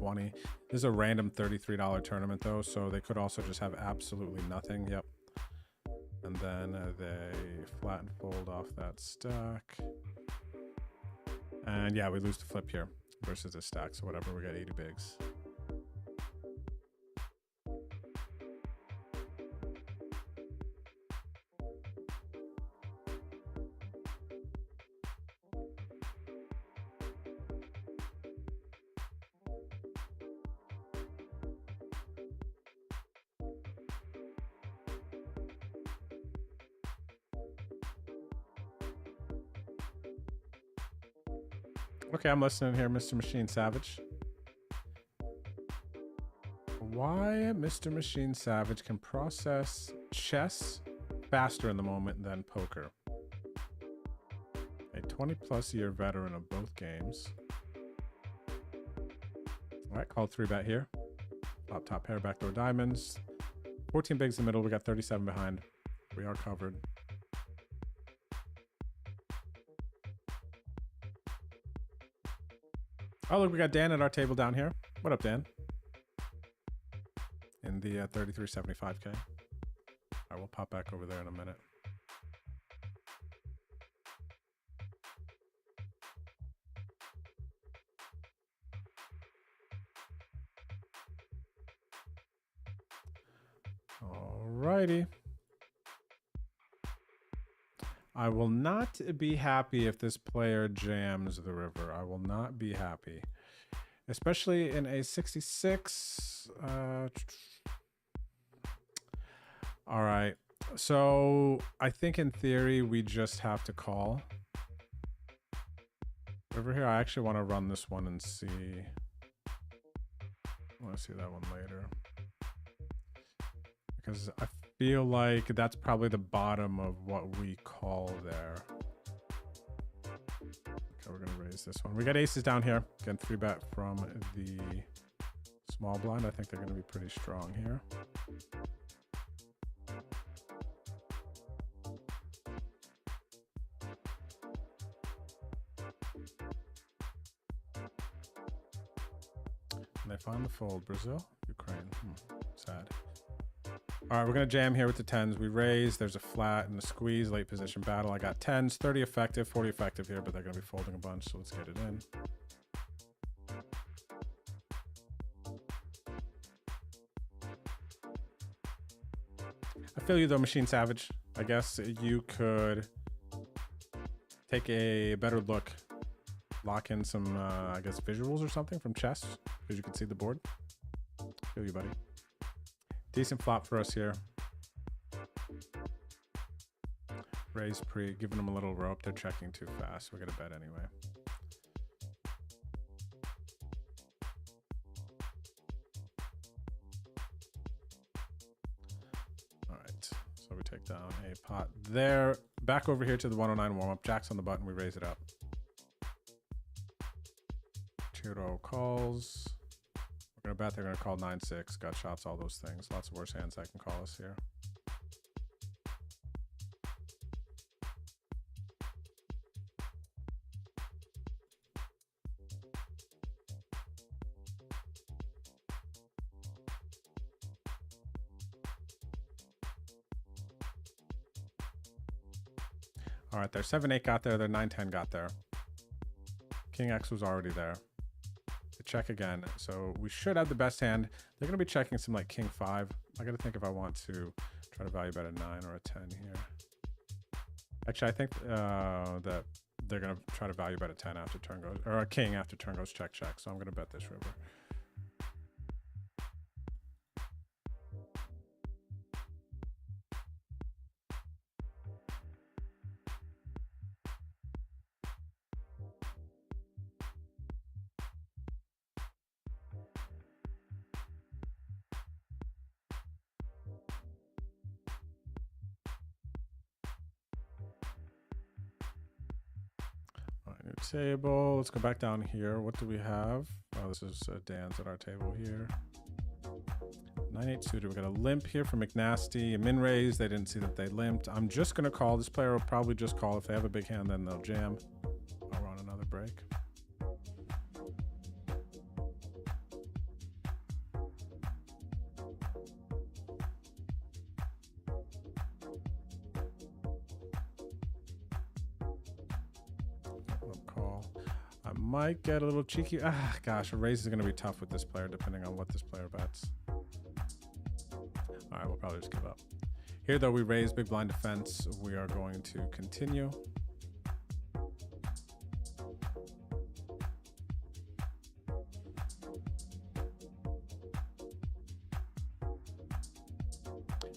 20. This is a random $33 tournament though, so they could also just have absolutely nothing. Yep. And then they flat and fold off that stack. And yeah, we lose the flip here versus the stack, so whatever, we got 80 bigs. Okay, I'm listening here, Mr. Machine Savage. Why Mr. Machine Savage can process chess faster in the moment than poker. A 20+ year veteran of both games. All right, called 3-bet here. Flop top pair, backdoor diamonds. 14 bigs in the middle, we got 37 behind. We are covered. Oh, look, we got Dan at our table down here. What up, Dan? In the 33.75K. I will pop back over there in a minute. Alrighty. I will not be happy if this player jams the river. I will not be happy. Especially in a 66. All right. So I think in theory, we just have to call. Over here, I actually want to run this one and see. I want to see that one later. Because I feel like that's probably the bottom of what we call there. Okay, we're gonna raise this one. We got aces down here. Again, 3-bet from the small blind. I think they're gonna be pretty strong here. And they find the fold. Brazil, Ukraine. Sad. All right, we're going to jam here with the 10s. We raise. There's a flat and a squeeze. Late position battle. I got 10s, 30 effective, 40 effective here, but they're going to be folding a bunch, so let's get it in. I feel you, though, Machine Savage. I guess you could take a better look, lock in some, I guess, visuals or something from chess, because you can see the board. I feel you, buddy. Decent flop for us here. Raise pre, giving them a little rope. They're checking too fast. We're gonna bet anyway. All right, so we take down a pot there. Back over here to the 109 warm up. Jacks on the button, we raise it up. Chiro calls. We're gonna bet they're gonna call 9-6, gut shots, all those things. Lots of worse hands that can call us here. All right, their 7-8 got there, their 9-10 got there. King X was already there. Check again, so we should have the best hand. They're going to be checking some like King 5. I got to think if I want to try to value bet a 9 or a 10 here. Actually, I think that they're going to try to value bet a 10 after turn goes, or a King after turn goes check check. So I'm going to bet this river. Table. Let's go back down here. What do we have? Oh, this is Dan's at our table here. 9-8 suited. We got a limp here from McNasty. A min raise. They didn't see that they limped. I'm just going to call. This player will probably just call. If they have a big hand, then they'll jam. I'll run another break. Might get a little cheeky. Ah, gosh, a raise is going to be tough with this player depending on what this player bets. All right, we'll probably just give up. Here, though, we raise big blind defense. We are going to continue.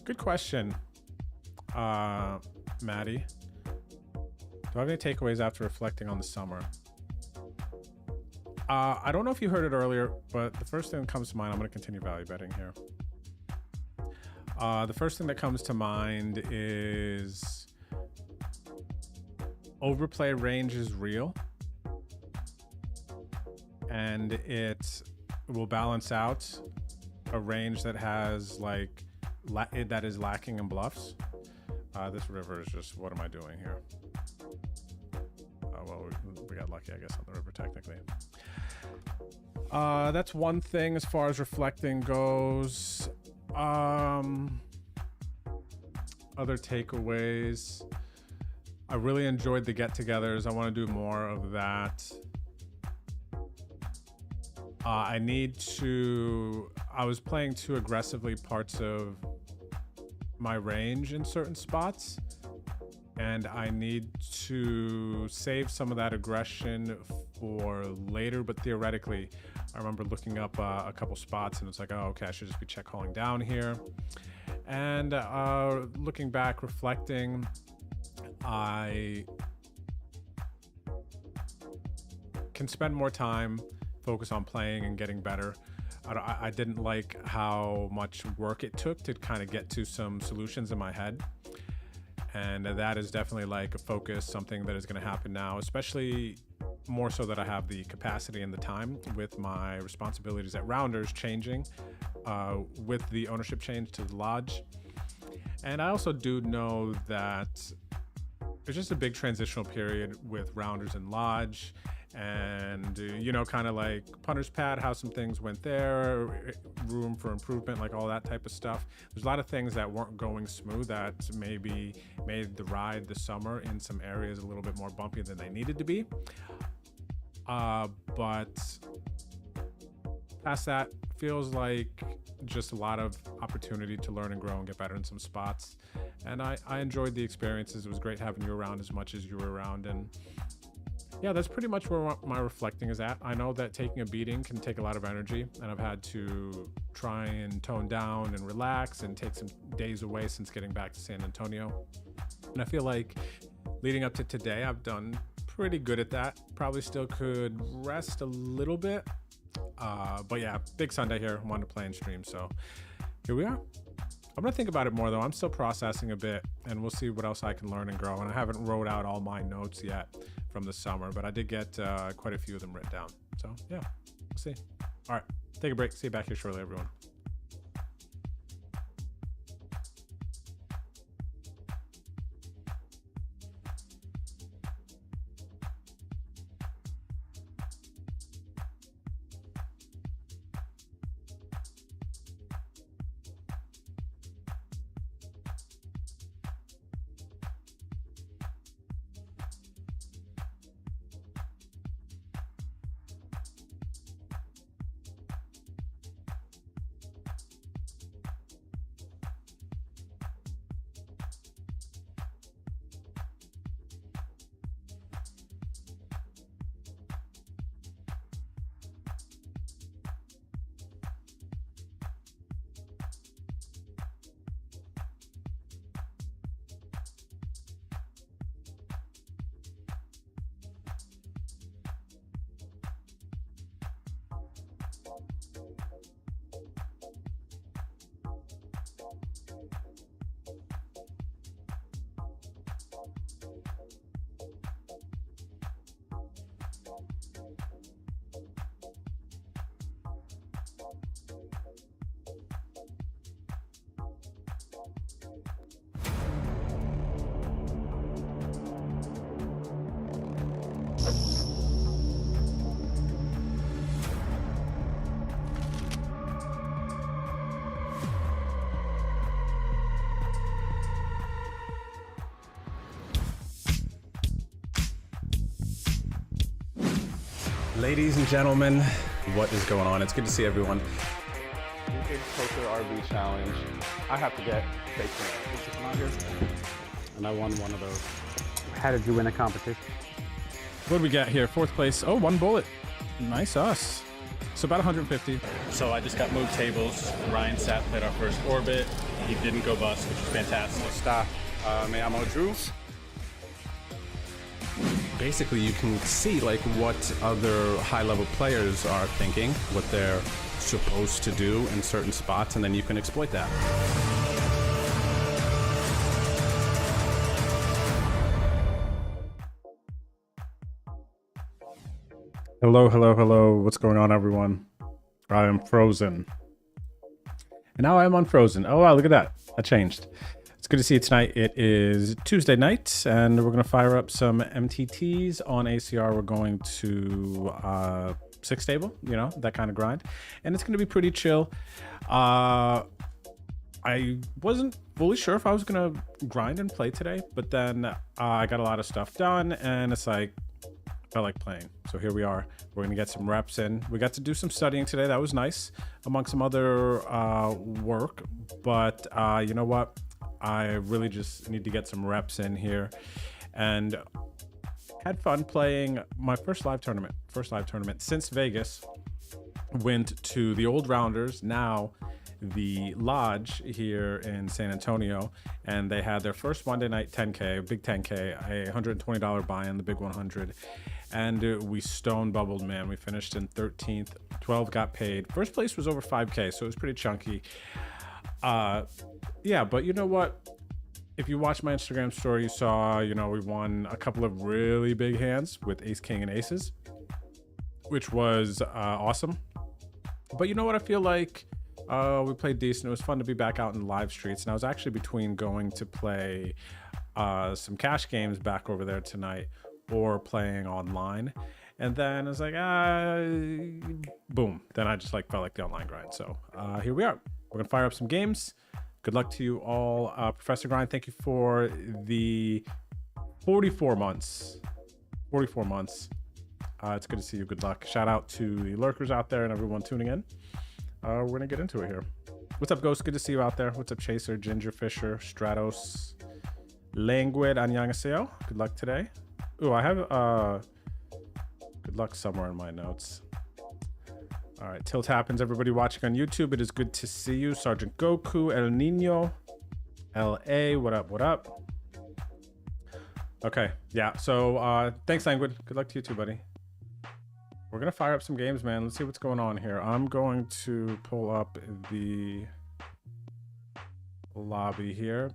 Good question, Maddie. Do I have any takeaways after reflecting on the summer? I don't know if you heard it earlier, but the first thing that comes to mind, I'm going to continue value betting here. The first thing that comes to mind is overplay range is real, and it will balance out a range that has like that is lacking in bluffs. This river is just, what am I doing here? Well, we got lucky, I guess, on the river technically. That's one thing as far as reflecting goes. Other takeaways. I really enjoyed the get-togethers. I want to do more of that. I was playing too aggressively parts of my range in certain spots, and I need to save some of that aggression for later. But theoretically, I remember looking up a couple spots and it's like, oh, okay, I should just be check calling down here. And looking back, reflecting, I can spend more time, focus on playing and getting better. I didn't like how much work it took to kind of get to some solutions in my head. And that is definitely like a focus, something that is going to happen now, especially more so that I have the capacity and the time with my responsibilities at Rounders changing with the ownership change to the Lodge. And I also do know that there's just a big transitional period with Rounders and Lodge. And, you know, kind of like punter's pad, how some things went there, room for improvement, like all that type of stuff. There's a lot of things that weren't going smooth that maybe made the ride this summer in some areas a little bit more bumpy than they needed to be. But past that, feels like just a lot of opportunity to learn and grow and get better in some spots. And I enjoyed the experiences. It was great having you around as much as you were around. And yeah, that's pretty much where my reflecting is at. I know that taking a beating can take a lot of energy, and I've had to try and tone down and relax and take some days away since getting back to San Antonio. And I feel like leading up to today, I've done pretty good at that. Probably still could rest a little bit. But yeah, big Sunday here. Wanted to play and stream, so here we are. I'm going to think about it more, though. I'm still processing a bit, and we'll see what else I can learn and grow. And I haven't wrote out all my notes yet from the summer, but I did get quite a few of them written down. So, yeah, we'll see. All right, take a break. See you back here shortly, everyone. Ladies and gentlemen, what is going on? It's good to see everyone. ACR Poker RV Challenge. I have to get fake out here. And I won one of those. How did you win a competition? What do we got here? Fourth place. Oh, one bullet. Nice us. So about 150. So I just got moved tables. Ryan sat, played our first orbit. He didn't go bust, which is fantastic. Stop. Me amo Drew. Basically, you can see like what other high-level players are thinking, what they're supposed to do in certain spots, and then you can exploit that. Hello, hello, hello. What's going on, everyone? I am frozen. And now I'm unfrozen. Oh, wow, look at that. That changed. It's good to see you tonight. It is Tuesday night, and we're going to fire up some MTTs on ACR. We're going to 6 table, you know, that kind of grind. And it's going to be pretty chill. I wasn't fully sure if I was going to grind and play today, but then I got a lot of stuff done, and it's like, felt like playing. So here we are. We're going to get some reps in. We got to do some studying today. That was nice, among some other work. But you know what? I really just need to get some reps in here, and had fun playing my first live tournament since Vegas. Went to the old Rounders, now the Lodge here in San Antonio, and they had their first Monday night 10K, big 10K, a $120 buy-in, the big 100, and we stone bubbled, man. We finished in 13th, 12 got paid. First place was over 5K, so it was pretty chunky. Yeah, but you know what? If you watch my Instagram story, you saw, you know, we won a couple of really big hands with ace, king, and aces, which was awesome. But you know what? I feel like we played decent. It was fun to be back out in the live streets. And I was actually between going to play some cash games back over there tonight or playing online. And then I was like, boom. Then I just like felt like the online grind. So here we are. We're gonna fire up some games. Good luck to you all. Professor Grind, thank you for the 44 months. 44 months. It's good to see you. Good luck. Shout out to the lurkers out there and everyone tuning in. We're gonna get into it here. What's up, Ghost? Good to see you out there. What's up, Chaser, Ginger Fisher, Stratos, Languid, Annyeonghaseyo. Good luck today. Ooh, I have good luck somewhere in my notes. All right, tilt happens. Everybody watching on YouTube, it is good to see you. Sergeant Goku, El Nino, LA, what up, what up? Okay, yeah, so thanks, Languid. Good luck to you too, buddy. We're gonna fire up some games, man. Let's see what's going on here. I'm going to pull up the lobby here,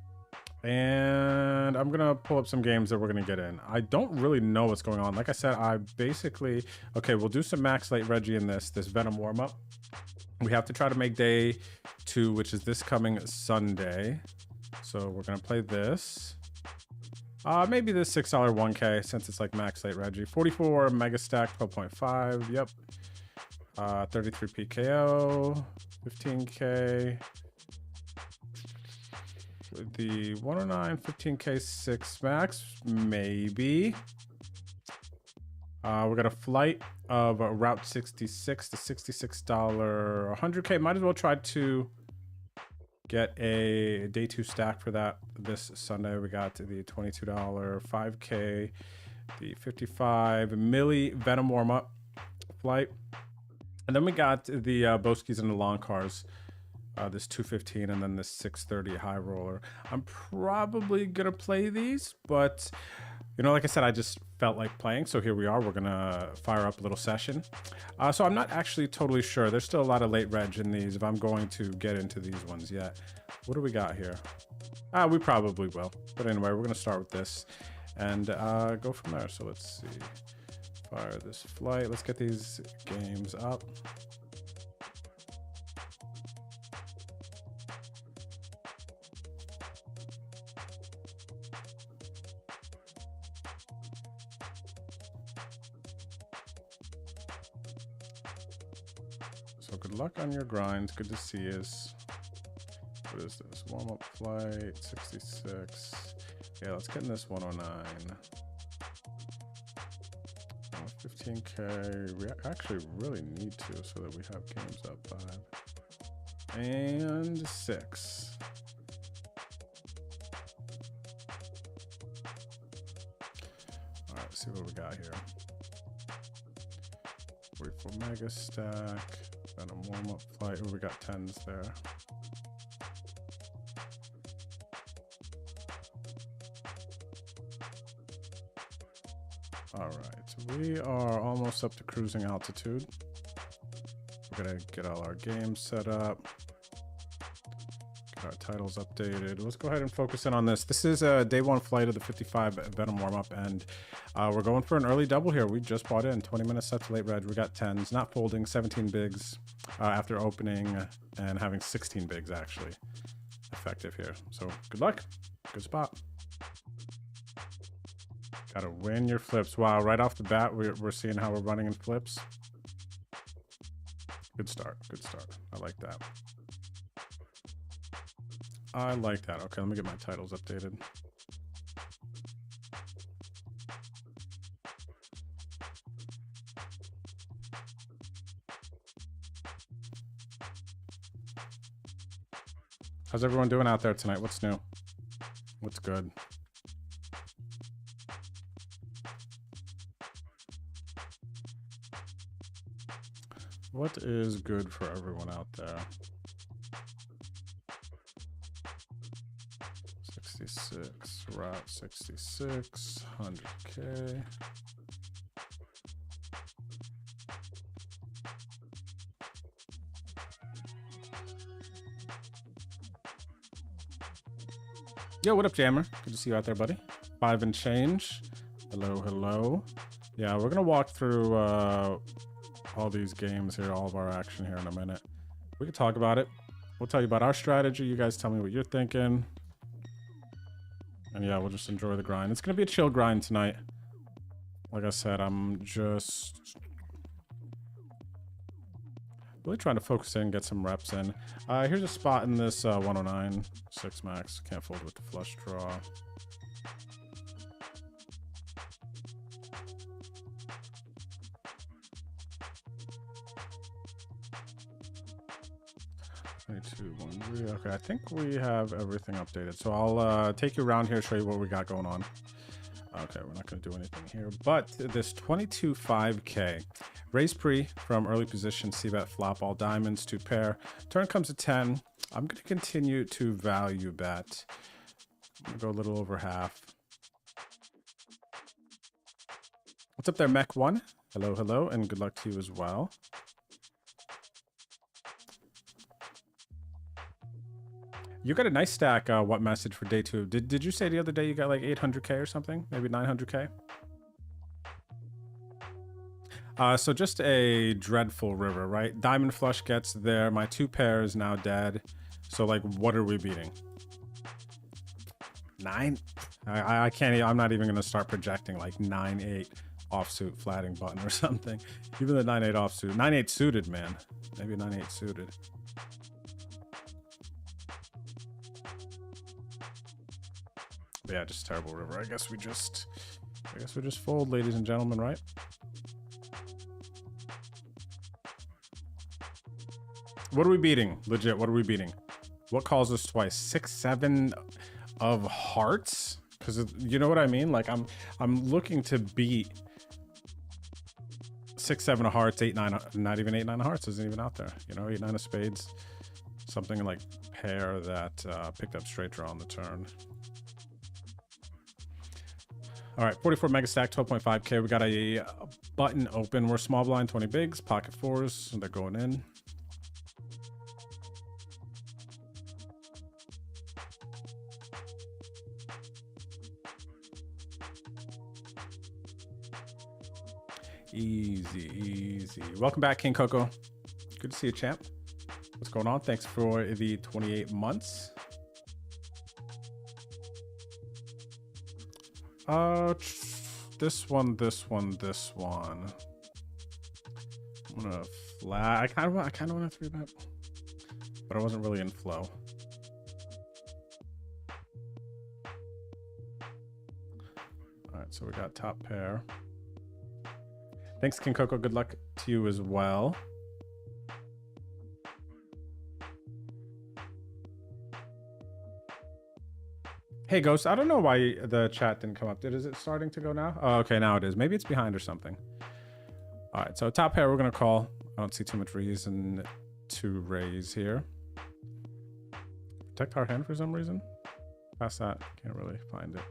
and I'm gonna pull up some games that we're gonna get in. I don't really know what's going on. Like I said, I basically, okay, we'll do some max late Reggie in this Venom warm-up. We have to try to make day 2, which is this coming Sunday. So we're gonna play this. Maybe this $6 1K, since it's like max late Reggie. 44 mega stack, 12.5. Yep. 33 PKO, 15K. The 109, 15K 6 max, maybe. We got a flight of Route 66, the $66 100K. Might as well try to get a day 2 stack for that this Sunday. We got the $22 5K, the 55 milli Venom warm-up flight. And then we got the Boskies and the long cars. This 215 and then this 630 high roller. I'm probably gonna play these, but you know, like I said, I just felt like playing, so here we are. We're gonna fire up a little session. So I'm not actually totally sure. There's still a lot of late reg in these if I'm going to get into these ones yet. What do we got here? We probably will, but anyway, we're gonna start with this and go from there. So let's see, fire this flight. Let's get these games up. So good luck on your grind. Good to see us. What is this? Warm-up flight, 66. Yeah, let's get in this 109. 15K. We actually really need to so that we have games up 5 and 6. All right, let's see what we got here. 44 mega stack. Venom warm-up flight. Oh, we got 10s there. All right, we are almost up to cruising altitude. We're gonna get all our games set up. Get our titles updated. Let's go ahead and focus in on this. This is a day 1 flight of the 55 Venom warm-up, and we're going for an early double here. We just bought in 20 minutes set to late reg. We got 10s, not folding, 17 bigs after opening and having 16 bigs actually effective here. So good luck, good spot. Gotta win your flips. Wow, right off the bat, we're seeing how we're running in flips. Good start, good start. I like that. I like that. Okay, let me get my titles updated. How's everyone doing out there tonight? What's new? What's good? What is good for everyone out there? 66, route 66, 100K. Yo, what up, Jammer? Good to see you out there, buddy. 5 and change. Hello, hello. Yeah, we're gonna walk through all these games here, all of our action here in a minute. We can talk about it. We'll tell you about our strategy. You guys tell me what you're thinking. And yeah, we'll just enjoy the grind. It's gonna be a chill grind tonight. Like I said, I'm just really trying to focus in, get some reps in. Here's a spot in this 109, 6 max. Can't fold with the flush draw. Okay, I think we have everything updated. So I'll take you around here, show you what we got going on. Okay, we're not going to do anything here. But this 22.5K. Raise pre from early position, c-bet flop, all diamonds, 2 pair. Turn comes to 10. I'm going to continue to value bet. I'm going to go a little over half. What's up there, Mech1? Hello, hello, and good luck to you as well. You got a nice stack. What message for day 2? Did you say the other day you got like 800K or something? Maybe 900K? So just a dreadful river, right? Diamond flush gets there. My 2 pair is now dead. So like, what are we beating? 9? I can't. I'm not even gonna start projecting like 9-8 offsuit flatting button or something. Even the 9-8 offsuit, 9-8 suited, man. Maybe 9-8 suited. But yeah, just terrible river. I guess we just fold, ladies and gentlemen, right? What are we beating? Legit, what are we beating? What calls us twice? 6, 7 of hearts? Because you know what I mean? Like I'm looking to beat 6, 7 of hearts, 8, 9, not even 8, 9 of hearts isn't even out there. You know, 8, 9 of spades. Something like pair that picked up straight draw on the turn. All right, 44 mega stack, 12.5K. We got a button open. We're small blind, 20 bigs, pocket 4s, and they're going in. Easy, easy. Welcome back, King Coco. Good to see you, champ. What's going on? Thanks for the 28 months. This one. I'm gonna flat. I kind of want to 3-bet, but I wasn't really in flow. All right, so we got top pair. Thanks, King Coco. Good luck to you as well. Hey, Ghost, I don't know why the chat didn't come up. Is it starting to go now? Oh, okay, now it is. Maybe it's behind or something. All right, so top pair we're going to call. I don't see too much reason to raise here. Protect our hand for some reason. Past that, can't really find it.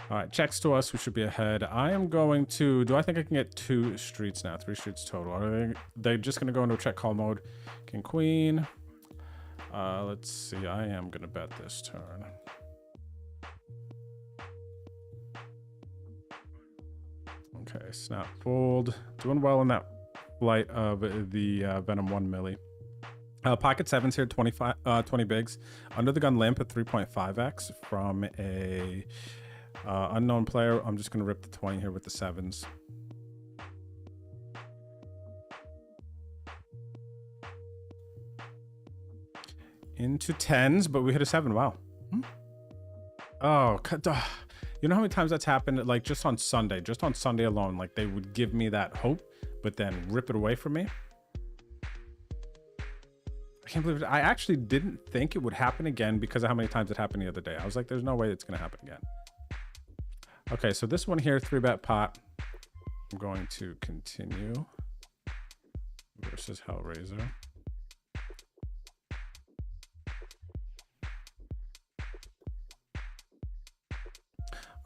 All right, checks to us. We should be ahead. I am going to... Do I think I can get 2 streets now? 3 streets total. Are they just going to go into check call mode? King, queen. Let's see. I am going to bet this turn. Okay, snap fold. Doing well in that flight of the Venom 1 milli. Pocket sevens here, 20 bigs. Under the gun limp at 3.5x from a unknown player. I'm just going to rip the 20 here with the sevens. Into tens, but we hit a 7. Wow. Oh, you know how many times that's happened? Like just on Sunday alone, like they would give me that hope, but then rip it away from me. I can't believe it. I actually didn't think it would happen again because of how many times it happened the other day. I was like, there's no way it's going to happen again. Okay, so this one here, 3-bet pot. I'm going to continue versus Hellraiser.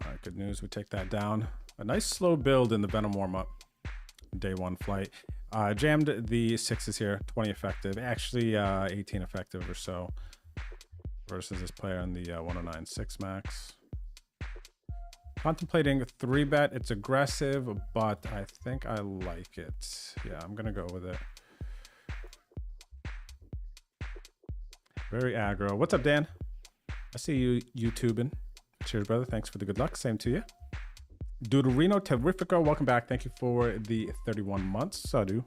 All right, good news. We take that down. A nice slow build in the Venom warm-up. Day 1 flight. Jammed the 6s here, 20 effective, actually 18 effective or so versus this player in the 109 6 max. Contemplating a 3-bet. It's aggressive, but I think I like it. Yeah, I'm gonna go with it. Very aggro. What's up, Dan? I see you YouTubing. Cheers, brother. Thanks for the good luck. Same to you. Deuterino Terrifico, welcome back. Thank you for the 31 months. Sadu.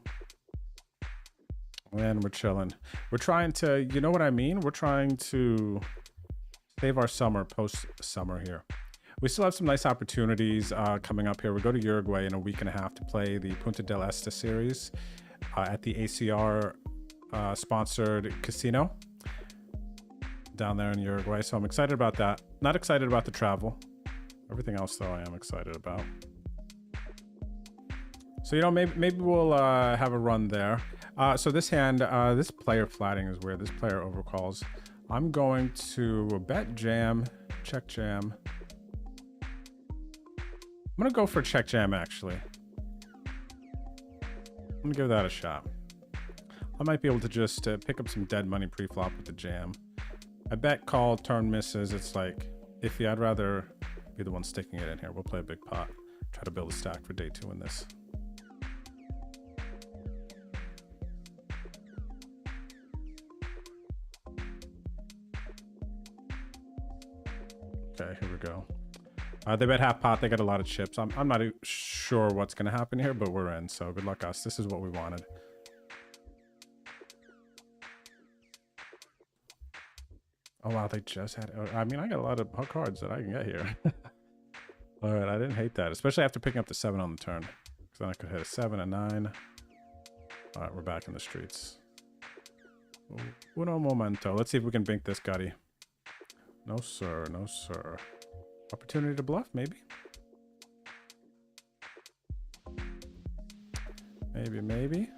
And we're chilling. We're trying to, you know what I mean? We're trying to save our summer, post-summer here. We still have some nice opportunities coming up here. We go to Uruguay in a week and a half to play the Punta del Este series at the ACR sponsored casino down there in Uruguay. So I'm excited about that. Not excited about the travel. Everything else, though, I am excited about. So, you know, maybe we'll have a run there. So this hand, this player flatting is weird. This player overcalls. I'm going to bet jam, check jam. I'm going to go for check jam, actually. I'm going to give that a shot. I might be able to just pick up some dead money pre-flop with the jam. I bet call, turn misses. It's like iffy. I'd rather be the one sticking it in here. We'll play a big pot. Try to build a stack for day 2 in this. Okay, here we go. They bet half pot. They got a lot of chips. I'm not sure what's going to happen here, but we're in. So good luck us. This is what we wanted. Oh, wow, they just had... I mean, I got a lot of cards that I can get here. All right, I didn't hate that, especially after picking up the 7 on the turn. Because then I could hit a 7, a 9. All right, we're back in the streets. Uno momento. Let's see if we can bink this gutty. No, sir. No, sir. Opportunity to bluff, maybe? Maybe.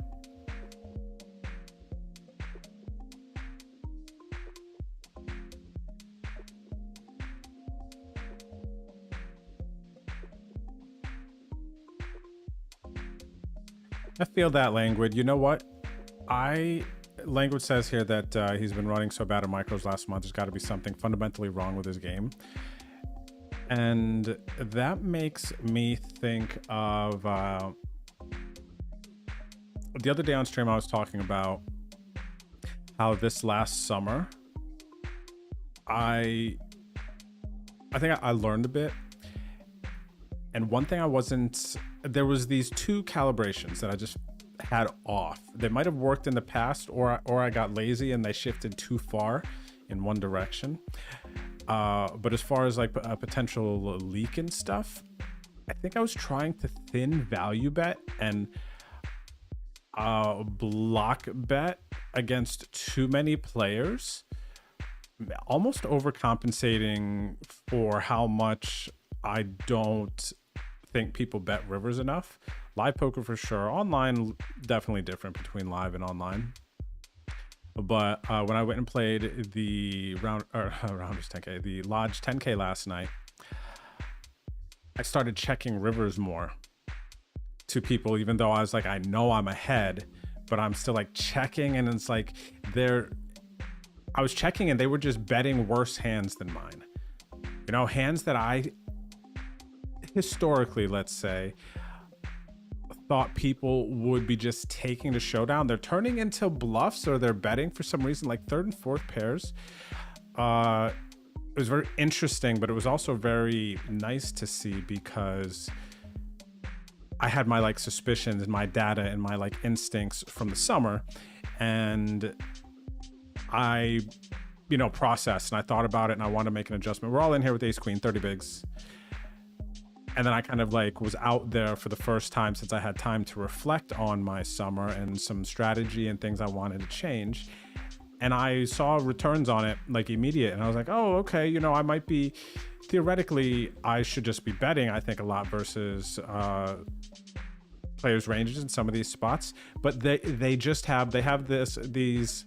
I feel that, Languid. You know what? Languid says here that he's been running so bad at micros last month. There's got to be something fundamentally wrong with his game. And that makes me think of... the other day on stream, I was talking about how this last summer, I think I learned a bit. And one thing I wasn't... There was these 2 calibrations that I just had off. They might have worked in the past, or I got lazy and they shifted too far in one direction. But as far as like a potential leak and stuff, I think I was trying to thin value bet and block bet against too many players, almost overcompensating for how much I don't think people bet rivers enough. Live poker for sure. Online, definitely different between live and online. But when I went and played the Rounders 10K, the Lodge 10K last night, I started checking rivers more to people, even though I was like, I know I'm ahead, but I'm still like checking, and it's like I was checking and they were just betting worse hands than mine. You know, hands that I historically, let's say, thought people would be just taking to showdown. They're turning into bluffs, or they're betting for some reason, like third and fourth pairs. It was very interesting, but it was also very nice to see, because I had my like suspicions and my data and my like instincts from the summer, and I, you know, processed and I thought about it, and I wanted to make an adjustment. We're all in here with ace queen, 30 bigs. And then I kind of like was out there for the first time since I had time to reflect on my summer and some strategy and things I wanted to change. And I saw returns on it like immediate. And I was like, oh, okay, you know, I might be, theoretically, I should just be betting, I think, a lot versus players' ranges in some of these spots. But they have these,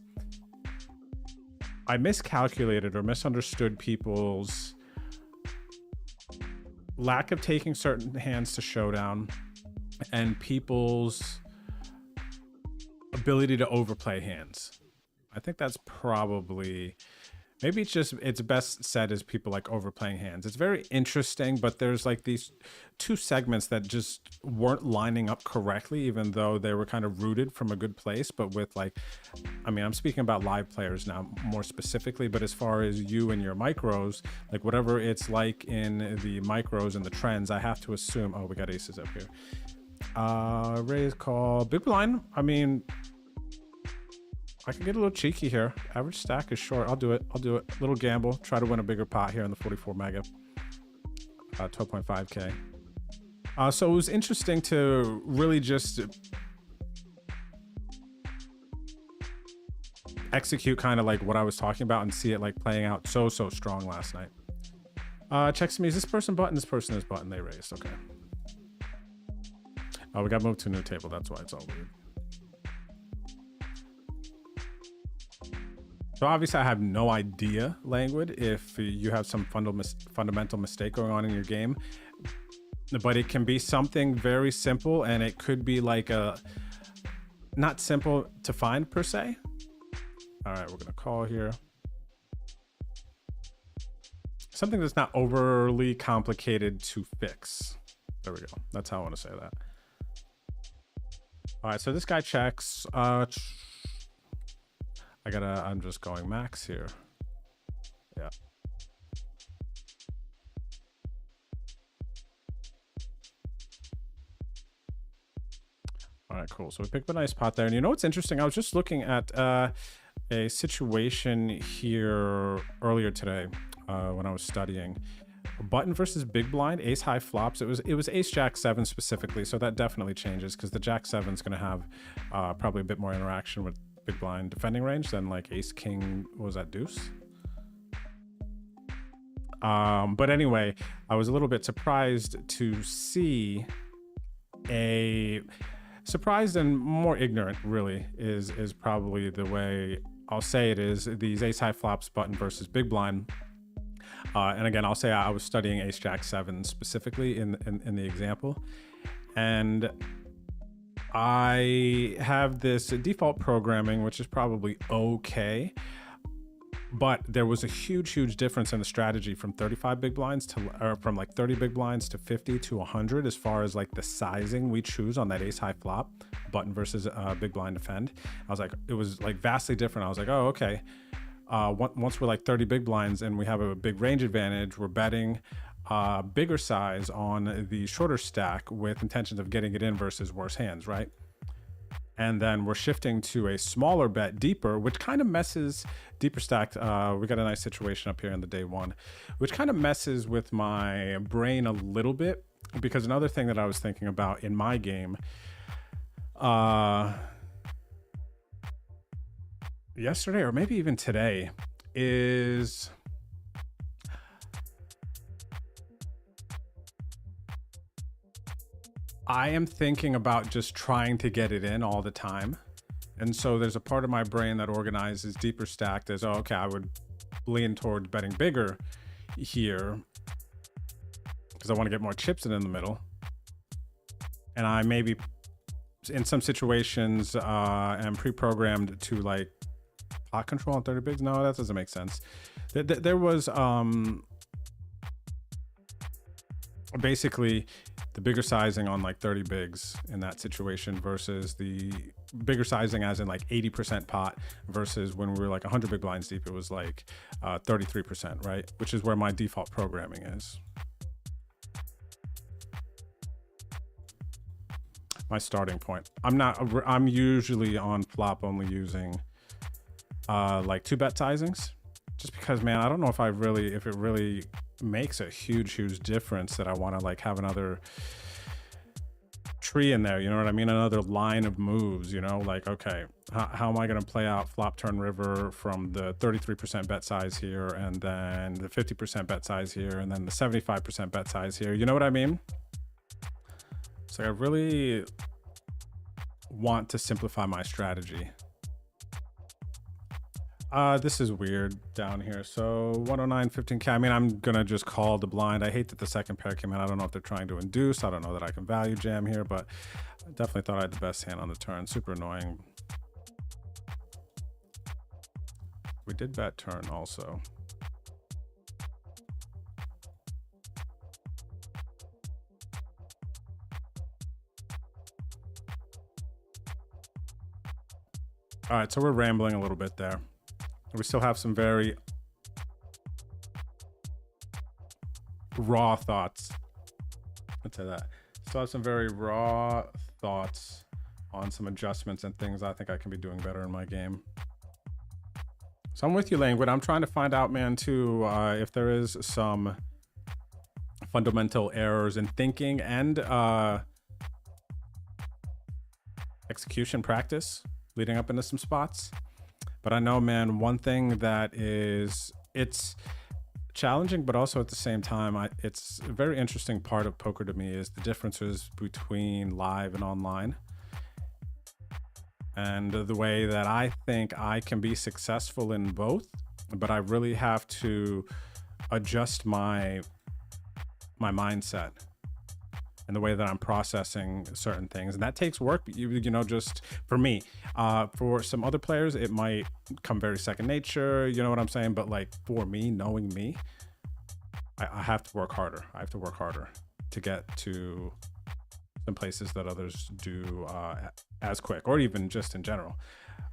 I miscalculated or misunderstood people's lack of taking certain hands to showdown, and people's ability to overplay hands. I think that's probably, maybe it's best said as people like overplaying hands. It's very interesting, but there's like these two segments that just weren't lining up correctly, even though they were kind of rooted from a good place. But with like, I mean, I'm speaking about live players now more specifically, but as far as you and your micros, like whatever it's like in the micros and the trends, I have to assume, oh, we got aces up here. Raise call, big blind. I mean, I can get a little cheeky here. Average stack is short. I'll do it. Little gamble. Try to win a bigger pot here in the 44 mega. 12.5K. So it was interesting to really just execute kind of like what I was talking about and see it like playing out so strong last night. Checks me. Is this person button? This person is button. They raised. Okay. Oh, we got moved to a new table. That's why it's all weird. So obviously I have no idea, Languid, if you have some fundamental mistake going on in your game, but it can be something very simple, and it could be like not simple to find per se. All right, we're gonna call here. Something that's not overly complicated to fix. There we go. That's how I want to say that. All right, so this guy checks. I'm just going max here. Yeah. All right, cool. So we picked a nice pot there. And you know what's interesting? I was just looking at a situation here earlier today when I was studying. Button versus big blind, ace high flops. It was ace jack 7 specifically, so that definitely changes, because the jack 7 is going to have probably a bit more interaction with big blind defending range than like ace king. What was that, deuce? But anyway, I was a little bit surprised to see surprised and more ignorant, really, is probably the way I'll say it, is these ace high flops button versus big blind. And again, I'll say I was studying ace jack 7 specifically in the example, and I have this default programming, which is probably okay, but there was a huge difference in the strategy from 35 big blinds or from like 30 big blinds to 50 to 100 as far as like the sizing we choose on that ace high flop button versus big blind defend. I was like, it was like vastly different. I was like, oh, okay. Once we're like 30 big blinds and we have a big range advantage, we're betting bigger size on the shorter stack with intentions of getting it in versus worse hands, right? And then we're shifting to a smaller bet deeper, which kind of messes, deeper stacked. We got a nice situation up here in the day one, which kind of messes with my brain a little bit, because another thing that I was thinking about in my game, yesterday or maybe even today, is I am thinking about just trying to get it in all the time. And so there's a part of my brain that organizes deeper stacked as, oh, okay, I would lean towards betting bigger here because I want to get more chips in the middle. And I maybe in some situations am pre-programmed to like pot control on 30 bigs. No, that doesn't make sense. There was basically the bigger sizing on like 30 bigs in that situation versus the bigger sizing as in like 80% pot versus when we were like 100 big blinds deep, it was like 33%, right? Which is where my default programming is. My starting point. I'm usually on flop only using like 2-bet sizings, just because, man, I don't know if it really makes a huge difference that I want to like have another tree in there, you know what I mean? Another line of moves, you know, like, okay, how am I going to play out flop turn river from the 33% bet size here, and then the 50% bet size here, and then the 75% bet size here, you know what I mean? So I really want to simplify my strategy. This is weird down here. So 109, 15K. I mean, I'm going to just call the blind. I hate that the second pair came in. I don't know if they're trying to induce. I don't know that I can value jam here, but I definitely thought I had the best hand on the turn. Super annoying. We did bet turn also. All right, so we're rambling a little bit there. We still have some very raw thoughts. I'd say that. Still have some very raw thoughts on some adjustments and things I think I can be doing better in my game. So I'm with you, Languid. I'm trying to find out, man, too, if there is some fundamental errors in thinking and execution practice leading up into some spots. But I know, man, one thing that it's challenging, but also at the same time, it's a very interesting part of poker to me is the differences between live and online. And the way that I think I can be successful in both, but I really have to adjust my mindset and the way that I'm processing certain things. And that takes work, you know, just for me. For some other players, it might come very second nature, you know what I'm saying? But like for me, knowing me, I have to work harder. I have to work harder to get to some places that others do as quick, or even just in general.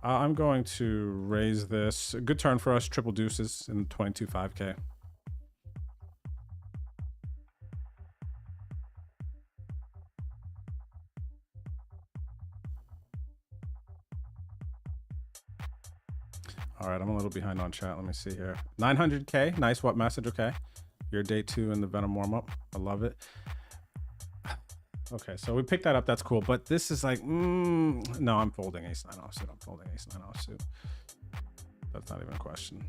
I'm going to raise this. A good turn for us, triple deuces in 22.5K. All right, I'm a little behind on chat. Let me see here. 900K, nice. What message? Okay, you're day 2 in the Venom warm-up. I love it. Okay, so we picked that up. That's cool. But this is like, no, I'm folding ace-9 offsuit. I'm folding ace-9 offsuit. That's not even a question.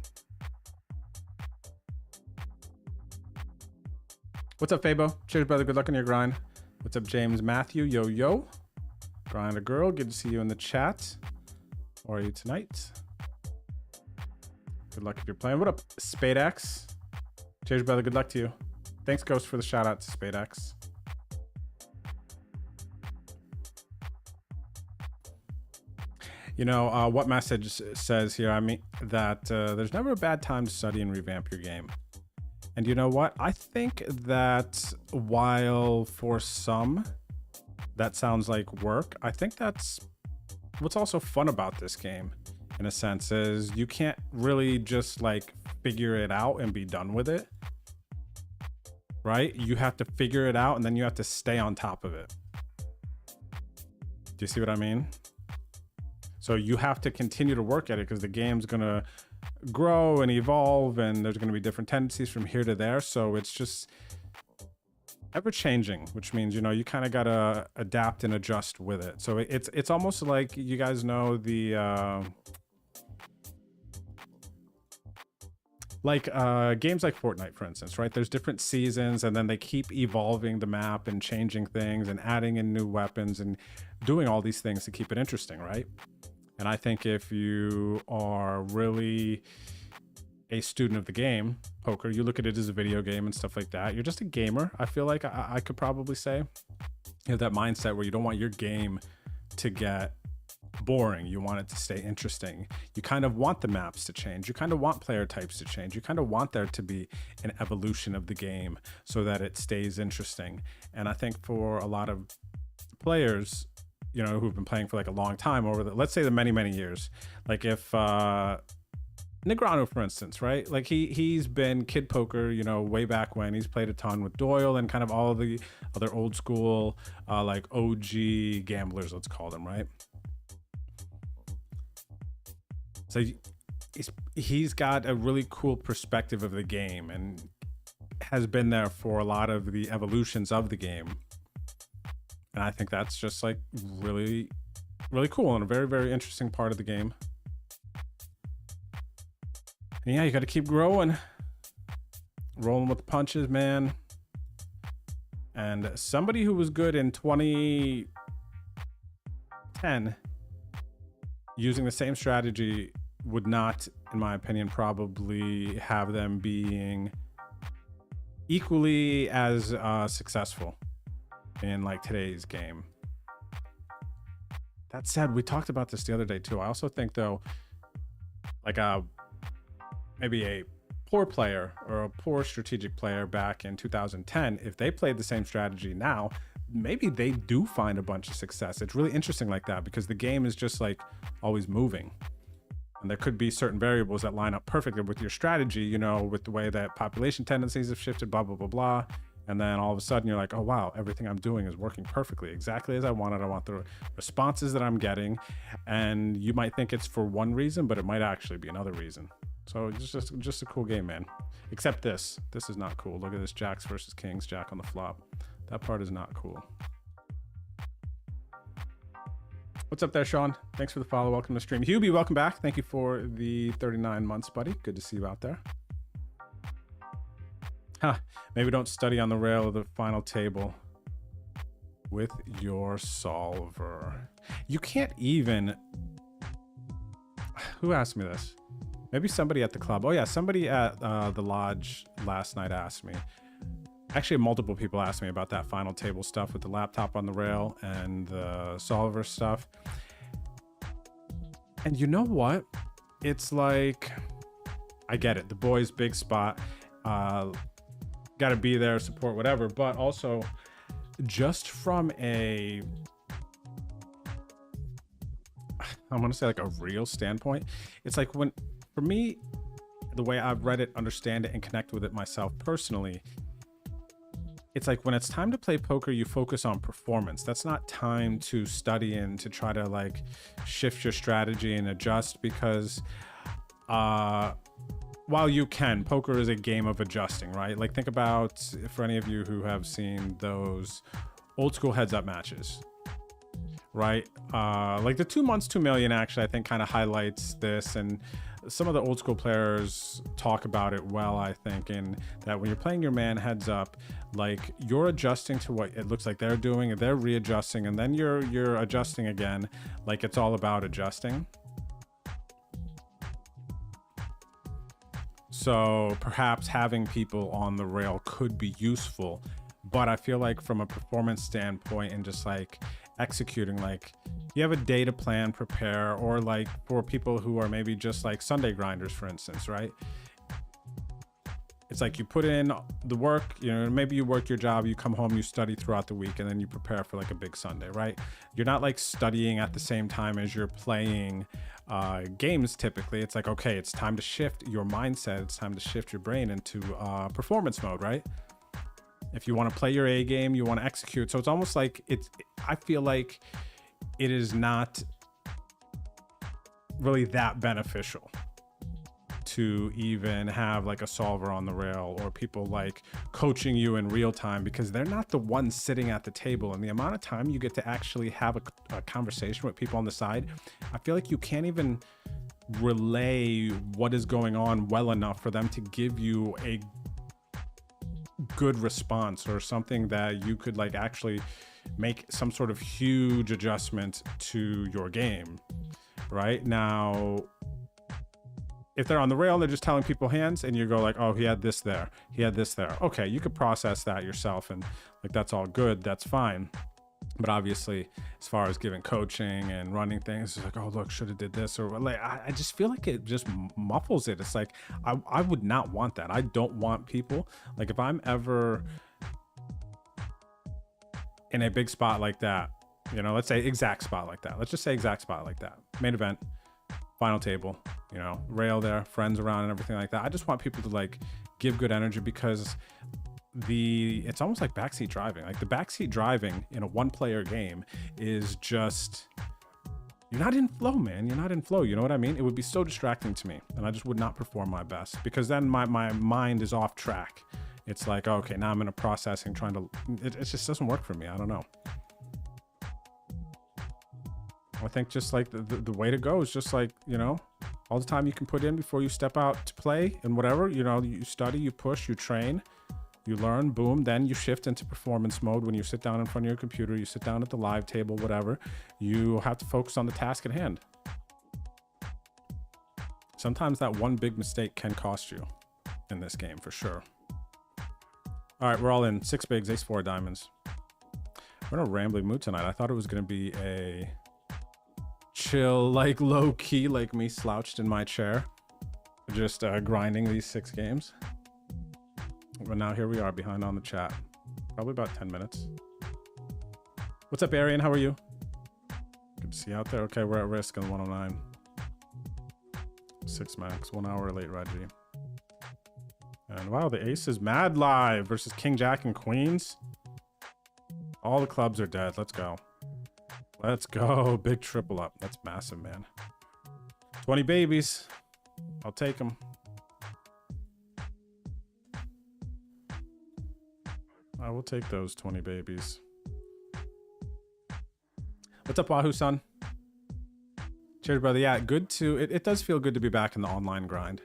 What's up, Fabo? Cheers, brother. Good luck on your grind. What's up, James Matthew? Yo, yo. Grind a girl. Good to see you in the chat. How are you tonight? Good luck if you're playing. What up, Spade X? Cheers, brother. Good luck to you. Thanks, Ghost, for the shout out to Spade X. You know, what message says here, I mean, that there's never a bad time to study and revamp your game. And you know what? I think that while for some that sounds like work, I think that's what's also fun about this game, in a sense, is you can't really just like figure it out and be done with it, right? You have to figure it out and then you have to stay on top of it. Do you see what I mean? So you have to continue to work at it because the game's gonna grow and evolve and there's gonna be different tendencies from here to there. So it's just, ever changing, which means, you know, you kind of got to adapt and adjust with it. So it's almost like, you guys know the games like Fortnite, for instance, right? There's different seasons, and then they keep evolving the map and changing things and adding in new weapons and doing all these things to keep it interesting, right? And I think if you are really a student of the game, poker, you look at it as a video game and stuff like that. You're just a gamer. I feel like I could probably say you have that mindset where you don't want your game to get boring. You want it to stay interesting. You kind of want the maps to change. You kind of want player types to change. You kind of want there to be an evolution of the game so that it stays interesting. And I think for a lot of players, you know, who've been playing for like a long time, over the, let's say, the many years, like if Negrano, for instance, right? Like he's been kid poker, you know, way back when. He's played a ton with Doyle and kind of all of the other old school like OG gamblers, let's call them, right? So he's got a really cool perspective of the game and has been there for a lot of the evolutions of the game. And I think that's just like really, really cool and a very, very interesting part of the game. And yeah, you got to keep growing, rolling with the punches, man. And somebody who was good in 2010 using the same strategy would not, in my opinion, probably have them being equally as successful in like today's game. That said, we talked about this the other day too. I also think though, like maybe a poor player or a poor strategic player back in 2010, if they played the same strategy now, maybe they do find a bunch of success. It's really interesting like that because the game is just like always moving. And there could be certain variables that line up perfectly with your strategy, you know, with the way that population tendencies have shifted, blah, blah, blah, blah. And then all of a sudden you're like, oh, wow, everything I'm doing is working perfectly, exactly as I wanted. I want the responses that I'm getting. And you might think it's for one reason, but it might actually be another reason. So it's just a cool game, man. Except this is not cool. Look at this, jacks versus kings, jack on the flop. That part is not cool. What's up there, Sean? Thanks for the follow. Welcome to the stream. Hubie, welcome back. Thank you for the 39 months, buddy. Good to see you out there. Maybe don't study on the rail of the final table with your solver. You can't even... Who asked me this? Maybe somebody at the club. Oh yeah, somebody at the lodge last night asked me. Actually, multiple people asked me about that final table stuff with the laptop on the rail and the solver stuff. And you know what? It's like, I get it. The boys, big spot. Got to be there, support, whatever. But also, just from a... I want to say like a real standpoint. It's like when, for me, the way I've read it, understand it, and connect with it myself personally, it's like when it's time to play poker, you focus on performance. That's not time to study and to try to like shift your strategy and adjust because while you can, poker is a game of adjusting, right? Like think about, for any of you who have seen those old school heads up matches, right? Like the 2 months, 2 million actually, I think kind of highlights this, and some of the old school players talk about it well, I think, in that when you're playing your man heads up, like you're adjusting to what it looks like they're doing, and they're readjusting, and then you're adjusting again. Like it's all about adjusting. So perhaps having people on the rail could be useful, but I feel like from a performance standpoint and just like executing, like you have a day to plan, prepare, or like for people who are maybe just like Sunday grinders, for instance, right? It's like you put in the work, you know, maybe you work your job, you come home, you study throughout the week, and then you prepare for like a big Sunday, right? You're not like studying at the same time as you're playing games typically. It's like, okay, it's time to shift your mindset. It's time to shift your brain into performance mode, right? If you want to play your A game, you want to execute. So it's almost like I feel like it is not really that beneficial to even have like a solver on the rail or people like coaching you in real time, because they're not the ones sitting at the table. And the amount of time you get to actually have a conversation with people on the side, I feel like you can't even relay what is going on well enough for them to give you a good response or something that you could like actually make some sort of huge adjustment to your game. Right now, if they're on the rail and they're just telling people hands and you go like, oh, he had this there, he had this there. Okay, you could process that yourself and like, that's all good, that's fine. But obviously, as far as giving coaching and running things, it's like, oh, look, should have did this, or like, I just feel like it just muffles it. It's like, I would not want that. I don't want people, like if I'm ever in a big spot like that, you know, let's say exact spot like that. Let's just say exact spot like that. Main event, final table, you know, rail there, friends around and everything like that. I just want people to like give good energy, because it's almost like backseat driving. Like the backseat driving in a one-player game is just, you're not in flow, man. You're not in flow. You know what I mean? It would be so distracting to me, and I just would not perform my best, because then my mind is off track. It's like, okay, now I'm in a processing trying to, it just doesn't work for me. I don't know. I think just like the way to go is just like, you know, all the time you can put in before you step out to play and whatever, you know, you study, you push, you train, you learn, boom, then you shift into performance mode. When you sit down in front of your computer, you sit down at the live table, whatever, you have to focus on the task at hand. Sometimes that one big mistake can cost you in this game for sure. All right, we're all in. 6 bigs, ace 4 diamonds. We're in a rambling mood tonight. I thought it was going to be a chill, like low key, like me slouched in my chair, just grinding these 6 games. But now here we are behind on the chat. Probably about 10 minutes. What's up, Arian? How are you? Good to see you out there. Okay, we're at risk on 109. 6 max, 1 hour late, Reggie. And wow, the ace is mad live versus King, Jack, and Queens. All the clubs are dead. Let's go. Let's go. Big triple up. That's massive, man. 20 babies. I'll take them. I will take those 20 babies. What's up, Wahoo-san? Cheers, brother. Yeah, good to... It does feel good to be back in the online grind.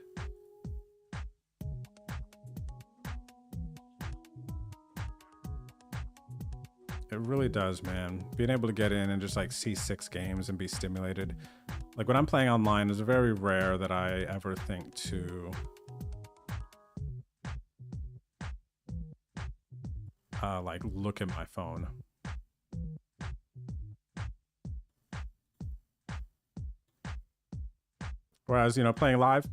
It really does, man. Being able to get in and just like see 6 games and be stimulated. Like when I'm playing online, it's very rare that I ever think to like look at my phone. Whereas, you know, playing live,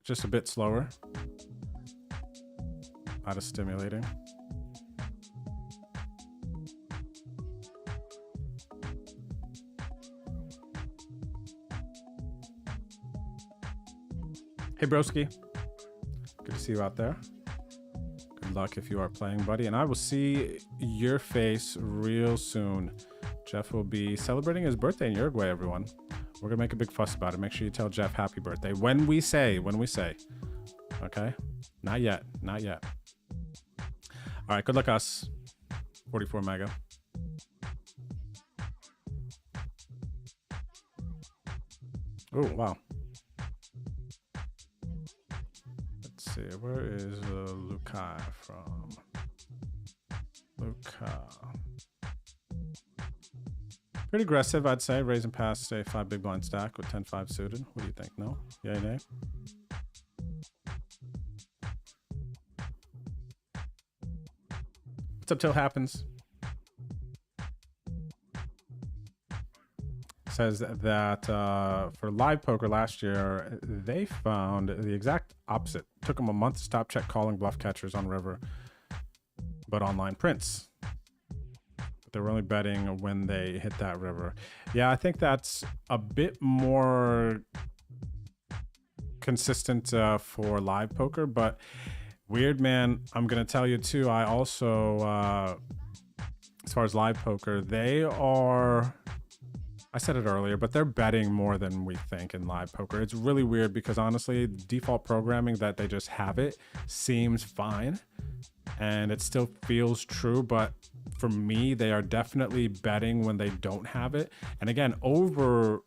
just a bit slower. Not as stimulating. Hey, broski. Good to see you out there. Good luck if you are playing, buddy. And I will see your face real soon. Jeff will be celebrating his birthday in Uruguay, everyone. We're going to make a big fuss about it. Make sure you tell Jeff happy birthday. When we say. Okay? Not yet. Not yet. All right, good luck, us. 44 mega. Oh, wow. Let's see, where is Lukai from? Luka. Pretty aggressive, I'd say. Raising past a 5 big blind stack with 10-5 suited. What do you think? No? Yay, nay? What's up till happens? Says that for live poker last year, they found the exact opposite. Took them a month to stop check calling bluff catchers on river, but online prints. But they were only betting when they hit that river. Yeah, I think that's a bit more consistent for live poker, but weird, man. I'm going to tell you too, I also, as far as live poker, they are... I said it earlier, but they're betting more than we think in live poker. It's really weird because honestly, default programming that they just have it seems fine and it still feels true. But for me, they are definitely betting when they don't have it. And again, overvaluing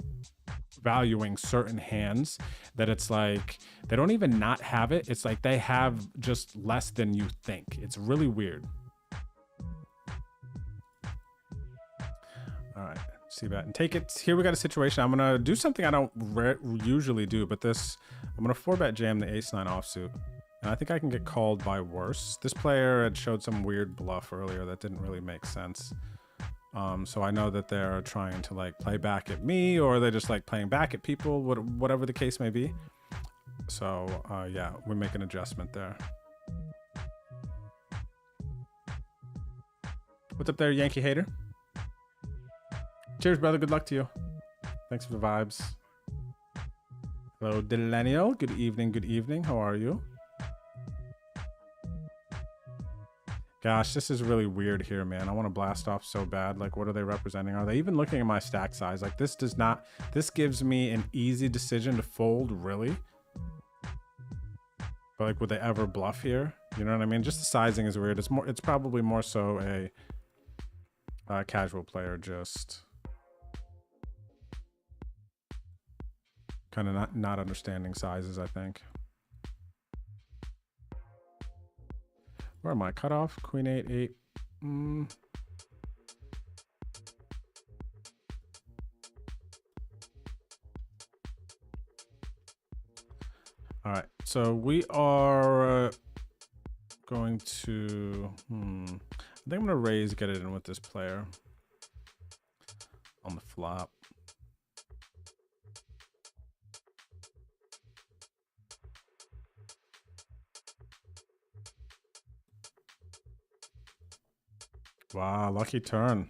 certain hands that it's like they don't even not have it. It's like they have just less than you think. It's really weird. All right. See that and take it. Here we got a situation. I'm gonna do something I don't usually do, but I'm gonna 4-bet jam the ace-9 offsuit, and I think I can get called by worse. This player had showed some weird bluff earlier that didn't really make sense. So I know that they're trying to like play back at me, or they're just like playing back at people, whatever the case may be. So yeah, we make an adjustment there. What's up there, Yankee hater? Cheers, brother. Good luck to you. Thanks for the vibes. Hello, Delenial. Good evening. Good evening. How are you? Gosh, this is really weird here, man. I want to blast off so bad. Like, what are they representing? Are they even looking at my stack size? Like, this gives me an easy decision to fold, really. But like, would they ever bluff here? You know what I mean? Just the sizing is weird. It's probably more so a casual player just kind of not understanding sizes, I think. Where am I? Cutoff? Queen 8, 8. All right, so we are going to, I think I'm gonna raise, get it in with this player on the flop. Wow, lucky turn.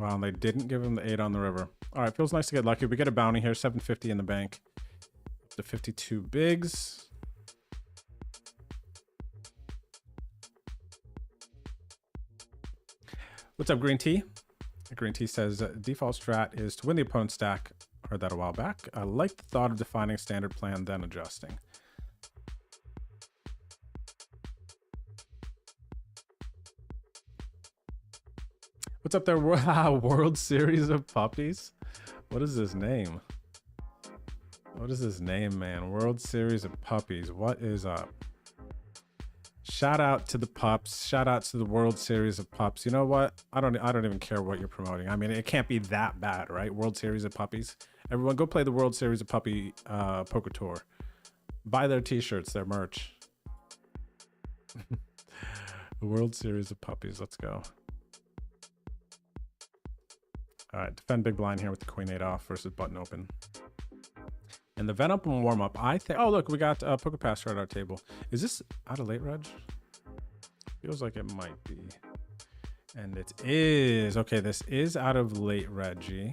Wow, and they didn't give him the 8 on the river. All right, feels nice to get lucky. We get a bounty here, 750 in the bank. Up to 52 bigs. What's up, Green Tea? Green Tea says, default strat is to win the opponent's stack. Heard that a while back. I like the thought of defining standard plan, then adjusting. What's up there? World Series of Puppies? What is this name? What is this name, man? World Series of Puppies. What is up? Shout out to the pups. Shout out to the World Series of Pups. You know what? I don't even care what you're promoting. I mean, it can't be that bad, right? World Series of Puppies. Everyone go play the World Series of Puppy Poker Tour. Buy their t-shirts, their merch. The World Series of Puppies. Let's go. All right, defend big blind here with the queen 8 off versus button open. And the Venom PLO warm up, I think. Oh, look, we got Poker Passer at our table. Is this out of late reg? Feels like it might be. And it is. Okay, this is out of late Reggie.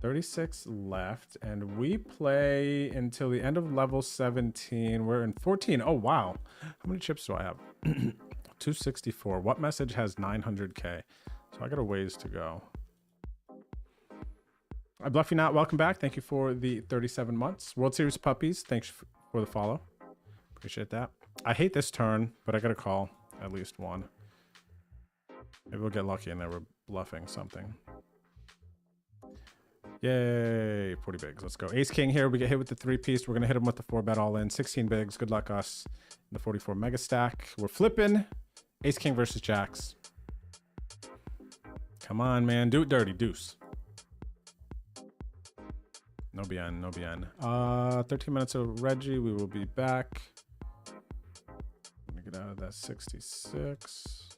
36 left, and we play until the end of level 17. We're in 14. Oh, wow. How many chips do I have? 264. What message has 900K? So I got a ways to go. I bluff you not. Welcome back. Thank you for the 37 months. World Series Puppies. Thanks for the follow. Appreciate that. I hate this turn, but I got to call at least one. Maybe we'll get lucky and they were bluffing something. Yay. 40 bigs. Let's go. Ace King here. We get hit with the 3-piece. We're going to hit him with the 4-bet all in. 16 bigs. Good luck us. In the 44 mega stack. We're flipping. Ace King versus Jacks. Come on, man. Do it dirty. Deuce. No bien, no bien. 13 minutes of Reggie. We will be back. Let me get out of that 66.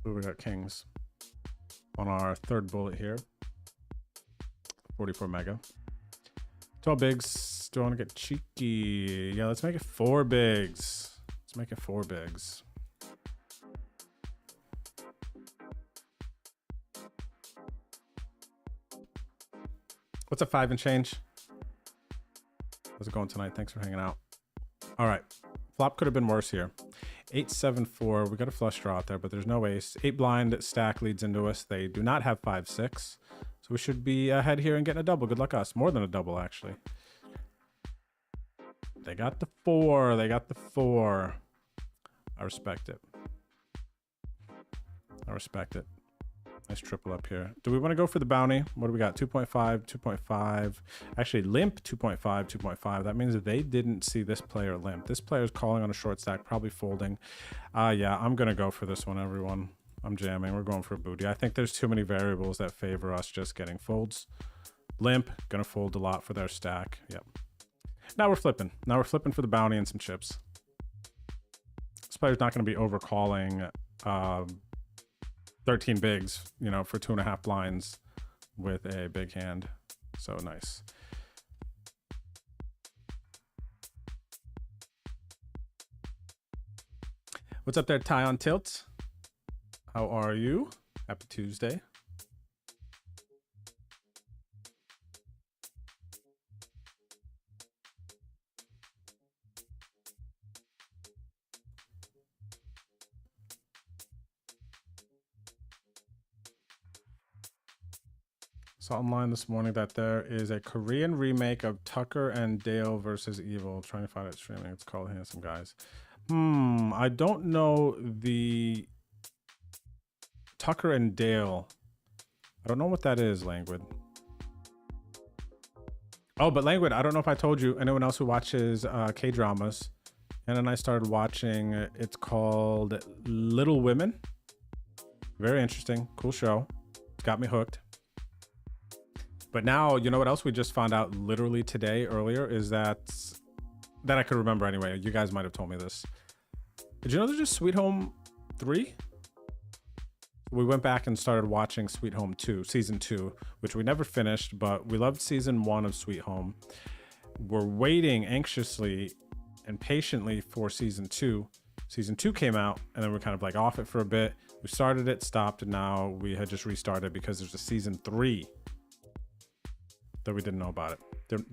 Ooh, we got kings on our third bullet here. 44 mega. 12 bigs. Do I want to get cheeky? Yeah, let's make it 4 bigs. Let's make it 4 bigs. What's up, 5 and change? How's it going tonight? Thanks for hanging out. All right. Flop could have been worse here. 8-7-4. We got a flush draw out there, but there's no ace. 8 blind stack leads into us. They do not have 5-6. So we should be ahead here and getting a double. Good luck us. More than a double, actually. They got the 4. They got the 4. I respect it. I respect it. Nice triple up here. Do we want to go for the bounty? What do we got? 2.5, 2.5. Actually, limp 2.5, 2.5. That means that they didn't see this player limp. This player is calling on a short stack, probably folding. Yeah, I'm going to go for this one, everyone. I'm jamming. We're going for a booty. I think there's too many variables that favor us just getting folds. Limp, going to fold a lot for their stack. Yep. Now we're flipping. Now we're flipping for the bounty and some chips. This player's not going to be overcalling 13 bigs, you know, for 2.5 blinds with a big hand. So nice. What's up there, Ty on Tilt? How are you? Happy Tuesday. Saw online this morning that there is a Korean remake of Tucker and Dale versus Evil. Trying to find it streaming. It's called Handsome Guys. I don't know the Tucker and Dale. I don't know what that is, Languid. Oh, but Languid, I don't know if I told you. Anyone else who watches K-dramas? And then I started watching, it's called Little Women. Very interesting. Cool show. It's got me hooked. But now, you know what else we just found out literally today, earlier, is that I could remember anyway. You guys might have told me this. Did you know there's just Sweet Home 3? We went back and started watching Sweet Home 2, season 2, which we never finished, but we loved season 1 of Sweet Home. We're waiting anxiously and patiently for season 2. Season 2 came out, and then we're kind of like off it for a bit. We started it, stopped, and now we had just restarted because there's a season 3 that we didn't know about it.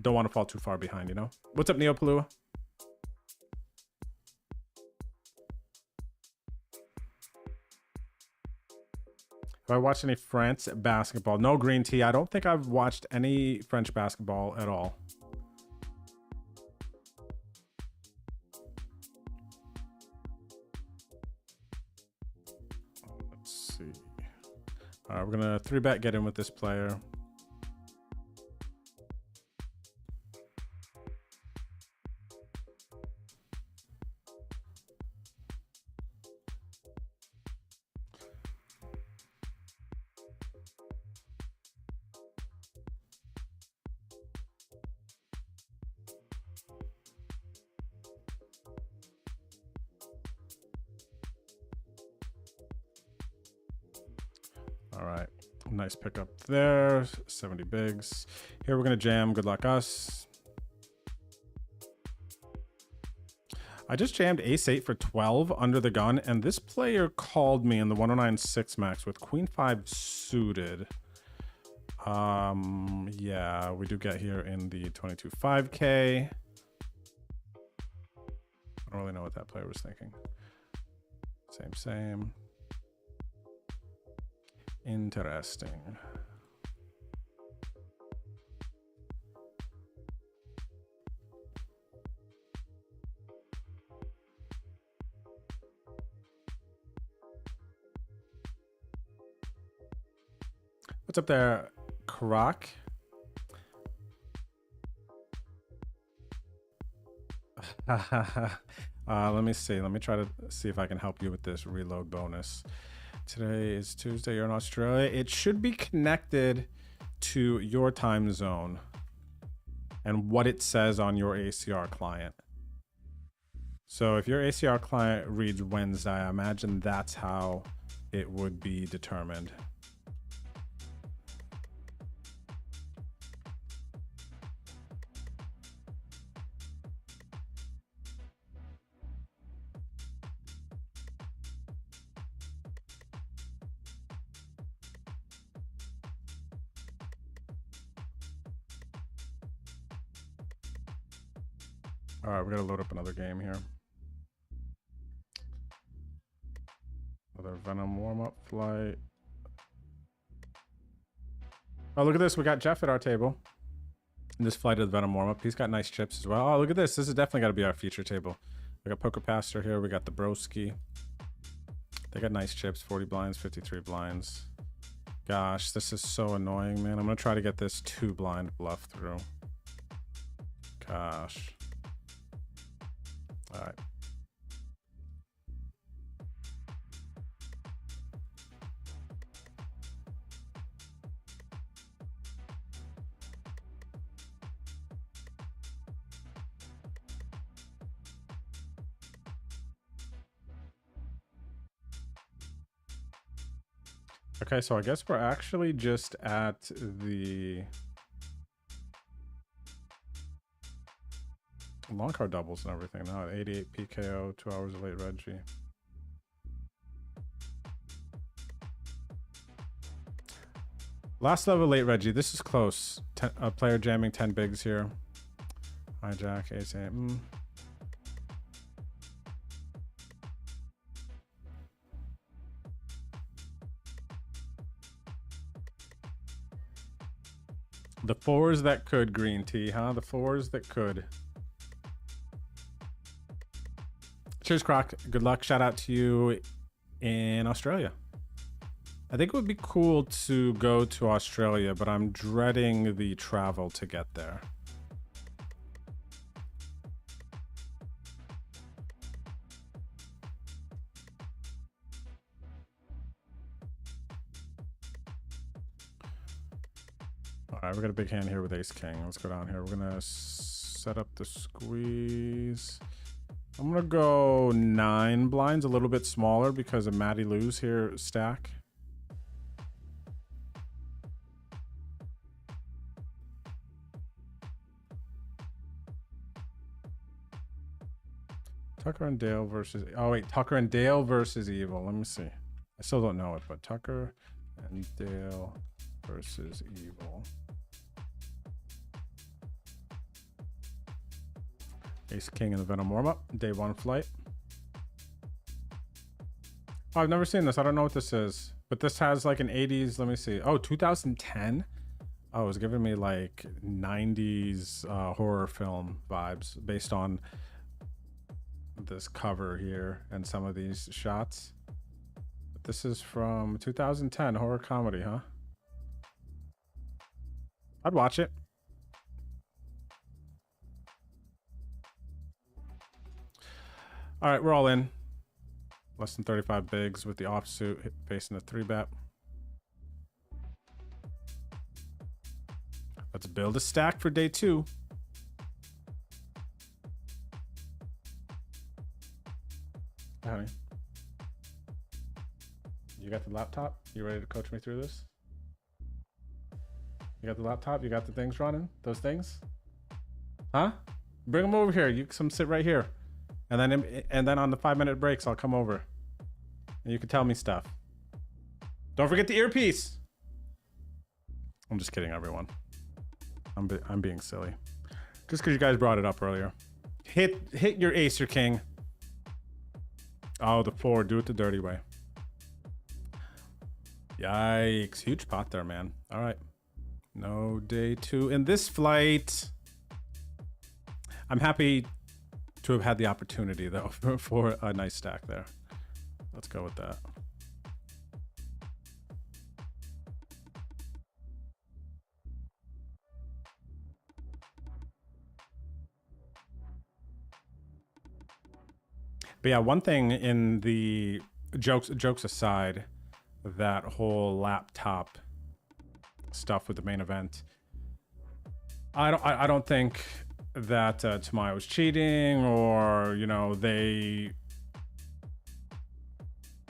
Don't want to fall too far behind, you know? What's up, Neopalua? Have I watched any France basketball? No, green tea. I don't think I've watched any French basketball at all. Let's see. All right, we're going to 3-bet get in with this player. All right, nice pickup there. 70 bigs. Here we're gonna jam. Good luck us. I just jammed ace-8 for 12 under the gun, and this player called me in the 109 6 max with queen 5 suited. Yeah, we do get here in the 22 5K. I don't really know what that player was thinking. Same. Interesting. What's up there, Croc? Let me see. Let me try to see if I can help you with this reload bonus. Today is Tuesday. You're in Australia. It should be connected to your time zone and what it says on your ACR client. So if your ACR client reads Wednesday, I imagine that's how it would be determined. All right, we gotta load up another game here. Another Venom warm-up flight. Oh, look at this. We got Jeff at our table. In this flight of the Venom warm-up. He's got nice chips as well. Oh, look at this. This is definitely got to be our feature table. We got Poker Pastor here. We got the Broski. They got nice chips. 40 blinds, 53 blinds. Gosh, this is so annoying, man. I'm going to try to get this 2 blind bluff through. Gosh. All right. Okay, so I guess we're actually just at the long card doubles and everything now. 88 PKO, 2 hours of late Reggie. Last level late Reggie. This is close. A player jamming 10 bigs here. Hijack, ace, The 4s that could, green tea, huh? The 4s that could. Cheers, Croc. Good luck. Shout out to you in Australia. I think it would be cool to go to Australia, but I'm dreading the travel to get there. All right, we got a big hand here with ace king. Let's go down here. We're gonna set up the squeeze. I'm gonna go 9 blinds, a little bit smaller because of Matty Lou's here stack. Tucker and Dale versus, oh wait, Tucker and Dale versus Evil. Let me see. I still don't know it, but Tucker and Dale versus Evil. Ace King in the Venom warm-up, day 1 flight. Oh, I've never seen this. I don't know what this is, but this has like an 80s. Let me see. Oh, 2010. Oh, it's giving me like 90s horror film vibes based on this cover here and some of these shots. But this is from 2010 horror comedy, huh? I'd watch it. All right, we're all in. Less than 35 bigs with the offsuit facing a 3-bet. Let's build a stack for day 2. Honey, you got the laptop? You ready to coach me through this? You got the laptop? You got the things running? Those things? Huh? Bring them over here. You can sit right here. And then on the 5-minute breaks, I'll come over. And you can tell me stuff. Don't forget the earpiece. I'm just kidding, everyone. I'm being silly. Just because you guys brought it up earlier. Hit your ace or king. Oh, the 4. Do it the dirty way. Yikes. Huge pot there, man. All right. No day 2 in this flight. I'm happy to have had the opportunity, though, for a nice stack there. Let's go with that. But yeah, one thing in the jokes aside, that whole laptop stuff with the main event, I don't think that Tamai was cheating, or you know, they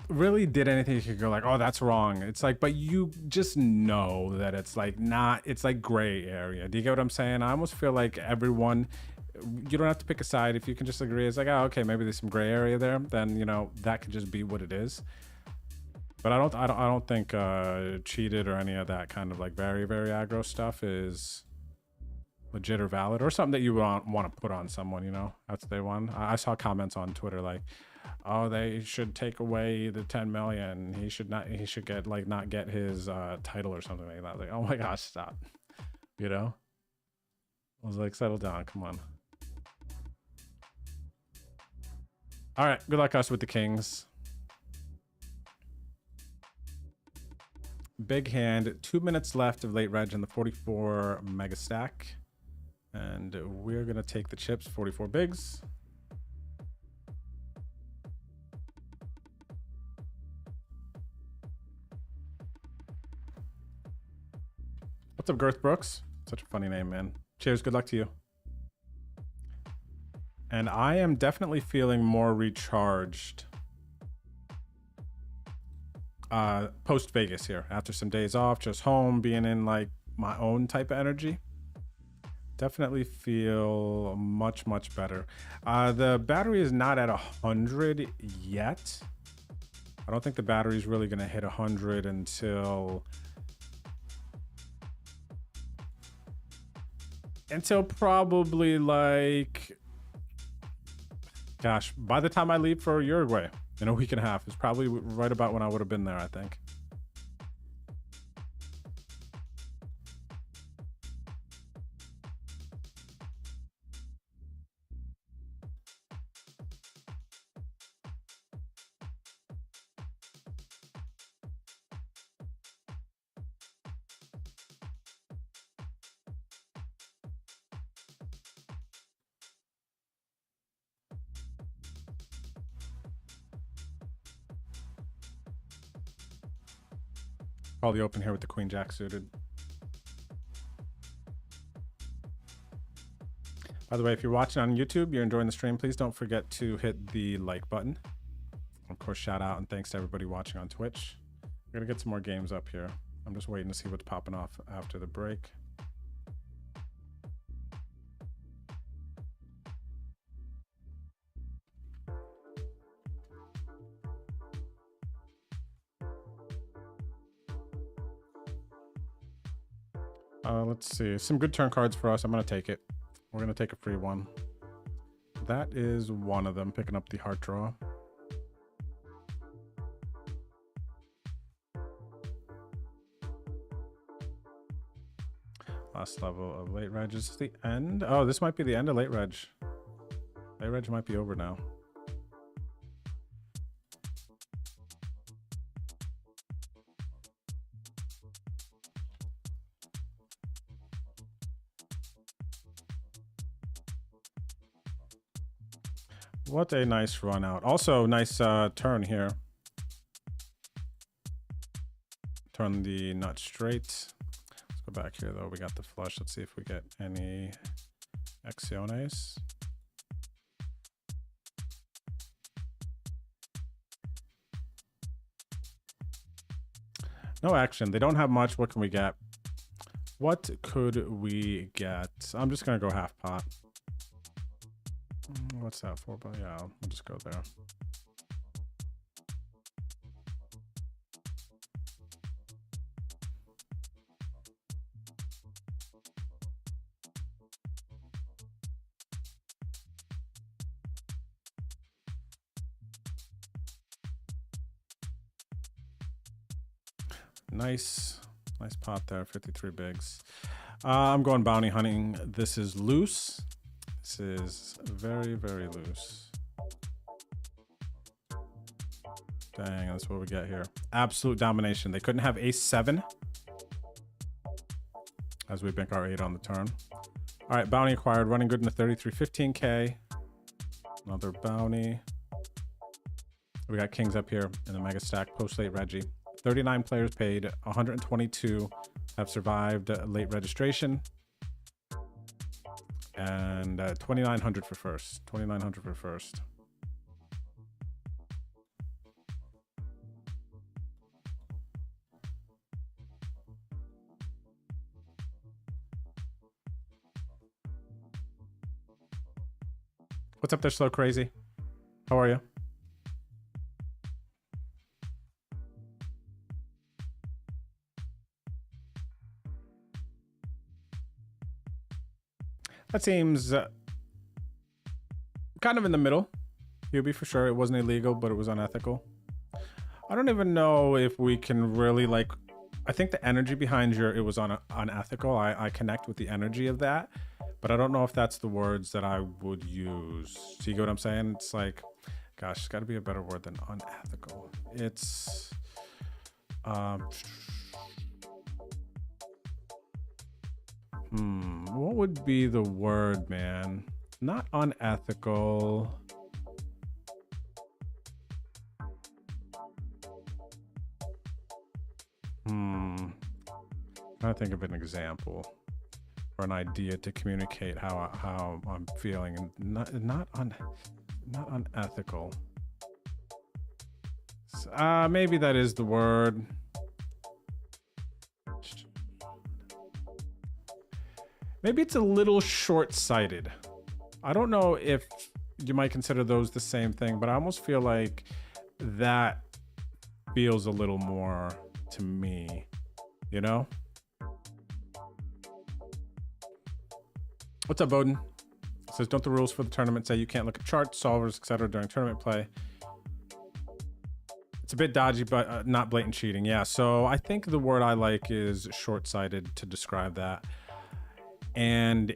really did anything you could go like, oh, that's wrong. It's like, but you just know that it's like not, it's like gray area. Do you get what I'm saying? I almost feel like everyone, you don't have to pick a side. If you can just agree, it's like, oh, okay, maybe there's some gray area there, then you know that could just be what it is. But I don't think cheated or any of that kind of like very, very aggro stuff is legit or valid, or something that you want to put on someone, you know, that's day one. I saw comments on Twitter like, oh, they should take away the 10 million. He should get like not get his title or something like that. Like, oh my gosh, stop. You know? I was like, settle down, come on. All right, good luck us with the kings. Big hand, 2 minutes left of late reg in the 44 mega stack. And we're gonna take the chips, 44 bigs. What's up, Girth Brooks? Such a funny name, man. Cheers, good luck to you. And I am definitely feeling more recharged post Vegas here. After some days off, just home, being in like my own type of energy. Definitely feel much, much better. The battery is not at 100 yet. I don't think the battery is really gonna hit 100 until probably like, gosh, by the time I leave for Uruguay in a week and a half, is probably right about when I would have been there, I think. Probably open here with the Queen Jack suited. By the way, if you're watching on YouTube, you're enjoying the stream, please don't forget to hit the like button. Of course, shout out and thanks to everybody watching on Twitch. We're gonna get some more games up here. I'm just waiting to see what's popping off after the break. Let's see, some good turn cards for us. I'm gonna take it. We're gonna take a free one. That is one of them, picking up the heart draw. Last level of late reg. Is this the end? Oh, this might be the end of late reg. Late reg might be over now. What a nice run out. Also, nice turn here. Turn the nut straight. Let's go back here though. We got the flush. Let's see if we get any acciones. No action. They don't have much. What can we get? What could we get? I'm just gonna go half pot. What's that for? But yeah, we'll just go there. Nice pot there, 53 bigs. I'm going bounty hunting. This is loose. This is very, very loose. Dang, that's what we get here. Absolute domination. They couldn't have ace 7 as we bank our 8 on the turn. All right, bounty acquired, running good in the 33, 15K. Another bounty. We got kings up here in the mega stack, post late Reggie. 39 players paid, 122 have survived late registration. And 2,900 for first. 2,900 for first. What's up there, Slow Crazy? How are you? That seems kind of in the middle. Hubie, for sure. It wasn't illegal, but it was unethical. I don't even know if we can really like, I think the energy behind your, it was unethical. I connect with the energy of that, but I don't know if that's the words that I would use. So you get what I'm saying? It's like, gosh, it's gotta be a better word than unethical. It's, what would be the word, man? Not unethical. Trying to think of an example or an idea to communicate how I'm feeling, and not unethical. Maybe that is the word. Maybe it's a little short-sighted. I don't know if you might consider those the same thing, but I almost feel like that feels a little more to me, you know? What's up, Bowden? It says, don't the rules for the tournament say you can't look at charts, solvers, etc. during tournament play? It's a bit dodgy, but not blatant cheating. Yeah, so I think the word I like is short-sighted to describe that. And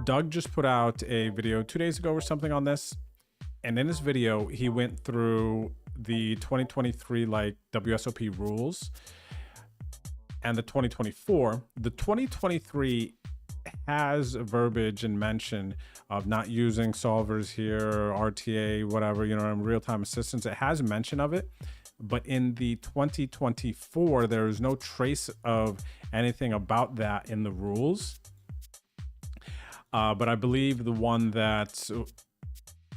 Doug just put out a video 2 days ago or something on this. And in this video, he went through the 2023 like WSOP rules and the 2024. The 2023 has verbiage and mention of not using solvers here, RTA, whatever, you know, real-time assistance. It has mention of it. But in the 2024, there is no trace of anything about that in the rules. But I believe the one that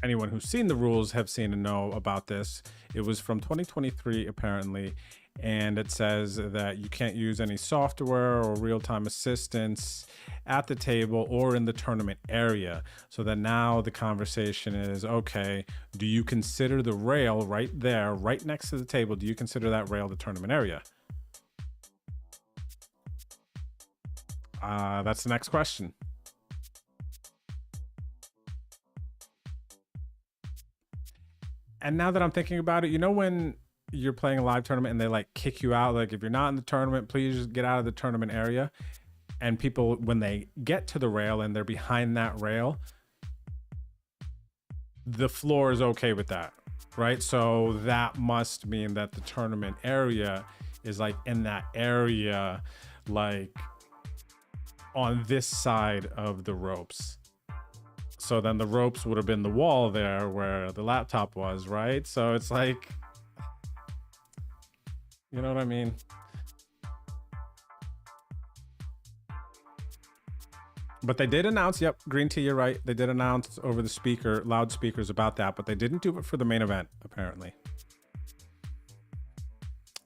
anyone who's seen the rules have seen and know about this. It was from 2023, apparently. And it says that you can't use any software or real-time assistance at the table or in the tournament area. So then now the conversation is, okay, do you consider the rail right there, right next to the table, do you consider that rail the tournament area? That's the next question. And now that I'm thinking about it, you know, when you're playing a live tournament and they like kick you out, like if you're not in the tournament, please just get out of the tournament area. And people, when they get to the rail and they're behind that rail, the floor is okay with that, right? So that must mean that the tournament area is like in that area, like on this side of the ropes. So then the ropes would have been the wall there where the laptop was, right? So it's like, you know what I mean? But they did announce, yep, Green Tea, you're right. They did announce over the speaker, loudspeakers about that, but they didn't do it for the main event, apparently.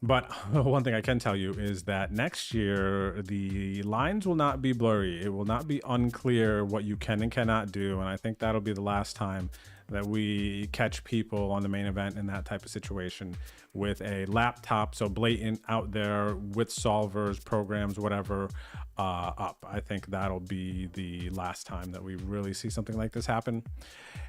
But one thing I can tell you is that next year, the lines will not be blurry. It will not be unclear what you can and cannot do. And I think that'll be the last time that we catch people on the main event in that type of situation with a laptop, so blatant out there with solvers, programs, whatever, up. I think that'll be the last time that we really see something like this happen.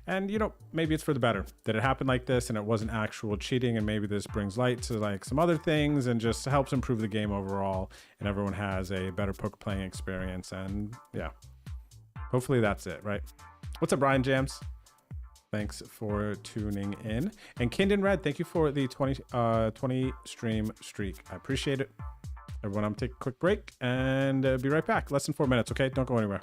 And, you know, maybe it's for the better that it happened like this and it wasn't actual cheating, and maybe this brings light to like some other things and just helps improve the game overall, and everyone has a better poker playing experience. And yeah, hopefully that's it, right? What's up, Brian Jams? Thanks for tuning in. And Kindin Red, thank you for the 20 stream streak. I appreciate it. Everyone, I'm gonna take a quick break and be right back. Less than 4 minutes, okay? Don't go anywhere.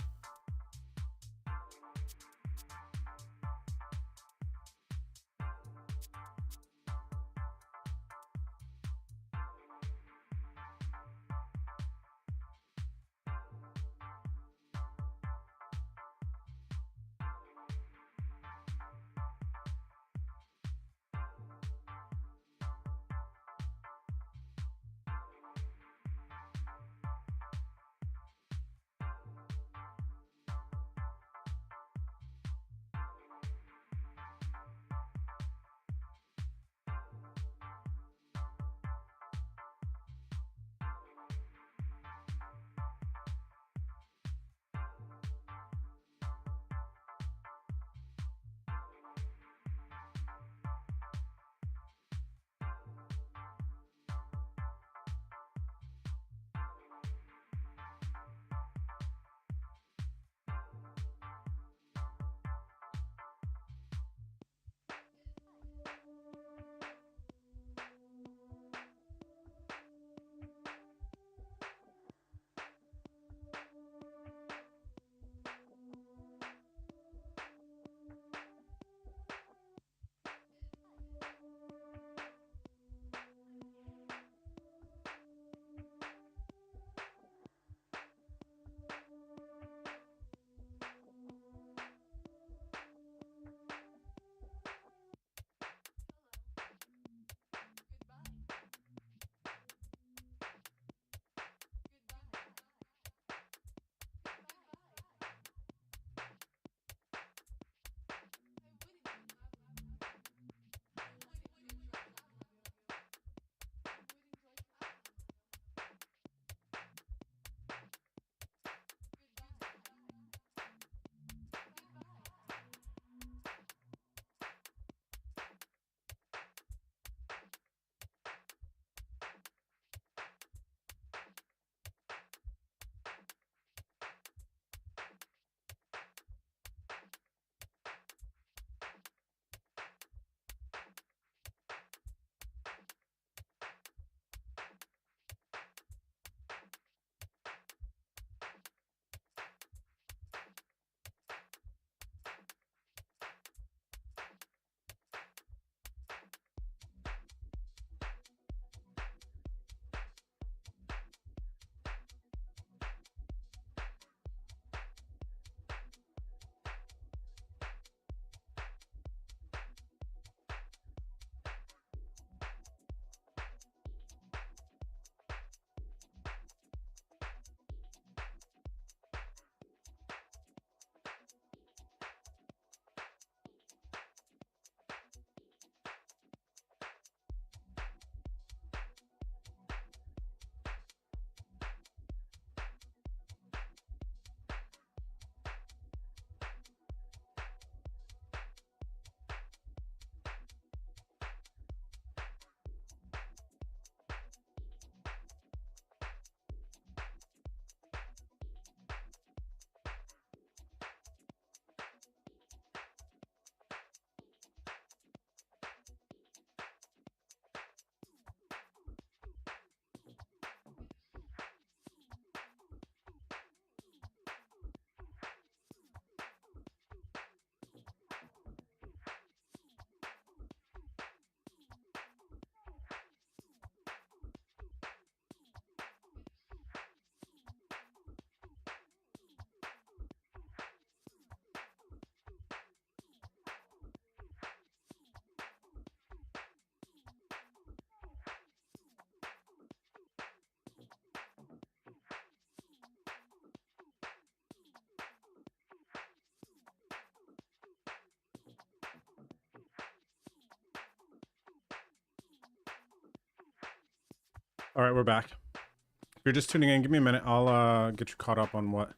All right, we're back. If you're just tuning in, give me a minute. I'll get you caught up on what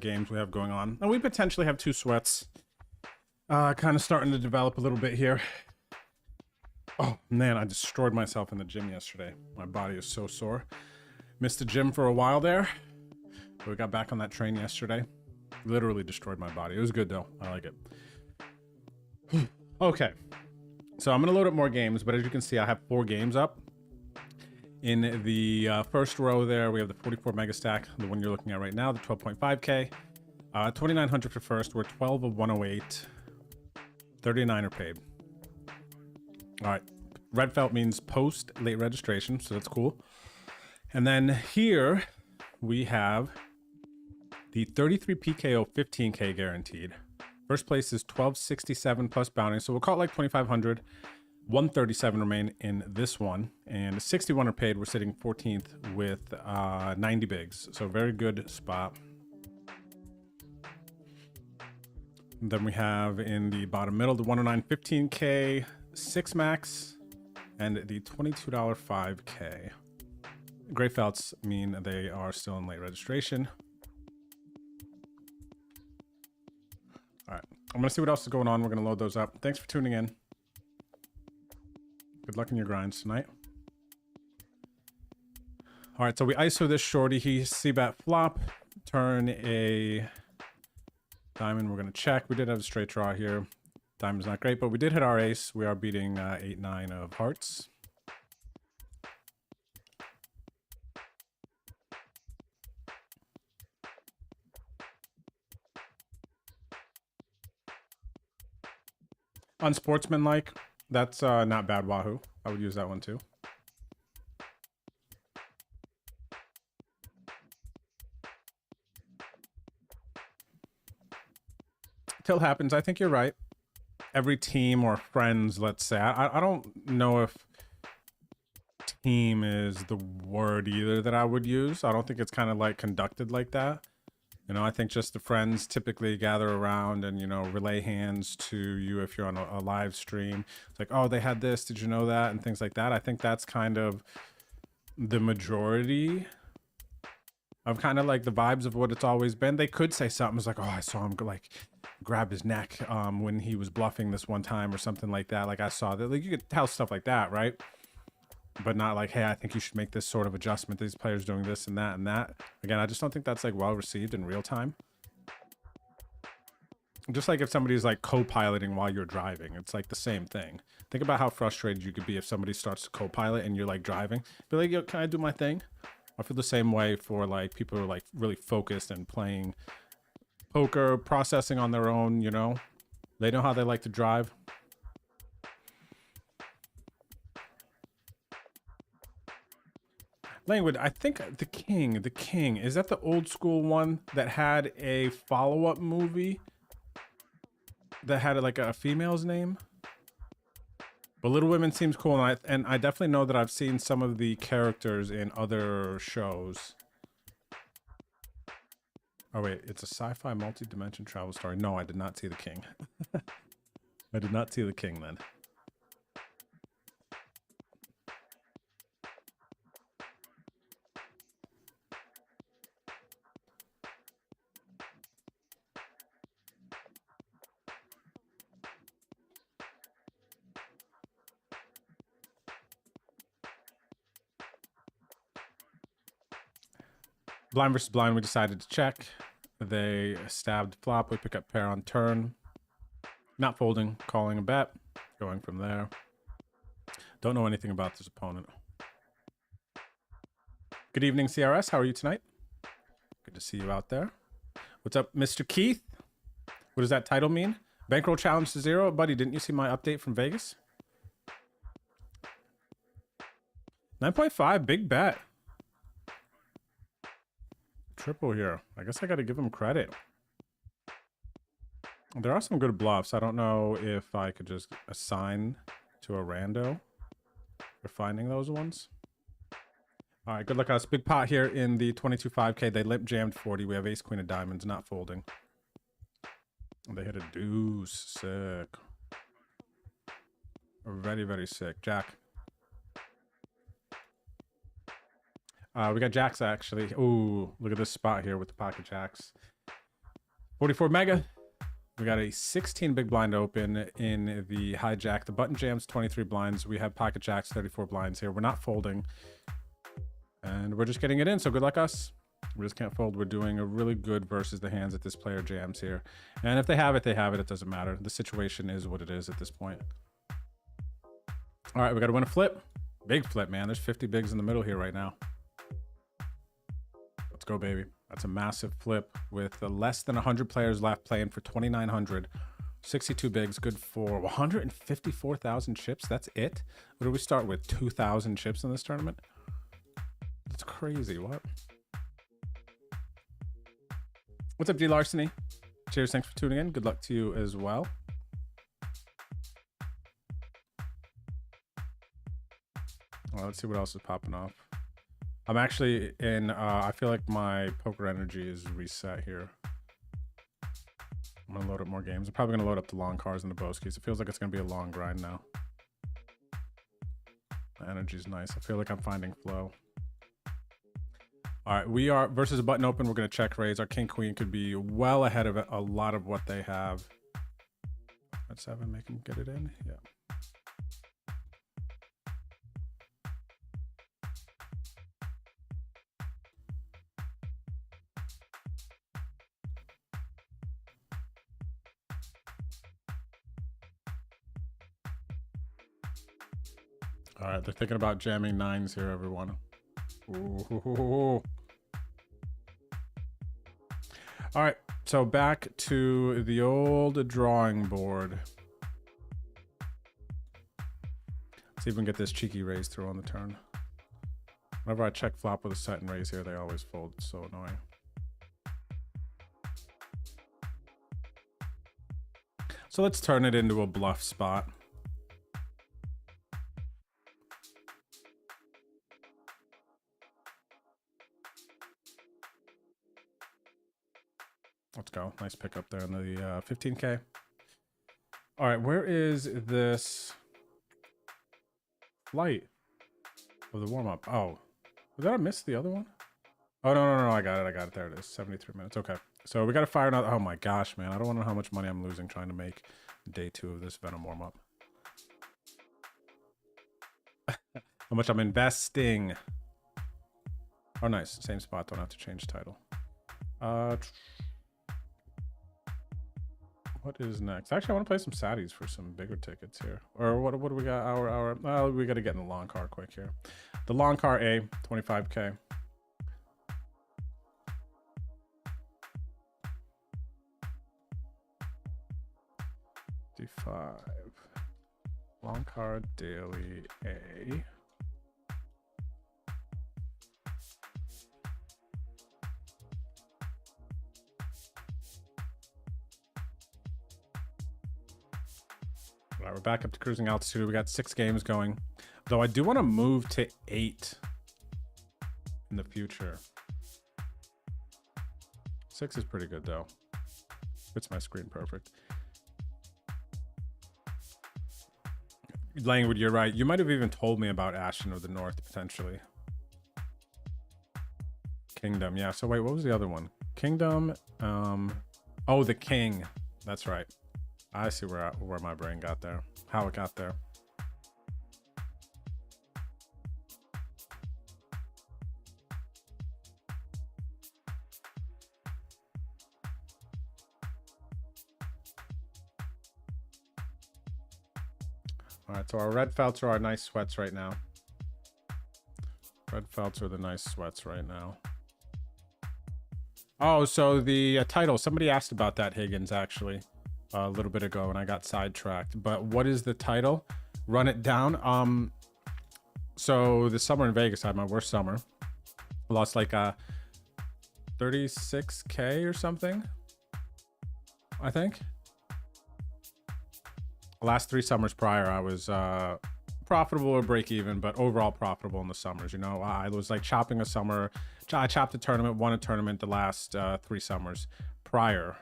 games we have going on. And we potentially have 2 sweats kind of starting to develop a little bit here. Oh, man, I destroyed myself in the gym yesterday. My body is so sore. Missed the gym for a while there. But we got back on that train yesterday. Literally destroyed my body. It was good, though. I like it. Okay. So I'm going to load up more games, but as you can see, I have 4 games up. In the first row there, we have the 44 mega stack, the one you're looking at right now, the 12.5K. 2,900 for first. We're 12 of 108. 39 are paid. All right. Red felt means post late registration, so that's cool. And then here we have the 33 PKO 15K guaranteed. First place is 1267 plus bounty, so we'll call it like 2,500. 137 remain in this one, and 61 are paid. We're sitting 14th with 90 bigs, so very good spot. And then we have in the bottom middle the 109 15K 6 max and the $22 5K. Gray felts mean they are still in late registration. All right, I'm gonna see what else is going on. We're gonna load those up. Thanks for tuning in. Good luck in your grinds tonight. All right, so we ISO this shorty. He C-bet flop, turn a diamond. We're gonna check. We did have a straight draw here. Diamond's not great, but we did hit our ace. We are beating 8-9 of hearts. Unsportsmanlike. That's not bad, Wahoo. I would use that one too. Till happens. I think you're right. Every team or friends, let's say. I don't know if team is the word either that I would use. I don't think it's kind of like conducted like that. You know, I think just the friends typically gather around and, you know, relay hands to you if you're on a live stream. It's like, oh, they had this. Did you know that? And things like that. I think that's kind of the majority of kind of like the vibes of what it's always been. They could say something. It's like, oh, I saw him like grab his neck when he was bluffing this one time or something like that. Like I saw that. Like you could tell stuff like that, right? But not like, hey, I think you should make this sort of adjustment. These players doing this and that and that. Again, I just don't think that's like well received in real time. Just like if somebody's like co-piloting while you're driving, it's like the same thing. Think about how frustrated you could be if somebody starts to co-pilot and you're like driving. Be like, yo, can I do my thing? I feel the same way for like people who are like really focused and playing poker, processing on their own, you know? They know how they like to drive. Language, I think the king, is that the old school one that had a follow-up movie that had like a female's name? But Little Women seems cool, and I definitely know that I've seen some of the characters in other shows. Oh wait, it's a sci-fi multi-dimension travel story. No, I did not see the king. I did not see the king then. Blind versus blind, we decided to check. They stabbed flop. We pick up pair on turn. Not folding, calling a bet. Going from there. Don't know anything about this opponent. Good evening, CRS. How are you tonight? Good to see you out there. What's up, Mr. Keith? What does that title mean? Bankroll challenge to 0. Buddy, didn't you see my update from Vegas? 9.5, big bet. Triple here. I guess I got to give him credit. There are some good bluffs. I don't know if I could just assign to a rando for finding those ones. All right, good luck us. Big pot here in the 22.5K. They lip jammed 40. We have ace queen of diamonds, not folding. They hit a deuce. Sick. Very, very sick. Jack. We got jacks actually. Ooh, look at this spot here with the pocket jacks. 44 mega. We got a 16 big blind open in the hijack. The button jams 23 blinds. We have pocket jacks 34 blinds here. We're not folding. And we're just getting it in, so good luck us. We just can't fold. We're doing a really good versus the hands that this player jams here. And if they have it, they have it. It doesn't matter. The situation is what it is at this point. All right, we got to win a flip. Big flip, man. There's 50 bigs in the middle here right now. Let's go, baby. That's a massive flip with less than 100 players left playing for 2,900. 62 bigs, good for 154,000 chips. That's it. What do we start with? 2,000 chips in this tournament? That's crazy. What? What's up, D Larceny? Cheers. Thanks for tuning in. Good luck to you as well. Well, let's see what else is popping off. I'm actually in, I feel like my poker energy is reset here. I'm going to load up more games. I'm probably going to load up the long cars and the boskies. It feels like it's going to be a long grind now. My energy's nice. I feel like I'm finding flow. All right, we are versus a button open. We're going to check raise. Our king queen could be well ahead of a lot of what they have. At 7, make him get it in. Yeah. All right, they're thinking about jamming 9s here, everyone. Ooh. All right, so back to the old drawing board. Let's see if we can get this cheeky raise through on the turn. Whenever I check flop with a set and raise here, they always fold. It's so annoying. So let's turn it into a bluff spot. Let's go. Nice pickup there in the 15K. All right, where is this light of the warm-up? Oh, did I miss the other one? Oh, no, I got it. There it is. 73 minutes. Okay. So we got to fire another. Oh my gosh, man. I don't want to know how much money I'm losing trying to make day 2 of this Venom warm-up. How much I'm investing. Oh, nice. Same spot. Don't have to change title. What is next? Actually, I want to play some Saddies for some bigger tickets here. Or what do we got? We got to get in the long car quick here. The long car A, 25K. D5. Long car daily A. All right, we're back up to cruising altitude. We got 6 games going. Though I do want to move to 8 in the future. 6 is pretty good though. Fits my screen perfect. Langwood, you're right. You might have even told me about Ashton of the North potentially. Kingdom, yeah. So wait, what was the other one? Kingdom. Oh, the King. That's right. I see where my brain got there. How it got there. All right, so our red felts are our nice sweats right now. Red felts are the nice sweats right now. Oh, so the title. Somebody asked about that, Higgins, actually. A little bit ago and I got sidetracked, but what is the title? Run it down. So the summer in Vegas, I had my worst summer. I lost like 36K or something, I think. The last 3 summers prior, I was profitable or break even, but overall profitable in the summers. You know, I was like chopping a summer. I chopped a tournament, won a tournament the last 3 summers prior.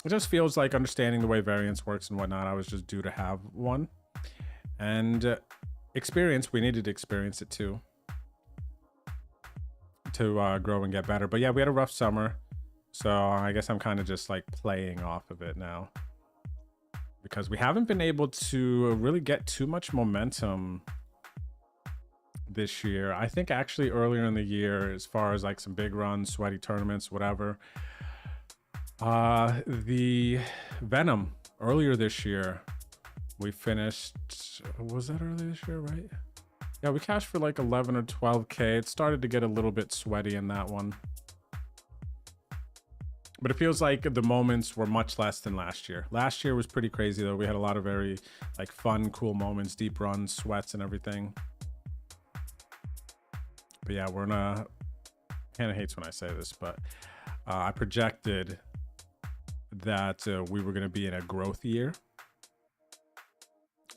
It just feels like understanding the way variance works and whatnot. I was just due to have one. And experience, we needed to experience it too. to grow and get better. But yeah, we had a rough summer, so I guess I'm kind of just like playing off of it now, because we haven't been able to really get too much momentum this year. I think actually earlier in the year, as far as like some big runs, sweaty tournaments, whatever, the Venom earlier this year, we finished, was that earlier this year, right? Yeah, we cashed for like 11 or 12K. It started to get a little bit sweaty in that one. But it feels like the moments were much less than last year. Last year was pretty crazy though. We had a lot of very like fun, cool moments, deep runs, sweats and everything. But yeah, we're in a, Hannah hates when I say this, but I projected that we were gonna be in a growth year.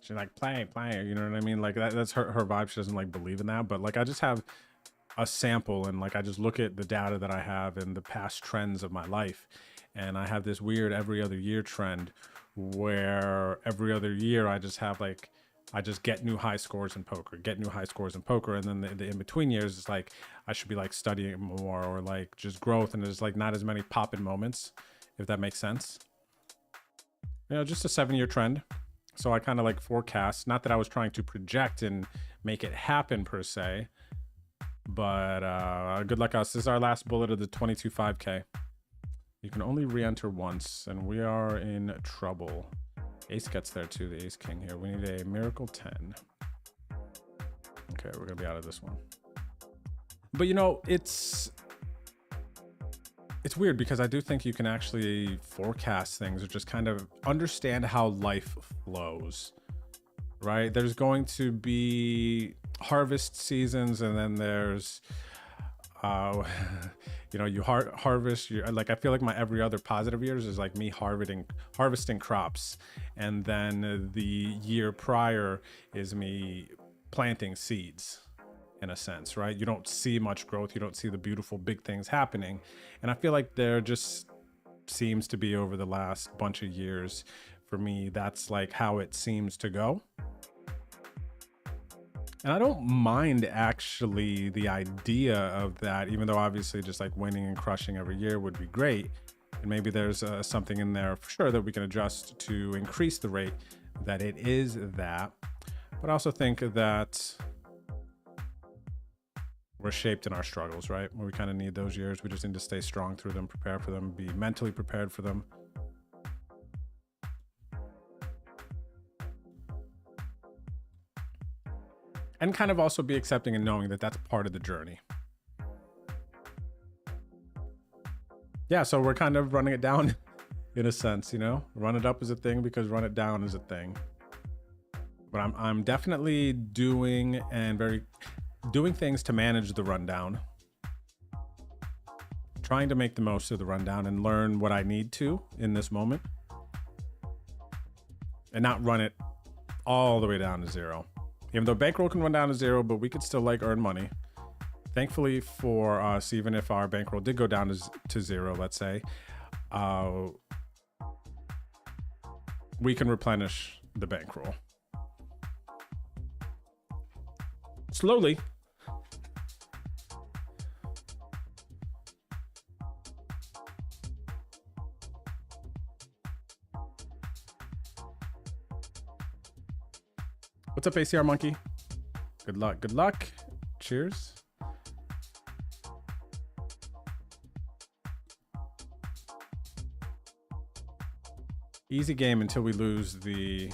She's like, play, you know what I mean? Like that's her vibe. She doesn't like believe in that, but like I just have a sample and like I just look at the data that I have and the past trends of my life, and I have this weird every other year trend where every other year I just have like, I just get new high scores in poker, and then the in between years is like I should be like studying more or like just growth, and there's like not as many pop-in moments, if that makes sense. You know, just a 7-year trend. So I kind of like forecast, not that I was trying to project and make it happen per se, but good luck us. This is our last bullet of the 22.5K. You can only re-enter once, and we are in trouble. Ace gets there too, the ace king here. We need a miracle 10. Okay, we're gonna be out of this one. But you know, it's weird because I do think you can actually forecast things or just kind of understand how life flows, right? There's going to be harvest seasons, and then there's you know, you harvest, like I feel like my every other positive years is like me harvesting crops, and then the year prior is me planting seeds, in a sense, right? You don't see much growth, you don't see the beautiful big things happening, and I feel like there just seems to be over the last bunch of years for me, that's like how it seems to go. And I don't mind actually the idea of that, even though obviously just like winning and crushing every year would be great. And maybe there's something in there for sure that we can adjust to increase the rate that it is that. But I also think that we're shaped in our struggles, right? Where we kind of need those years. We just need to stay strong through them, prepare for them, be mentally prepared for them. And kind of also be accepting and knowing that that's part of the journey. Yeah, so we're kind of running it down in a sense, you know? Run it up is a thing because run it down is a thing. But I'm definitely doing things to manage the rundown. Trying to make the most of the rundown and learn what I need to in this moment. And not run it all the way down to zero. Even though bankroll can run down to zero, but we could still like earn money. Thankfully for us, even if our bankroll did go down to zero, let's say, we can replenish the bankroll. Slowly. What's up, ACR Monkey? Good luck. Good luck. Cheers. Easy game until we lose the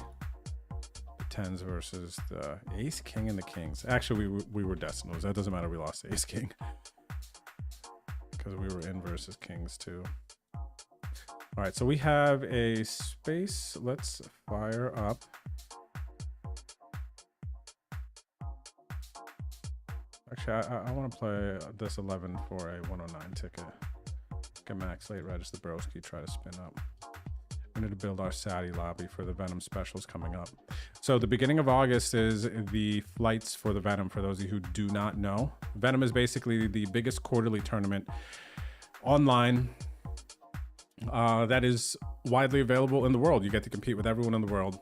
tens versus the ace king and the kings. Actually, we were destined to lose. That doesn't matter. We lost the ace king because we were in versus kings too. All right, so we have a space. Let's fire up. Actually, I want to play this 11 for a 109 ticket. Get max late reg the broski, try to spin up. We need to build our Saudi lobby for the Venom specials coming up. So the beginning of August is the flights for the Venom, for those of you who do not know. Venom is basically the biggest quarterly tournament online that is widely available in the world. You get to compete with everyone in the world.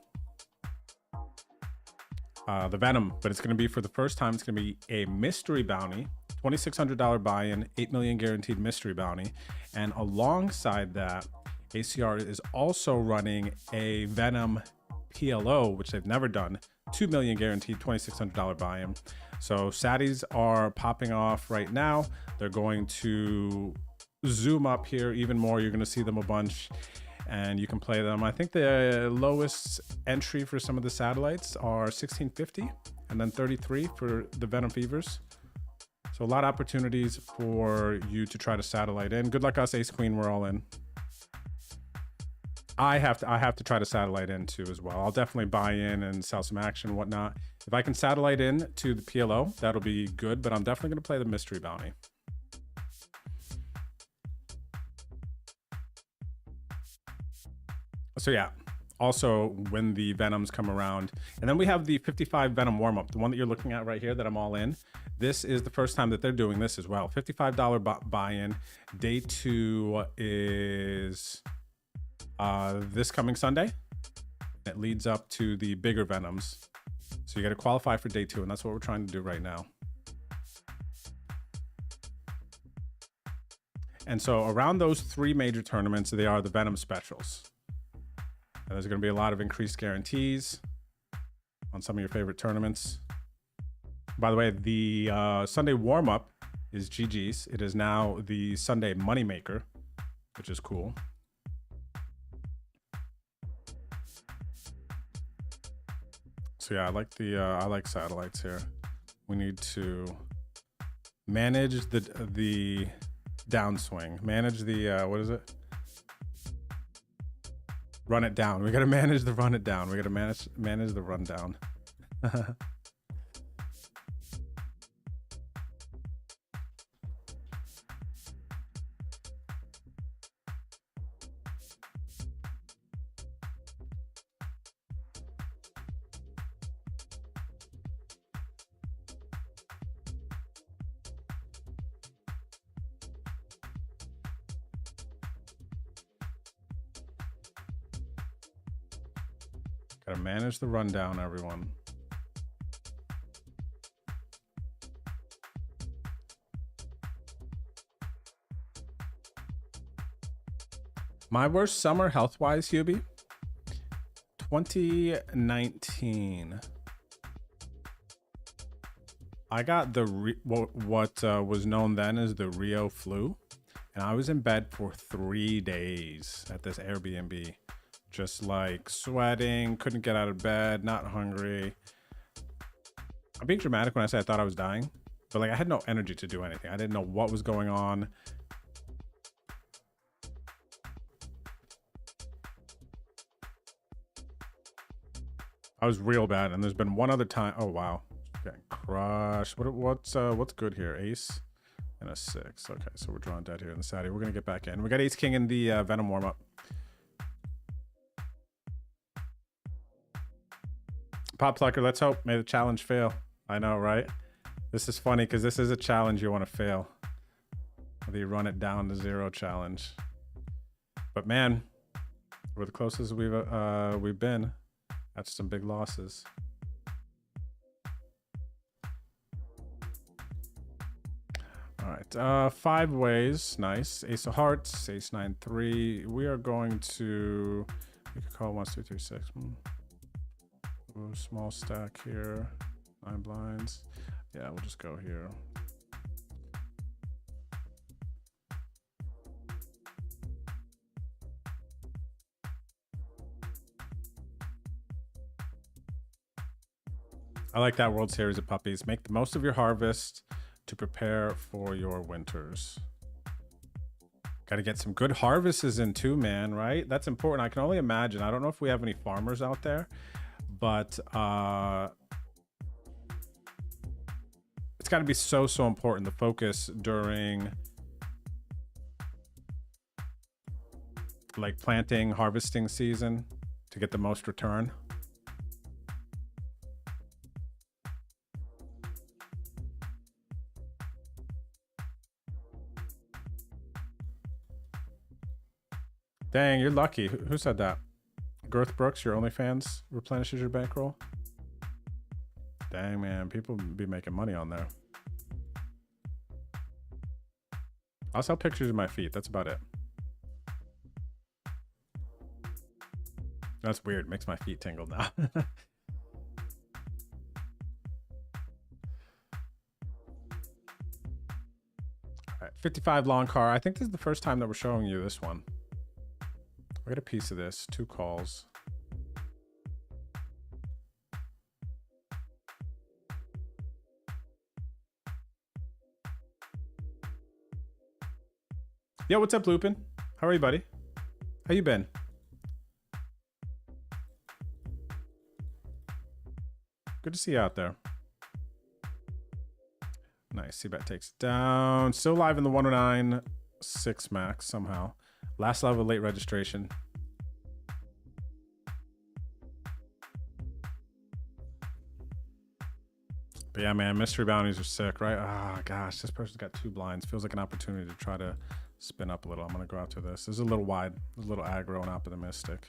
The Venom, but it's going to be for the first time, it's going to be a mystery bounty, $2,600 buy-in, 8 million guaranteed mystery bounty. And alongside that, ACR is also running a Venom PLO, which they've never done, 2 million guaranteed, $2,600 buy-in. So Saddies are popping off right now. They're going to zoom up here even more. You're going to see them a bunch and you can play them. I think the lowest entry for some of the satellites are 1650 and then 33 for the Venom Fevers. So a lot of opportunities for you to try to satellite in. Good luck us, Ace Queen, we're all in. I have to try to satellite in too as well. I'll definitely buy in and sell some action and whatnot. If I can satellite in to the PLO, that'll be good, but I'm definitely going to play the mystery bounty. So yeah, also when the Venoms come around, and then we have the 55 Venom warm-up, the one that you're looking at right here that I'm all in. This is the first time that they're doing this as well. $55 buy-in. Day 2 is this coming Sunday. It leads up to the bigger Venoms. So you got to qualify for day 2, and that's what we're trying to do right now. And so around those 3 major tournaments, they are the Venom specials. And there's going to be a lot of increased guarantees on some of your favorite tournaments. By the way, the Sunday warm-up is GG's. It is now the Sunday moneymaker, which is cool. So yeah, I like satellites here. We need to manage the downswing. Manage the what is it? Run it down. We got to manage the run it down. We got to manage the rundown. Gotta manage the rundown, everyone. My worst summer health-wise, Hubie? 2019. I got what was known then as the Rio flu, and I was in bed for 3 days at this Airbnb. Just like sweating, couldn't get out of bed, not hungry. I'm being dramatic when I say I thought I was dying, but like I had no energy to do anything. I didn't know what was going on. I was real bad, and there's been one other time. Oh wow, getting crushed. What's good here? Ace and a 6. Okay, so we're drawing dead here in the Saudi. We're gonna get back in. We got Ace King in the Venom warm up. Pop Plucker, let's hope. May the challenge fail. I know, right? This is funny because this is a challenge you want to fail. Whether you run it down to 0 challenge. But man, we're the closest we've been. That's some big losses. All right, 5 ways. Nice. Ace of Hearts, Ace 9-3. We are going to. We could call 1, 2, 3, 6. Ooh, small stack here, 9 blinds. Yeah, we'll just go here. I like that World Series of Puppies. Make the most of your harvest to prepare for your winters. Got to get some good harvests in too, man, right? That's important. I can only imagine. I don't know if we have any farmers out there, but it's got to be so important, the focus during like planting, harvesting season to get the most return. Dang, you're lucky. Who said that? Girth Brooks, your OnlyFans replenishes your bankroll? Dang, man, people be making money on there. I'll sell pictures of my feet. That's about it. That's weird. Makes my feet tingle now. All right, 55 long car. I think this is the first time that we're showing you this one. We got a piece of this. 2 calls. Yo, what's up, Lupin? How are you, buddy? How you been? Good to see you out there. Nice. C-bet takes it down. Still live in the 109.6 max somehow. Last level late registration. But yeah, man, mystery bounties are sick, right? Ah, gosh, this person's got 2 blinds. Feels like an opportunity to try to spin up a little. I'm going to go after this. This is a little wide. There's a little aggro and optimistic.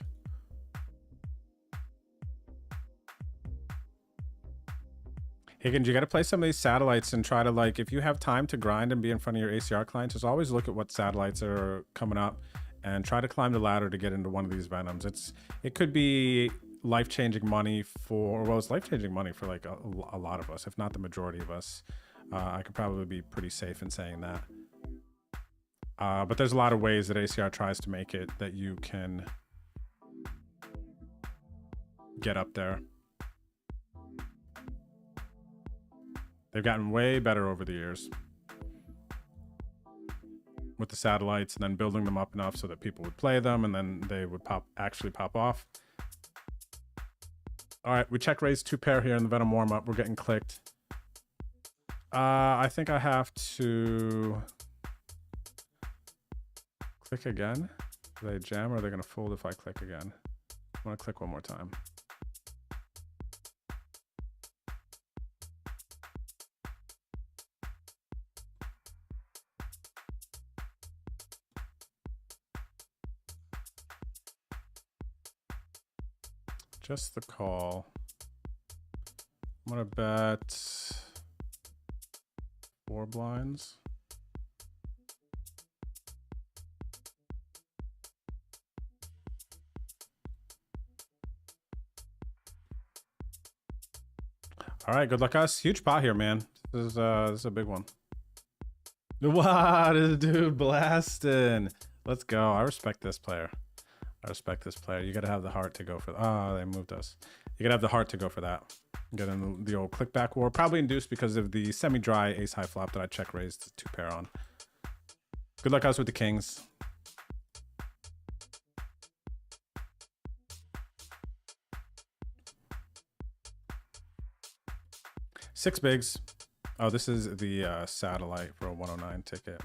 Higgins, you got to play some of these satellites and try to, like, if you have time to grind and be in front of your ACR clients, just always look at what satellites are coming up and try to climb the ladder to get into one of these Venoms. It could be life-changing money for, well, it's life-changing money for like a lot of us, if not the majority of us. I could probably be pretty safe in saying that. But there's a lot of ways that ACR tries to make it that you can get up there. They've gotten way better over the years with the satellites and then building them up enough so that people would play them and then they would actually pop off. All right, we check raise 2 pair here in the Venom warm-up. We're getting clicked. I think I have to click again. Do they jam or are they going to fold if I click again? I want to click one more time. Just the call. I'm gonna bet 4 blinds. All right, good luck us. Huge pot here, man. This is a big one. Wow, this dude blasting. Let's go. I respect this player. I respect this player. You got to have the heart to go for that. Oh, they moved us. You got to have the heart to go for that. Get in the old clickback war. Probably induced because of the semi-dry ace high flop that I check raised 2 pair on. Good luck us with the kings. Six bigs. Oh, this is the satellite for a 109 ticket.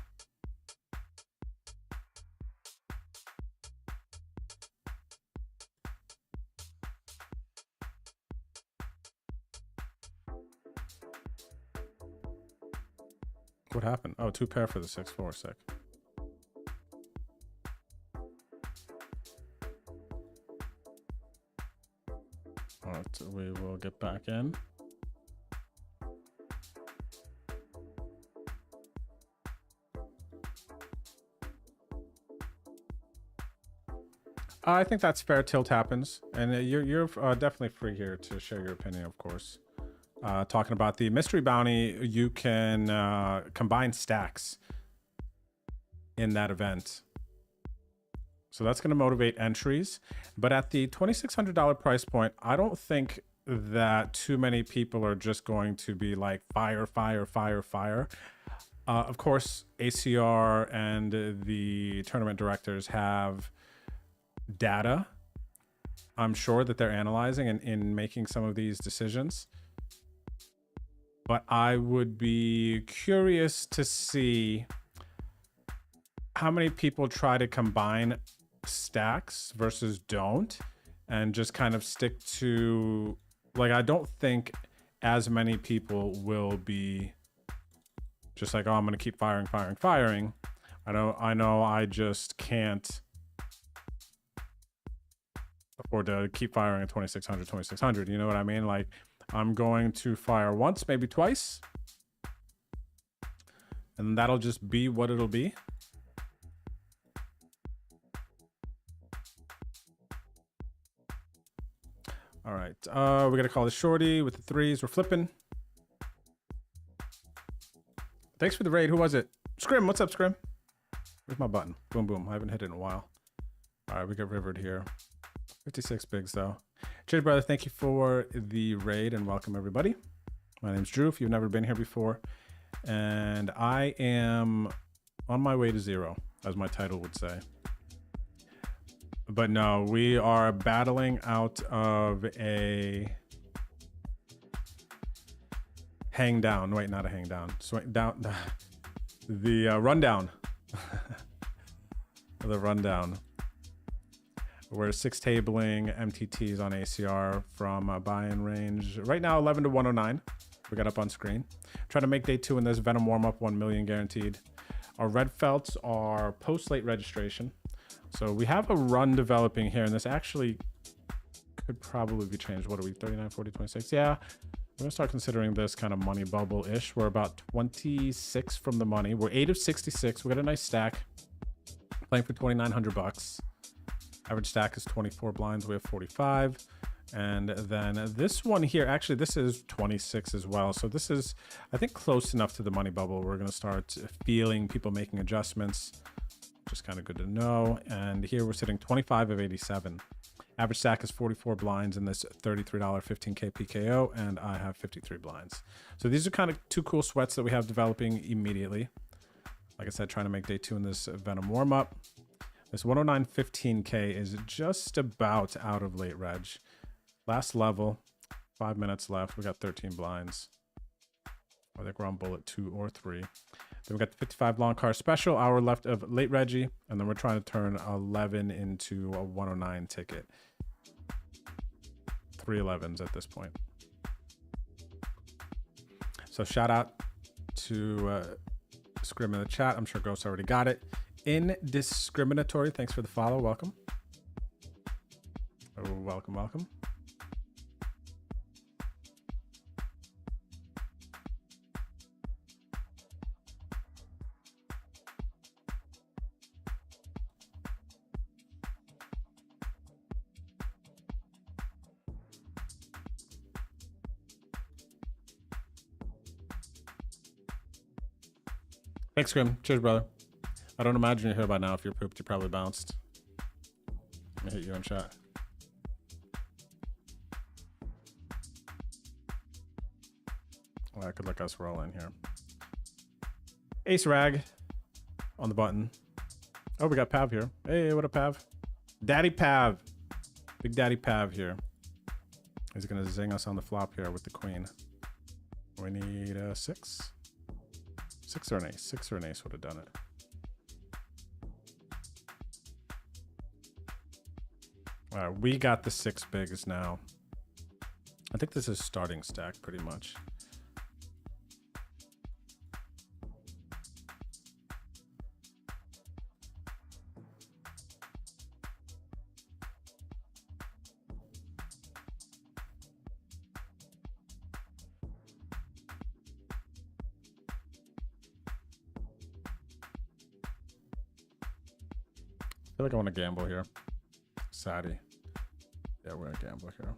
What happened? Oh, 2 pair for the 6-4, sick. All right, so we will get back in. I think that's fair. Tilt happens, and you're definitely free here to share your opinion, of course. Talking about the mystery bounty, you can combine stacks in that event. So that's going to motivate entries. But at the $2,600 price point, I don't think that too many people are just going to be like fire, fire, fire, fire. Of course, ACR and the tournament directors have data, I'm sure, that they're analyzing in making some of these decisions. But I would be curious to see how many people try to combine stacks versus don't, and just kind of stick to, like, I don't think as many people will be just like, oh, I'm going to keep firing, firing, firing. I know I just can't afford to keep firing at 2,600. You know what I mean? Like, I'm going to fire once, maybe twice, and that'll just be what it'll be. All right, we got to call the shorty with the threes. We're flipping. Thanks for the raid. Who was it? Scrim. What's up, Scrim? Where's my button? Boom, boom. I haven't hit it in a while. All right, we got rivered here. 56 bigs, though. Cheers, brother. Thank you for the raid and welcome, everybody. My name's Drew, if you've never been here before. And I am on my way to zero, as my title would say. But no, we are battling out of a hang down. Wait, not a hang down. Swing down. The rundown. The rundown. We're 6 tabling MTTs on ACR from buy-in range. Right now, 11 to 109. We got up on screen. Try to make day 2 in this Venom warm-up, 1 million guaranteed. Our red felts are post-late registration. So we have a run developing here, and this actually could probably be changed. What are we, 39, 40, 26? Yeah, we're gonna start considering this kind of money bubble-ish. We're about 26 from the money. We're 8 of 66. We got a nice stack. Playing for 2,900 bucks. Average stack is 24 blinds. We have 45. And then this one here, actually, this is 26 as well. So this is, I think, close enough to the money bubble. We're gonna start feeling people making adjustments. Just kind of good to know. And here we're sitting 25 of 87. Average stack is 44 blinds in this $33 15K PKO, and I have 53 blinds. So these are kind of 2 cool sweats that we have developing immediately. Like I said, trying to make day 2 in this Venom warm-up. This 109 15K is just about out of late reg. Last level, 5 minutes left. We got 13 blinds. I think we're on bullet 2 or 3. Then we got the 55 long car special, hour left of late Reggie, and then we're trying to turn 11 into a 109 ticket. 3 11s at this point. So shout out to Scrim in the chat. I'm sure Ghost already got it. Indiscriminatory, thanks for the follow. Welcome. Oh, welcome, welcome. Thanks, Scrim. Cheers, brother. I don't imagine you're here by now. If you're pooped, you probably bounced. Let me hit you in chat. Well, I could let us roll in here. Ace Rag on the button. Oh, we got Pav here. Hey, what up, Pav? Daddy Pav. Big Daddy Pav here. He's going to zing us on the flop here with the queen. We need a 6. 6 or an ace. 6 or an ace would have done it. All right, we got the 6 bigs now. I think this is starting stack pretty much. I feel like I want to gamble here. Saddy. Yeah, we're gonna gamble here.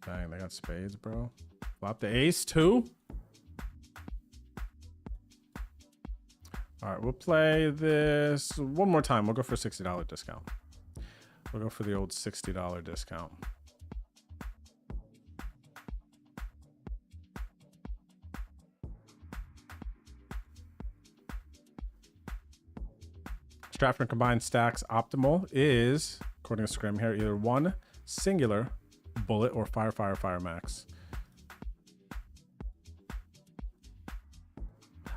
Dang, they got spades, bro. Flop the ace too. All right, we'll play this one more time. We'll go for a $60 discount. We'll go for the old $60 discount. Stratford combined stacks optimal is, according to Scrim here, either 1 singular bullet or fire, fire, fire max.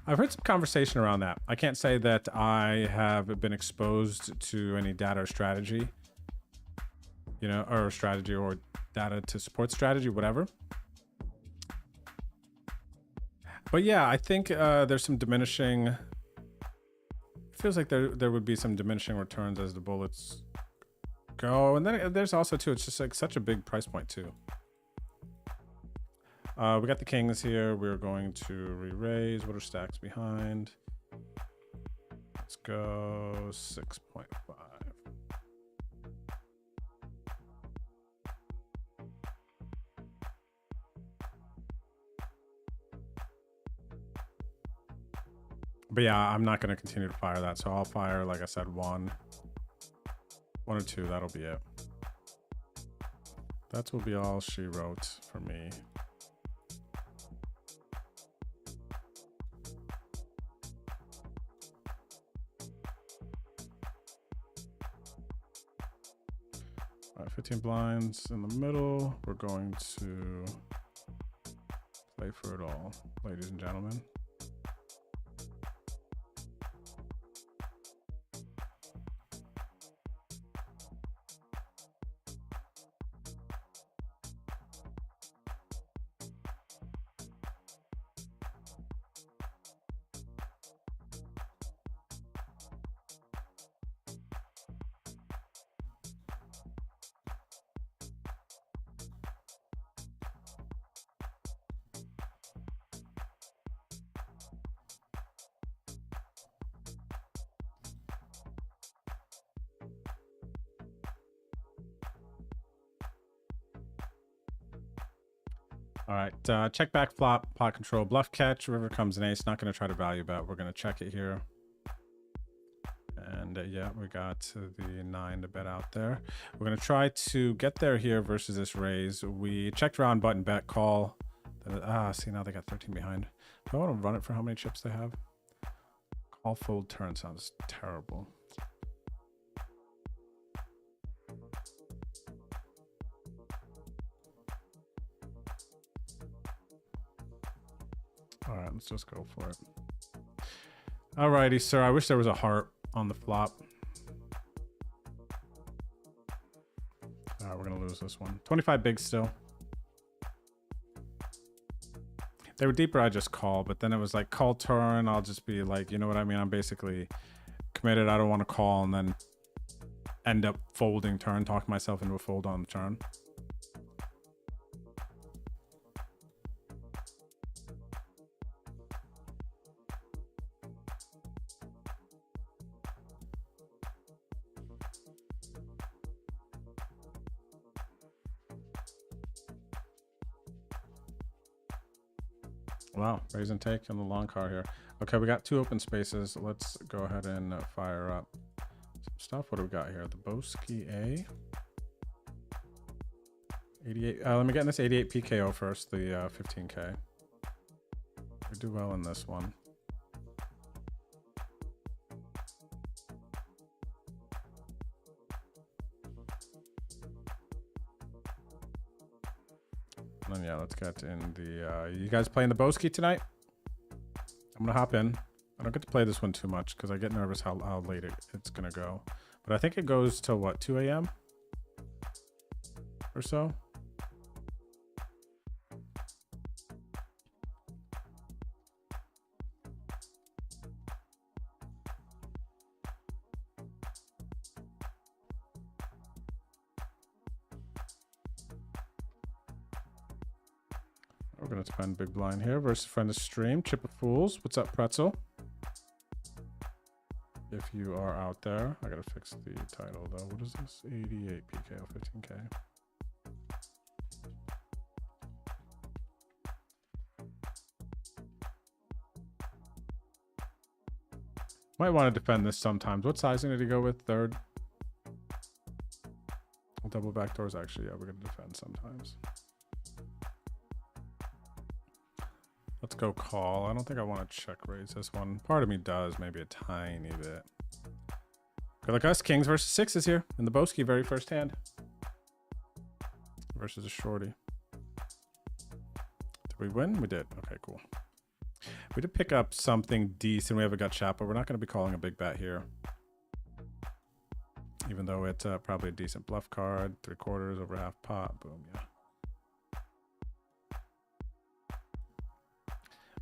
I've heard some conversation around that. I can't say that I have been exposed to any data or strategy, you know, or strategy or data to support strategy, whatever. But yeah, I think there's some diminishing. Feels like there would be some diminishing returns as the bullets go, and then there's also too, it's just like such a big price point too. We got the kings here. We're going to re-raise. What are stacks behind? Let's go 6.5. But yeah, I'm not going to continue to fire that. So I'll fire, like I said, one or two. That'll be it. That will be all she wrote for me. All right, 15 blinds in the middle. We're going to play for it all, ladies and gentlemen. All right, check back flop, pot control, bluff catch, river comes an ace. Not going to try to value bet. We're going to check it here. And yeah, we got the 9 to bet out there. We're going to try to get there here versus this raise. We checked round button, bet, call. See, now they got 13 behind. Do I want to run it for how many chips they have? Call, fold, turn sounds terrible. All right, let's just go for it. All righty, sir. I wish there was a heart on the flop. All right, we're going to lose this one. 25 big still. They were deeper, I just call, but then it was like call turn. I'll just be like, you know what I mean? I'm basically committed. I don't want to call and then end up folding turn, talk myself into a fold on the turn. Wow, raise and take on the long card here. Okay, we got 2 open spaces. Let's go ahead and fire up some stuff. What do we got here? The Boski A. 88. Let me get in this 88 PKO first, the 15K. We do well in this one. And then yeah, let's get in the you guys playing the Boski tonight? I'm gonna hop in. I don't get to play this one too much because I get nervous how late it's gonna go. But I think it goes till what, 2 a.m. or so? We're going to spend big blind here versus friend of stream. Chip of Fools. What's up, Pretzel? If you are out there. I got to fix the title, though. What is this? 88 PKO, 15K. Might want to defend this sometimes. What sizing did he go with? Third? Double backdoors. Actually, yeah, we're going to defend sometimes. Let's go call. I don't think I want to check raise this one. Part of me does, maybe a tiny bit. Good luck us. Kings versus 6s here in the Boski, very first hand. Versus a shorty. Did we win? We did. Okay, cool. We did pick up something decent. We have a gut shot, but we're not going to be calling a big bet here. Even though it's probably a decent bluff card. 3/4 over half pot. Boom, yeah.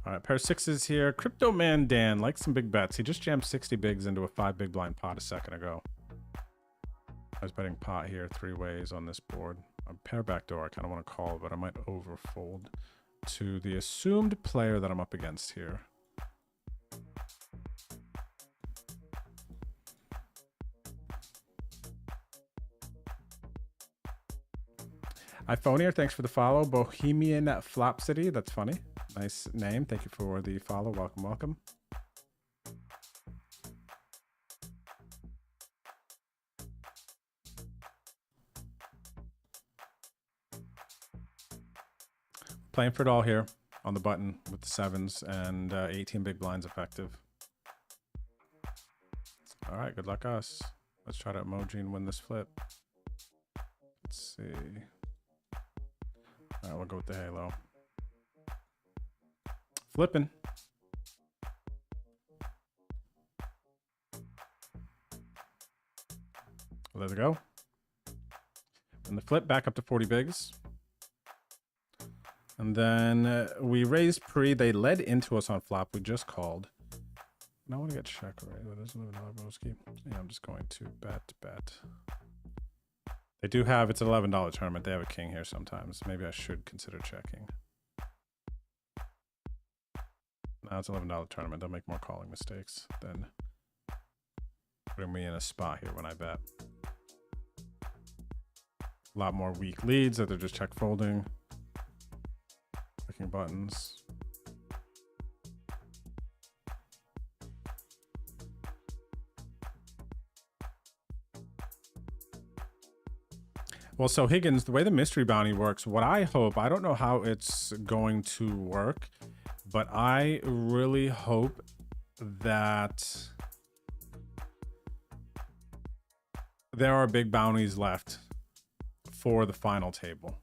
All right, pair of 6s here. Crypto Man Dan likes some big bets. He just jammed 60 bigs into a 5 big blind pot a second ago. I was betting pot here 3 ways on this board. A pair backdoor, I kind of want to call, but I might overfold to the assumed player that I'm up against here. iPhonier, thanks for the follow. Bohemian Flop City, that's funny. Nice name. Thank you for the follow. Welcome, welcome. Playing for it all here on the button with the 7s and 18 big blinds effective. All right, good luck us. Let's try to emoji and win this flip. Let's see. All right, we'll go with the halo. Flipping. There we go. And the flip back up to 40 bigs. And then we raised pre. They led into us on flop. We just called. And I want to get check right. There's $11 broski. Yeah, I'm just going to bet. They do have, it's an $11 tournament. They have a king here sometimes. Maybe I should consider checking. Now it's an $11 tournament. They'll make more calling mistakes than putting me in a spot here when I bet. A lot more weak leads that they're just check folding. Clicking buttons. Well, so Higgins, the way the mystery bounty works, what I hope, I don't know how it's going to work, but I really hope that there are big bounties left for the final table.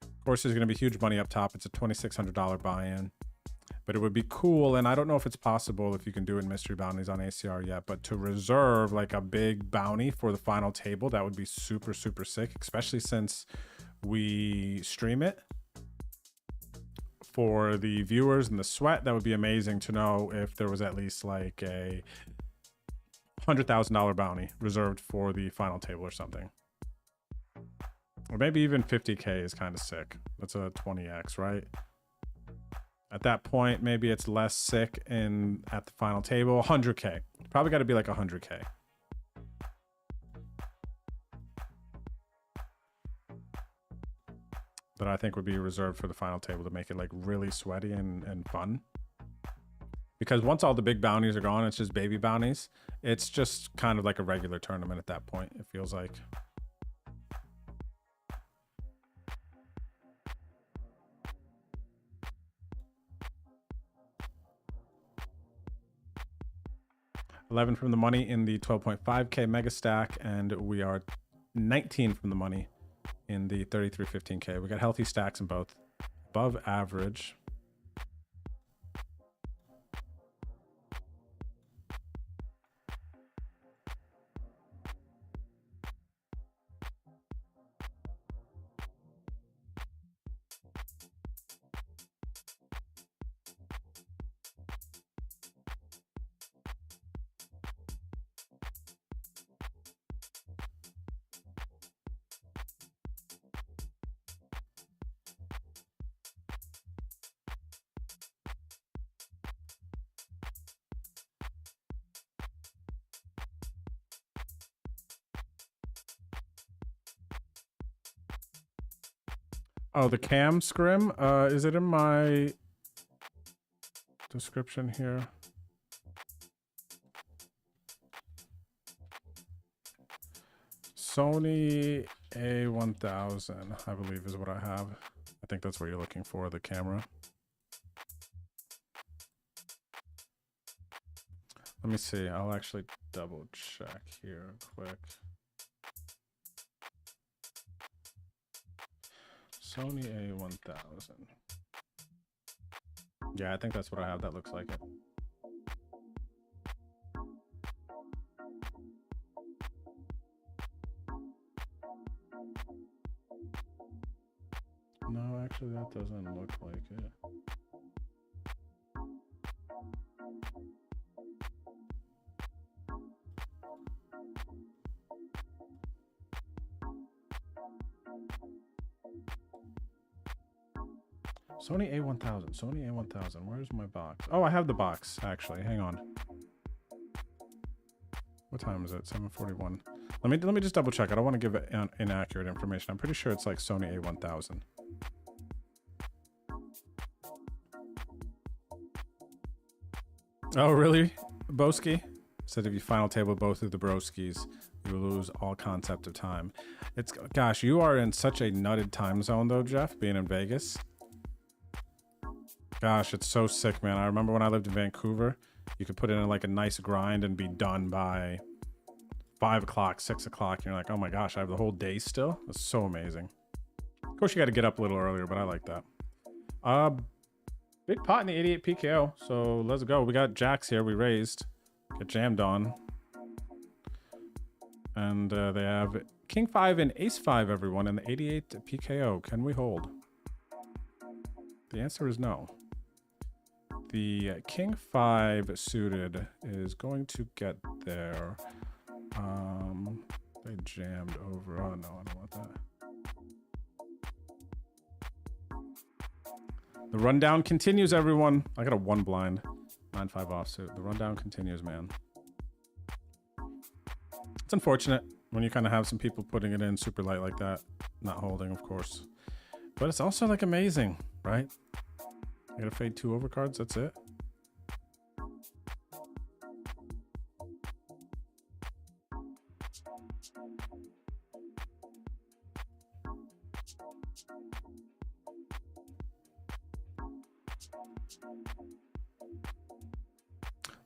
Of course, there's going to be huge money up top. It's a $2,600 buy-in. But it would be cool, and I don't know if it's possible if you can do it in mystery bounties on ACR yet, but to reserve like a big bounty for the final table, that would be super, super sick, especially since we stream it for the viewers and the sweat. That would be amazing to know if there was at least like a $100,000 bounty reserved for the final table or something. Or maybe even 50K is kind of sick. That's a 20x, right? At that point, maybe it's less sick in at the final table. 100K. Probably got to be like 100K. That I think would be reserved for the final table to make it like really sweaty and fun. Because once all the big bounties are gone, it's just baby bounties. It's just kind of like a regular tournament at that point, it feels like. $11 from the money in the 12.5K mega stack, and we are 19 from the money in the 33.15K. We got healthy stacks in both. Above average. Oh, the cam scrim? Is it in my description here? Sony A1000, I believe is what I have. I think that's what you're looking for, the camera. Let me see. I'll actually double check here quick. Sony A1000. Yeah, I think that's what I have. That looks like it. No, actually, that doesn't look like it. Sony A1000, Sony A1000. Where's my box? Oh, I have the box, actually. Hang on. What time is it? 7:41. Let me just double check. I don't want to give inaccurate information. I'm pretty sure it's like Sony A1000. Oh, really? Boski said if you final table both of the broskies, you will lose all concept of time. It's, gosh, you are in such a nutted time zone though, Jeff, being in Vegas. Gosh, it's so sick, man. I remember when I lived in Vancouver, you could put in like a nice grind and be done by 5 o'clock, 6 o'clock. And you're like, oh my gosh, I have the whole day still. It's so amazing. Of course, you got to get up a little earlier, but I like that. Big pot in the 88 PKO. So let's go. We got jacks here. We raised. Get jammed on. And they have King 5 and Ace 5, everyone, in the 88 PKO. Can we hold? The answer is no. The King 5 suited is going to get there. They jammed over. Oh, no, I don't want that. The rundown continues, everyone. I got a 1 blind. 9-5 offsuit. The rundown continues, man. It's unfortunate when you kind of have some people putting it in super light like that. Not holding, of course. But it's also like amazing, right? I gotta fade 2 overcards, that's it.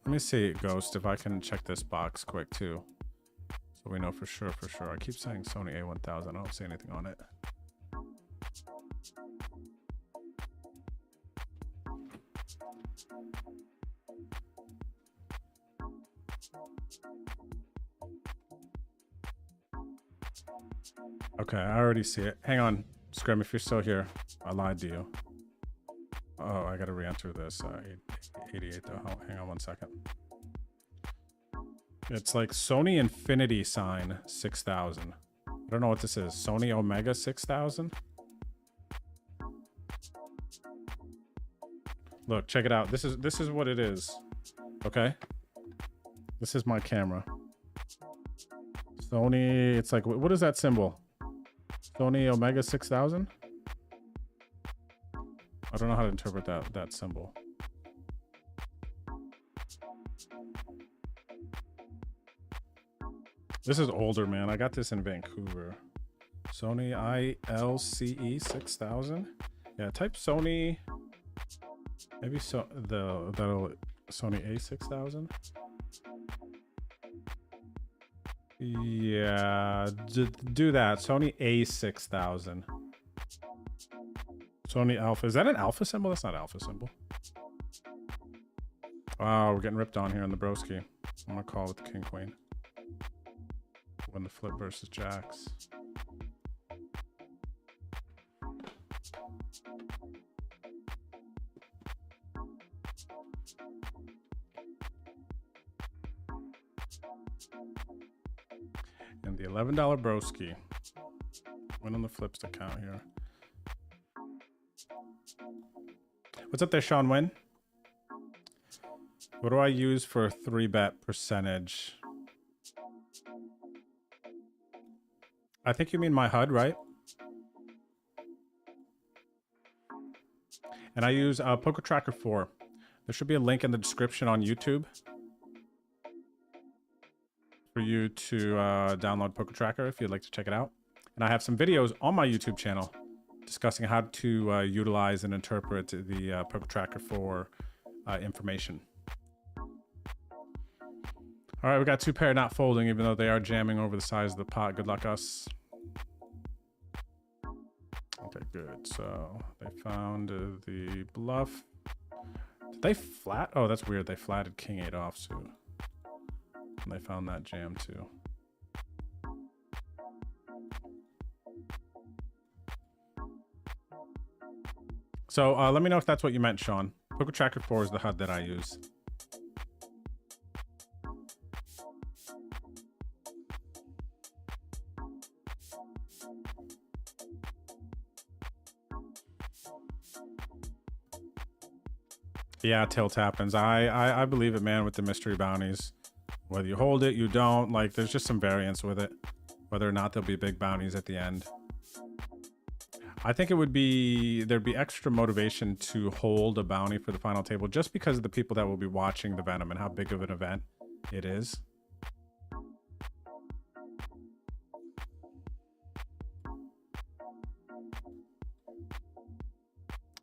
Let me see, Ghost, if I can check this box quick too. So we know for sure, I keep saying Sony A1000, I don't see anything on it. Okay, I already see it. Hang on, Scrim, if you're still here. I lied to you. Oh, I gotta re-enter this. 88 though. Oh, hang on 1 second. It's like Sony Infinity Sign 6000. I don't know what this is. Sony Omega 6000? Look, check it out. This is what it is. Okay? This is my camera. Sony, it's like, what is that symbol? Sony Omega 6000? I don't know how to interpret that symbol. This is older, man. I got this in Vancouver. Sony ILCE 6000. Yeah, type Sony. Maybe so that'll Sony A6000. Yeah, do that. Sony A6000. Sony Alpha. Is that an alpha symbol? That's not alpha symbol. Wow, we're getting ripped on here in the broski. I'm gonna call with the king queen. When the flip versus jacks. And the $11 broski. Win on the flips to count here. What's up there, Sean Wynn? What do I use for a 3-bet percentage? I think you mean my HUD, right? And I use Poker Tracker 4. There should be a link in the description on YouTube for you to download Poker Tracker if you'd like to check it out. And I have some videos on my YouTube channel discussing how to utilize and interpret the Poker Tracker 4 information. All right, we got 2 pair not folding, even though they are jamming over the size of the pot. Good luck, us. Okay, good. So they found the bluff. Did they flat? Oh, that's weird. They flatted King 8 offsuit. And they found that jam too. So let me know if that's what you meant, Sean. Poker Tracker 4 is the HUD that I use. Yeah, tilt happens. I believe it, man, with the mystery bounties. Whether you hold it, you don't. Like, there's just some variance with it. Whether or not there'll be big bounties at the end. I think it would be, there'd be extra motivation to hold a bounty for the final table just because of the people that will be watching the Venom and how big of an event it is.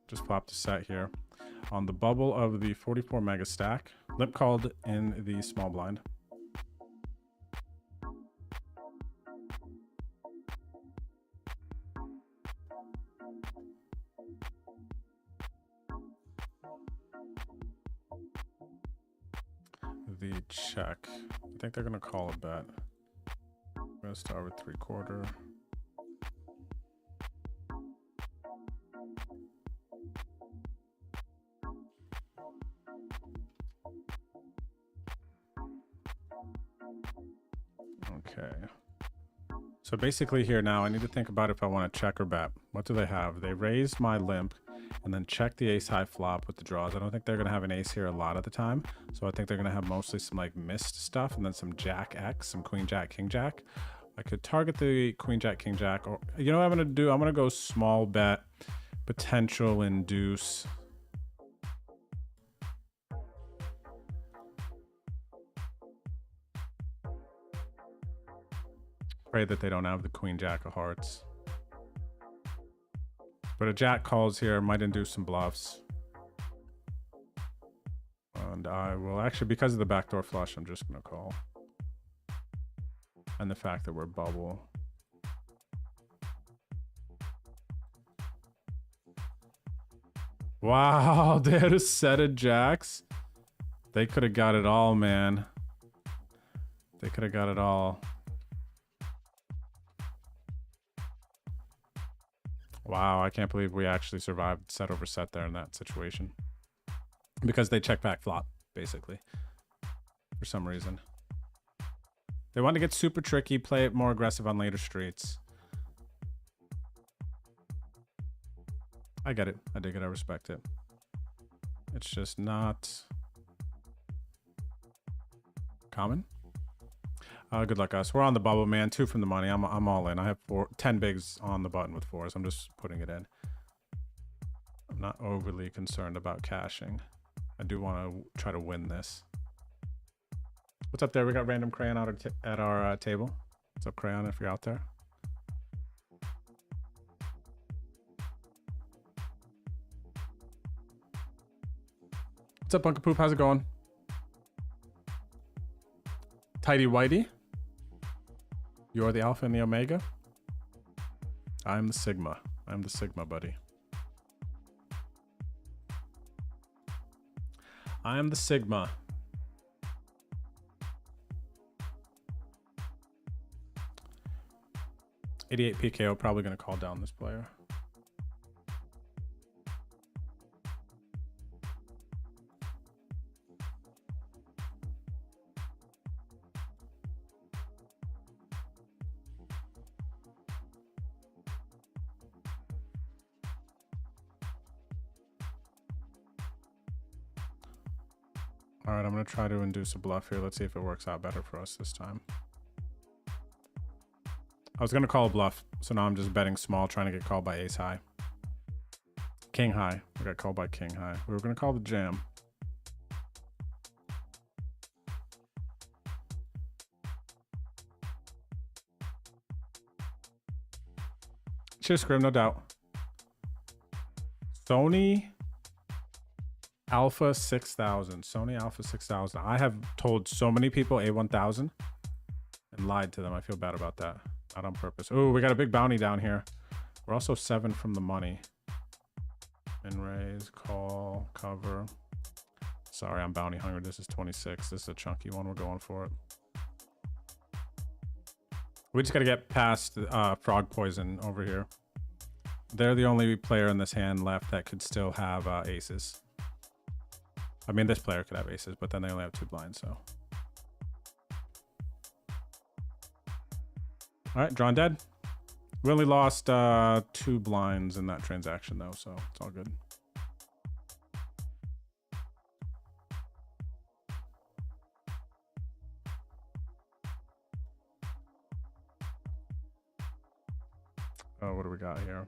Just flop the set here. On the bubble of the 44 mega stack, limp called in the small blind. The check. I think they're gonna call a bet. I'm gonna start with 3/4. Okay. So basically here now, I need to think about if I want to check or bet. What do they have? They raised my limp and then check the ace high flop with the draws. I don't think they're going to have an ace here a lot of the time. So I think they're going to have mostly some like missed stuff and then some jack X, some queen jack, king jack. I could target the queen jack, king jack, or you know what I'm going to do? I'm going to go small bet, potential induce. Pray that they don't have the queen jack of hearts. But a jack calls here, might induce some bluffs. And I will actually, because of the backdoor flush, I'm just going to call. And the fact that we're bubble. Wow, they had a set of jacks. They could have got it all, man. They could have got it all. Wow, I can't believe we actually survived set over set there in that situation. Because they check back flop, basically. For some reason. They want to get super tricky, play it more aggressive on later streets. I get it. I dig it. I respect it. It's just not common. Good luck, us. We're on the bubble, man. 2 from the money. I'm all in. I have 10 bigs on the button with 4s. I'm just putting it in. I'm not overly concerned about cashing. I do want to try to win this. What's up there? We got random crayon out at our table. What's up, crayon? If you're out there. What's up, Bunker Poop? How's it going? Tidy Whitey. You're the alpha and the omega. I'm the sigma. I'm the sigma, buddy. I am the sigma. $88 PKO, probably going to call down this player. All right, I'm going to try to induce a bluff here. Let's see if it works out better for us this time. I was going to call a bluff, so now I'm just betting small, trying to get called by ace high. King high. We got called by king high. We were going to call the jam. Cheers, Scrim, no doubt. Sony Alpha 6000. Sony Alpha 6000. I have told so many people A1000 and lied to them. I feel bad about that. Not on purpose. Oh, we got a big bounty down here. We're also 7 from the money. And raise, call, cover. Sorry, I'm bounty hungry. This is 26. This is a chunky one. We're going for it. We just got to get past frog poison over here. They're the only player in this hand left that could still have aces. I mean, this player could have aces, but then they only have 2 blinds, so. All right, drawn dead. We only lost 2 blinds in that transaction, though, so it's all good. Oh, what do we got here?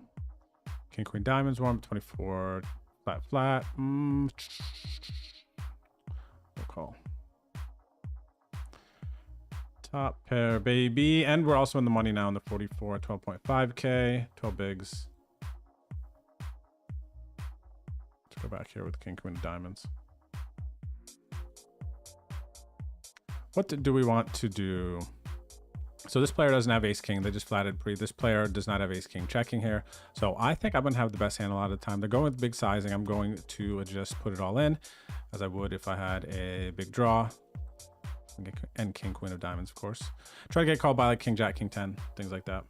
King, queen, diamonds, 1, 24, flat, flat. We'll call. Top pair, baby. And we're also in the money now in the 44, 12.5K, 12 bigs. Let's go back here with king, queen of diamonds. What do we want to do? So this player doesn't have ace king. They just flatted pre. This player does not have ace king checking here. So I think I'm going to have the best hand a lot of the time. They're going with big sizing. I'm going to just put it all in as I would if I had a big draw. And king, queen of diamonds, of course. Try to get called by like king, jack, king 10, things like that.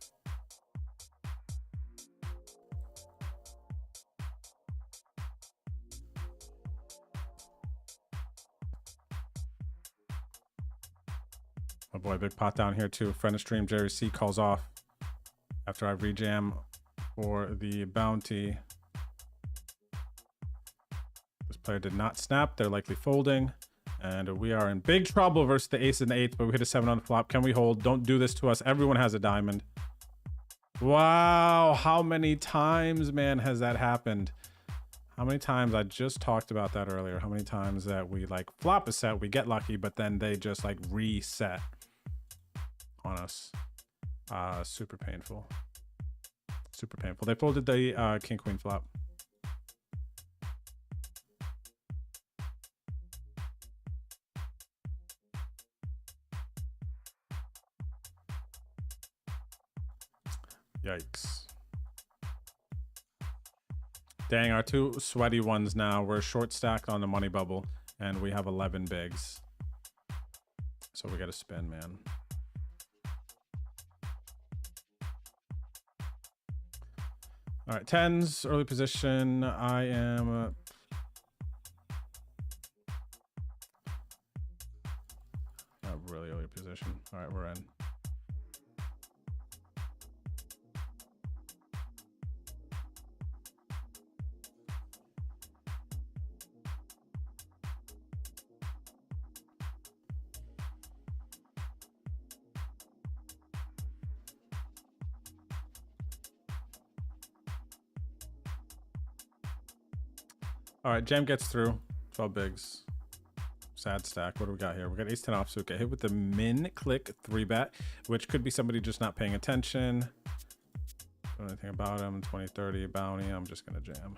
Oh boy, big pot down here too. Friend of stream, Jerry C calls off after I rejam for the bounty. This player did not snap. They're likely folding. And we are in big trouble versus the ace and the 8th, but we hit a 7 on the flop. Can we hold? Don't do this to us. Everyone has a diamond. Wow. How many times, man, has that happened? How many times? I just talked about that earlier. How many times that we like flop a set, we get lucky, but then they just like reset on us. Super painful. Super painful. They folded the king queen flop. Yikes. Dang, our two sweaty ones now. We're short stacked on the money bubble and we have 11 bigs. So we got to spin, man. All right, 10s, early position. I am... really early position. All right, we're in. All right, jam gets through. 12 bigs. Sad stack. What do we got here? We got ace 10 offsuit. Get hit with the min click 3-bet, which could be somebody just not paying attention. Don't know anything about him. 20-30 bounty. I'm just gonna jam.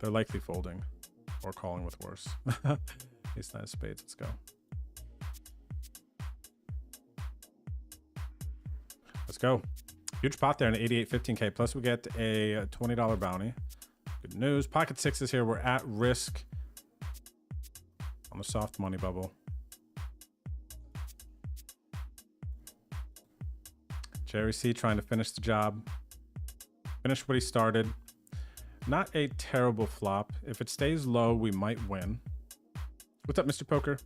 They're likely folding or calling with worse. Ace 9 spades. Let's go. Let's go. Huge pot there in 88 15K. Plus we get a $20 bounty. Good news. Pocket sixes here. We're at risk on the soft money bubble. Jerry C trying to finish the job. Finish what he started. Not a terrible flop. If it stays low, we might win. What's up, Mr. Poker?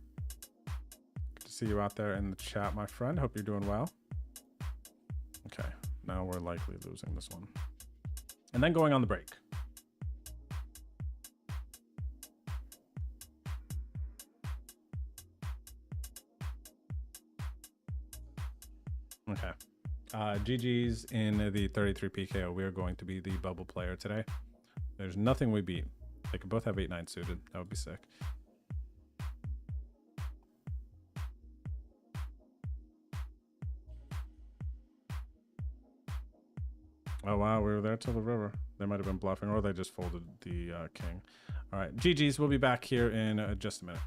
Good to see you out there in the chat, my friend. Hope you're doing well. Okay, now we're likely losing this one. And then going on the break. Okay. GG's in the 33 PKO. We are going to be the bubble player today. There's nothing we beat. They could both have 8-9 suited. That would be sick. Oh, wow. We were there till the river. They might have been bluffing, or they just folded the king. All right. GG's. We'll be back here in just a minute.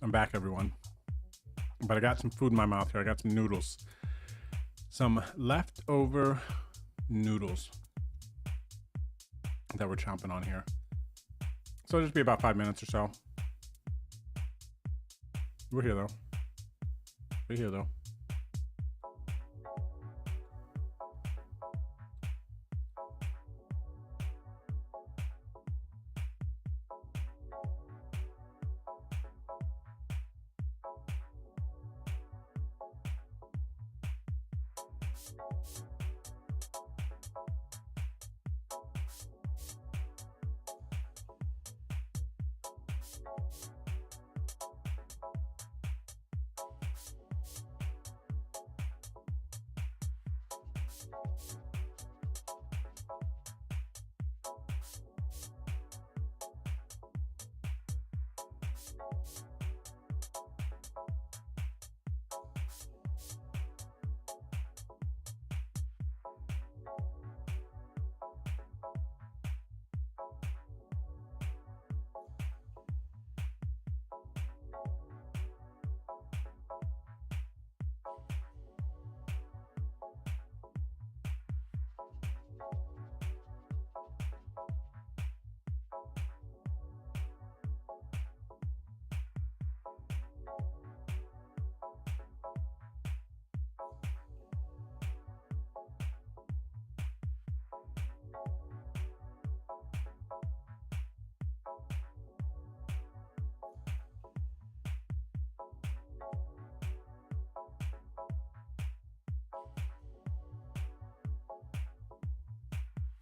I'm back, everyone. But I got some food in my mouth here. I got some noodles. Some leftover noodles that we're chomping on here. So it'll just be about 5 minutes or so. We're here, though. We're here, though.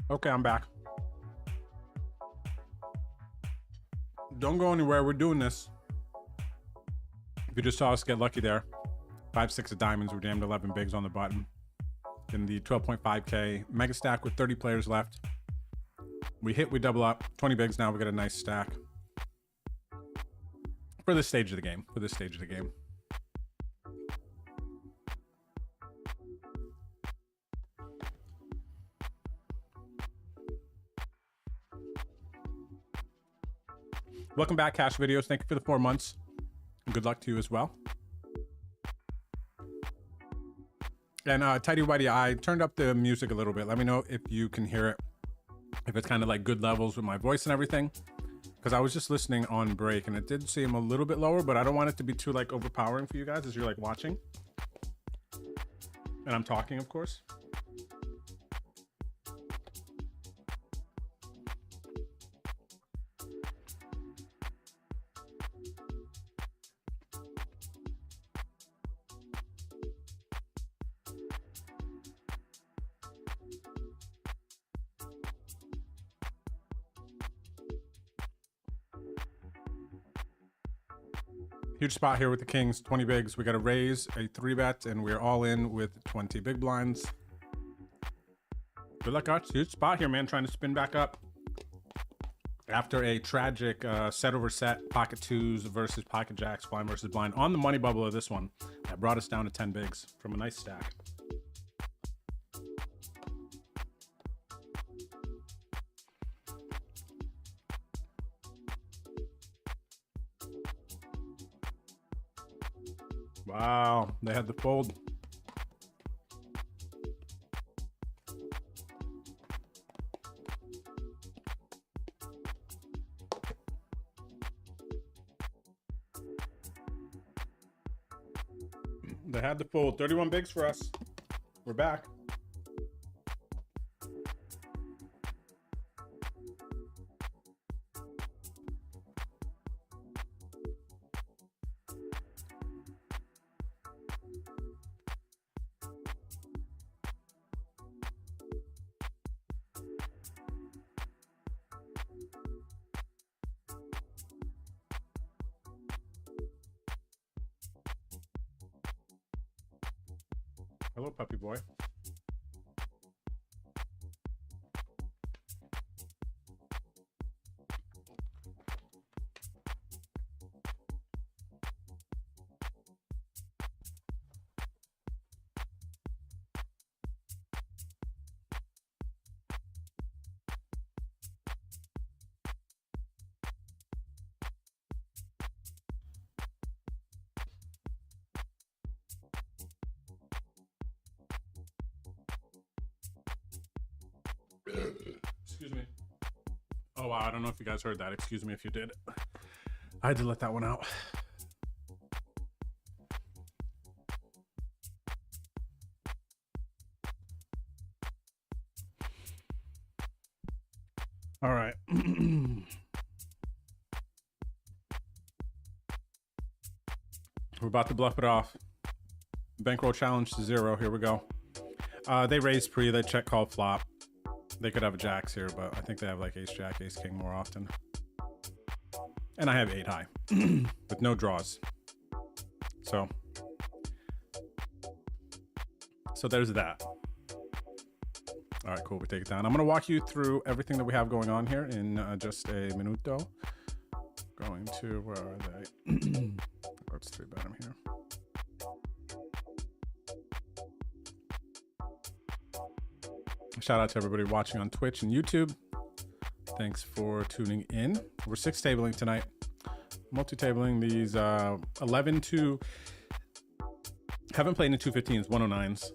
Okay, I'm back. Don't go anywhere. We're doing this. If you just saw us get lucky there, 5-6 of diamonds. We jammed 11 bigs on the button. In the 12.5K mega stack with 30 players left. We hit, we double up. 20 bigs now. We got a nice stack. For this stage of the game. For this stage of the game. Welcome back, Cash Videos. Thank you for the 4 months. Good luck to you as well. And Tidy Whitey, I turned up the music a little bit. Let me know if you can hear it. If it's kind of like good levels with my voice and everything. Because I was just listening on break and it did seem a little bit lower, but I don't want it to be too like overpowering for you guys as you're like watching. And I'm talking, of course. Huge spot here with the kings, 20 bigs. We got to raise a 3-bet, and we're all in with 20 big blinds. Good luck, Arch. Huge spot here, man. Trying to spin back up after a tragic set over set, pocket twos versus pocket jacks, blind versus blind on the money bubble of this one. That brought us down to 10 bigs from a nice stack. Wow, they had the fold. They had the fold. 31 bigs for us. We're back. Hello, puppy boy. Excuse me. Oh, wow. I don't know if you guys heard that. Excuse me if you did. I had to let that one out. All right. We're about to bluff it off. Bankroll challenge to 0. Here we go. They raise pre. They check call flop. They could have jacks here, but I think they have like ace jack, ace king more often. And I have 8 high with no draws. So there's that. All right, cool. We take it down. I'm going to walk you through everything that we have going on here in just a minuto. Going to, where are they? Let's 3-bet them here. Shout out to everybody watching on Twitch and YouTube. Thanks for tuning in. We're 6 tabling tonight. Multi-tabling these 11 to... Haven't played in 215s, 109s.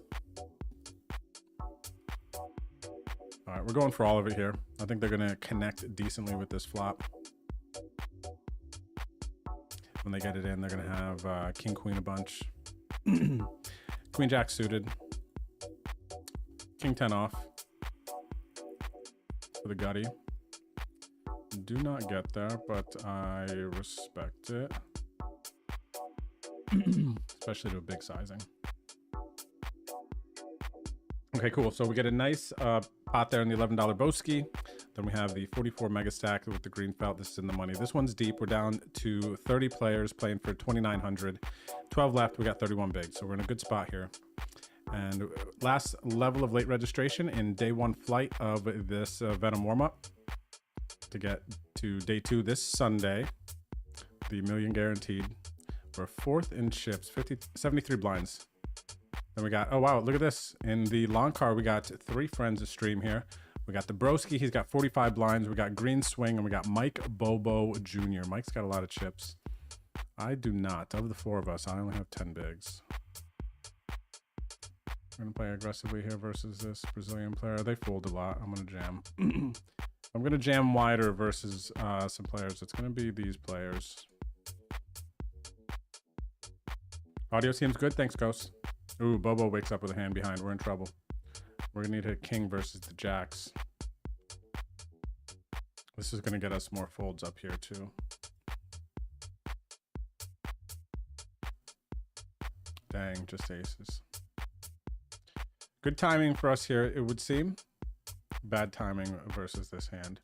All right, we're going for all of it here. I think they're going to connect decently with this flop. When they get it in, they're going to have king, queen a bunch. Queen, jack suited. King 10 off. For the gutty. Do not get there, but I respect it. Especially to a big sizing. Okay, cool. So we get a nice pot there in the $11 Boski. Then we have the 44 mega stack with the green felt. This is in the money. This one's deep. We're down to 30 players playing for 2,900. 12 left. We got 31 big. So we're in a good spot here. And last level of late registration in day 1 flight of this Venom warm-up to get to day 2 this Sunday. The million guaranteed. We're 4th in chips, 73 blinds. Then we got, oh wow, look at this. In the long card, we got 3 friends to stream here. We got the Broski, he's got 45 blinds. We got Green Swing, and we got Mike Bobo Jr. Mike's got a lot of chips. I do not. Of the 4 of us, I only have 10 bigs. We're gonna play aggressively here versus this Brazilian player. They fold a lot. I'm gonna jam. I'm gonna jam wider versus some players. It's gonna be these players. Audio seems good. Thanks, Ghost. Ooh, Bobo wakes up with a hand behind. We're in trouble. We're gonna need a king versus the jacks. This is gonna get us more folds up here too. Dang, just aces. Good timing for us here, it would seem. Bad timing versus this hand.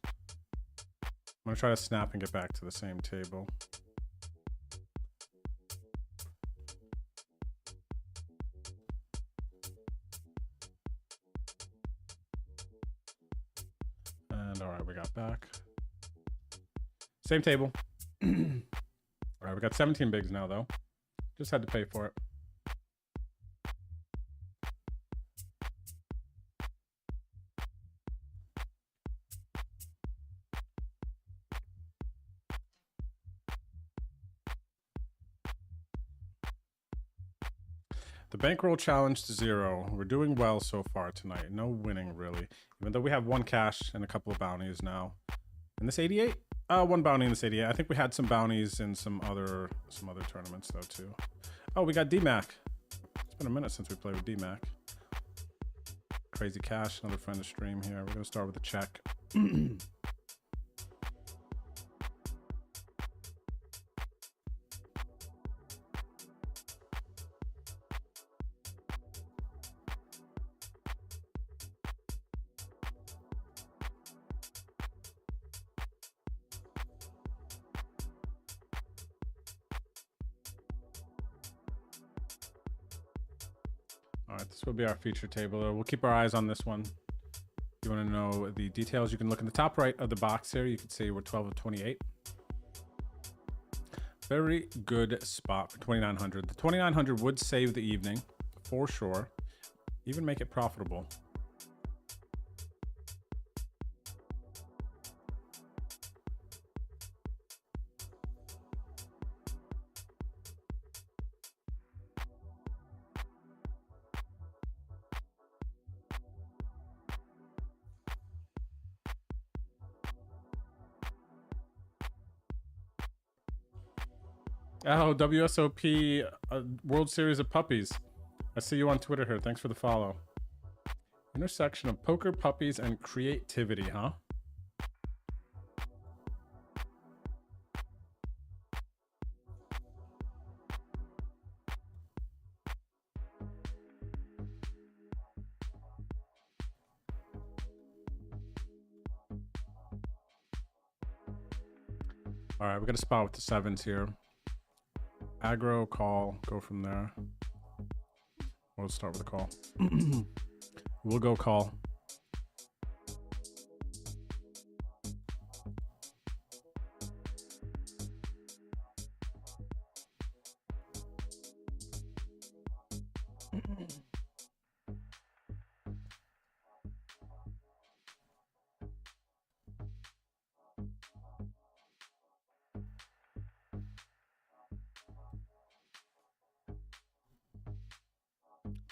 I'm gonna try to snap and get back to the same table. And all right, we got back. Same table. All right, we got 17 bigs now though. Just had to pay for it. The bankroll challenge to 0. We're doing well so far tonight. No winning really, even though we have 1 cash and a couple of bounties now. In this 88, 1 bounty in this 88. I think we had some bounties in some other tournaments though too. Oh, we got D-Mac. It's been a minute since we played with D-Mac. Crazy Cash, another friend to stream here. We're gonna start with a check. All right, this will be our feature table. We'll keep our eyes on this one. If you want to know the details, you can look in the top right of the box here. You can see we're 12 of 28. Very good spot for 2,900. The 2,900 would save the evening for sure. Even make it profitable. Oh, WSOP World Series of Puppies. I see you on Twitter here. Thanks for the follow. Intersection of poker, puppies, and creativity, huh? All right, we got a spot with the sevens here. Aggro, call, go from there. We'll start with a call. We'll go call.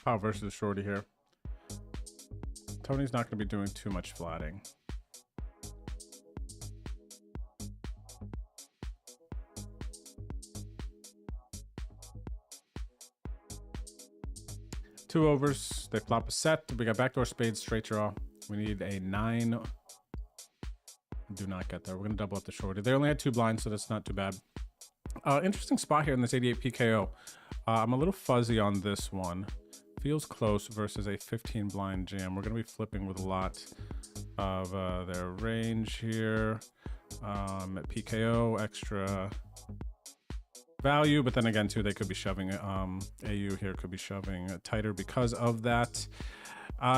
Pow versus Shorty here. Tony's not going to be doing too much flatting. Two overs. They flop a set. We got backdoor spades, straight draw. We need a 9. Do not get there. We're going to double up the Shorty. They only had 2 blinds, so that's not too bad. Interesting spot here in this 88 PKO. I'm a little fuzzy on this one. Feels close versus a 15 blind jam. We're going to be flipping with a lot of their range here. At PKO, extra value, but then again, too, they could be shoving AU here could be shoving tighter because of that.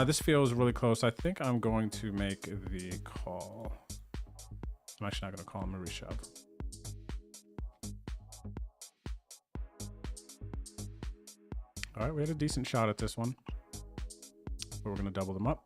This feels really close. I think I'm going to make the call. I'm actually not going to call him a reshove. All right, we had a decent shot at this one, but we're going to double them up.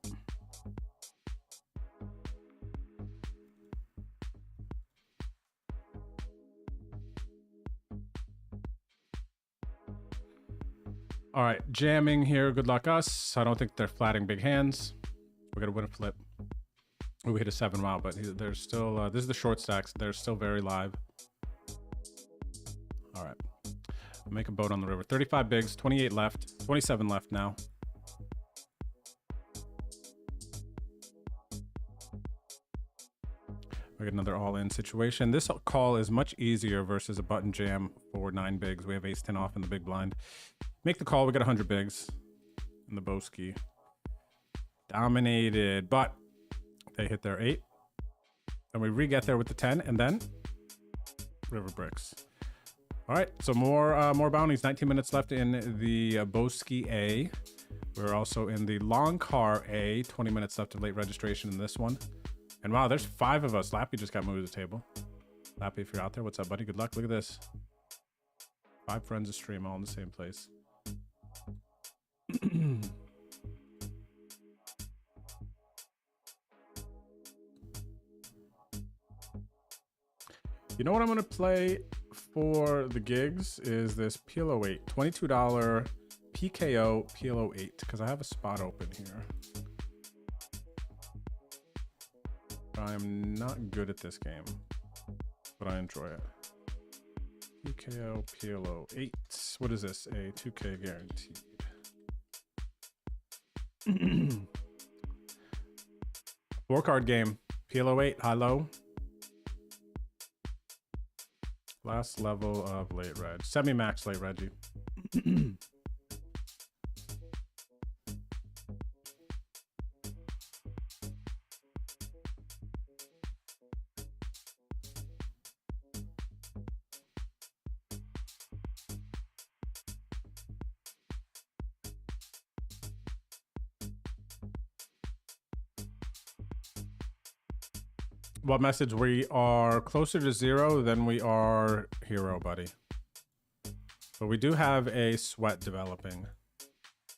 All right, jamming here. Good luck us. I don't think they're flatting big hands. We're going to win a flip. Oh, we hit a 7. Wow, but they're still, this is the short stacks. They're still very live. All right. Make a boat on the river. 35 bigs, 28 left, 27 left now. We get another all-in situation. This call is much easier versus a button jam for 9 bigs. We have ace 10 off in the big blind. Make the call. We got 100 bigs in the Boski. Dominated, but they hit their 8. And we re-get there with the 10, and then river bricks. All right, so more bounties. 19 minutes left in the Boski A. We're also in the Long Car A. 20 minutes left of late registration in this one. And wow, there's 5 of us. Lappy just got moved to the table. Lappy, if you're out there, what's up, buddy? Good luck. Look at this. 5 friends a stream, all in the same place. You know what I'm going to play for the gigs is this PLO 8, $22 PKO PLO 8, because I have a spot open here. I'm not good at this game, but I enjoy it. PKO PLO 8. What is this? A 2K guaranteed. 4-card game. PLO 8, high-low. Last level of late reg. Semi-max late reggie. What message? We are closer to 0 than we are hero, buddy. But we do have a sweat developing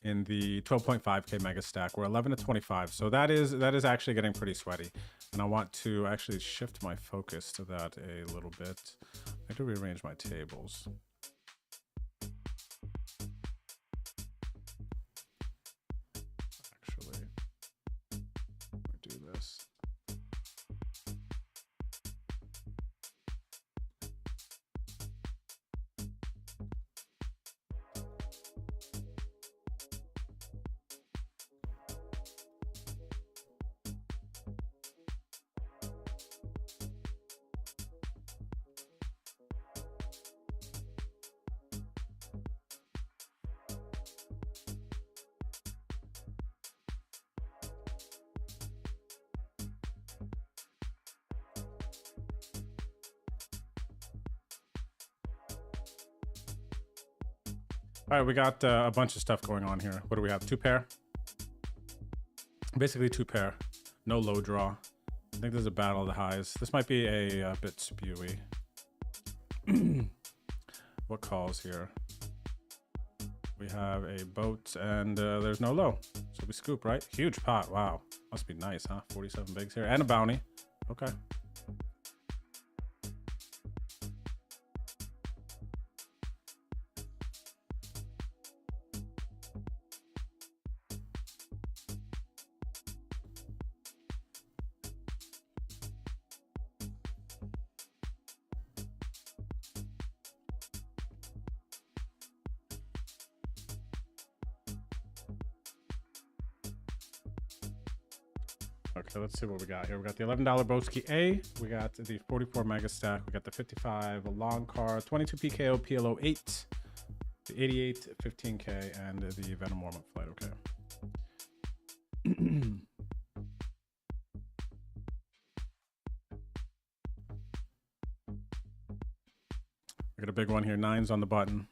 in the 12.5k mega stack. We're 11 to 25, so that is actually getting pretty sweaty. And I want to actually shift my focus to that a little bit. I have to rearrange my tables. Actually, do this. All right, we got a bunch of stuff going on here. What do we have? 2 pair. Basically 2 pair. No low draw. I think there's a battle of the highs. This might be a bit spewy. What calls here? We have a boat and there's no low. So we scoop, right? Huge pot. Wow. Must be nice, huh? 47 bigs here. And a bounty. Okay. Okay, let's see what we got here. We got the $11 Broski A. We got the 44 Mega Stack. We got the 55 long card, 22 PKO PLO 8, the 88 15K, and the Venom warm-up flight. Okay. We got a big one here. 9s on the button.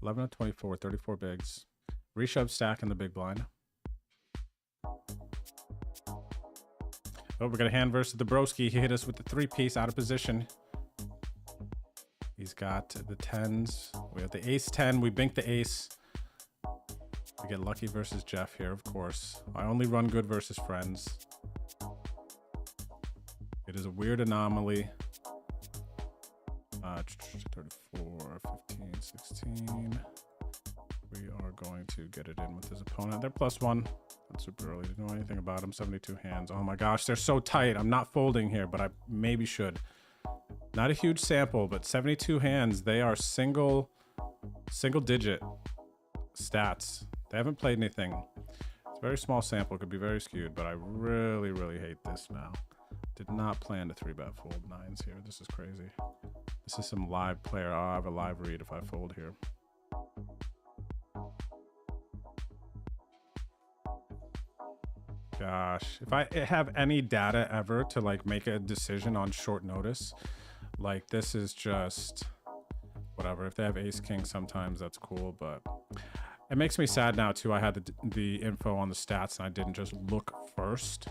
11 to 24, 34 bigs. Reshove stack in the big blind. Oh, we got a hand versus the Broski. He hit us with the 3-piece out of position. He's got the 10s. We have the ace 10. We bink the ace. We get lucky versus Jeff here, of course. I only run good versus friends. It is a weird anomaly. 34, 15, 16. We are going to get it in with his opponent. They're +1. Not super early to know anything about them. 72 hands. Oh my gosh, they're so tight. I'm not folding here, but I maybe should. Not a huge sample, but 72 hands. They are single digit stats. They haven't played anything. It's a very small sample. Could be very skewed, but I really, really hate this now. Did not plan to 3-bet fold 9s here. This is crazy. This is some live player. I'll have a live read if I fold here. Gosh, if I have any data ever to like make a decision on short notice, like this is just whatever. If they have ace king sometimes that's cool, but it makes me sad now too. I had the info on the stats and I didn't just look first.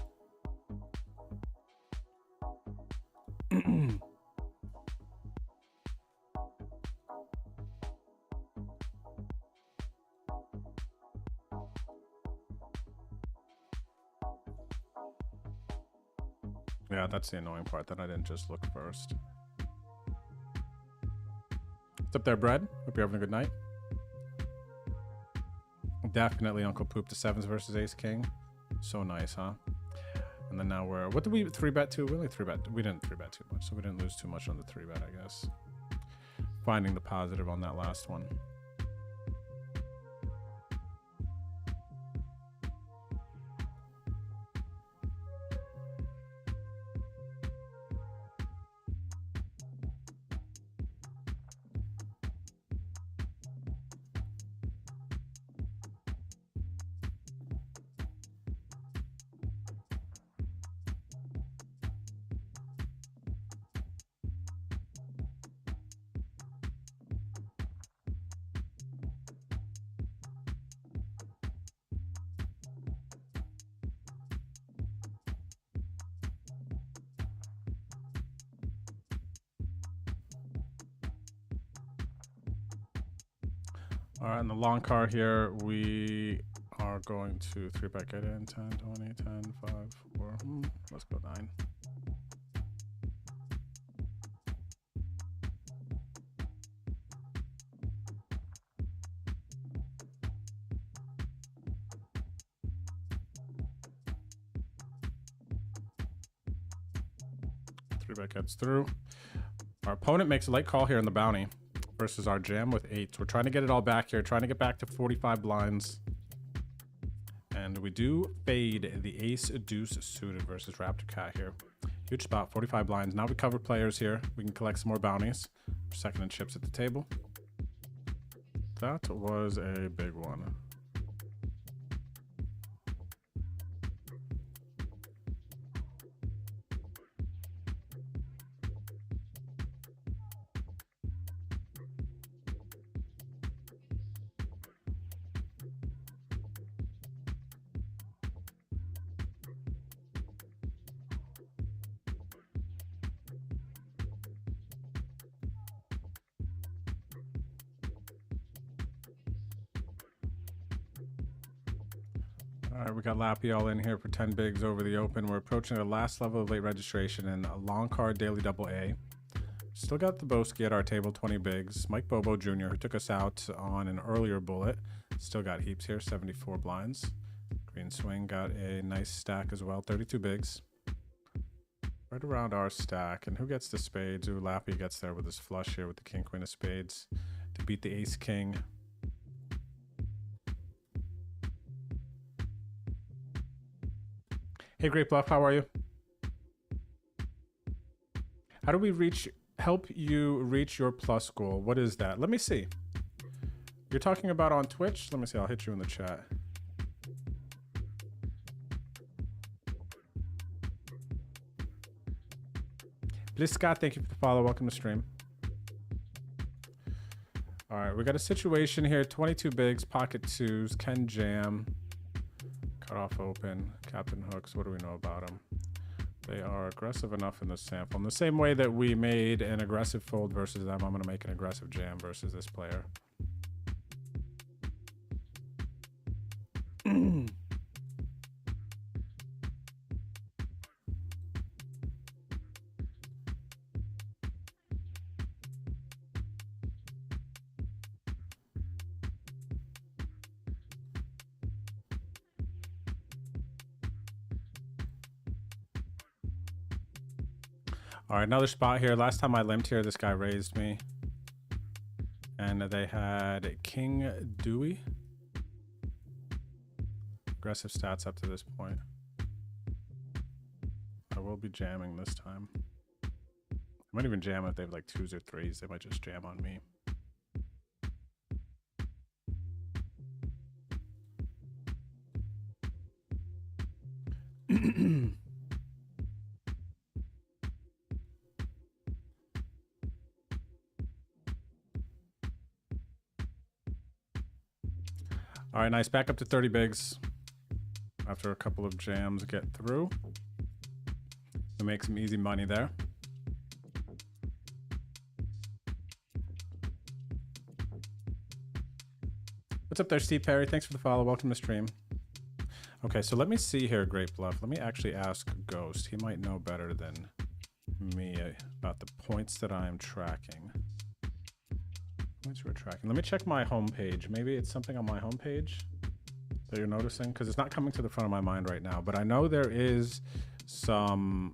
Yeah, that's the annoying part, that I didn't just look first. What's up there, Bread? Hope you're having a good night. Definitely Uncle Poop to 7s versus Ace King. So nice, huh? And then now we're... What did we 3-bet to? We only 3-bet. We didn't 3-bet too much, so we didn't lose too much on the 3-bet, I guess. Finding the positive on that last one. All right, in the long card here, we are going to 3-bet get in. 10, 20, 10, 5, 4. Let's go 9. Three-bet gets through. Our opponent makes a late call here in the bounty versus our jam with 8s. We're trying to get it all back here, trying to get back to 45 blinds. And we do fade the ace deuce suited versus Raptor Cat here. Huge spot, 45 blinds. Now we cover players here. We can collect some more bounties. Second and chips at the table. That was a big one. All right, we got Lappy all in here for 10 bigs over the open. We're approaching the last level of late registration in a long card daily double A. Still got the Boski at our table, 20 bigs. Mike Bobo Jr., who took us out on an earlier bullet. Still got heaps here, 74 blinds. Green Swing got a nice stack as well, 32 bigs. Right around our stack. And who gets the spades? Ooh, Lappy gets there with his flush here with the king, queen of spades to beat the ace, king. Hey, Great Bluff, how are you? How do we help you reach your plus goal? What is that? Let me see. You're talking about on Twitch? Let me see, I'll hit you in the chat. Bliss Scott, thank you for the follow. Welcome to stream. All right, we got a situation here. 22 bigs, pocket twos, can jam. Cut off open, captain hooks. What do we know about them? They are aggressive enough in the sample. In the same way that we made an aggressive fold versus them, I'm going to make an aggressive jam versus this player. All right, another spot here. Last time I limped here, this guy raised me. And they had King Dewey. Aggressive stats up to this point. I will be jamming this time. I might even jam if they have like twos or threes. They might just jam on me. All right, nice. Back up to 30 bigs. After a couple of jams get through. We make some easy money there. What's up there, Steve Perry? Thanks for the follow. Welcome to stream. Okay, so let me see here, Great Bluff. Let me actually ask Ghost. He might know better than me about the points that I am tracking. Points we're tracking. Let me check my homepage. Maybe it's something on my homepage that you're noticing, because it's not coming to the front of my mind right now. But I know there is some.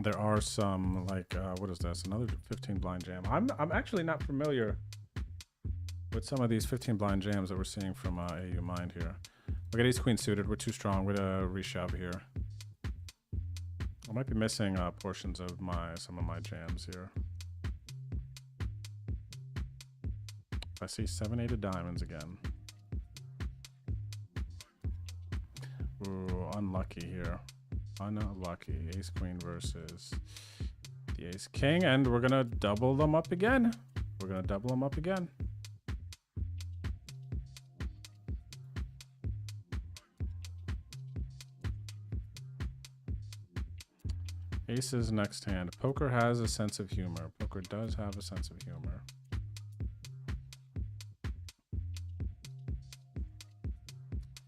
There are some like what is this? Another 15 blind jam. I'm actually not familiar with some of these 15 blind jams that we're seeing from AU Mind here. Look at ace queen suited. We're too strong. We're gonna reshove here. I might be missing portions of some of my jams here. I see 7-8 of diamonds again. Ooh, unlucky here. Unlucky. Ace queen versus the ace king, and we're gonna double them up again. We're gonna double them up again. Aces next hand. Poker has a sense of humor. Poker does have a sense of humor.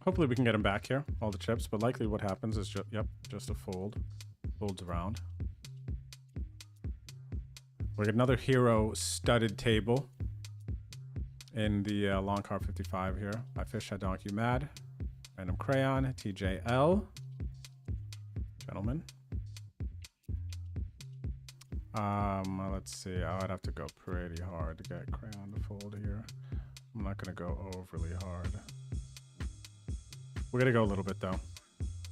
Hopefully we can get him back here, all the chips, but likely what happens is just a fold. Folds around. We get another hero studded table in the long card 55 here. I Fish Head Donkey Mad. Random Crayon. TJL. Gentlemen. Let's see. I'd have to go pretty hard to get Crayon to fold here. I'm not gonna go overly hard. We're gonna go a little bit though.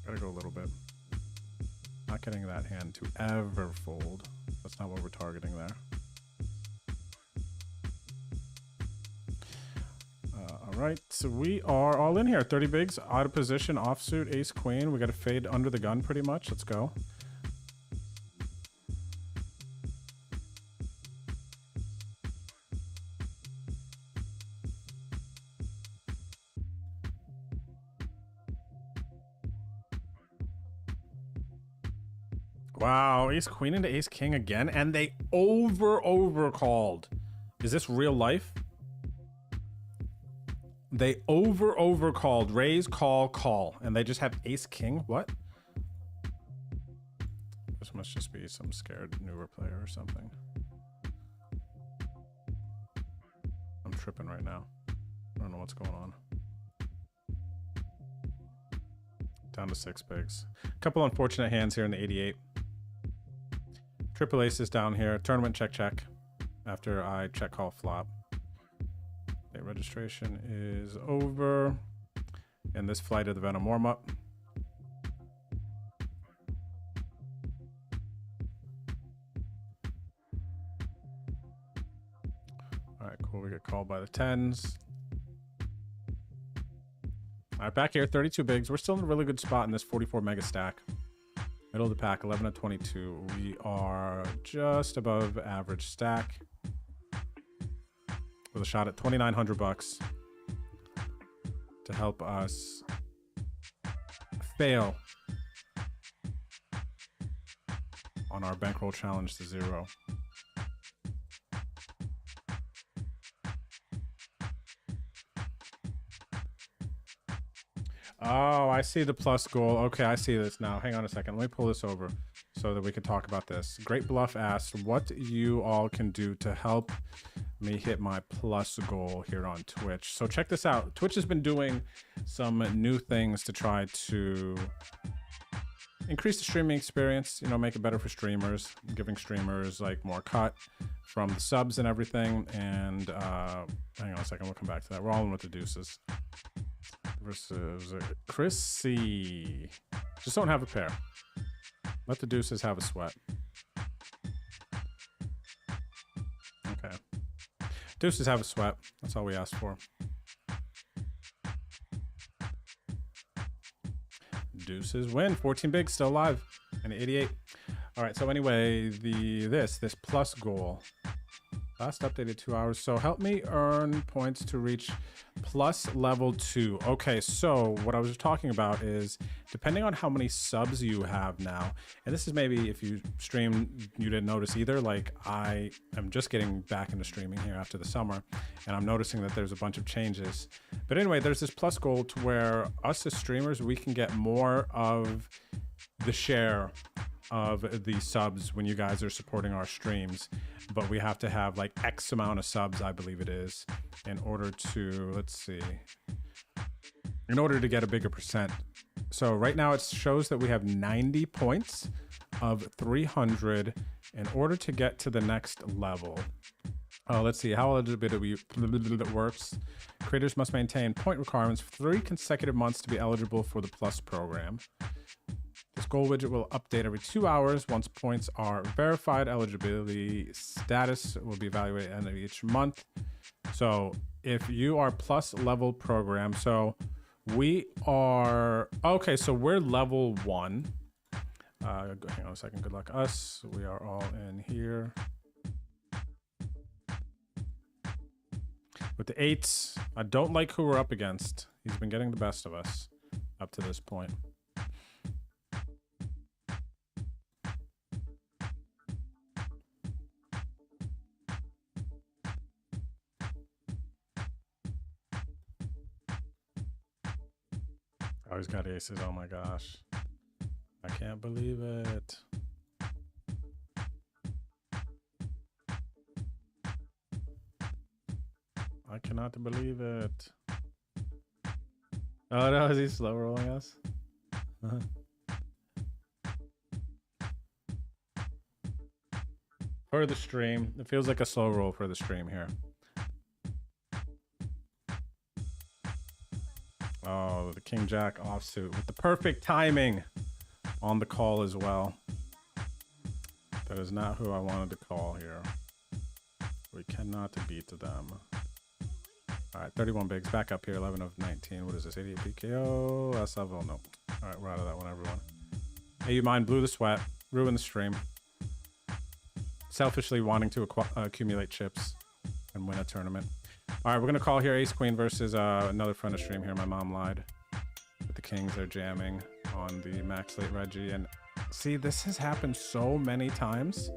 Gotta go a little bit. Not getting that hand to ever fold. That's not what we're targeting there. All right, so we are all in here. 30 bigs, out of position, offsuit, ace queen. We got to fade under the gun pretty much. Let's go. Wow, ace queen into ace king again, and they overcalled. Is this real life? They over called. Raise, call, call. And they just have ace king. What? This must just be some scared newer player or something. I'm tripping right now. I don't know what's going on. Down to 6 bigs. A couple unfortunate hands here in the 88. Triple aces down here. Tournament check check. After I check call flop. Okay, registration is over. And this flight of the Venom warm up. All right, cool. We get called by the 10s. All right, back here, 32 bigs. We're still in a really good spot in this 44 mega stack. Middle of the pack, 11 to 22. We are just above average stack with a shot at 2,900 bucks to help us fail on our bankroll challenge to 0. Oh, I see the plus goal. Okay, I see this now. Hang on a second. Let me pull this over so that we can talk about this. Great Bluff asked what you all can do to help me hit my plus goal here on Twitch. So check this out. Twitch has been doing some new things to try to increase the streaming experience, you know, make it better for streamers, giving streamers like more cut from the subs and everything. And hang on a second, we'll come back to that. We're all in with the deuces. Versus Chris C. Just don't have a pair. Let the deuces have a sweat. Okay. Deuces have a sweat. That's all we asked for. Deuces win. 14 bigs, still alive. And 88. All right, so anyway, this plus goal. Last updated 2 hours. So help me earn points to reach plus level 2. Okay, so what I was talking about is depending on how many subs you have now, and this is maybe if you stream, you didn't notice either. Like I am just getting back into streaming here after the summer, and I'm noticing that there's a bunch of changes. But anyway, there's this plus goal to where us as streamers, we can get more of the share of the subs when you guys are supporting our streams, but we have to have like X amount of subs, I believe it is, in order to, let's see, in order to get a bigger percent. So right now it shows that we have 90 points of 300 in order to get to the next level. Let's see how eligibility works. Creators must maintain point requirements for 3 consecutive months to be eligible for the plus program. This goal widget will update every 2 hours. Once points are verified, eligibility status will be evaluated at the end of each month. So if you are plus level program, so we are, okay, so we're level 1. Hang on a second, good luck us. We are all in here. With the 8s, I don't like who we're up against. He's been getting the best of us up to this point. Oh, he's got aces. Oh my gosh. I can't believe it. I cannot believe it. Oh no, is he slow rolling us? For the stream. It feels like a slow roll for the stream here. Oh, the King Jack offsuit with the perfect timing on the call as well. That is not who I wanted to call here. We cannot beat them. All right, 31 bigs back up here, 11 of 19. What is this, 88 PKO? That's level, no. All right, we're out of that one, everyone. Hey, you mind blew the sweat, ruined the stream. Selfishly wanting to accumulate chips and win a tournament. All right, we're gonna call here ace queen versus another friend of stream here. My mom lied. With the kings, they're jamming on the max late Reggie. And see, this has happened so many times.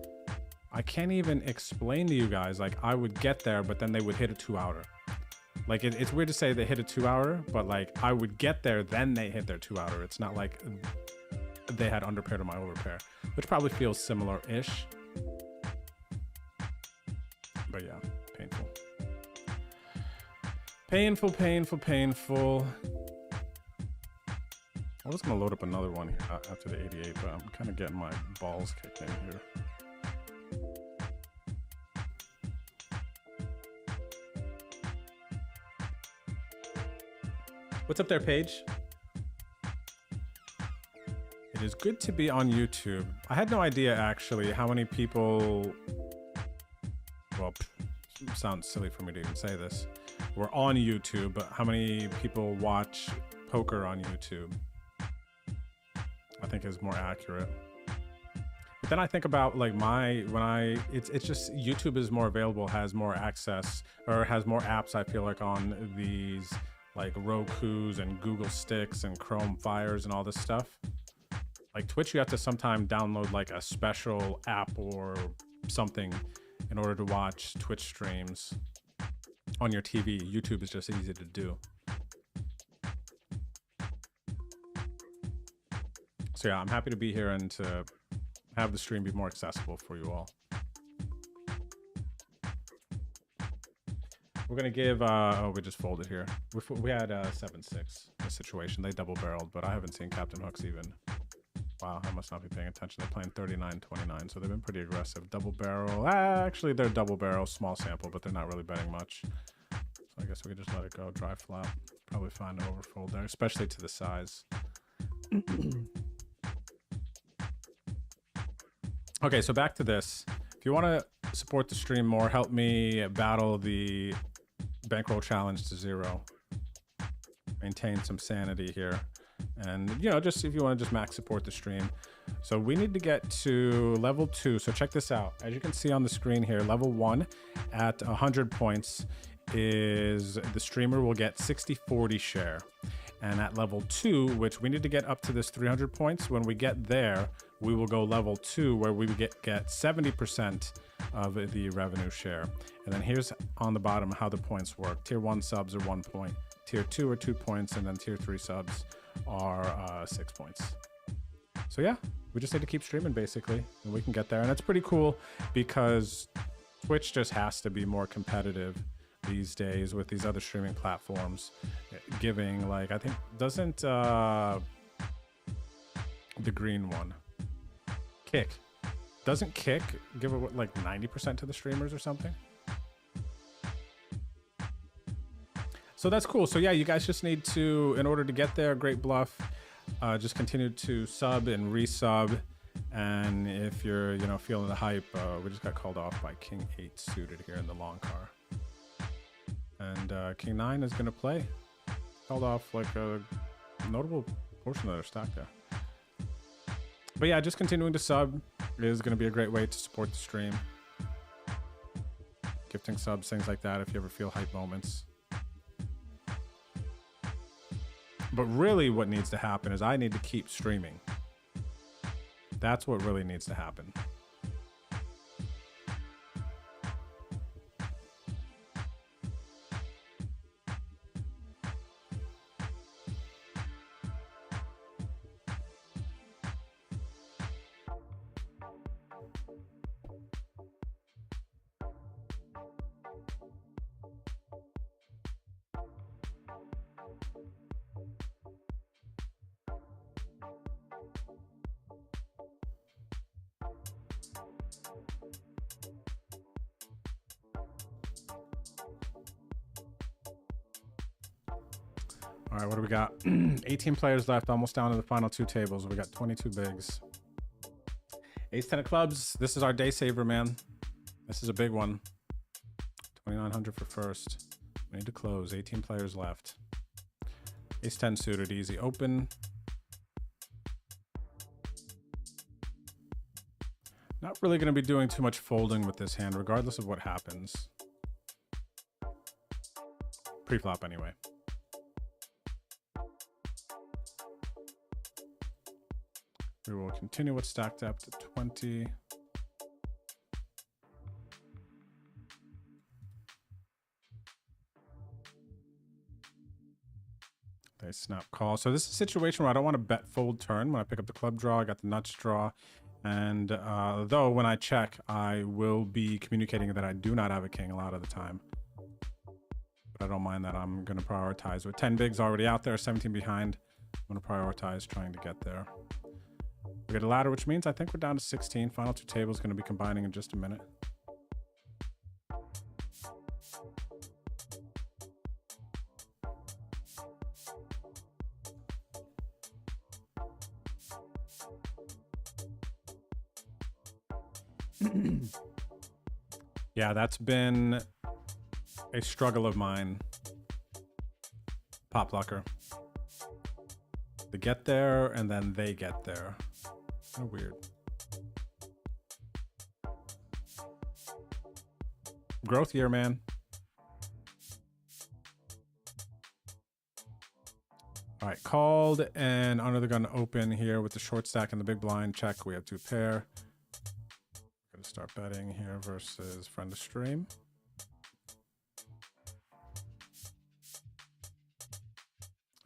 I can't even explain to you guys. Like I would get there, but then they would hit a 2-outer. Like it's weird to say they hit a 2-hour, but like I would get there, then they hit their 2-hour. It's not like they had underpair to my overpair, which probably feels similar-ish. But yeah, painful. Painful, painful, painful. I was gonna load up another one here after the 88, but I'm kind of getting my balls kicked in here. What's up there, Paige? It is good to be on YouTube. I had no idea actually how many people, well, sounds silly for me to even say this, we're on YouTube, but how many people watch poker on YouTube? I think is more accurate. But then I think about like it's just YouTube is more available, has more access, or has more apps, I feel like, on these like Roku's and Google Sticks and Chrome Fires and all this stuff. Like Twitch, you have to sometime download like a special app or something in order to watch Twitch streams on your TV. YouTube is just easy to do. So yeah, I'm happy to be here and to have the stream be more accessible for you all. We're gonna give, oh, we just folded here. We had 7-6 in this situation. They double barreled, but I haven't seen Captain Hooks even. Wow, I must not be paying attention. They're playing 39-29, so they've been pretty aggressive. Double barrel, actually they're double barrel, small sample, but they're not really betting much. So I guess we could just let it go, dry flop. Probably find an overfold there, especially to the size. Okay, so back to this. If you want to support the stream more, help me battle the Bankroll challenge to 0. Maintain some sanity here. And, you know, just if you want to just max support the stream. So we need to get to level 2. So check this out. As you can see on the screen here, level 1 at 100 points is the streamer will get 60-40 share. And at level 2, which we need to get up to this 300 points, when we get there, we will go level 2 where we get 70% of the revenue share. And then here's on the bottom how the points work. Tier 1 subs are 1 point, tier 2 are 2 points, and then tier 3 subs are 6 points. So yeah, we just need to keep streaming basically, and we can get there. And that's pretty cool because Twitch just has to be more competitive these days with these other streaming platforms, giving like, I think, doesn't the green one, Kick, doesn't Kick give it like 90% to the streamers or something? So that's cool. So yeah, you guys just need to, in order to get there, great bluff, just continue to sub and resub. And if you're, you know, feeling the hype, we just got called off by King 8 suited here in the long car. And King 9 is going to play. Held off like a notable portion of their stack there. But yeah, just continuing to sub is going to be a great way to support the stream. Gifting subs, things like that, if you ever feel hype moments. But really what needs to happen is I need to keep streaming. That's what really needs to happen. All right, what do we got? 18 players left, almost down to the final 2 tables. We got 22 bigs. Ace 10 of clubs. This is our day saver, man. This is a big one. 2,900 for first. We need to close. 18 players left. Ace 10 suited, easy open. Not really going to be doing too much folding with this hand, regardless of what happens. Pre-flop anyway. We will continue with stack depth to 20. Okay, snap call. So this is a situation where I don't want to bet fold turn. When I pick up the club draw, I got the nuts draw. And though when I check, I will be communicating that I do not have a king a lot of the time. But I don't mind that. I'm going to prioritize. With 10 bigs already out there, 17 behind, I'm going to prioritize trying to get there. We get a ladder, which means I think we're down to 16. Final two tables going to be combining in just a minute. Yeah, that's been a struggle of mine. Pop blocker. To get there and then they get there. Kind of weird. Growth year, man. All right, called and under the gun open here with the short stack and the big blind. Check. We have two pair. Gonna start betting here versus friend of stream.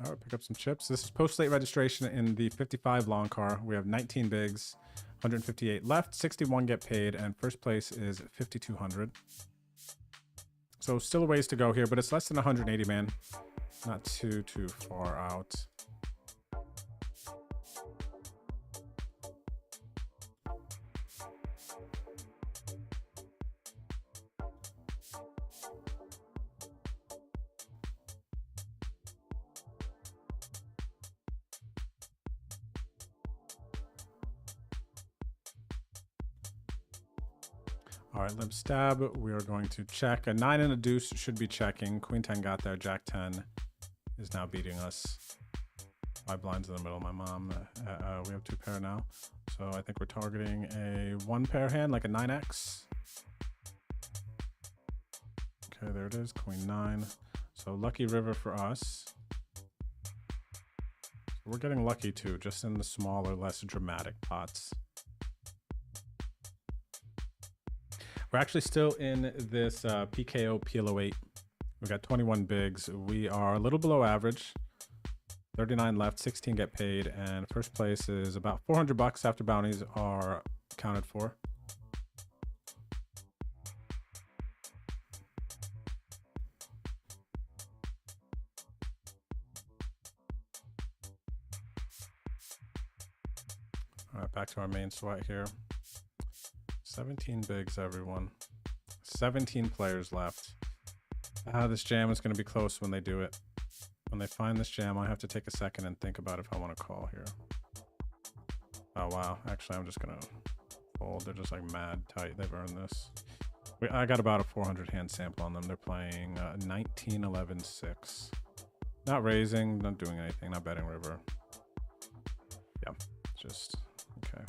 All right, pick up some chips. This is post-late registration in the 55 long car. We have 19 bigs, 158 left, 61 get paid, and first place is 5,200. So still a ways to go here, but it's less than 180, man. Not too far out. All right, limp stab. We are going to check. A 9 and a deuce should be checking. Queen 10 got there. Jack 10 is now beating us. 5 blinds in the middle. My mom. We have two pair now. So I think we're targeting a 1 pair hand, like a 9x. Okay, there it is. Queen 9. So lucky river for us. We're getting lucky too, just in the smaller, less dramatic pots. We're actually still in this PKO PLO 8. We got 21 bigs. We are a little below average. 39 left, 16 get paid, and first place is about 400 bucks after bounties are accounted for. All right, back to our main sweat here. 17 bigs, everyone. 17 players left. This jam is going to be close when they do it. When they find this jam, I have to take a second and think about if I want to call here. Oh, wow. Actually, I'm just going to fold. They're just like mad tight. They've earned this. I got about a 400 hand sample on them. They're playing 19, 11, 6. Not raising, not doing anything, not betting river. Yeah, just, okay.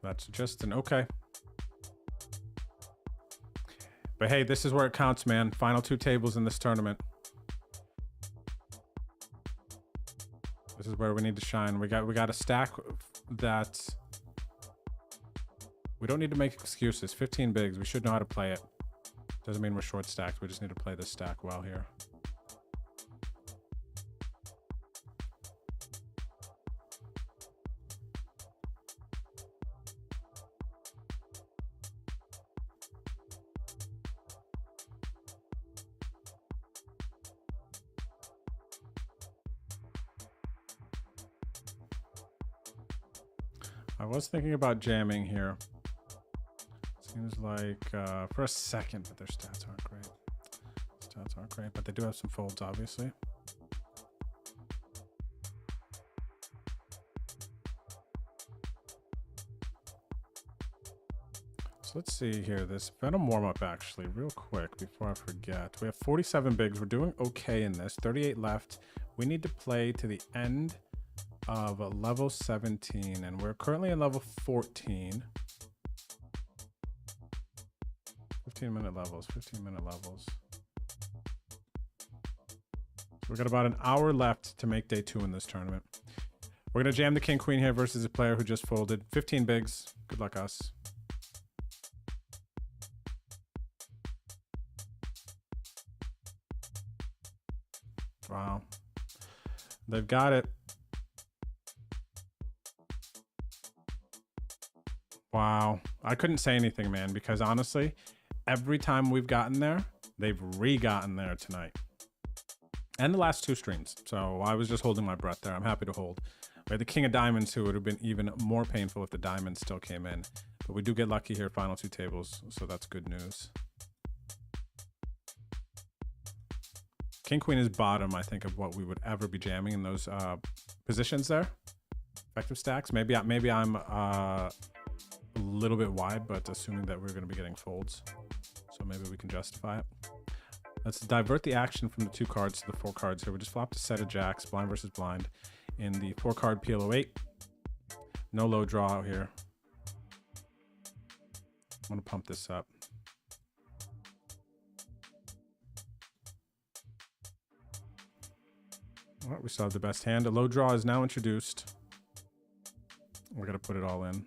That's just an okay. But hey, this is where it counts, man. Final two tables in this tournament. This is where we need to shine. We got a stack that we don't need to make excuses. 15 bigs. We should know how to play it. Doesn't mean we're short stacked. We just need to play this stack well here. I was thinking about jamming here. Seems like for a second, but their stats aren't great. Stats aren't great, but they do have some folds, obviously. So let's see here. This Venom warm-up actually, real quick before I forget. We have 47 bigs. We're doing okay in this. 38 left. We need to play to the end of level 17, and we're currently in level 14. 15-minute levels, 15-minute levels. So we got about an hour left to make day 2 in this tournament. We're gonna jam the king queen here versus a player who just folded. 15 bigs. Good luck us. Wow. They've got it. Wow. I couldn't say anything, man, because honestly, every time we've gotten there, they've re-gotten there tonight. And the last 2 streams. So I was just holding my breath there. I'm happy to hold. We had the king of diamonds, who would have been even more painful if the diamonds still came in. But we do get lucky here, final 2 tables. So that's good news. King queen is bottom, I think, of what we would ever be jamming in those positions there. Effective stacks. Maybe I'm a little bit wide, but assuming that we're going to be getting folds, so maybe we can justify it. Let's divert the action from the 2 cards to the 4 cards here. We just flopped a set of jacks, blind versus blind, in the 4 card PLO 8. No low draw out here. I'm going to pump this up. All right, we still have the best hand. A low draw is now introduced. We're going to put it all in.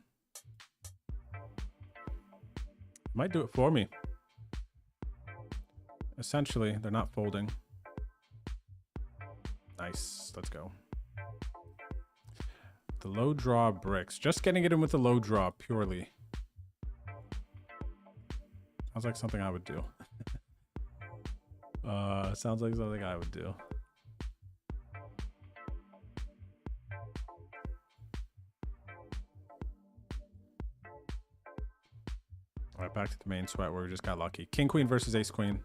Might do it for me. Essentially, they're not folding. Nice. Let's go. The low draw bricks. Just getting it in with the low draw purely. Sounds like something I would do. Sounds like something I would do. All right, back to the main sweat where we just got lucky. King queen versus ace queen.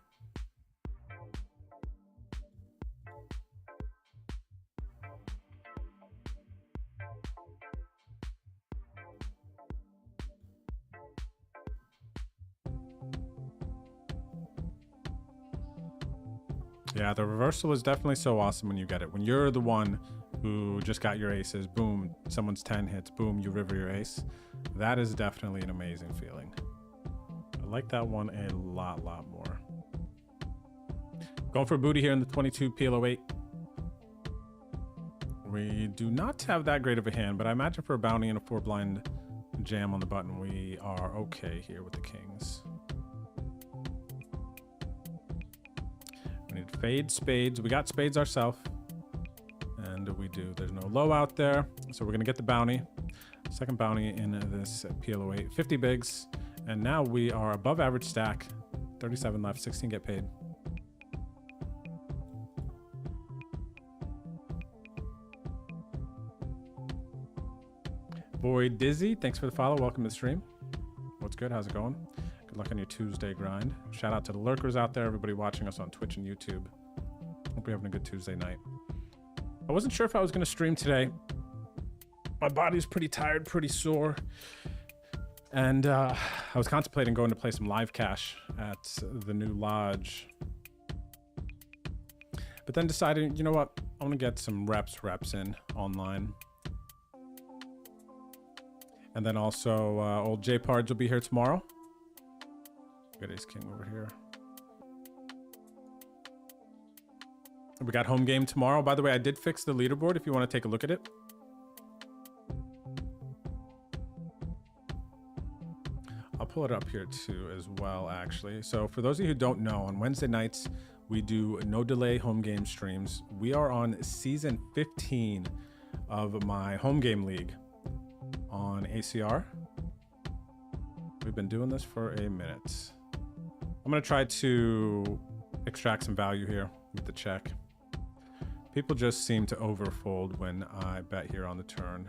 Yeah, the reversal is definitely so awesome when you get it. When you're the one who just got your aces, boom, someone's 10 hits, boom, you river your ace. That is definitely an amazing feeling. I like that one a lot more. Going for a booty here in the 22 PLO 8. We do not have that great of a hand, but I imagine for a bounty and a 4 blind jam on the button, we are okay here with the kings. We need fade spades. We got spades ourselves. And we do. There's no low out there. So we're going to get the bounty. Second bounty in this PLO 8. 50 bigs. And now we are above average stack. 37 left. 16 get paid. Boy Dizzy, thanks for the follow. Welcome to the stream. What's good? How's it going? Good luck on your Tuesday grind. Shout out to the lurkers out there, everybody watching us on Twitch and YouTube. Hope you're having a good Tuesday night. I wasn't sure if I was going to stream today. My body's pretty tired, pretty sore. And I was contemplating going to play some live cash at the new lodge. But then decided, you know what? I want to get some reps in online. And then also, old J-Pards will be here tomorrow. Got ace king over here. We got home game tomorrow. By the way, I did fix the leaderboard if you want to take a look at it. I'll pull it up here too as well, actually. So for those of you who don't know, on Wednesday nights, we do no delay home game streams. We are on season 15 of my home game league on ACR. We've been doing this for a minute. I'm going to try to extract some value here with the check. People just seem to overfold when I bet here on the turn.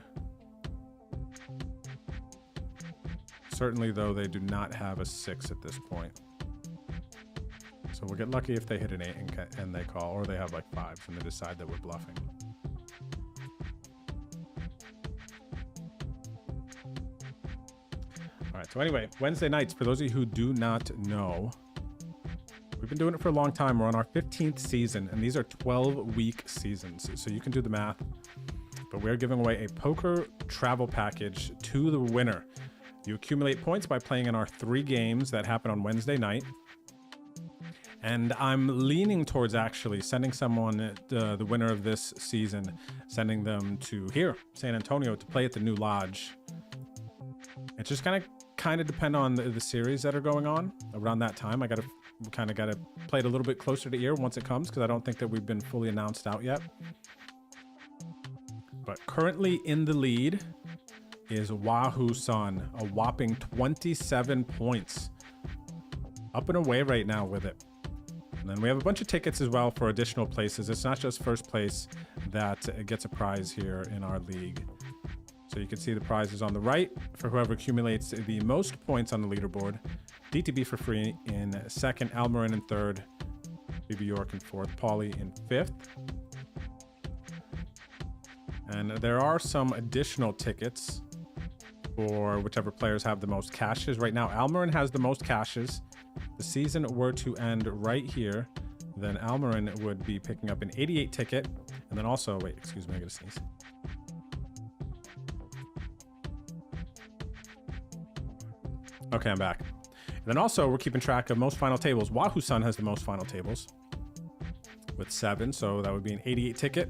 Certainly, though, they do not have a 6 at this point. So we'll get lucky if they hit an 8 and they call, or they have like 5s and they decide that we're bluffing. All right, so anyway, Wednesday nights, for those of you who do not know, we've been doing it for a long time. We're on our 15th season, and these are 12-week seasons, so you can do the math. But we're giving away a poker travel package to the winner. You accumulate points by playing in our 3 games that happen on Wednesday night. And I'm leaning towards actually sending someone, the winner of this season, sending them to here, San Antonio, to play at the new lodge. It's just kind of depend on the series that are going on around that time. I got to we kind of got to play it a little bit closer to ear once it comes, because I don't think that we've been fully announced out yet. But currently in the lead is Wahoo Sun, a whopping 27 points. Up and away right now with it. And then we have a bunch of tickets as well for additional places. It's not just first place that gets a prize here in our league. So you can see the prizes on the right for whoever accumulates the most points on the leaderboard. DTB for free in second, Almarin in third, BB York in fourth, Pauly in fifth. And there are some additional tickets for whichever players have the most cashes. Right now, Almarin has the most cashes. The season were to end right here, then Almarin would be picking up an 88 ticket. And then also, wait, excuse me, I gotta sneeze. Okay, I'm back. And then also, we're keeping track of most final tables. Wahoo Sun has the most final tables with 7, so that would be an 88 ticket.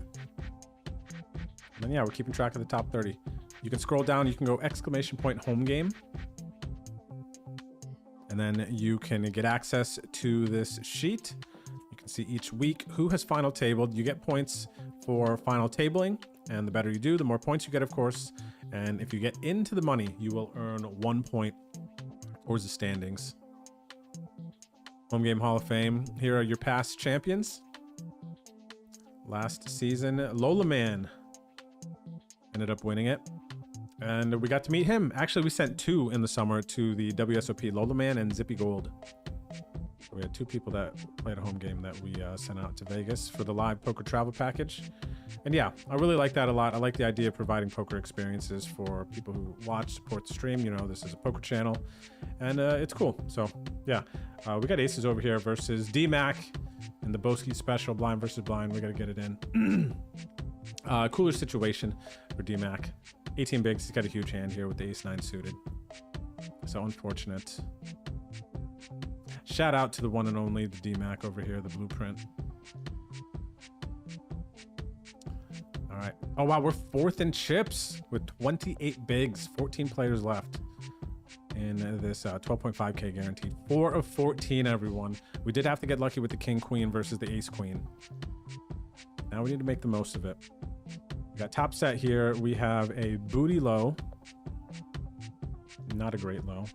And then yeah, we're keeping track of the top 30. You can scroll down, you can go ! home game. And then you can get access to this sheet. You can see each week who has final tabled. You get points for final tabling, and the better you do, the more points you get, of course. And if you get into the money, you will earn 1 point towards the standings. Home Game Hall of Fame. Here are your past champions. Last season, Lola Man ended up winning it. And we got to meet him. Actually, we sent 2 in the summer to the WSOP, Lola Man and Zippy Gold. So we had 2 people that played a home game that we sent out to Vegas for the live poker travel package. And yeah, I really like that a lot. I like the idea of providing poker experiences for people who watch, support the stream. You know, this is a poker channel, and it's cool. So yeah, we got aces over here versus D-Mac in the Boski special, blind versus blind. We got to get it in. Cooler situation for D-Mac. 18 bigs, he's got a huge hand here with the ace-9 suited. So unfortunate. Shout out to the one and only, the D-Mac over here, the blueprint. All right. Oh, wow, we're 4th in chips with 28 bigs, 14 players left in this 12.5K guaranteed. 4 of 14, everyone. We did have to get lucky with the king-queen versus the ace-queen. Now we need to make the most of it. Got top set here. We have a booty low, not a great low.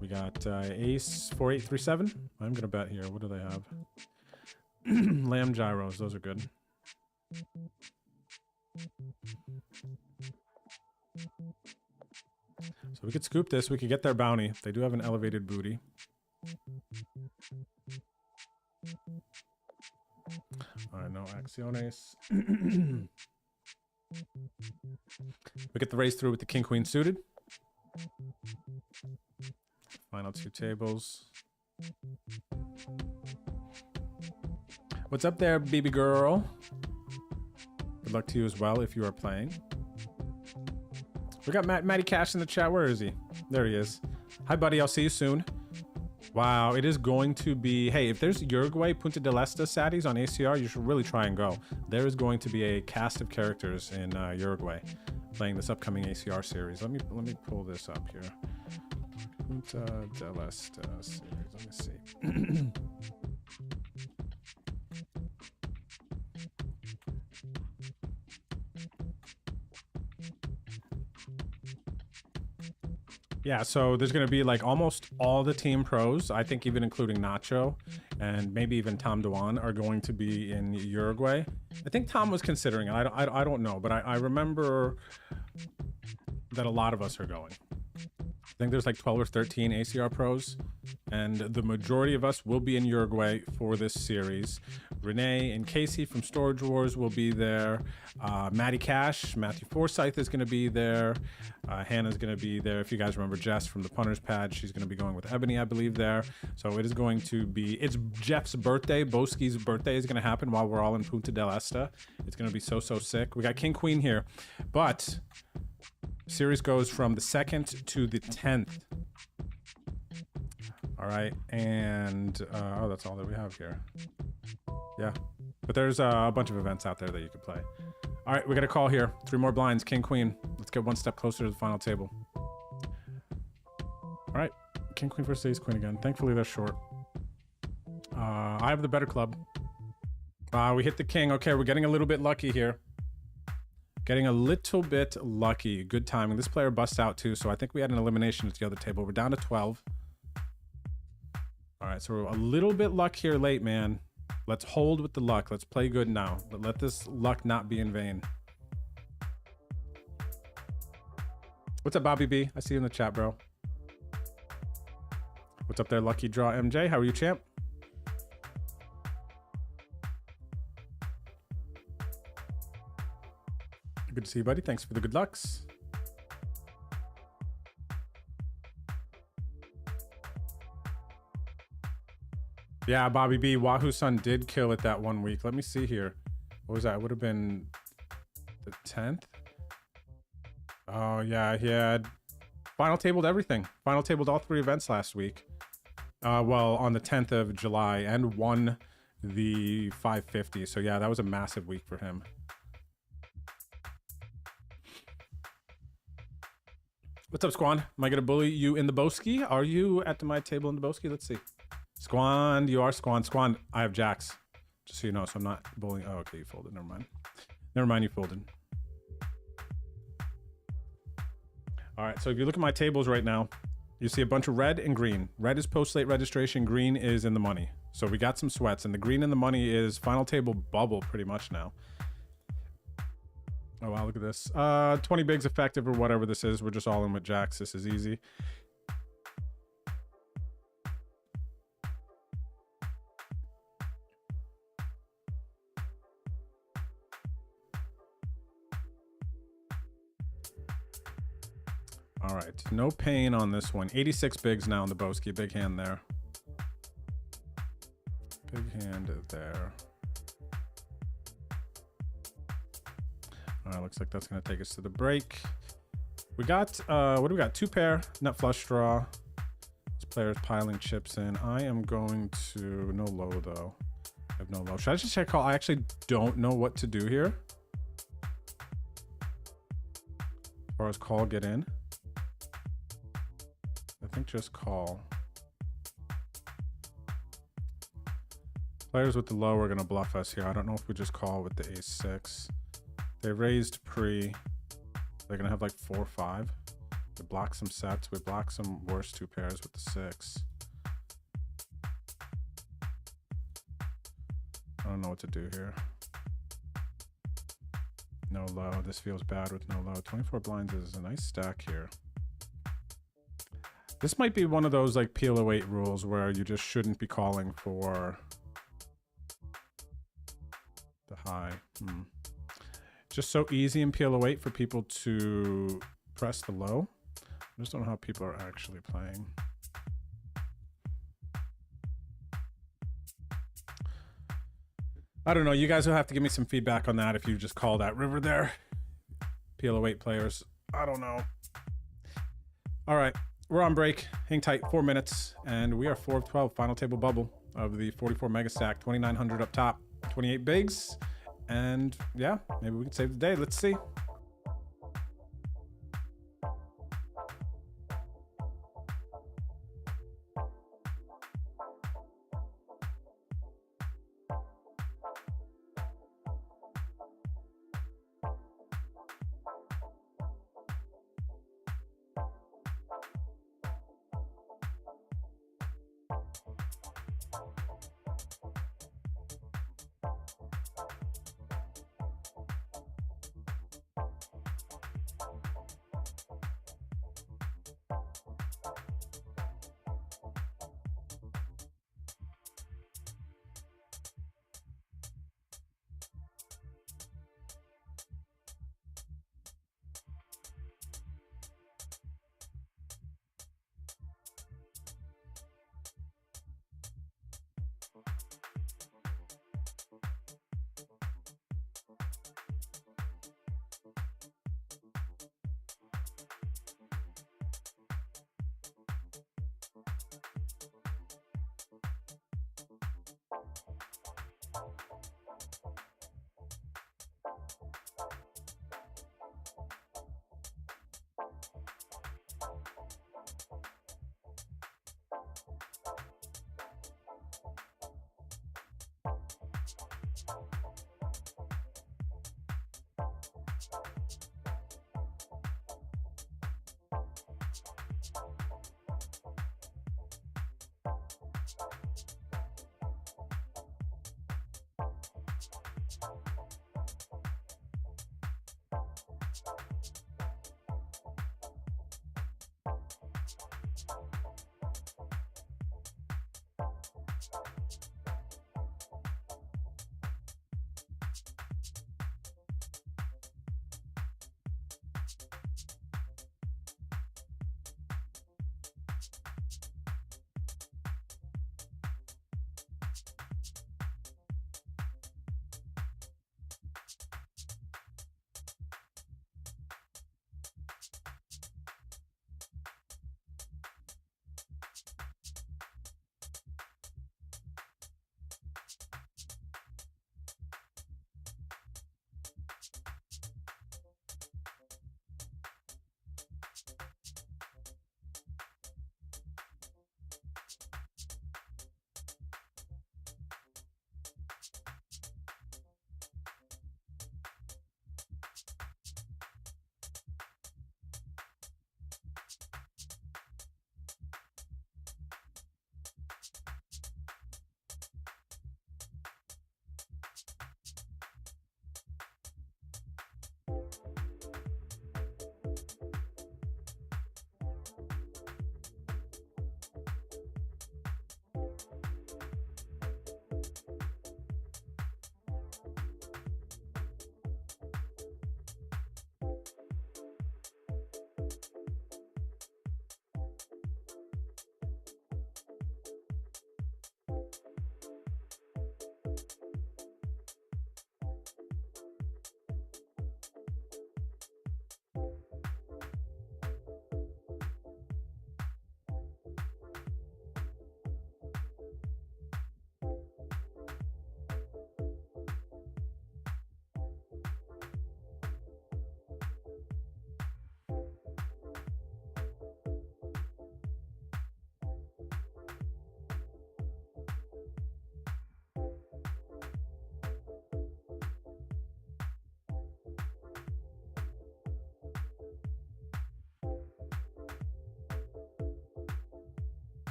We got ace 4837. I'm gonna bet here. What do they have? Lamb gyros. Those are good. So we could scoop this. We could get their bounty. They do have an elevated booty. All right, no acciones. We get the raise through with the king queen suited. Final 2 tables. What's up there, baby girl? Good luck to you as well if you are playing. We got Matty Cash in the chat. Where is he? There he is. Hi, buddy. I'll see you soon. Wow, it is going to be... Hey, if there's Uruguay Punta del Este Saddies on ACR, you should really try and go. There is going to be a cast of characters in Uruguay playing this upcoming ACR series. Let me pull this up here. Punta del Este series. Let me see. Yeah, so there's going to be like almost all the team pros, I think even including Nacho and maybe even Tom Dewan are going to be in Uruguay. I think Tom was considering it. I don't know, but I remember that a lot of us are going. I think there's like 12 or 13 ACR pros, and the majority of us will be in Uruguay for this series. Renee and Casey from Storage Wars will be there. Matty Cash, Matthew Forsyth is going to be there. Hannah's going to be there. If you guys remember Jess from the Punter's Pad, she's going to be going with Ebony, I believe, there. So it is going to be, it's Jeff's birthday. Boski's birthday is going to happen while we're all in Punta del Este. It's going to be so sick. We got King Queen here, but series goes from the 2nd to the 10th. All right, and oh, that's all that we have here. Yeah, but there's a bunch of events out there that you could play. All right, we got a call here. 3 more blinds, King Queen. Let's get one step closer to the final table. All right, King Queen versus Ace Queen again. Thankfully they're short. I have the better club. We hit the king. Okay, we're getting a little bit lucky here. Getting a little bit lucky. Good timing. This player busts out too, so I think we had an elimination at the other table. We're down to 12. All right, so a little bit luck here late, man. Let's hold with the luck. Let's play good now. But let this luck not be in vain. What's up, Bobby B? I see you in the chat, bro. What's up there, Lucky Draw MJ? How are you, champ? Good to see you, buddy. Thanks for the good lucks. Yeah, Bobby B. Wahoo-san did kill it that 1 week. Let me see here. What was that? It would have been the 10th. Oh, yeah. He had final tabled everything. Final tabled all 3 events last week. Well, on the 10th of July, and won the 550. So, yeah, that was a massive week for him. What's up, Squan? Am I going to bully you in the Boski? Are you at my table in the Boski? Let's see. Squan, you are Squan. Squan, I have jacks. Just so you know, so I'm not bullying. Oh, okay, you folded. Never mind. Never mind, you folded. All right, so if you look at my tables right now, you see a bunch of red and green. Red is post-late registration. Green is in the money. So we got some sweats, and the green in the money is final table bubble pretty much now. Oh, wow, look at this. 20 bigs effective or whatever this is. We're just all in with jacks. This is easy. All right, no pain on this one. 86 bigs now in the Boski. Big hand there. Big hand there. All right, looks like that's going to take us to the break. We got, what do we got? 2 pair, nut flush draw. This player's piling chips in. I am going to, no low though. I have no low. Should I just check call? I actually don't know what to do here. As far as call get in. I think just call. Players with the low are going to bluff us here. I don't know if we just call with the ace-6. They raised pre. They're going to have like 4-5. We block some sets. We block some worse 2 pairs with the 6. I don't know what to do here. No low. This feels bad with no low. 24 blinds is a nice stack here. This might be one of those like PLO8 rules where you just shouldn't be calling for the high. Just so easy in PLO8 for people to press the low. I just don't know how people are actually playing. I don't know. You guys will have to give me some feedback on that if you just call that river there. PLO8 players. I don't know. All right. We're on break. Hang tight. 4 minutes. And we are 4 of 12. Final table bubble of the 44 mega stack. 2,900 up top. 28 bigs. And yeah, maybe we can save the day. Let's see.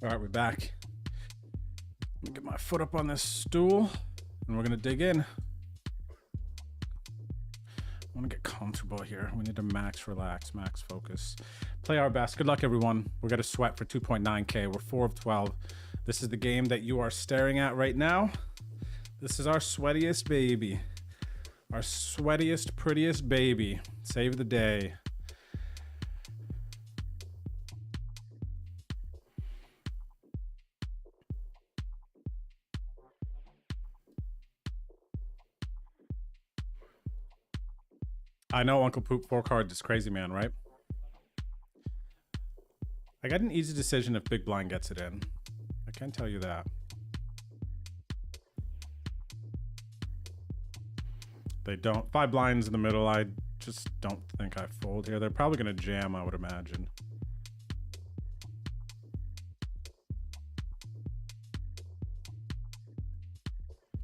All right, we're back. Let me get my foot up on this stool and we're gonna dig in. I want to get comfortable here. We need to max relax, max focus. Play our best. Good luck, everyone. We're gonna sweat for 2.9K. We're 4 of 12. This is the game that you are staring at right now. This is our sweatiest baby. Our sweatiest, prettiest baby. Save the day. I know Uncle Poop 4 cards is crazy, man, right? I got an easy decision if Big Blind gets it in. I can tell you that. They don't. 5 blinds in the middle. I just don't think I fold here. They're probably going to jam, I would imagine.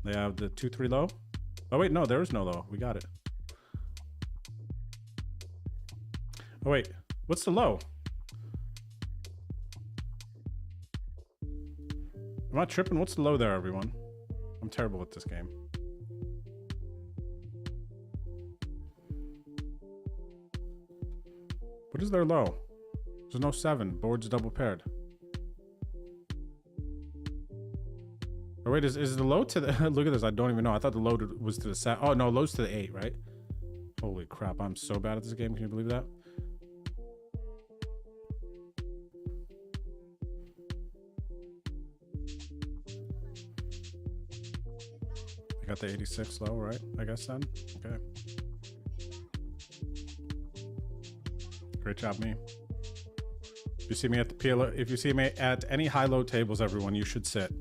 They have the 2-3 low. Oh, wait, no, there is no low. We got it. Oh, wait, what's the low? I'm not tripping. What's the low there, everyone? I'm terrible at this game. What is their low? There's no 7. Board's double paired. Oh, wait, is the low to the... Look at this. I don't even know. I thought the low was to the 7. Oh, no, low's to the 8, right? Holy crap. I'm so bad at this game. Can you believe that? I got the 86 low, right? I guess then. Okay. Great job, me. If you see me at the PLO, if you see me at any high-low tables, everyone, you should sit.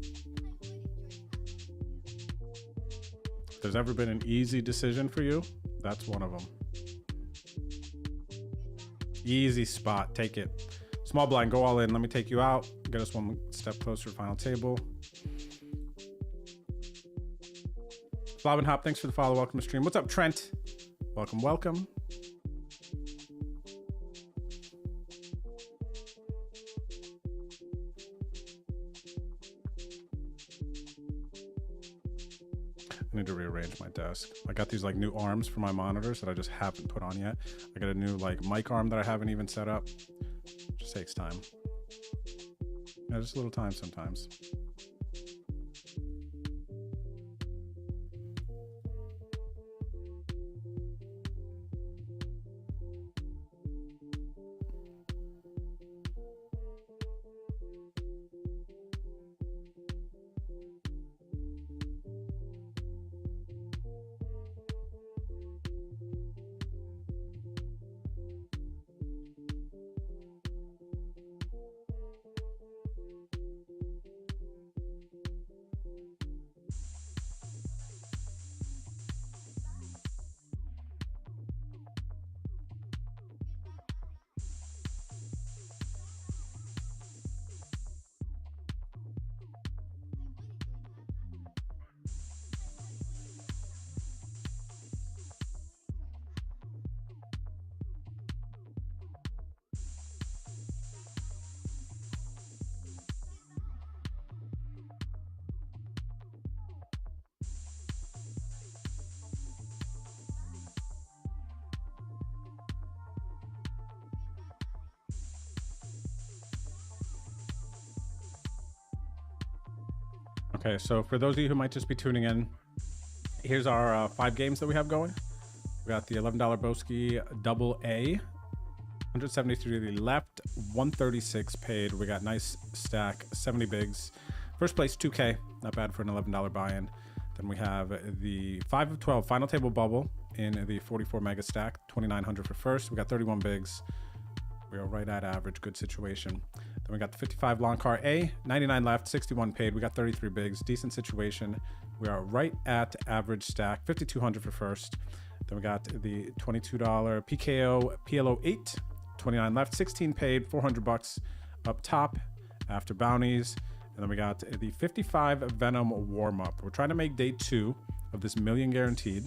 If there's ever been an easy decision for you, that's one of them. Easy spot, take it. Small blind, go all in. Let me take you out. Get us one step closer to final table. Flob and Hop, thanks for the follow. Welcome to stream. What's up, Trent? Welcome, welcome. I need to rearrange my desk. I got these like new arms for my monitors that I just haven't put on yet. I got a new like mic arm that I haven't even set up. Just takes time. Yeah, just a little time sometimes. Okay, so for those of you who might just be tuning in, here's our 5 games that we have going. We got the $11 Boski double A, 173 to the left, 136 paid. We got nice stack, 70 bigs. First place, 2K, not bad for an $11 buy-in. Then we have the 5 of 12 final table bubble in the 44 mega stack, 2,900 for first. We got 31 bigs. We are right at average, good situation. Then we got the 55 long car A, 99 left, 61 paid. We got 33 bigs, decent situation. We are right at average stack, 5,200 for first. Then we got the $22 PKO PLO 8, 29 left, 16 paid, 400 bucks up top after bounties. And then we got the 55 Venom warm up. We're trying to make day 2 of this million guaranteed.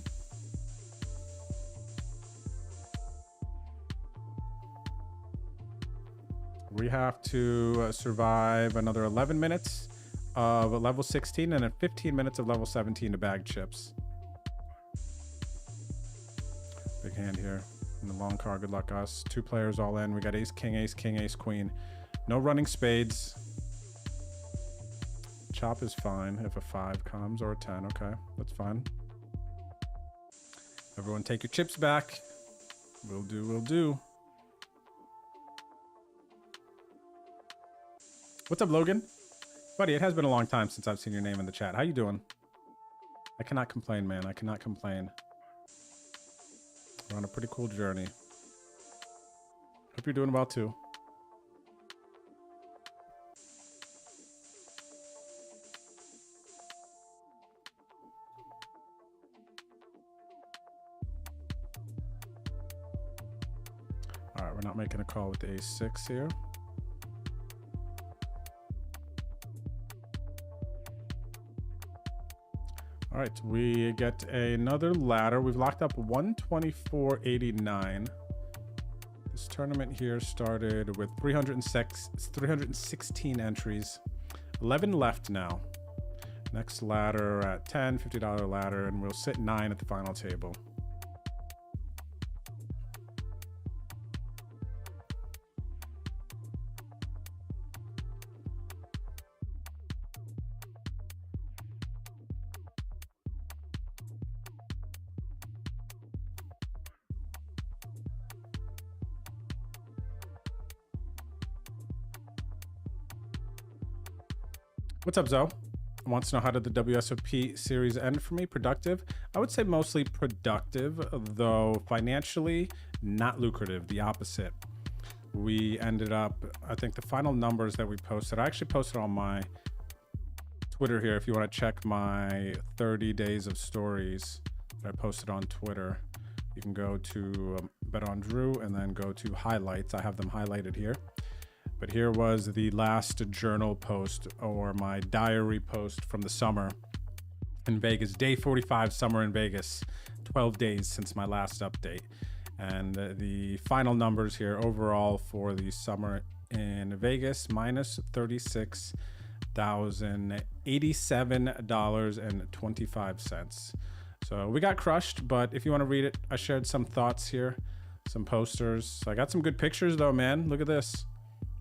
We have to survive another 11 minutes of level 16 and then 15 minutes of level 17 to bag chips. Big hand here in the long card. Good luck us. 2 players all in. We got ace, king, ace, queen. No running spades. Chop is fine if a 5 comes or a 10. Okay, that's fine. Everyone take your chips back. Will do, will do. What's up, Logan? Buddy, it has been a long time since I've seen your name in the chat. How you doing? I cannot complain, man. I cannot complain. We're on a pretty cool journey. Hope you're doing well, too. All right, we're not making a call with the ace-6 here. All right, we get another ladder. We've locked up 124.89. This tournament here started with 316 entries. 11 left now. Next ladder at 10, $50 ladder, and we'll sit 9 at the final table. What's up, Zoe? Wants to know, how did the WSOP series end for me? Productive? I would say mostly productive, though financially not lucrative, the opposite. We ended up, I think the final numbers that we posted, I actually posted on my Twitter here. If you want to check my 30 days of stories that I posted on Twitter, you can go to Bet on Drew and then go to highlights. I have them highlighted here. But here was the last journal post, or my diary post from the summer in Vegas. Day 45, summer in Vegas. 12 days since my last update. And the final numbers here overall for the summer in Vegas, minus $36,087.25. So we got crushed, but if you want to read it, I shared some thoughts here, some posters. I got some good pictures though, man. Look at this.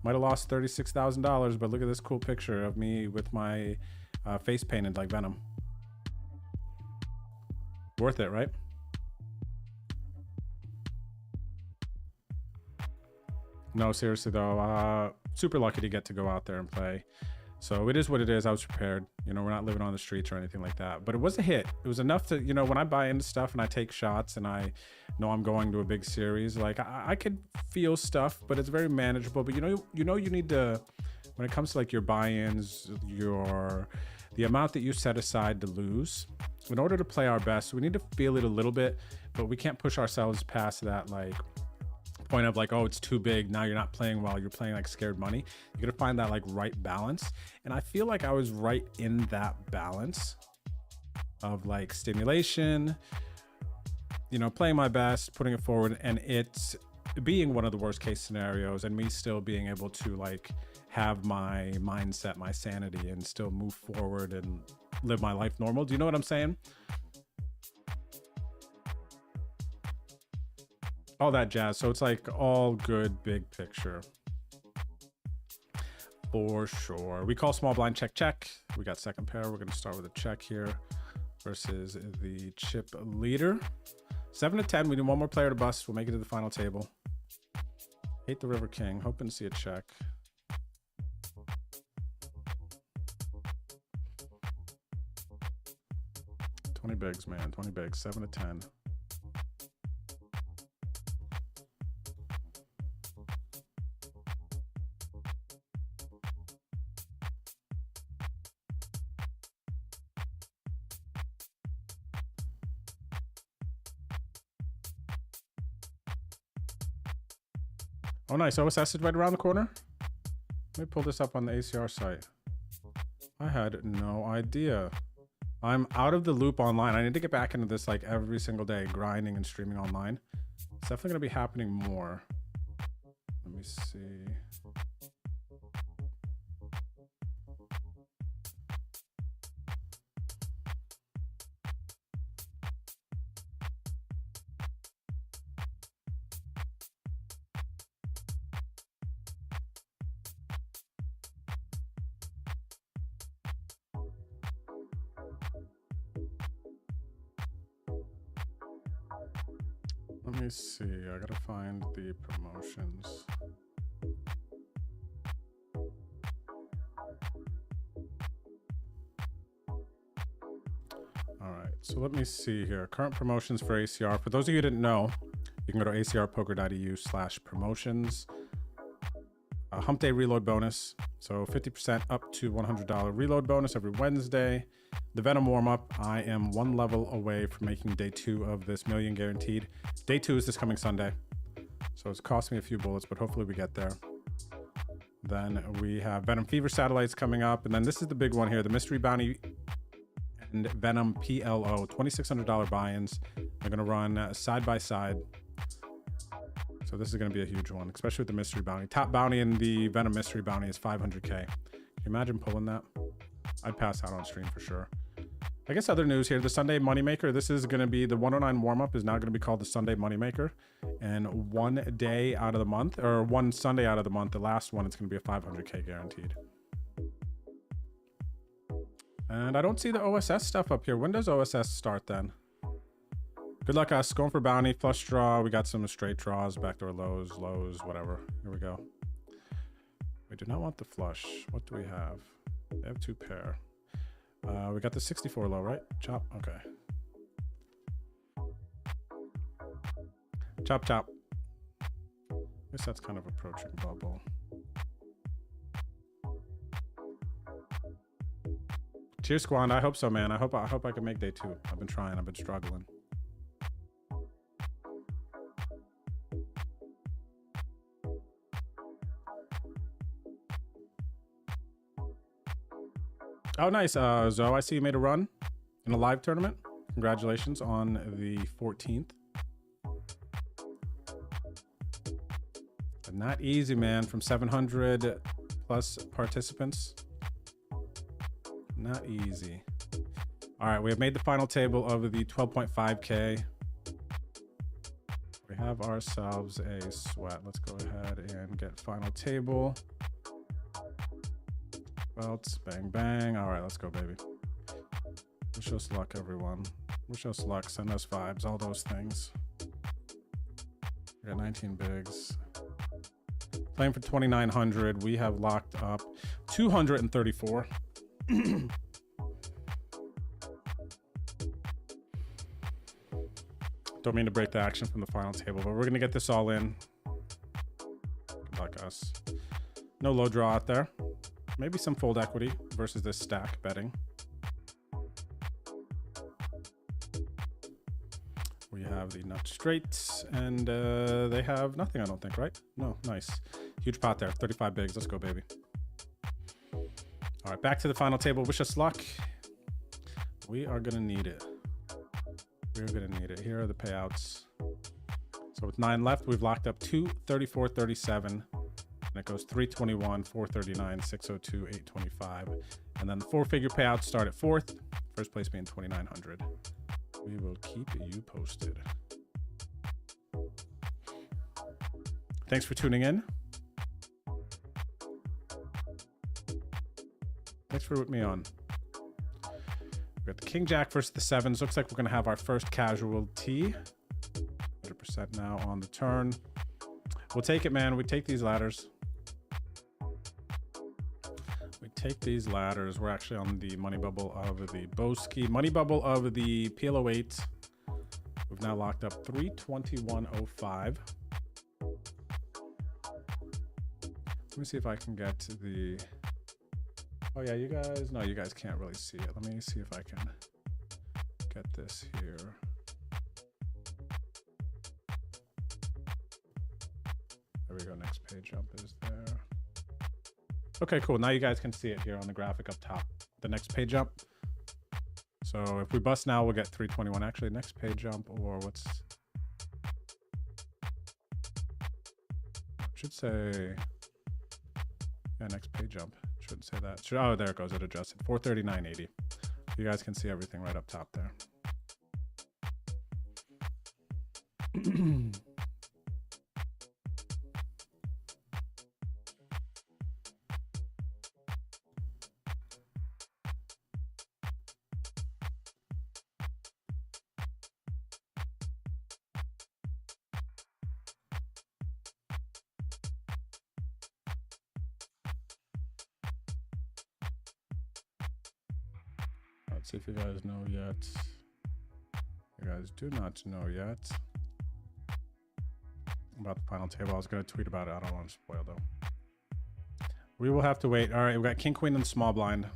Might have lost $36,000, but look at this cool picture of me with my face painted like Venom. Worth it, right? No, seriously though, super lucky to get to go out there and play. So it is what it is. I was prepared. You know, we're not living on the streets or anything like that. But it was a hit. It was enough to, you know, when I buy into stuff and I take shots and I know I'm going to a big series, like I could feel stuff, but it's very manageable. But you need to, when it comes to like your buy-ins, the amount that you set aside to lose, in order to play our best, we need to feel it a little bit, but we can't push ourselves past that like point of like, oh, it's too big, now you're not playing well, you're playing like scared money. You gotta find that like right balance, and I feel like I was right in that balance of like stimulation, you know, playing my best, putting it forward, and it's being one of the worst case scenarios, and me still being able to like have my mindset, my sanity, and still move forward and live my life normal. Do you know what I'm saying? All that jazz. So it's like all good, big picture. For sure. We call small blind check, check. We got second pair. We're going to start with a check here versus the chip leader. 7 to 10. We need one more player to bust. We'll make it to the final table. Hate the river king. Hoping to see a check. $20 bigs, man. 20 bigs. 7 to 10. Oh, nice. OSS is right around the corner. Let me pull this up on the ACR site. I had no idea. I'm out of the loop online. I need to get back into this like every single day, grinding and streaming online. It's definitely going to be happening more. Let me see. Let me see. I gotta find the promotions. All right, so let me see here. Current promotions for ACR. For those of you who didn't know, you can go to acrpoker.eu/promotions. Hump day reload bonus. So 50% up to $100 reload bonus every Wednesday. The Venom warm-up. I am one level away from making day 2 of this million guaranteed. Day 2 is this coming Sunday. So it's cost me a few bullets, but hopefully we get there. Then we have Venom Fever satellites coming up. And then this is the big one here, the Mystery Bounty and Venom PLO, $2,600 buy-ins. They're gonna run side by side. So this is gonna be a huge one, especially with the Mystery Bounty. Top bounty in the Venom Mystery Bounty is 500K. Can you imagine pulling that? I'd pass out on stream for sure. I guess other news here, the Sunday Moneymaker. This is gonna be, the 109 warm-up is now gonna be called the Sunday Moneymaker. And one day out of the month, or one Sunday out of the month, the last one, it's gonna be a 500K guaranteed. And I don't see the OSS stuff up here. When does OSS start then? Good luck us. Going for bounty, flush draw. We got some straight draws, backdoor lows, whatever. Here we go. We do not want the flush. What do we have? They have 2 pair. We got the 64 low, right? Chop. Okay. Chop, chop. I guess that's kind of approaching bubble. Cheers, Squand. I hope so, man. I hope I can make day 2. I've been trying. I've been struggling. Oh, nice. Zoe, I see you made a run in a live tournament. Congratulations on the 14th. But not easy, man. From 700 plus participants. Not easy. All right, we have made the final table of the 12.5K. We have ourselves a sweat. Let's go ahead and get final table. Belts, bang, bang. All right, let's go, baby. Wish us luck, everyone. Wish us luck. Send us vibes, all those things. We got 19 bigs. Playing for 2,900. We have locked up 234. Don't mean to break the action from the final table, but we're going to get this all in. Good luck, us. No low draw out there. Maybe some fold equity versus this stack betting. We have the nut straight, and they have nothing, I don't think, right? No, nice. Huge pot there, 35 bigs. Let's go, baby. All right, back to the final table. Wish us luck. We are going to need it. We're going to need it. Here are the payouts. So with 9 left, we've locked up 234.37. And it goes 321, 439, 602, 825. And then the 4-figure payouts start at 4th. First place being 2,900. We will keep you posted. Thanks for tuning in. Thanks for with me on. We got the King Jack versus the 7s. Looks like we're going to have our first casualty. 100% now on the turn. We'll take it, man. We take these ladders. Take these ladders. We're actually on the money bubble of the Boski. Money bubble of the PLO 8. We've now locked up 321.05. Let me see if I can get to the... Oh yeah, you guys... No, you guys can't really see it. Let me see if I can get this here. There we go. Next page up is there. Okay, cool. Now you guys can see it here on the graphic up top. The next pay jump. So if we bust now, we'll get 321. Actually, next pay jump, or what's... Should say... Yeah, next pay jump. Shouldn't say that. Oh, there it goes. It adjusted. 439.80. You guys can see everything right up top there. Let's see if you guys know yet. You guys do not know yet about the final table. I was going to tweet about it. I don't want to spoil though. We will have to wait. All right, we got king queen and small blind.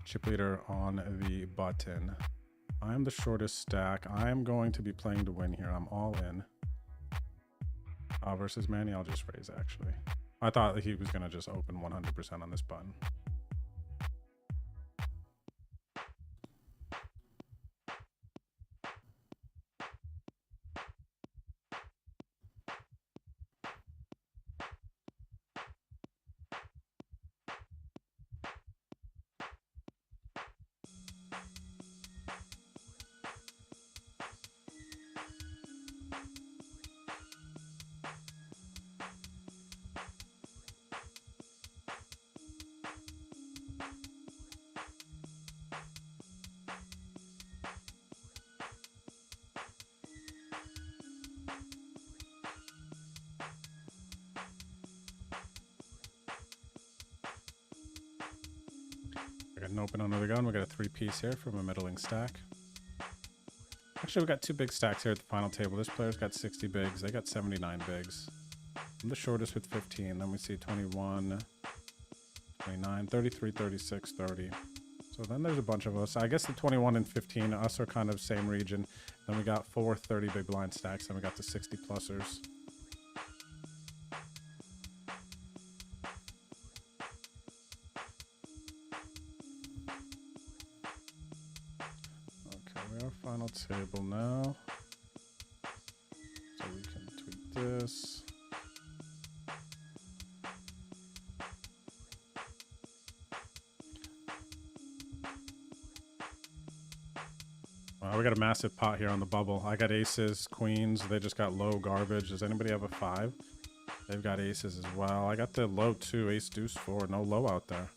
Chip leader on the button. I am the shortest stack. I am going to be playing to win here. I'm all in. Versus Manny, I'll just raise actually. I thought he was going to just open 100% on this button. I got an open under the gun. We got a 3-piece here from a middling stack. Actually, we got 2 big stacks here at the final table. This player's got 60 bigs. They got 79 bigs. I'm the shortest with 15. Then we see 21, 29, 33, 36, 30. So then there's a bunch of us. I guess the 21 and 15, us are kind of same region. Then we got 4 30 big blind stacks. Then we got the 60 plusers. Final table now, so we can tweak this. Wow, we got a massive pot here on the bubble. I got aces, queens. They just got low garbage. Does anybody have a 5? They've got aces as well. I got the low 2, ace deuce 4, no low out there.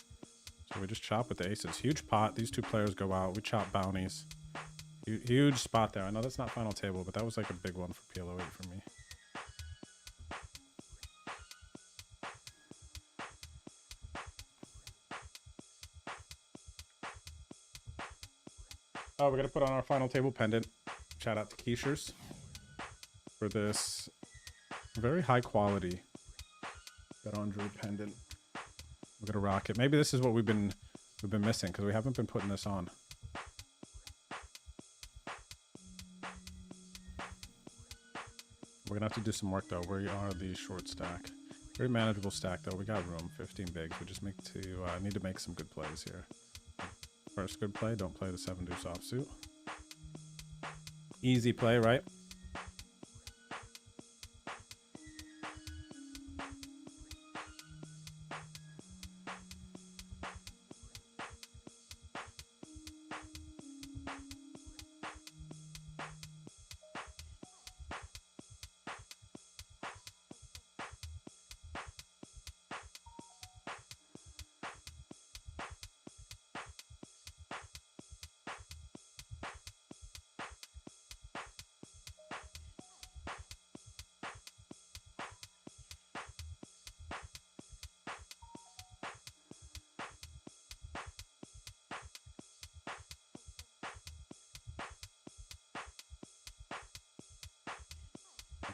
So we just chop with the aces. Huge pot. These 2 players go out. We chop bounties. Huge spot there. I know that's not final table, but that was like a big one for PLO 8 for me. Oh, we're going to put on our final table pendant. Shout out to Keishers for this very high quality Bet-on-Drew pendant. We're going to rock it. Maybe this is what we've been missing because we haven't been putting this on. We're gonna have to do some work though. We are the short stack. Very manageable stack though. We got room, 15 bigs. We just need to make some good plays here. First good play, don't play the 7 deuce offsuit. Easy play, right?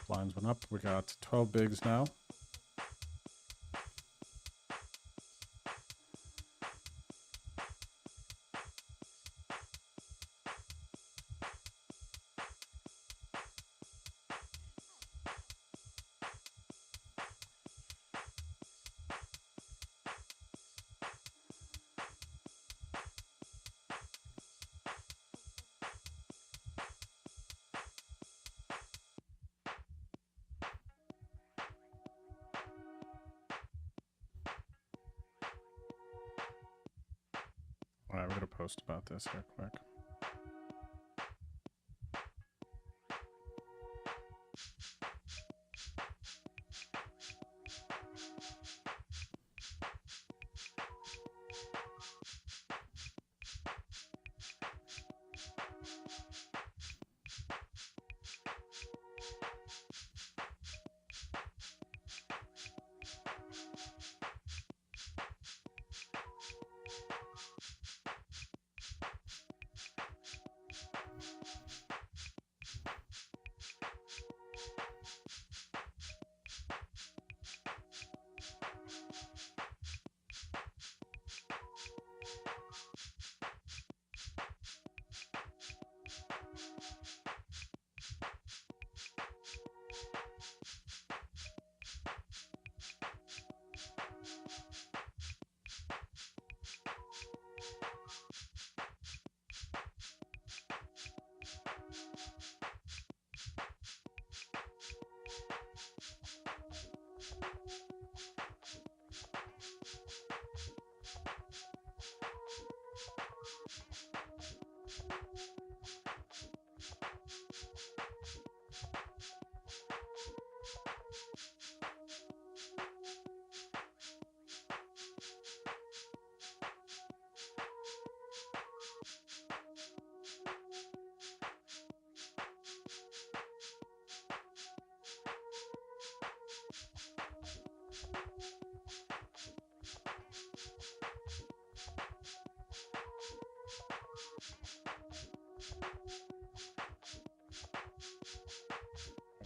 Blinds went up. We got 12 bigs now. All right, we're gonna post about this here quick.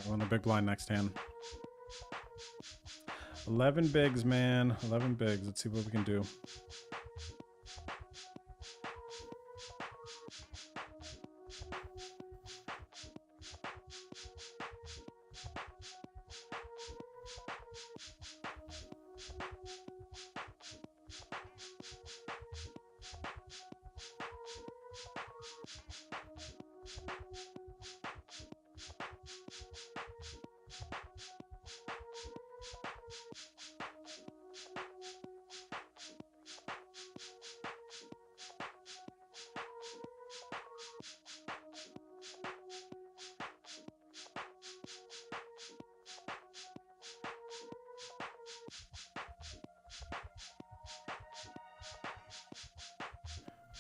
We're on the big blind next hand. 11 bigs, man. 11 bigs. Let's see what we can do.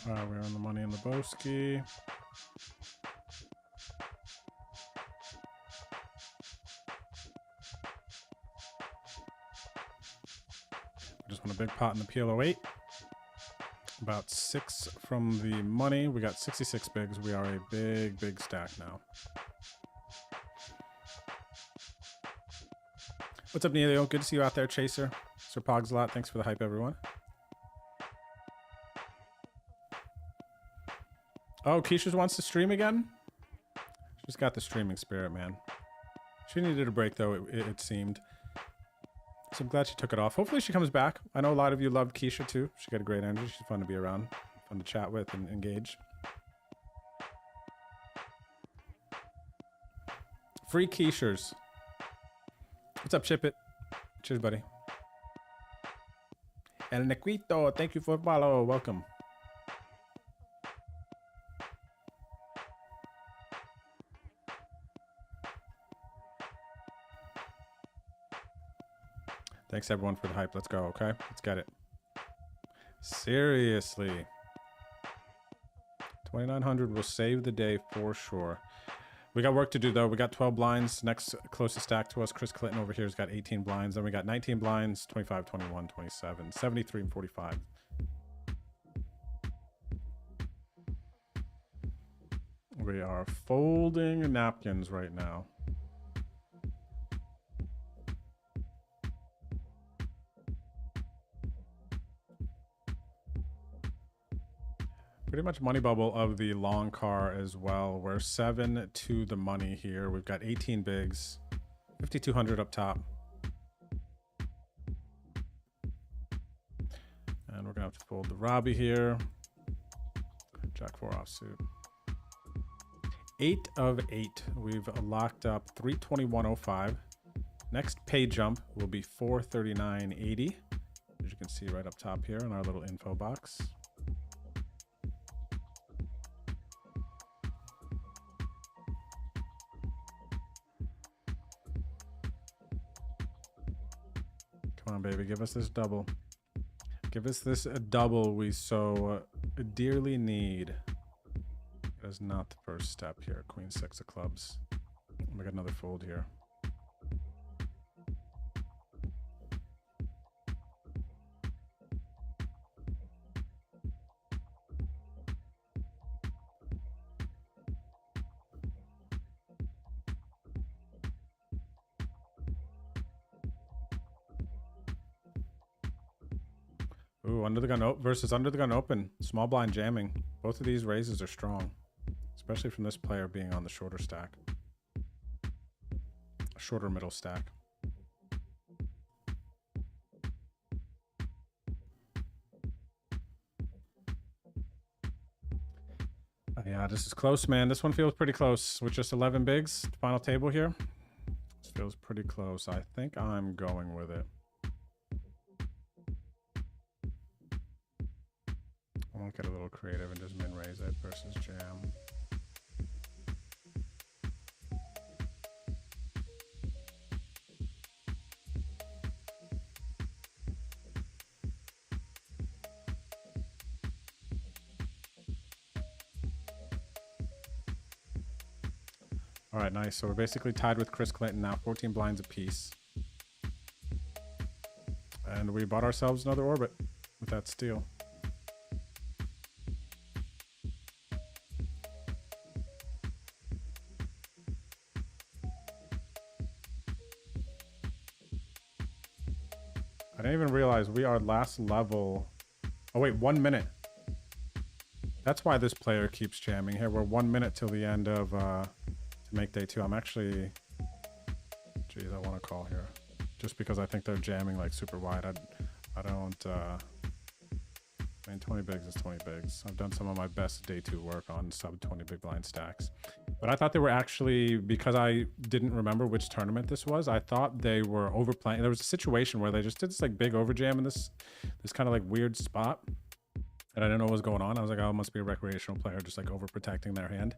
All right, we're on the money in the Boski. Just want a big pot in the PLO 8. About 6 from the money. We got 66 bigs. We are a big, big stack now. What's up, Neilio? Good to see you out there, Chaser. Sir Pogs a lot. Thanks for the hype, everyone. Oh, Keisha wants to stream again? She's got the streaming spirit, man. She needed a break, though, it seemed. So I'm glad she took it off. Hopefully she comes back. I know a lot of you loved Keisha, too. She got a great energy. She's fun to be around. Fun to chat with and engage. Free Keishers. What's up, Chip It? Cheers, buddy. El Nequito, thank you for follow. Welcome. Thanks, everyone, for the hype. Let's go, okay? Let's get it. Seriously. 2,900 will save the day for sure. We got work to do, though. We got 12 blinds. Next closest stack to us, Chris Clinton over here has got 18 blinds. Then we got 19 blinds, 25, 21, 27, 73, and 45. We are folding napkins right now. Pretty much money bubble of the long car as well. We're 7 to the money here. We've got 18 bigs, 5,200 up top. And we're gonna have to fold the Robbie here. Jack 4 offsuit. 8 of 8. We've locked up 321.05. Next pay jump will be 439.80. As you can see right up top here in our little info box. Come on, baby, give us this double. Give us this double we so dearly need. That is not the first step here. Queen 6 of clubs. We got another fold here. Ooh, under the gun versus under the gun open. Small blind jamming. Both of these raises are strong, especially from this player being on the shorter stack. A shorter middle stack. Yeah, this is close, man. This one feels pretty close with just 11 bigs. Final table here. This feels pretty close. I think I'm going with it. I won't get a little creative and just min raise it versus jam. All right, nice. So we're basically tied with Chris Clinton now, 14 blinds apiece. And we bought ourselves another orbit with that steal. I didn't even realize we are last level. Oh wait, 1 minute. That's why this player keeps jamming here. We're 1 minute till the end of to make day 2. I'm actually, geez, I want to call here, just because I think they're jamming like super wide. I don't. I mean, 20 bigs is 20 bigs. I've done some of my best day 2 work on sub 20 big blind stacks, but I thought they were actually, because I didn't remember which tournament this was, I thought they were overplaying. There was a situation where they just did this like big overjam in this kind of like weird spot, and I didn't know what was going on. I was like, oh, it must be a recreational player just like overprotecting their hand.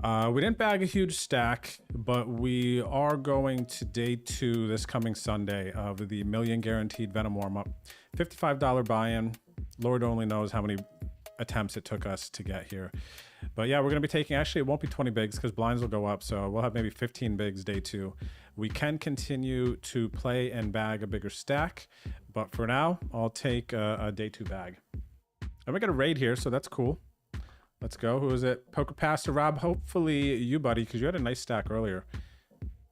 We didn't bag a huge stack, but we are going to day 2 this coming Sunday of the million guaranteed Venom warm-up. $55 buy-in. Lord only knows how many attempts it took us to get here. But yeah, we're going to be taking, actually, it won't be 20 bigs because blinds will go up. So we'll have maybe 15 bigs day 2. We can continue to play and bag a bigger stack. But for now, I'll take a day 2 bag. And we got a raid here, so that's cool. Let's go. Who is it? Poker Pastor Rob. Hopefully you, buddy, because you had a nice stack earlier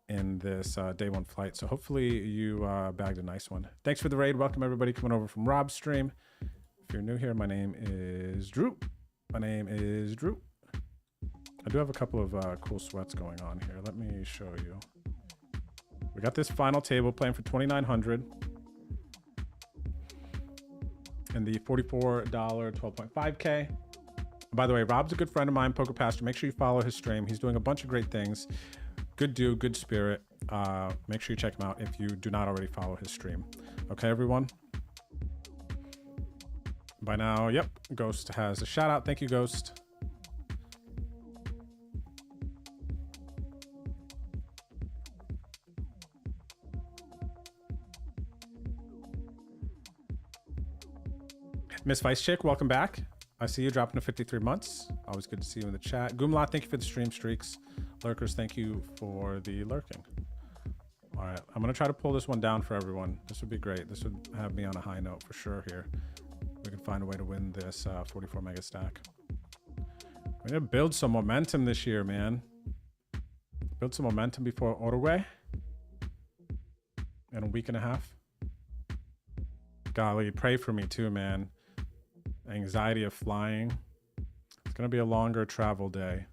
in this day 1 flight. So hopefully you bagged a nice one. Thanks for the raid. Welcome everybody coming over from Rob's stream. If you're new here, my name is Drew. My name is Drew. I do have a couple of cool sweats going on here. Let me show you. We got this final table playing for $2,900. And the $44 12.5K. By the way, Rob's a good friend of mine, Poker Pastor. Make sure you follow his stream. He's doing a bunch of great things. Good dude, good spirit. Make sure you check him out if you do not already follow his stream. Okay, everyone? By now, yep, Ghost has a shout out. Thank you, Ghost. Miss Vice Chick, welcome back. I see you dropping to 53 months. Always good to see you in the chat. Goomla, thank you for the stream streaks. Lurkers, thank you for the lurking. All right, I'm gonna try to pull this one down for everyone. This would be great. This would have me on a high note for sure here. We can find a way to win this 44 mega stack. We're gonna build some momentum this year, man. Build some momentum before Oruwe in a week and a half. Golly, pray for me too, man. Anxiety of flying. It's gonna be a longer travel day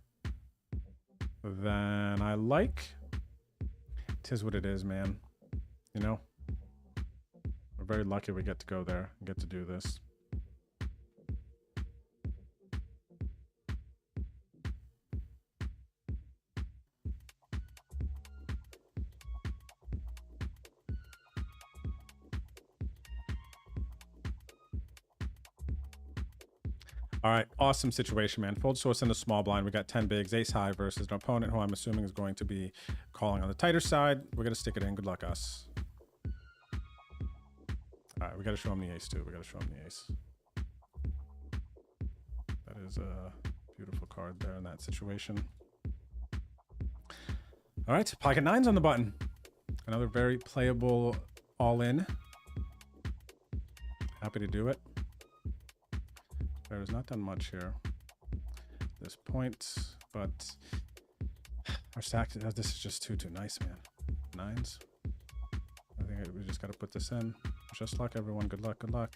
than I like. Tis what it is, man. You know, we're very lucky we get to go there and get to do this. All right, awesome situation, man. Fold source in the small blind. We got 10 bigs, ace high versus an opponent who I'm assuming is going to be calling on the tighter side. We're gonna stick it in. Good luck, us. All right, we gotta show him the ace too. We gotta show him the ace. That is a beautiful card there in that situation. All right, pocket nines on the button. Another very playable all in. Happy to do it. There's not done much here at this point, but our stack, this is just too nice, man. Nines. I think we just got to put this in. Just luck, everyone. Good luck, good luck.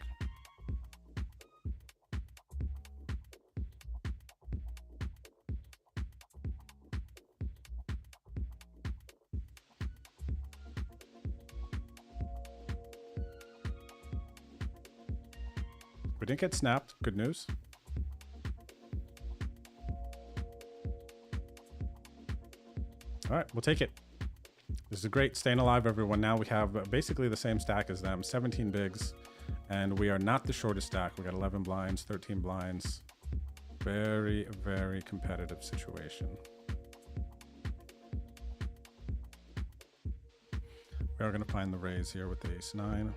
We didn't get snapped. Good news. All right, we'll take it. This is great. Staying alive, everyone. Now we have basically the same stack as them, 17 bigs, and we are not the shortest stack. We got 11 blinds, 13 blinds. Very, very competitive situation. We are going to find the raise here with the ace nine.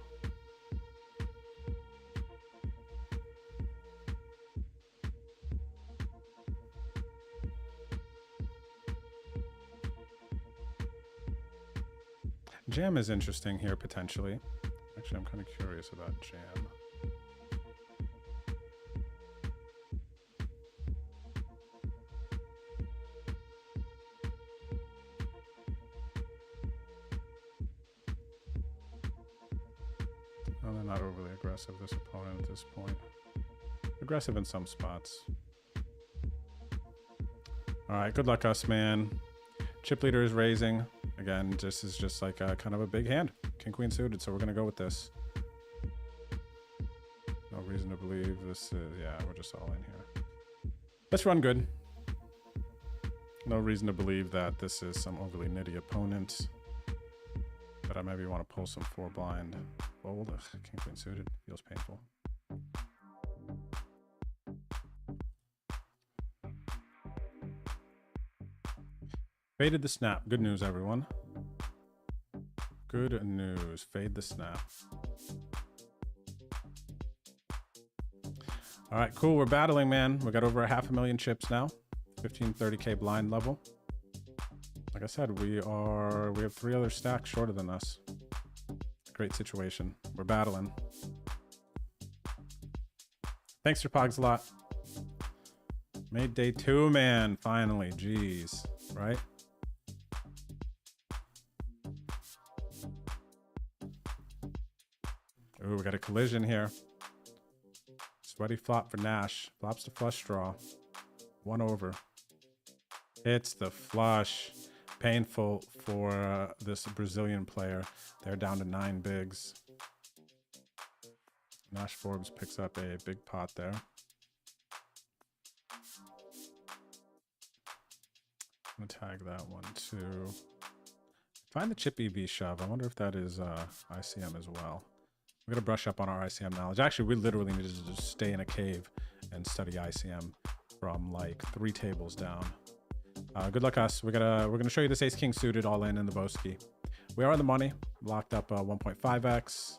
Jam is interesting here, potentially. Actually, I'm kind of curious about jam. Oh, they're not overly aggressive, this opponent at this point. Aggressive in some spots. All right, good luck us, man. Chip leader is raising. Again, this is just like a kind of a big hand. King, queen suited, so we're gonna go with this. No reason to believe this is, yeah, we're just all in here. Let's run good. No reason to believe that this is some overly nitty opponent. But I maybe want to pull some 4 blind. Fold. Ugh, king, queen suited. Feels painful. Faded the snap. Good news, everyone. Good news. Fade the snap. All right, cool. We're battling, man. We got over 500,000 chips now. 1530K blind level. Like I said, we have 3 other stacks shorter than us. Great situation. We're battling. Thanks for Pogs a lot. Made day 2, man. Finally. Jeez. Right? Ooh, we got a collision here. Sweaty flop for Nash. Flops to flush draw. 1 over. Hits the flush. Painful for this Brazilian player. They're down to 9 bigs. Nash Forbes picks up a big pot there. I'm gonna tag that one too. Find the chip EV shove. I wonder if that is ICM as well. We're gonna brush up on our ICM knowledge. Actually, we literally need to just stay in a cave and study ICM from like 3 tables down. Good luck us. We're gonna show you this ace king suited all in the Boski. We are on the money. Locked up 1.5x.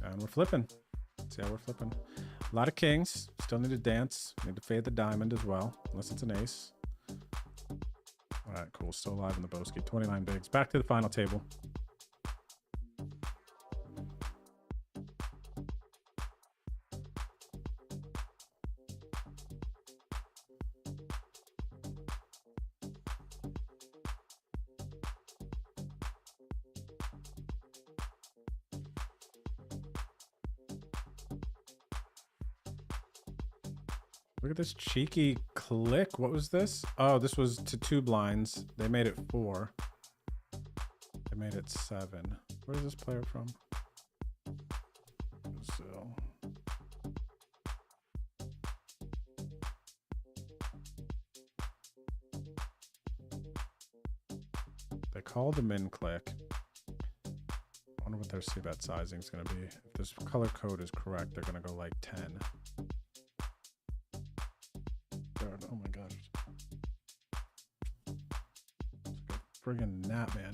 And we're flipping. See how we're flipping. A lot of kings. Still need to dance. Need to fade the diamond as well. Unless it's an ace. All right, cool. Still alive in the Boski. 29 bigs. Back to the final table. Look at this cheeky click. What was this? Oh, this was to 2 blinds. They made it 4. They made it 7. Where is this player from? Brazil. They called the min click. I wonder what their c-bet sizing is going to be. If this color code is correct, they're going to go like 10. Oh my gosh. Friggin' gnat, man.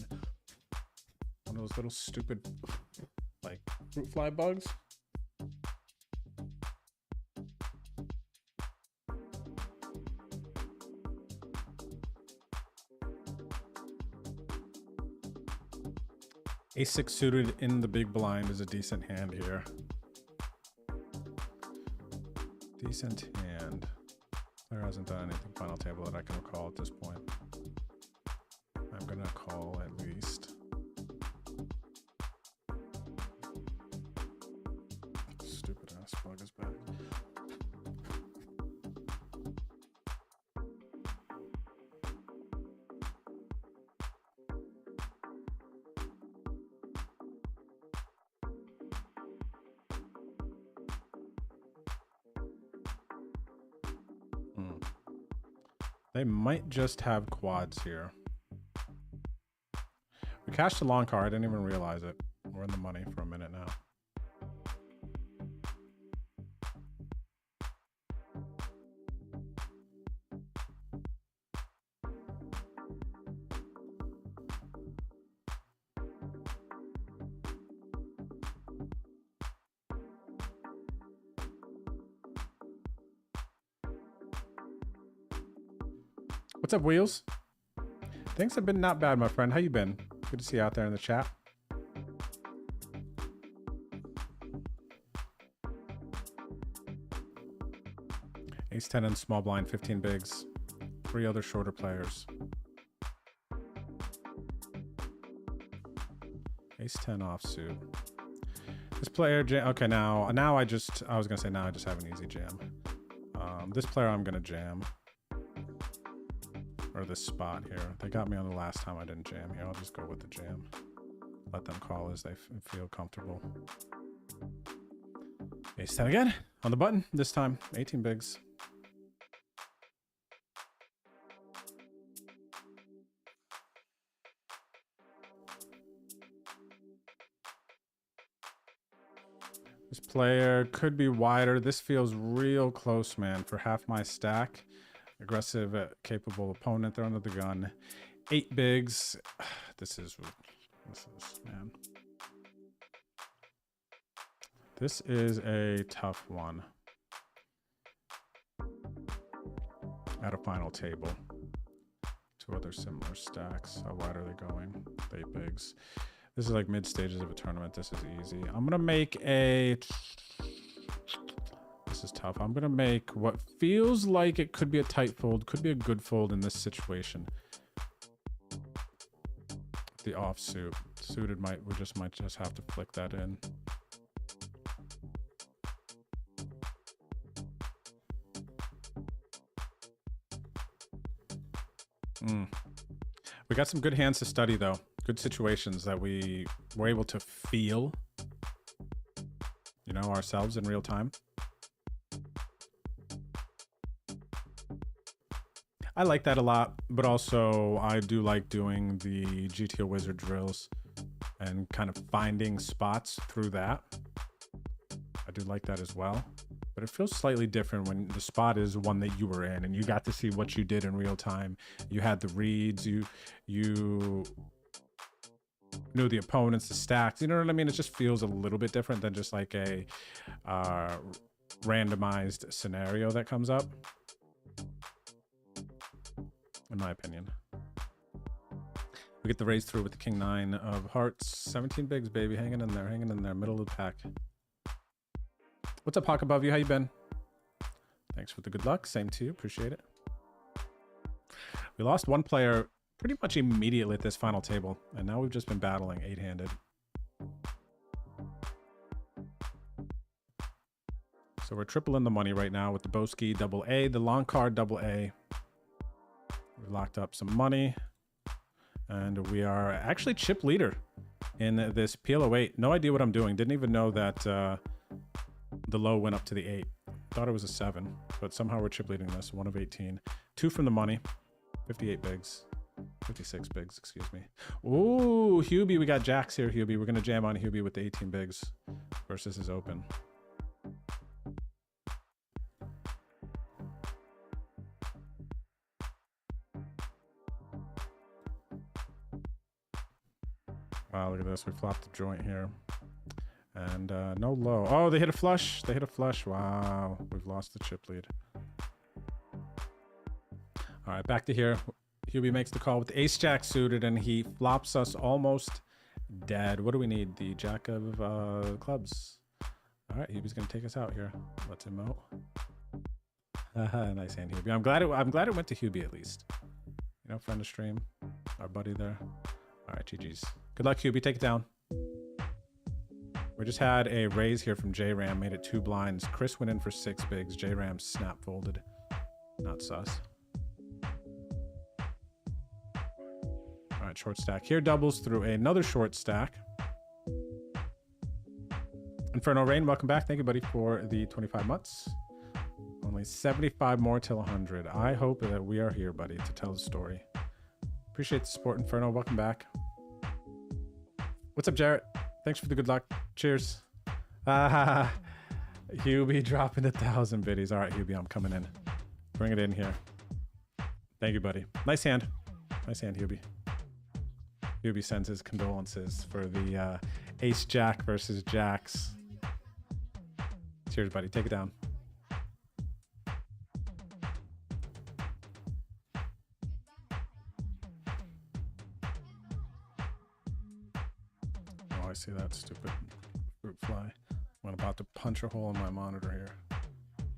One of those little stupid, like, fruit fly bugs. Ace-6 suited in the big blind is a decent hand here. Decent hand. Player hasn't done anything final table that I can recall at this point. I'm gonna call at least. Stupid ass bug is back. They might just have quads here. We cashed a long card. I didn't even realize it. We're in the money for a minute now. What's up, Wheels? Things have been not bad, my friend. How you been? Good to see you out there in the chat. Ace 10 and small blind, 15 bigs. 3 other shorter players. Ace 10 offsuit. This player, okay, now I was gonna say now I just have an easy jam. This player I'm gonna jam. Or this spot here. They got me on the last time I didn't jam here. I'll just go with the jam. Let them call as they feel comfortable. Ace 10 again on the button. This time 18 bigs. This player could be wider. This feels real close, man, for half my stack. Aggressive, capable opponent. They're under the gun. 8 bigs. This is, man. This is a tough one. At a final table. 2 other similar stacks. How wide are they going? 8 bigs. This is like mid stages of a tournament. This is easy. I'm gonna make a. This is tough. I'm gonna make what feels like it could be a tight fold, could be a good fold in this situation. The offsuit, suited might just have to flick that in. We got some good hands to study though. Good situations that we were able to feel, you know, ourselves in real time. I like that a lot, but also I do like doing the GTO Wizard drills and kind of finding spots through that. I do like that as well, but it feels slightly different when the spot is one that you were in and you got to see what you did in real time. You had the reads, you knew the opponents, the stacks, you know what I mean? It just feels a little bit different than just like a randomized scenario that comes up, in my opinion. We get the raise through with the King 9 of hearts. 17 bigs, baby, hanging in there, middle of the pack. What's up, Hawk above you? How you been? Thanks for the good luck. Same to you. Appreciate it. We lost one player pretty much immediately at this final table, and now we've just been battling 8-handed. So we're tripling the money right now with the Boski double A, the long card double A. We locked up some money, and we are actually chip leader in this PLO 8. No idea what I'm doing. Didn't even know that the low went up to the 8. Thought it was a 7, but somehow we're chip leading this. 1 of 18. 2 from the money. 58 bigs. 56 bigs, excuse me. Ooh, Hubie, we got jacks here, Hubie. We're going to jam on Hubie with the 18 bigs versus his open. Wow, look at this. We flopped the joint here. And no low. Oh, they hit a flush. They hit a flush. Wow. We've lost the chip lead. All right, back to here. Hubie makes the call with the ace jack suited, and he flops us almost dead. What do we need? The jack of clubs. All right, Hubie's going to take us out here. Let's emote. Nice hand, Hubie. I'm glad it went to Hubie at least. You know, friend of stream. Our buddy there. All right, GG's. Good luck, Hubie. Take it down. We just had a raise here from J-Ram, made it 2 blinds. Chris went in for 6 bigs. J-Ram snap folded. Not sus. All right, short stack. Here doubles through another short stack. Inferno Rain, welcome back. Thank you, buddy, for the 25 months. Only 75 more till 100. I hope that we are here, buddy, to tell the story. Appreciate the support, Inferno. Welcome back. What's up, Jarrett? Thanks for the good luck. Cheers. Hubie dropping 1,000 biddies. All right, Hubie, I'm coming in. Bring it in here. Thank you, buddy. Nice hand. Nice hand, Hubie. Hubie sends his condolences for the ace jack versus jacks. Cheers, buddy. Take it down. see that stupid fruit fly. I'm about to punch a hole in my monitor here.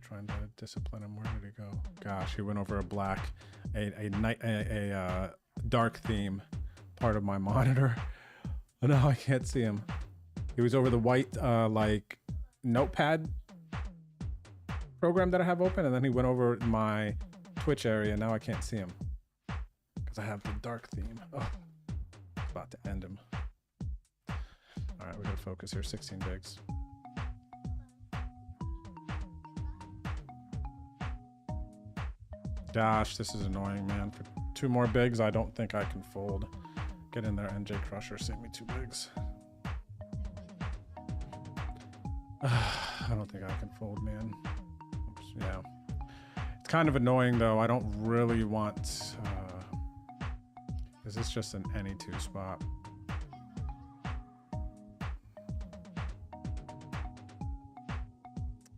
Trying to discipline him. Where did he go? Gosh, he went over a black, a dark theme part of my monitor. Oh, no, I can't see him. He was over the white, like, notepad program that I have open, and then he went over my Twitch area. Now I can't see him because I have the dark theme. Oh, it's about to end him. All right, we gotta focus here. 16 bigs. Gosh, this is annoying, man. For 2 more bigs, I don't think I can fold. Get in there, NJ Crusher. Save me 2 bigs. I don't think I can fold, man. Oops, yeah. It's kind of annoying, though. I don't really want... is this just an any 2 spot?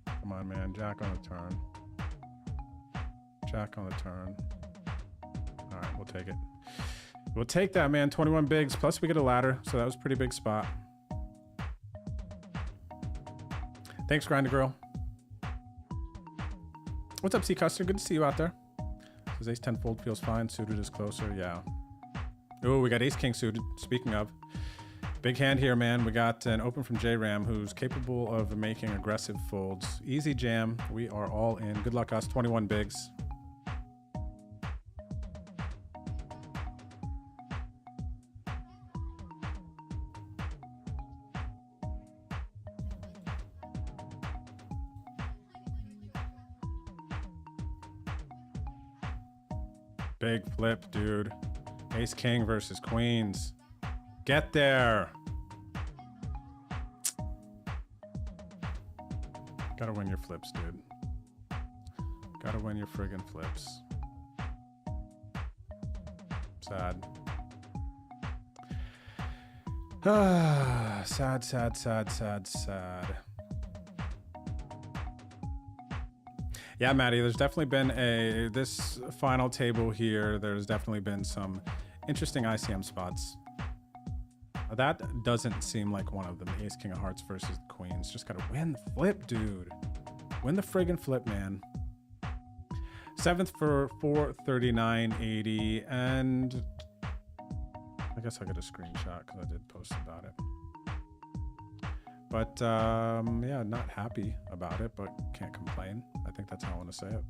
Come on, man. Jack on the turn. Jack on the turn. All right, we'll take it. We'll take that, man. 21 bigs, plus we get a ladder, so that was a pretty big spot. Thanks, Grinder Girl. What's up, C Custer? Good to see you out there. Says ace 10 fold feels fine. Suited is closer. Yeah. Oh, we got ace king suited. Speaking of, big hand here, man. We got an open from J-Ram who's capable of making aggressive folds. Easy jam. We are all in. Good luck, us. 21 bigs. Big flip, dude. Ace king versus queens. Get there. Gotta win your flips, dude. Gotta win your friggin' flips. Sad. Sad, sad, sad, sad, sad. Yeah, Maddie, there's definitely been this final table here, there's definitely been some interesting ICM spots. That doesn't seem like one of them. Ace, king of hearts versus the queens. Just gotta win the flip, dude. Win the friggin' flip, man. 7th for 439.80, and I guess I'll get a screenshot because I did post about it. But yeah, not happy about it, but can't complain. I think that's how I want to say it.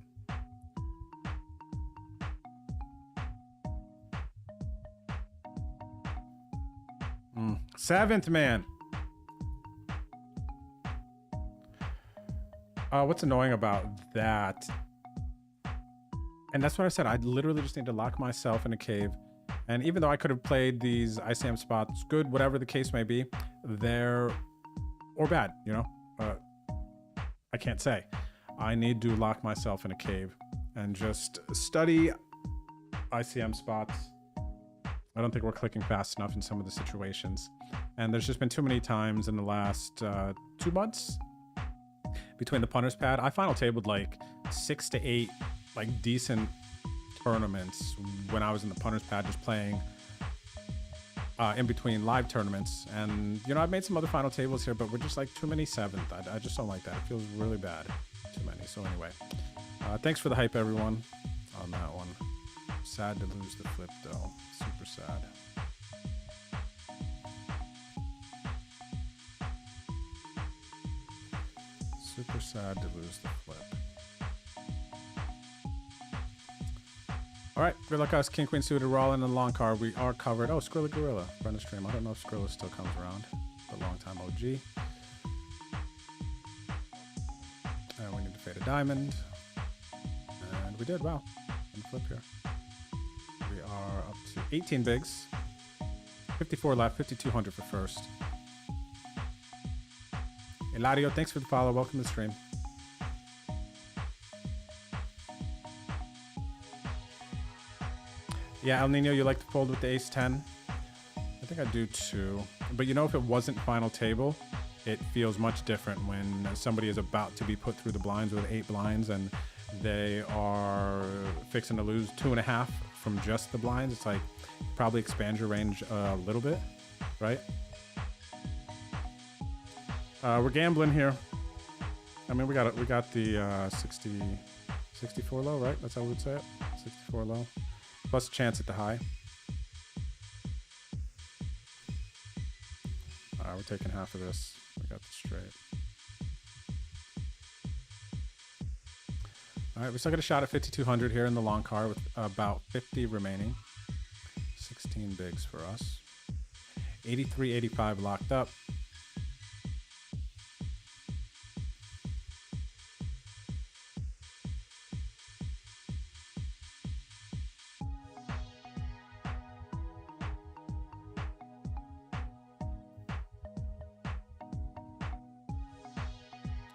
Seventh, man. What's annoying about that? And that's what I said. I literally just need to lock myself in a cave. And even though I could have played these ICM spots good, whatever the case may be, they're or bad, you know? I can't say. I need to lock myself in a cave and just study ICM spots. I don't think we're clicking fast enough in some of the situations. And there's just been too many times in the last 2 months between the punter's pad. I final tabled like 6 to 8 like decent tournaments when I was in the punter's pad just playing in between live tournaments. And, you know, I've made some other final tables here, but we're just like too many 7th. I just don't like that. It feels really bad. Too many. So anyway, thanks for the hype, everyone, on that one. Sad to lose the flip, though. Super sad. Super sad to lose the flip. All right, good luck, us. King, queen suited. We're all in the long card. We are covered. Oh, Skrilla Gorilla. Friend of stream. I don't know if Skrilla still comes around. A long time OG. And we need to fade a diamond. And we did. Wow. And flip here. We are up to 18 bigs. 54 left. 5,200 for first. Eladio, thanks for the follow. Welcome to the stream. Yeah, El Nino, you like to fold with the ace 10? I think I do too. But you know, if it wasn't final table, it feels much different when somebody is about to be put through the blinds with 8 blinds and they are fixing to lose 2.5 from just the blinds. It's like probably expand your range a little bit, right? We're gambling here. I mean, we got the 64 low, right? That's how we would say it. 64 low. Plus a chance at the high. We're taking half of this. We got the straight. All right, we still got a shot at 5,200 here in the long card with about 50 remaining. 16 bigs for us. 83, 85 locked up.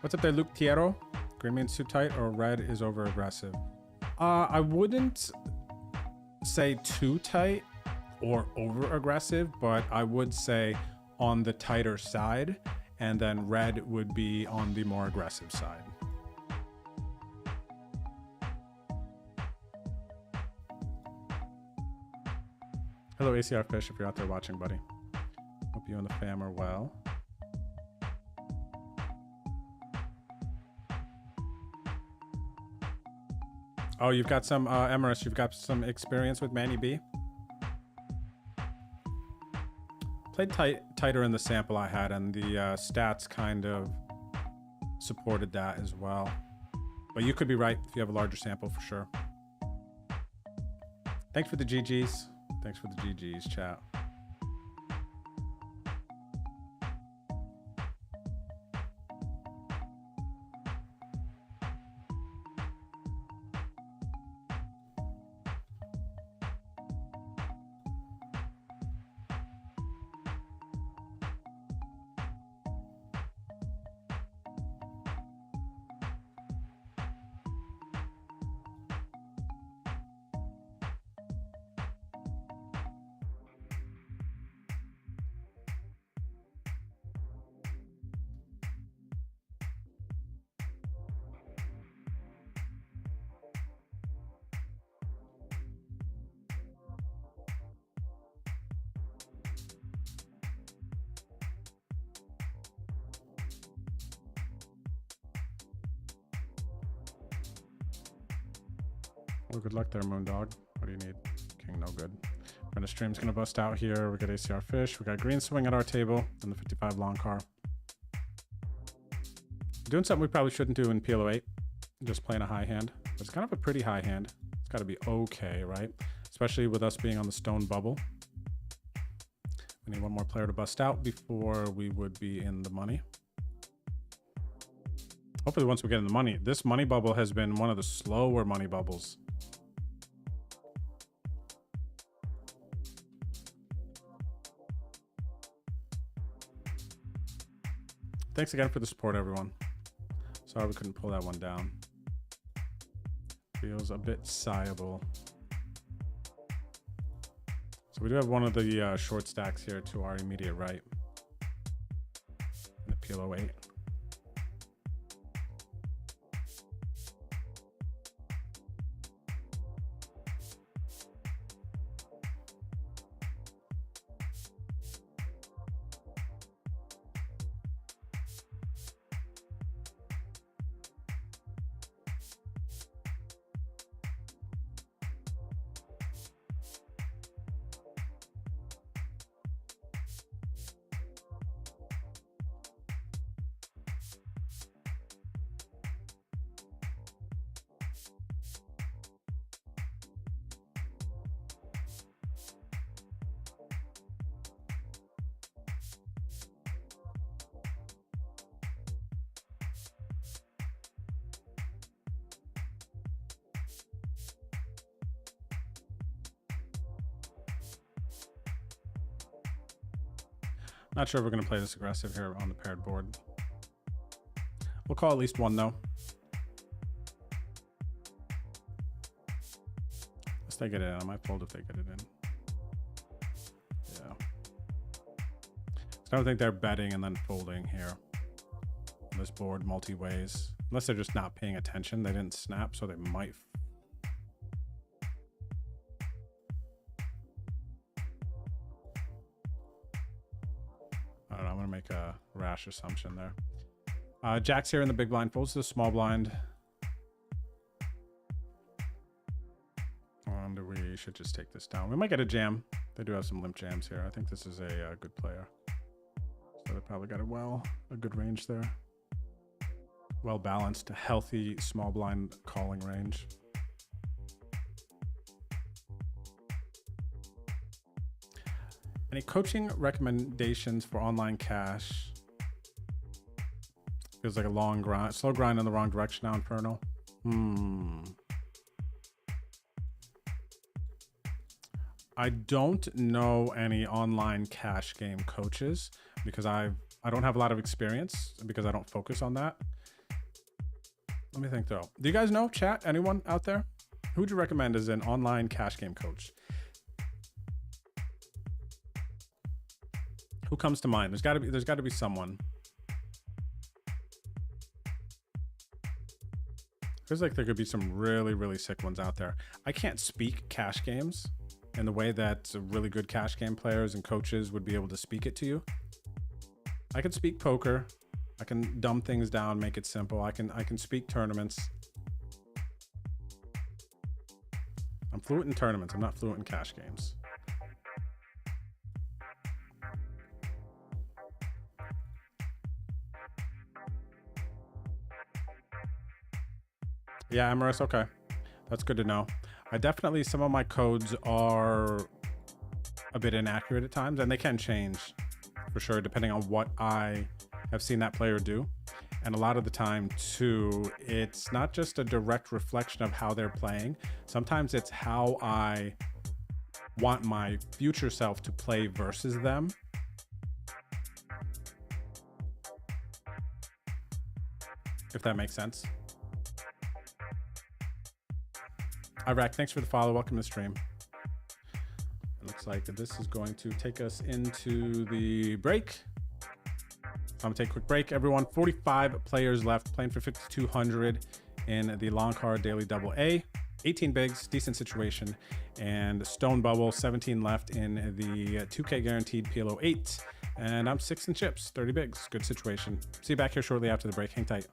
What's up there, Luke Tiero? Green means too tight or red is over aggressive? I wouldn't say too tight or over aggressive, but I would say on the tighter side, and then red would be on the more aggressive side. Hello, ACR Fish, if you're out there watching, buddy. Hope you and the fam are well. Oh, you've got some, Emerus, you've got some experience with Manny B? Played tighter in the sample I had, and the stats kind of supported that as well. But you could be right if you have a larger sample for sure. Thanks for the GGs. Thanks for the GGs, chat. Well, good luck there, Moondog. What do you need? King, no good. Brenda Stream's gonna bust out here. We got ACR Fish. We got green swing at our table and the 55 long car. Doing something we probably shouldn't do in PLO 8. Just playing a high hand. But it's kind of a pretty high hand. It's got to be okay, right? Especially with us being on the stone bubble. We need one more player to bust out before we would be in the money. Hopefully once we get in the money. This money bubble has been one of the slower money bubbles. Thanks again for the support, everyone. Sorry we couldn't pull that one down. Feels a bit sighable. So we do have one of the short stacks here to our immediate right. In the PLO 8. Not sure if we're going to play this aggressive here on the paired board. We'll call at least one, though. Unless they get it in. I might fold if they get it in. Yeah. So I don't think they're betting and then folding here. On this board multi-ways. Unless they're just not paying attention. They didn't snap, so they might. I don't know, I'm gonna make a rash assumption there. Jack's here in the big blind, folds to the small blind. And we should just take this down. We might get a jam. They do have some limp jams here. I think this is a good player. So they probably got a good range there. Well balanced, healthy small blind calling range. Any coaching recommendations for online cash? Feels like a long grind, slow grind in the wrong direction now, Infernal. I don't know any online cash game coaches because I don't have a lot of experience because I don't focus on that. Let me think though. Do you guys know, chat? Anyone out there? Who would you recommend as an online cash game coach? Who comes to mind? There's got to be someone. Feels like there could be some really sick ones out there. I can't speak cash games in the way that really good cash game players and coaches would be able to speak it to you. I can speak poker. I can dumb things down, make it simple. I can speak tournaments. I'm fluent in tournaments. I'm not fluent in cash games. Yeah, Amaris, okay. That's good to know. Some of my codes are a bit inaccurate at times, and they can change for sure, depending on what I have seen that player do. And a lot of the time too, it's not just a direct reflection of how they're playing. Sometimes it's how I want my future self to play versus them. If that makes sense. Iraq, thanks for the follow. Welcome to the stream. It looks like this is going to take us into the break. So I'm gonna take a quick break, everyone. 45 players left, playing for 5,200 in the long card daily double A. 18 bigs, decent situation, and Stone Bubble, 17 left in the 2K guaranteed PLO 8. And I'm 6 in chips, 30 bigs, good situation. See you back here shortly after the break. Hang tight.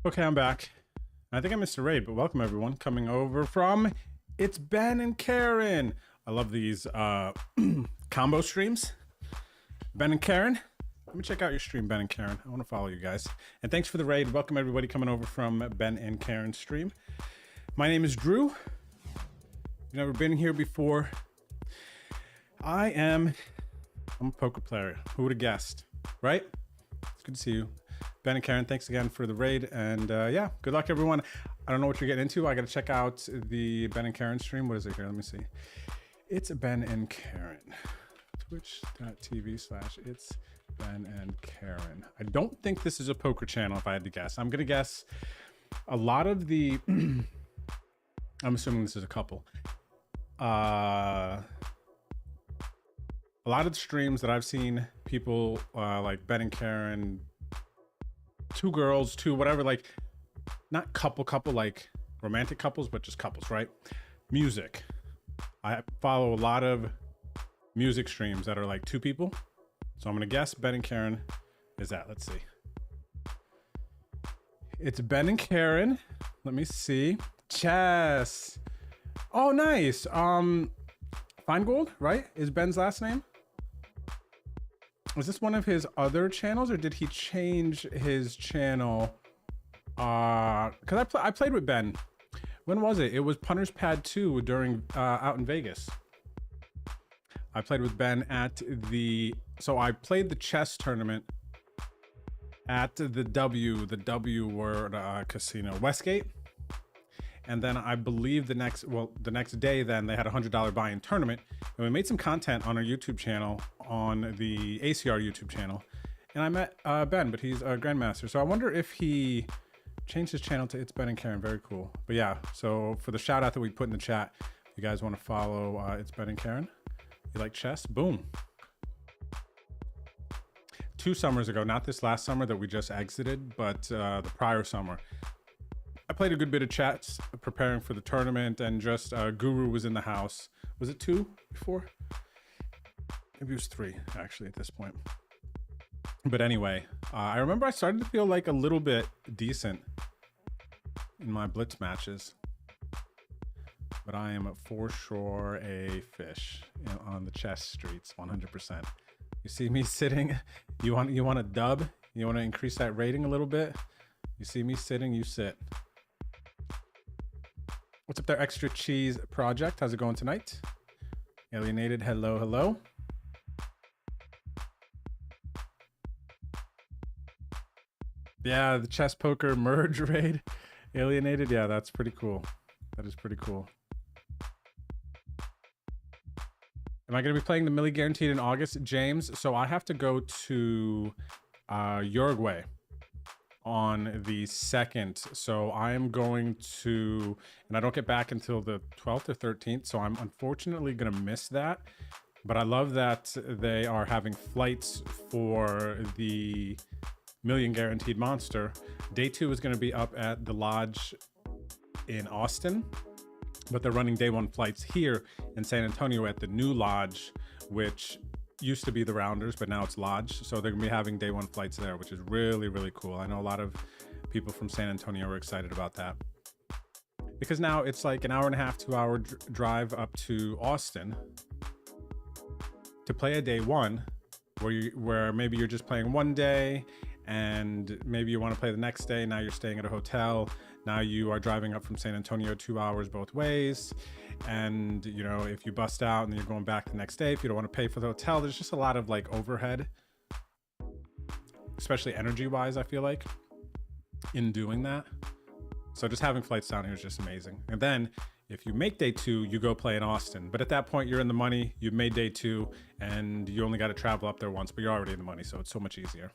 Okay, I'm back. I think I missed a raid, but welcome everyone coming over from It's Ben and Karen. I love these combo streams. Ben and Karen. Let me check out your stream, Ben and Karen. I want to follow you guys. And thanks for the raid. Welcome everybody coming over from Ben and Karen's stream. My name is Drew. You've never been here before. I'm a poker player. Who would have guessed, right? It's good to see you. Ben and Karen, thanks again for the raid. And yeah, good luck everyone. I don't know what you're getting into. I got to check out the Ben and Karen stream. What is it here? Let me see. It's Ben and Karen. Twitch.tv/it's Ben and Karen. I don't think this is a poker channel if I had to guess. I'm going to guess a lot of the... I'm assuming this is a couple. A lot of the streams that I've seen, people like Ben and Karen, two girls, two whatever, like not couple, like romantic couples, but just couples, right? Music. I follow a lot of music streams that are like two people. So I'm gonna guess Ben and Karen is that. Let's see. It's Ben and Karen. Let me see. Chess. Oh, nice. Feingold, right? Is Ben's last name? Was this one of his other channels, or did he change his channel? Because I played with Ben. When was it? It was Punter's Pad 2 during out in Vegas. I played with Ben at the... So I played the chess tournament at the W Word Casino, Westgate. And then I believe the next day then they had a $100 buy-in tournament, and we made some content on our YouTube channel, on the ACR YouTube channel. And I met Ben, but he's a Grandmaster. So I wonder if he changed his channel to It's Ben and Karen. Very cool. But yeah, so for the shout out that we put in the chat, if you guys want to follow It's Ben and Karen, you like chess, boom. 2 summers ago, not this last summer that we just exited, but the prior summer, I played a good bit of chess preparing for the tournament, and just Guru was in the house. Was it 2 before? Maybe it was 3 actually at this point. But anyway, I remember I started to feel like a little bit decent in my blitz matches. But I am for sure a fish on the chess streets, 100%. You see me sitting, you want a dub? You want to increase that rating a little bit? You see me sitting, you sit. What's up there, Extra Cheese Project? How's it going tonight? Alienated, hello, hello. Yeah, the chess poker merge raid. Alienated, yeah, that's pretty cool. That is pretty cool. Am I going to be playing the Millie Guaranteed in August, James? So I have to go to Uruguay on the 2nd. So I am going to, and I don't get back until the 12th or 13th. So I'm unfortunately going to miss that. But I love that they are having flights for the Million Guaranteed Monster. Day 2 is going to be up at the lodge in Austin, but they're running day 1 flights here in San Antonio at the new lodge, which used to be the Rounders, but now it's Lodge. So they're gonna be having day 1 flights there, which is really, really cool. I know a lot of people from San Antonio are excited about that, because now it's like an hour and a half, 2 hour drive up to Austin to play a day 1 where maybe you're just playing one day, and maybe you want to play the next day. Now you're staying at a hotel. Now you are driving up from San Antonio 2 hours both ways. And, you know, if you bust out and then you're going back the next day, if you don't want to pay for the hotel, there's just a lot of like overhead, especially energy wise, I feel like, in doing that. So just having flights down here is just amazing. And then if you make day 2, you go play in Austin. But at that point, you're in the money. You've made day 2 and you only got to travel up there once, but you're already in the money. So it's so much easier.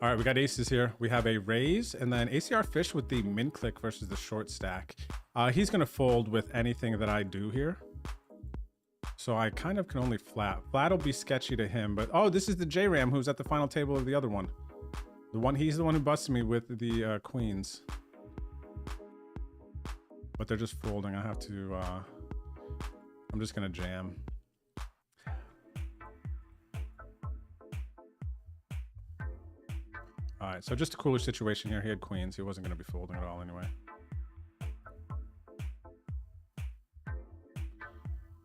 All right, we got aces here. We have a raise and then ACR fish with the min click versus the short stack. He's going to fold with anything that I do here. So I kind of can only flat. Flat will be sketchy to him, but oh, this is the J-Ram who's at the final table of the other one. He's the one who busted me with the queens. But they're just folding. I have to, I'm just going to jam. All right, so just a cooler situation here. He had queens. He wasn't going to be folding at all anyway.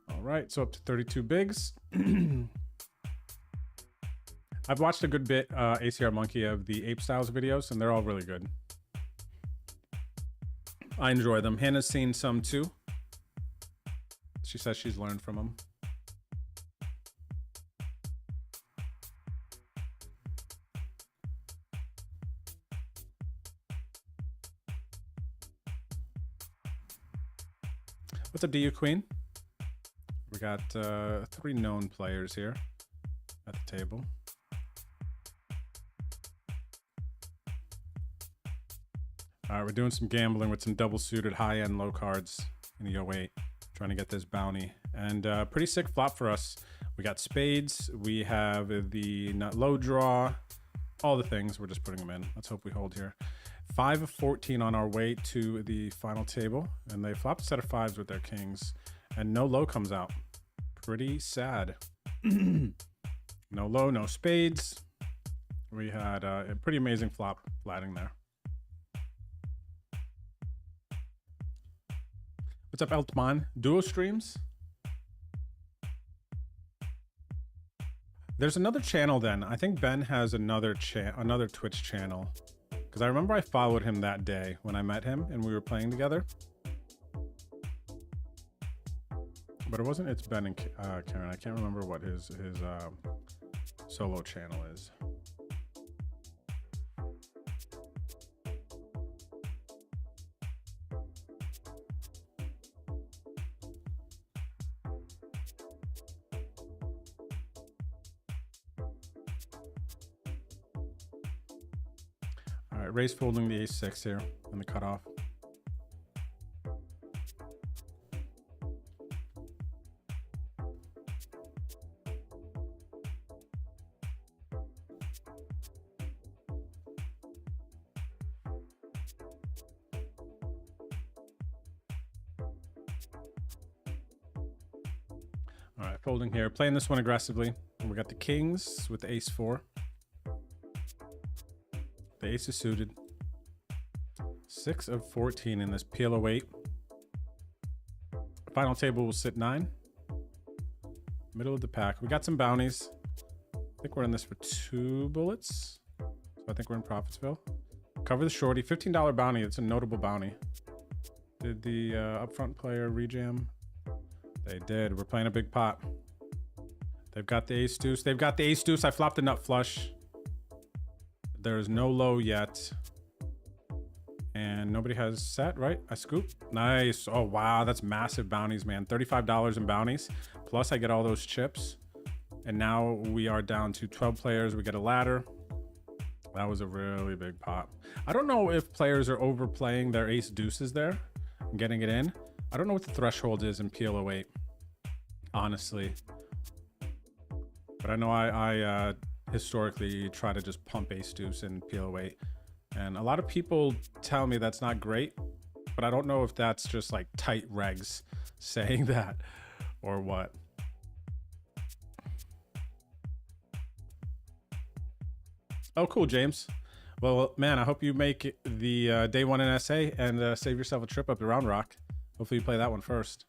All right, so up to 32 bigs. I've watched a good bit, ACR Monkey, of the Ape Styles videos, and they're all really good. I enjoy them. Hannah's seen some too. She says she's learned from them. What's up, DU Queen? We got 3 known players here at the table. All right, we're doing some gambling with some double suited high-end low cards in the 08, trying to get this bounty. And pretty sick flop for us. We got spades, we have the nut low draw, all the things. We're just putting them in. Let's hope we hold here. 5 of 14 on our way to the final table, and they flopped a set of 5s with their kings, and no low comes out. Pretty sad. No low, no spades. We had a pretty amazing flop flatting there. What's up, Eltman? Duo streams? There's another channel then. I think Ben has another Twitch channel. Because I remember I followed him that day when I met him and we were playing together. But it wasn't It's Ben and Karen. I can't remember what his solo channel is. All right, raise folding the ace-6 here in the cutoff. All right, folding here. Playing this one aggressively. And we got the kings with the ace-4. The ace is suited. 6 of 14 in this PLO 8. Final table will sit 9. Middle of the pack. We got some bounties. I think we're in this for 2 bullets. So I think we're in Profitsville. Cover the shorty. $15 bounty. It's a notable bounty. Did the upfront player rejam? They did. We're playing a big pot. They've got the ace deuce. They've got the ace deuce. I flopped the nut flush. There's no low yet. And nobody has set, right? I scoop. Nice. Oh, wow. That's massive bounties, man. $35 in bounties. Plus I get all those chips. And now we are down to 12 players. We get a ladder. That was a really big pot. I don't know if players are overplaying their ace deuces there and getting it in. I don't know what the threshold is in PLO 8, honestly. But I know I historically try to just pump ace deuce in PLO 8. And a lot of people tell me that's not great, but I don't know if that's just like tight regs saying that or what. Oh, cool, James. Well, man, I hope you make the day 1 in SA and save yourself a trip up to Round Rock. Hopefully you play that one first.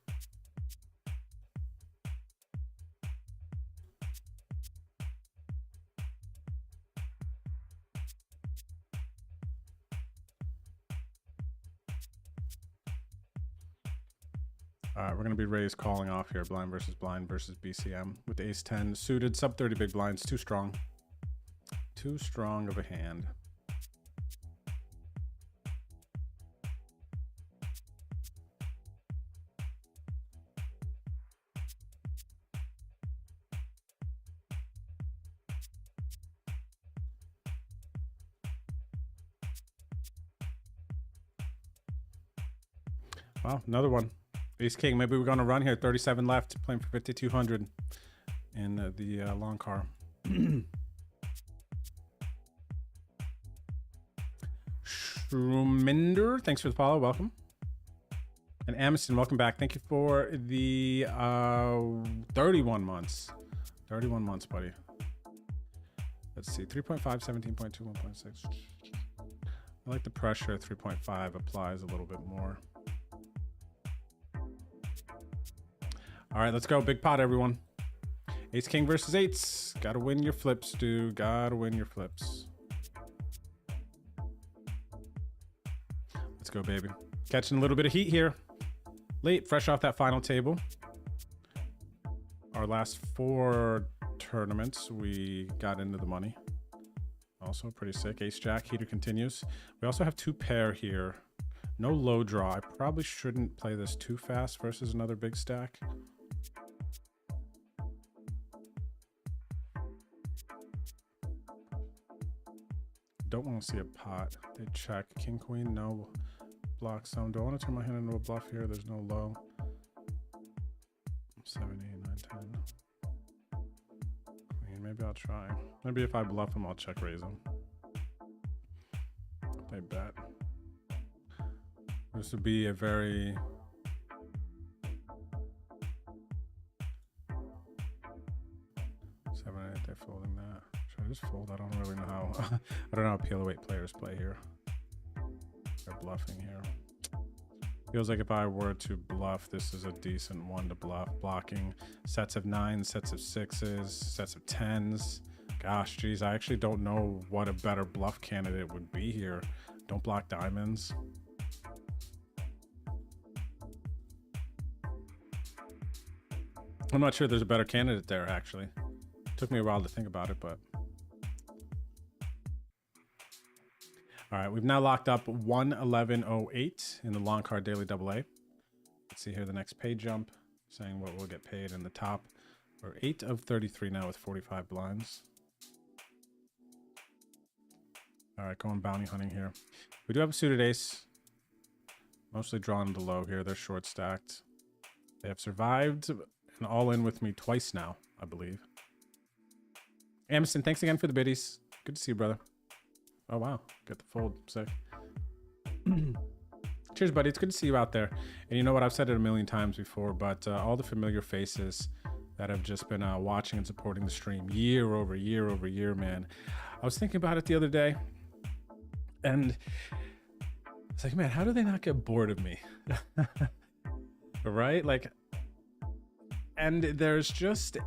All right, we're going to be raised calling off here. Blind versus BCM with the ace-10 suited, sub 30 big blinds. Too strong. Too strong of a hand. Wow, another one. Ace King. Maybe we're going to run here. 37 left. Playing for 5,200 in the long car. Shruminder, thanks for the follow. Welcome. And Amiston, welcome back. Thank you for the 31 months. 31 months, buddy. Let's see. 3.5, 17.2, 1.6. I like the pressure. 3.5 applies a little bit more. All right, let's go. Big pot, everyone. Ace King versus eights. Gotta win your flips, dude. Gotta win your flips. Let's go, baby. Catching a little bit of heat here. Late, fresh off that final table. Our last 4 tournaments, we got into the money. Also pretty sick. Ace Jack, heater continues. We also have 2 pair here. No low draw. I probably shouldn't play this too fast versus another big stack. Don't want to see a pot. They check. King, queen, no. Block some. Do I want to turn my hand into a bluff here? There's no low. 7, 8, 9, 10. Queen, maybe I'll try. Maybe if I bluff him, I'll check raise him. They bet. This would be a very... They're folding that. Should I just fold? I don't really know how. I don't know how PLO 8 players play here. They're bluffing here. Feels like if I were to bluff, this is a decent one to bluff. Blocking sets of 9s, sets of 6s, sets of 10s. Gosh, geez, I actually don't know what a better bluff candidate would be here. Don't block diamonds. I'm not sure there's a better candidate there, actually. Took me a while to think about it, but... All right, we've now locked up 111.08 in the long card daily AA. Let's see here the next pay jump, saying what will get paid in the top. We're 8 of 33 now with 45 blinds. All right, going bounty hunting here. We do have a suited ace. Mostly drawn to low here. They're short stacked. They have survived and all in with me twice now, I believe. Amison, thanks again for the biddies. Good to see you, brother. Oh, wow. Get the fold. Sick. Cheers, buddy. It's good to see you out there. And you know what? I've said it a million times before, but all the familiar faces that have just been watching and supporting the stream year over year over year, man. I was thinking about it the other day, and it's like, man, how do they not get bored of me? Right? Like, and there's just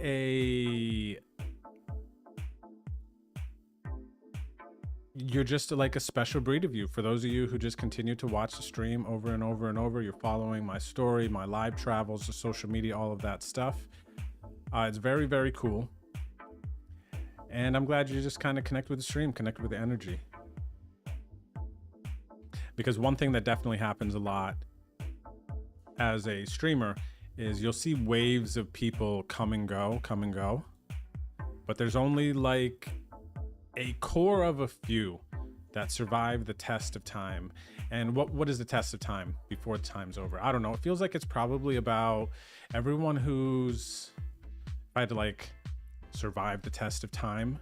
you're just like a special breed of you. For those of you who just continue to watch the stream over and over and over, you're following my story, my live travels, the social media, all of that stuff. It's very, very cool. And I'm glad you just kind of connect with the stream, connect with the energy. Because one thing that definitely happens a lot as a streamer is you'll see waves of people come and go. But there's only like a core of a few that survive the test of time. And what is the test of time before time's over? I don't know. It feels like it's probably about everyone who's tried to like survive the test of time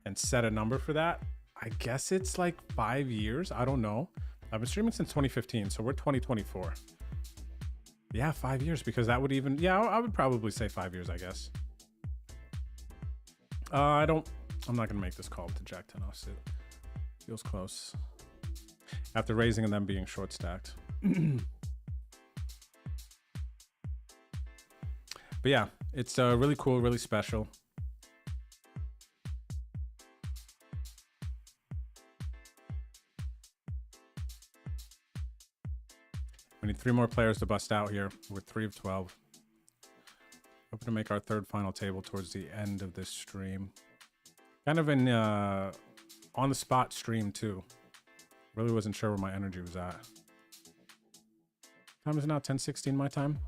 and set a number for that. I guess it's like 5 years. I don't know. I've been streaming since 2015, so we're 2024. Yeah, 5 years, because that would even, yeah, I would probably say 5 years, I guess. I'm not gonna make this call with the Jack 10 offsuit. Feels close. After raising and then being short stacked. But yeah, it's really cool, really special. We need 3 more players to bust out here. We're 3 of 12. Hoping to make our 3rd final table towards the end of this stream. Kind of an on the spot stream too. Really wasn't sure where my energy was at. Time is now 10:16 my time.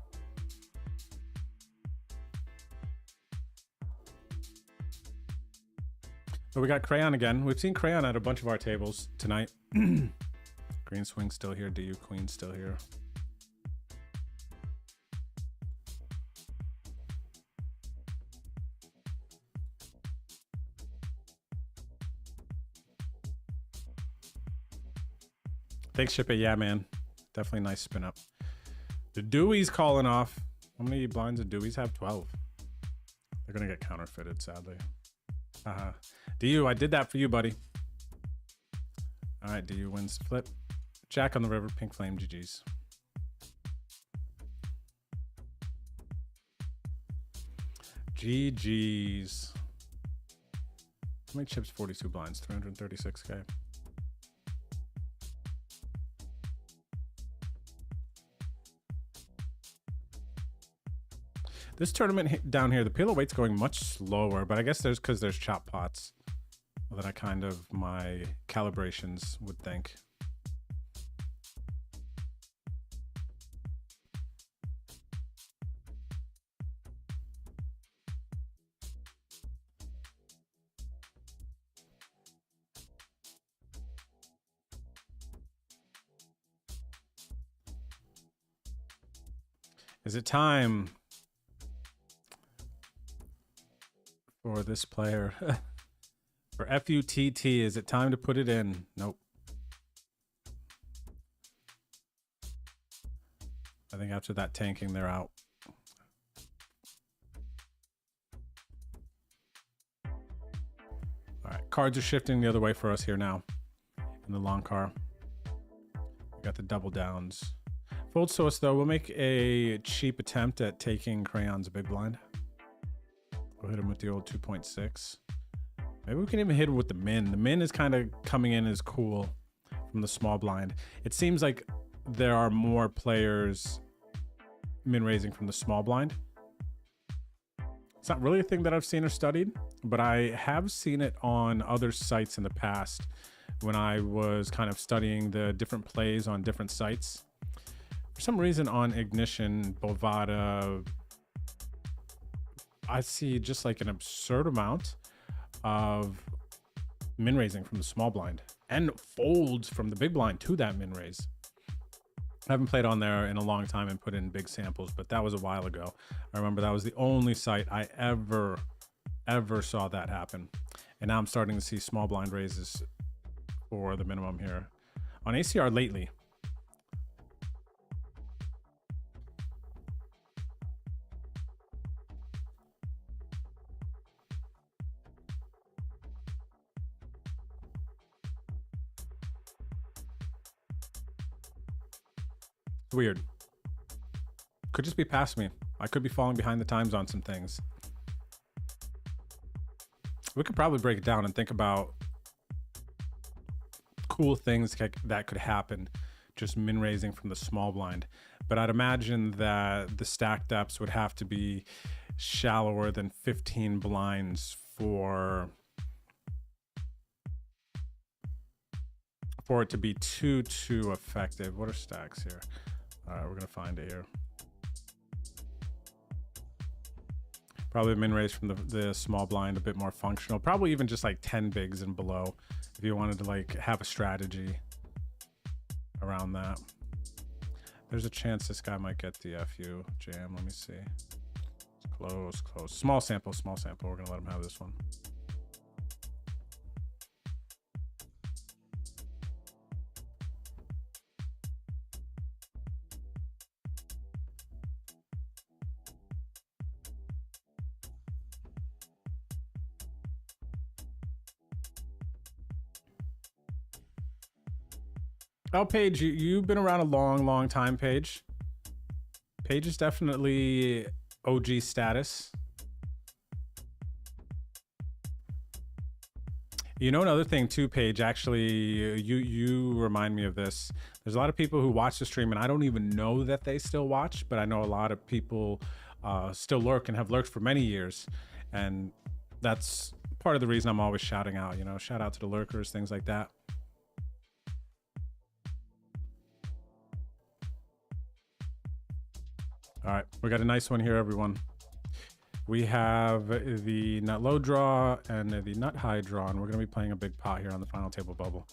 But we got Crayon again. We've seen Crayon at a bunch of our tables tonight. Green swing still here. DU queen still here. Thanks, Ship It. Yeah, man. Definitely nice spin up. The Dewey's calling off. How many blinds do Dewey's have? 12. They're going to get counterfeited, sadly. DU, I did that for you, buddy. All right, DU wins flip. Jack on the river, pink flame, GG's. GG's. How many chips? 42 blinds, 336K. This tournament down here, the PLO weight's going much slower, but I guess there's because there's chop pots that I kind of, my calibrations would think. Is it time for this player? For FUTT, is it time to put it in? Nope. I think after that tanking, they're out. All right, cards are shifting the other way for us here now in the long car. We got the double downs. Fold source though, we'll make a cheap attempt at taking Crayon's big blind. We'll hit him with the old 2.6. Maybe we can even hit him with the min. The min is kind of coming in as cool from the small blind. It seems like there are more players min raising from the small blind. It's not really a thing that I've seen or studied, but I have seen it on other sites in the past when I was kind of studying the different plays on different sites. For some reason on Ignition, Bovada, I see just like an absurd amount of min raising from the small blind and folds from the big blind to that min raise. I haven't played on there in a long time and put in big samples, but that was a while ago. I remember that was the only site I ever saw that happen. And now I'm starting to see small blind raises for the minimum here on ACR lately. Weird. Could just be past me. I could be falling behind the times on some things. We could probably break it down and think about cool things that could happen just min raising from the small blind. But I'd imagine that the stack depths would have to be shallower than 15 blinds for it to be too effective. What are stacks here? All right, we're gonna find it here. Probably a min raise from the small blind, a bit more functional. Probably even just like 10 bigs and below if you wanted to like have a strategy around that. There's a chance this guy might get the FU jam. Let me see. Close. Small sample. We're gonna let him have this one. Oh, Paige, you've been around a long time, Paige. Paige is definitely OG status. You know, another thing too, Paige, actually, you remind me of this. There's a lot of people who watch the stream and I don't even know that they still watch, but I know a lot of people still lurk and have lurked for many years. And that's part of the reason I'm always shouting out, you know, shout out to the lurkers, things like that. All right, we got a nice one here, everyone. We have the nut low draw and the nut high draw, and we're gonna be playing a big pot here on the final table bubble.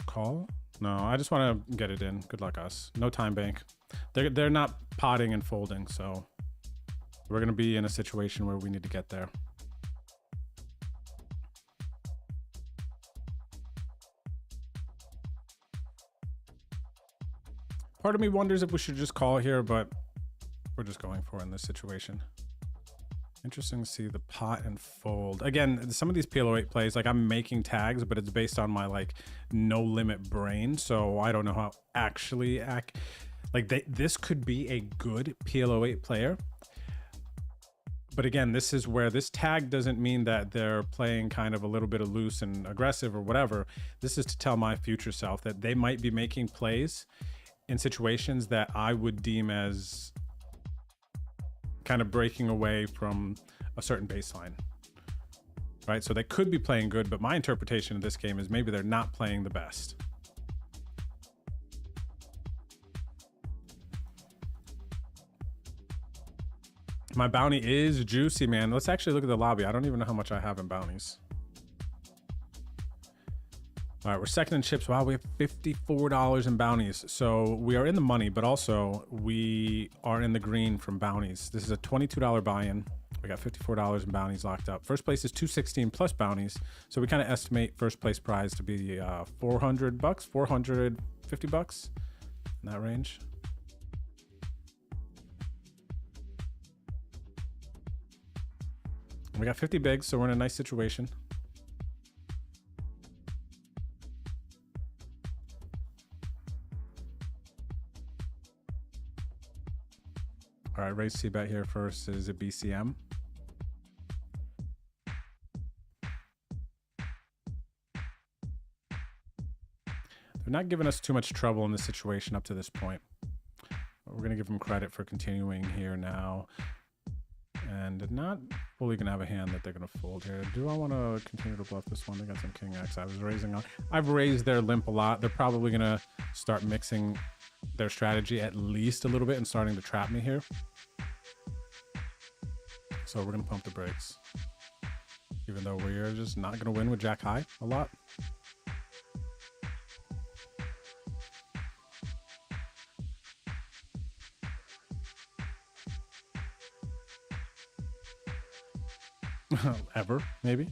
Call? No, I just wanna get it in. Good luck, us. No time bank. They're not potting and folding, so we're gonna be in a situation where we need to get there. Part of me wonders if we should just call here, but we're just going for it in this situation. Interesting to see the pot and fold. Again, some of these PLO8 plays, like I'm making tags, but it's based on my like no limit brain. So I don't know how actually this could be a good PLO8 player. But again, this is where this tag doesn't mean that they're playing kind of a little bit of loose and aggressive or whatever. This is to tell my future self that they might be making plays in situations that I would deem as kind of breaking away from a certain baseline, right? So they could be playing good, but my interpretation of this game is maybe they're not playing the best. My bounty is juicy, man. Let's actually look at the lobby. I don't even know how much I have in bounties. All right, we're second in chips. Wow, we have $54 in bounties. So we are in the money, but also we are in the green from bounties. This is a $22 buy-in. We got $54 in bounties locked up. First place is $216 plus bounties. So we kind of estimate first place prize to be $400, $450 in that range. We got 50 bigs, so we're in a nice situation. All right, raise C-bet here first is a BCM. They're not giving us too much trouble in this situation up to this point. But we're gonna give them credit for continuing here now. And not fully gonna have a hand that they're gonna fold here. Do I wanna continue to bluff this one? They got some King X. I've raised their limp a lot. They're probably gonna start mixing their strategy at least a little bit and starting to trap me here. So we're gonna pump the brakes. even though we're just not going to win with Jack High a lot. Ever, maybe.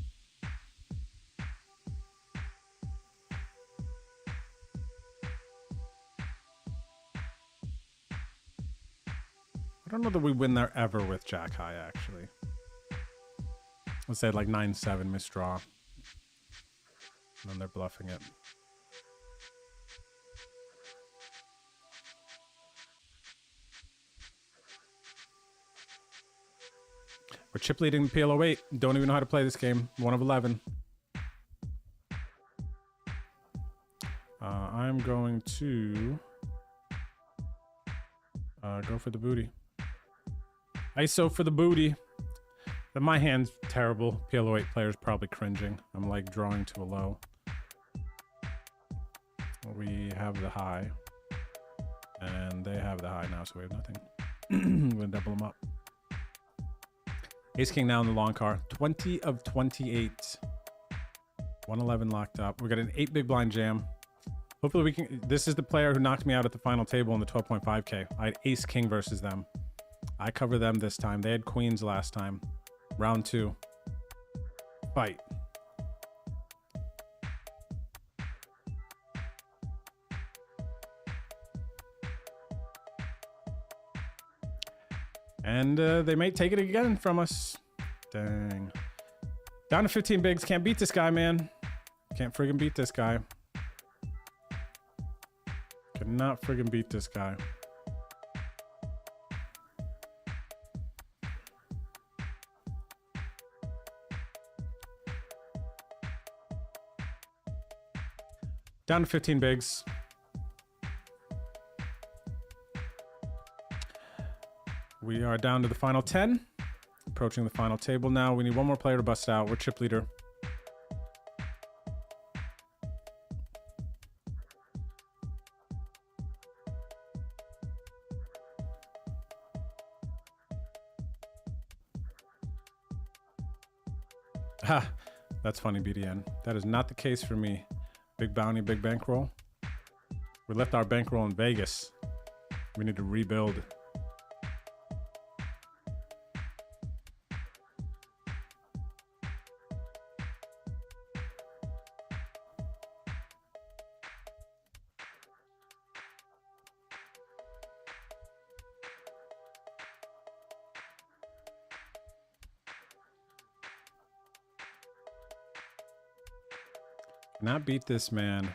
I don't know that we win there ever with Jack High, actually. Let's say like 9-7 misdraw. And then they're bluffing it. We're chip leading the PLO 8. Don't even know how to play this game. 1 of 11. I'm going to go for the booty. ISO for the booty. But my hand's terrible. PLO 8 player's probably cringing. I'm like drawing to a low. We have the high. And they have the high now, so we have nothing. We're gonna double them up. Ace King now in the long car. 20 of 28. 111 locked up. We got an 8 big blind jam. Hopefully we can... This is the player who knocked me out at the final table in the 12.5K. I had Ace King versus them. I cover them this time. They had queens last time. Round 2. Fight. And they may take it again from us. Dang. Down to 15 bigs. Can't beat this guy, man. Can't friggin' beat this guy. Cannot friggin' beat this guy. Down to 15 bigs. We are down to the final 10. Approaching the final table now. We need one more player to bust out. We're chip leader. Ha! That's funny, BDN. That is not the case for me. Big bounty, big bankroll. We left our bankroll in Vegas. We need to rebuild. Cannot beat this man.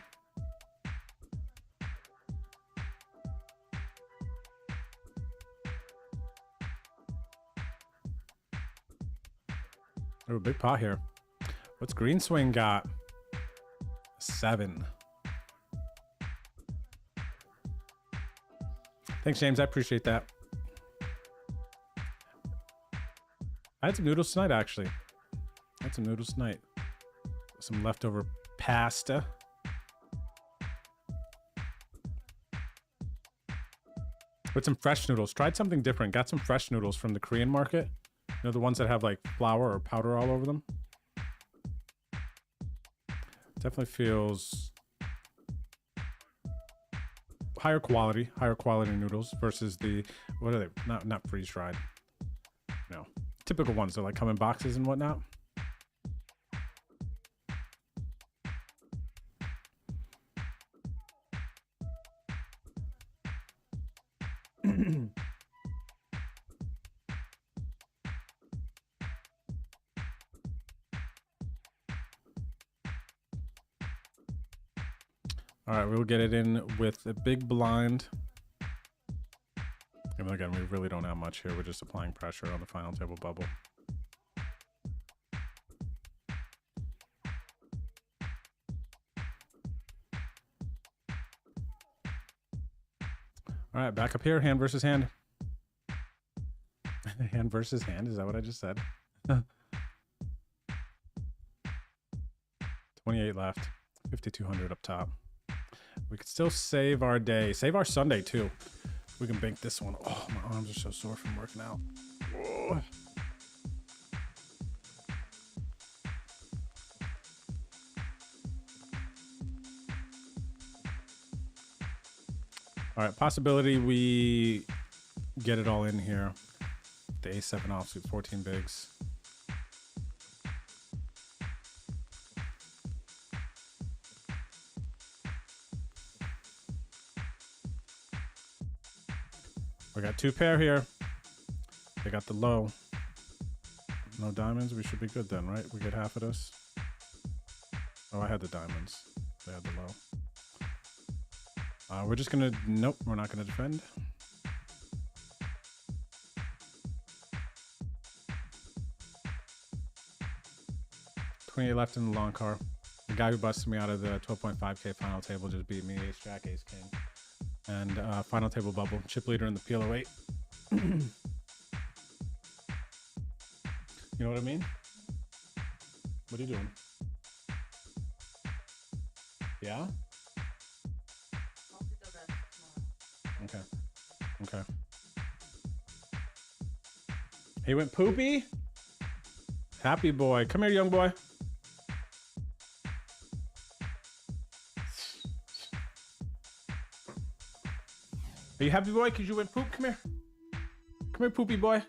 Oh, big pot here. What's green swing got? 7. Thanks, James. I appreciate that. I had some noodles tonight, actually. I had some noodles tonight. Some leftover pasta. With some fresh noodles. Tried something different. Got some fresh noodles from the Korean market. You know, the ones that have like flour or powder all over them. Definitely feels higher quality noodles versus the, what are they? Not freeze dried. No. Typical ones. They're like come in boxes and whatnot. All right, we'll get it in with a big blind. And again, we really don't have much here. We're just applying pressure on the final table bubble. All right, back up here, hand versus hand. Hand versus hand, is that what I just said? 28 left, 5,200 up top. We could still save our day, save our Sunday too. We can bank this one. Oh, my arms are so sore from working out. Oh. All right, possibility we get it all in here. The A7 offsuit, 14 bigs. We got 2 pair here. They got the low. No diamonds. We should be good then, right? We get half of this. Oh, I had the diamonds. They had the low. We're just gonna, nope, we're not gonna defend. $28 left in the long car. The guy who busted me out of the 12.5K final table just beat me, ace jack, ace king. And final table bubble, chip leader in the PLO 8. You know what I mean? What are you doing? Yeah? Okay. Okay. He went poopy? Happy boy. Come here, young boy. Are you happy boy because you went poop? Come here. Come here, poopy boy.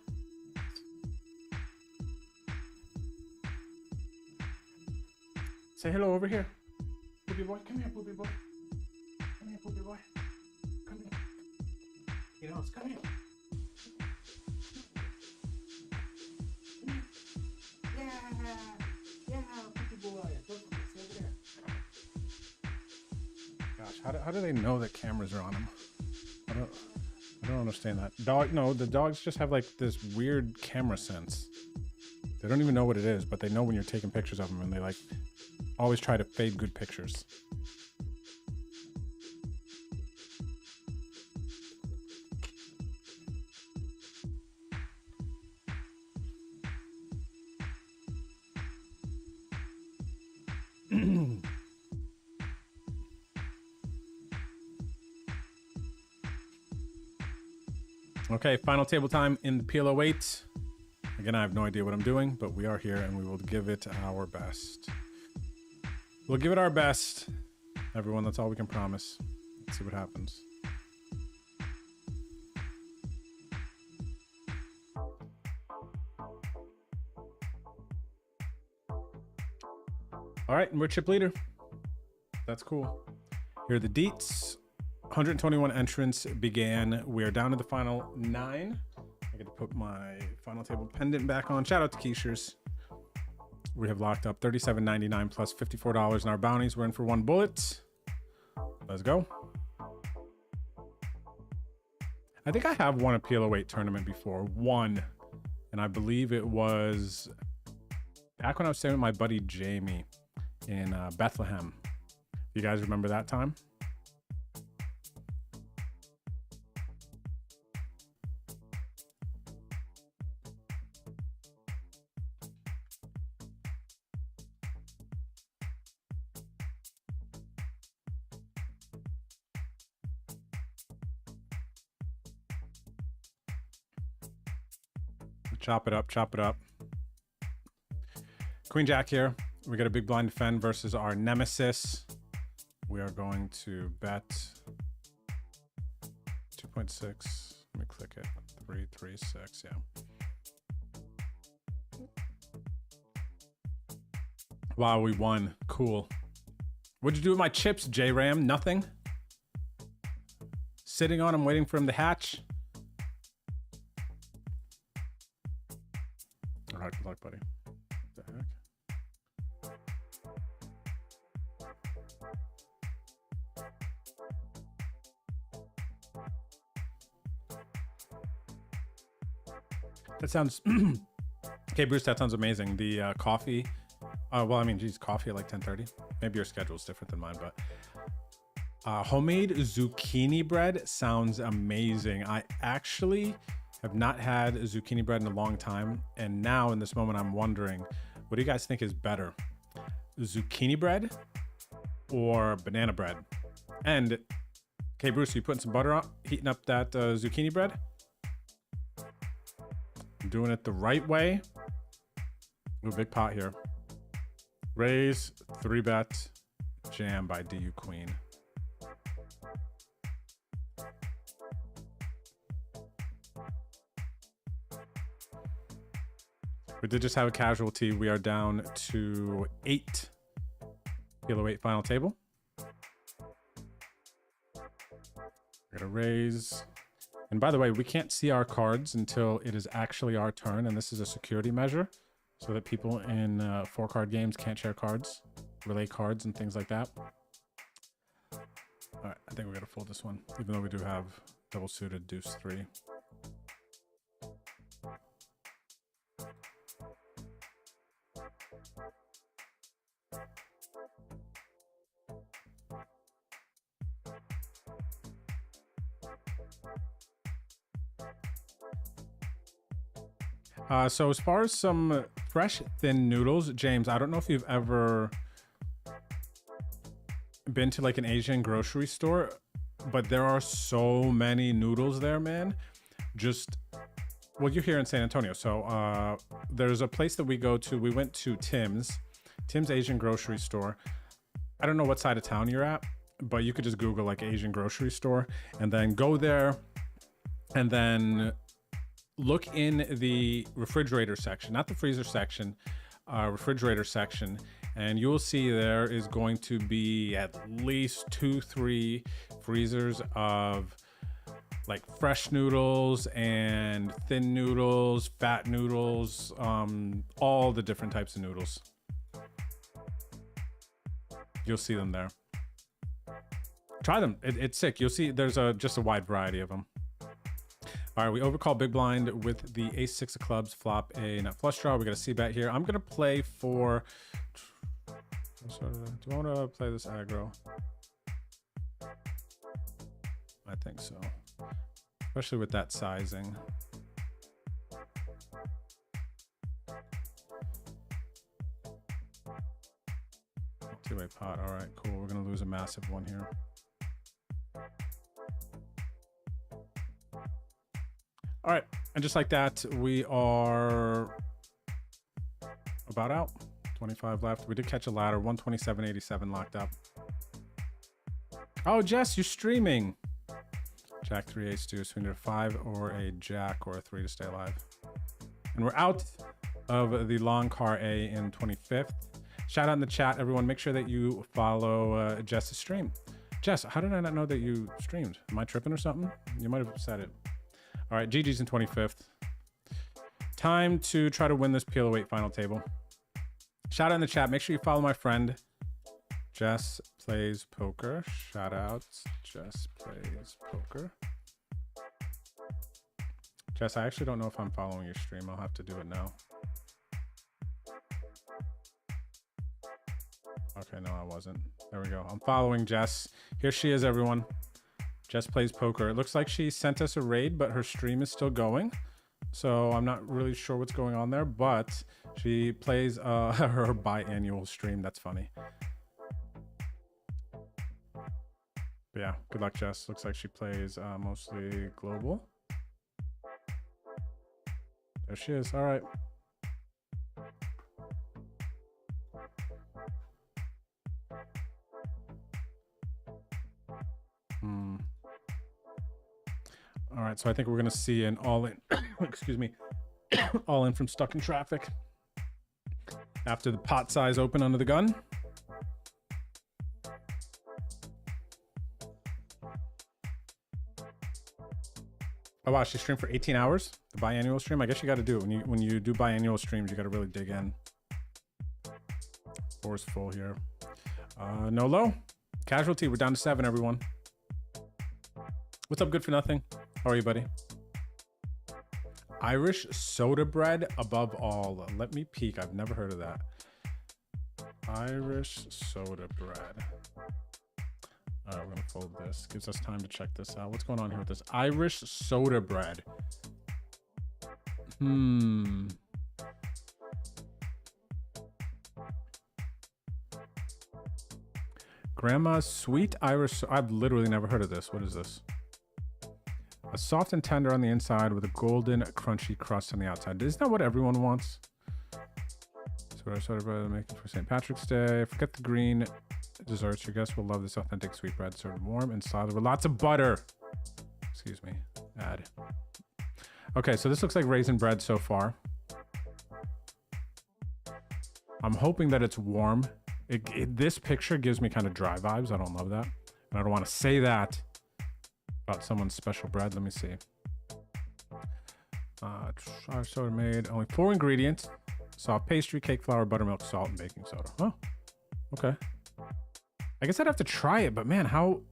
Say hello over here. Poopy boy. Come here, poopy boy. Come here, poopy boy. Come here. You know, come here. Yeah, poopy boy. Stay over there. Gosh, how do they know that cameras are on them? I don't understand that. The dogs just have like this weird camera sense. They don't even know what it is, but they know when you're taking pictures of them, and they like always try to fade good pictures. Okay, final table time in the PLO 8. Again, I have no idea what I'm doing, but we are here and we will give it our best. We'll give it our best. Everyone, that's all we can promise. Let's see what happens. All right, and we're chip leader. That's cool. Here are the deets. 121 entrants began. We are down to the final 9. I get to put my final table pendant back on. Shout out to Keishers. We have locked up $37.99 plus $54 in our bounties. We're in for 1 bullet. Let's go. I think I have won a PLO 8 tournament before. One. And I believe it was back when I was staying with my buddy Jamie in Bethlehem. You guys remember that time? Chop it up, chop it up. Queen Jack here. We got a big blind defend versus our nemesis. We are going to bet 2.6. Let me click it. 336, yeah. Wow, we won. Cool. What'd you do with my chips, J-Ram? Nothing? Sitting on them, waiting for him to hatch? All right, good luck, buddy. What the heck? That sounds... Okay, Bruce, that sounds amazing. The coffee... well, I mean, geez, coffee at like 10:30. Maybe your schedule's different than mine, but... homemade zucchini bread sounds amazing. I actually have not had zucchini bread in a long time. And now in this moment, I'm wondering, what do you guys think is better? Zucchini bread or banana bread? And, okay, Bruce, you putting some butter on, heating up that zucchini bread? I'm doing it the right way. Ooh, big pot here. Raise, 3-bet, jam by DU Queen. We did just have a casualty. We are down to 8. PLO 8 final table. We're gonna raise. And by the way, we can't see our cards until it is actually our turn, and this is a security measure so that people in 4-card games can't share cards, relay cards, and things like that. All right, I think we're gonna fold this one, even though we do have double suited deuce 3. So as far as some fresh thin noodles, James, I don't know if you've ever been to like an Asian grocery store, but there are so many noodles there, man. Just, well, you're here in San Antonio. So there's a place that we go to. We went to Tim's Asian grocery store. I don't know what side of town you're at, but you could just Google like Asian grocery store and then go there and then look in the refrigerator section, not the freezer section, refrigerator section, and you'll see there is going to be at least 2-3 freezers of like fresh noodles and thin noodles, fat noodles, all the different types of noodles. You'll see them there. Try them. It's sick. You'll see there's just a wide variety of them. All right, we overcall big blind with the ace-6 of clubs, flop a nut flush draw. We got a c-bet here. I'm gonna play for. Do I want to play this aggro? I think so, especially with that sizing. Two-way pot. All right, cool. We're gonna lose a massive one here. All right, and just like that, we are about out. 25 left. We did catch a ladder. 127.87 locked up. Oh, Jess, you're streaming. Jack 3 ace deuce. We need a 5 or a jack or a 3 to stay alive. And we're out of the long car A in 25th. Shout out in the chat, everyone. Make sure that you follow Jess's stream. Jess, how did I not know that you streamed? Am I tripping or something? You might have said it. All right, GG's in 25th. Time to try to win this PLO 8 final table. Shout out in the chat. Make sure you follow my friend, Jess Plays Poker. Shout out, Jess Plays Poker. Jess, I actually don't know if I'm following your stream. I'll have to do it now. Okay, no, I wasn't. There we go. I'm following Jess. Here she is, everyone. Jess Plays Poker. It looks like she sent us a raid, but her stream is still going. So I'm not really sure what's going on there, but she plays her biannual stream. That's funny. But yeah, good luck, Jess. Looks like she plays mostly global. There she is. All right. All right, so I think we're gonna see an all-in, excuse me, all-in from stuck in traffic after the pot size open under the gun. Oh wow, she streamed for 18 hours. The biannual stream. I guess you got to do it when you do biannual streams. You got to really dig in. 4's full here. No low. Casualty. We're down to 7. Everyone. What's up? Good for nothing. How are you, buddy? Irish soda bread above all. Let me peek. I've never heard of that. Irish soda bread. All right, we're gonna fold this. Gives us time to check this out. What's going on here with this Irish soda bread? Grandma's sweet Irish. I've literally never heard of this. What is this? A soft and tender on the inside with a golden, crunchy crust on the outside. Isn't that what everyone wants? Soda bread making for St. Patrick's Day. Forget the green desserts. Your guests will love this authentic sweet bread served warm and solid with lots of butter. Excuse me. Add. Okay, so this looks like raisin bread so far. I'm hoping that it's warm. This picture gives me kind of dry vibes. I don't love that. And I don't want to say that about someone's special bread. Let me see. Soda made. Only 4 ingredients. Soft pastry, cake flour, buttermilk, salt, and baking soda. Oh, okay. I guess I'd have to try it, but man, how...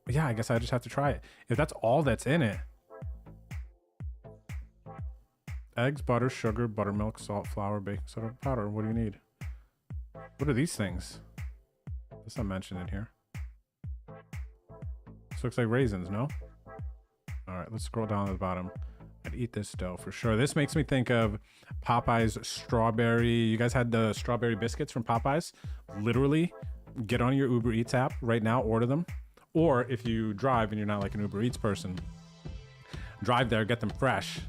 Yeah, I guess I just have to try it. If that's all that's in it. Eggs, butter, sugar, buttermilk, salt, flour, baking soda, powder. What do you need? What are these things? That's not mentioned in here. This looks like raisins, no? All right, let's scroll down to the bottom. I'd eat this dough for sure. This makes me think of Popeye's strawberry. You guys had the strawberry biscuits from Popeye's? Literally, get on your Uber Eats app right now, order them. Or if you drive and you're not like an Uber Eats person, drive there, get them fresh.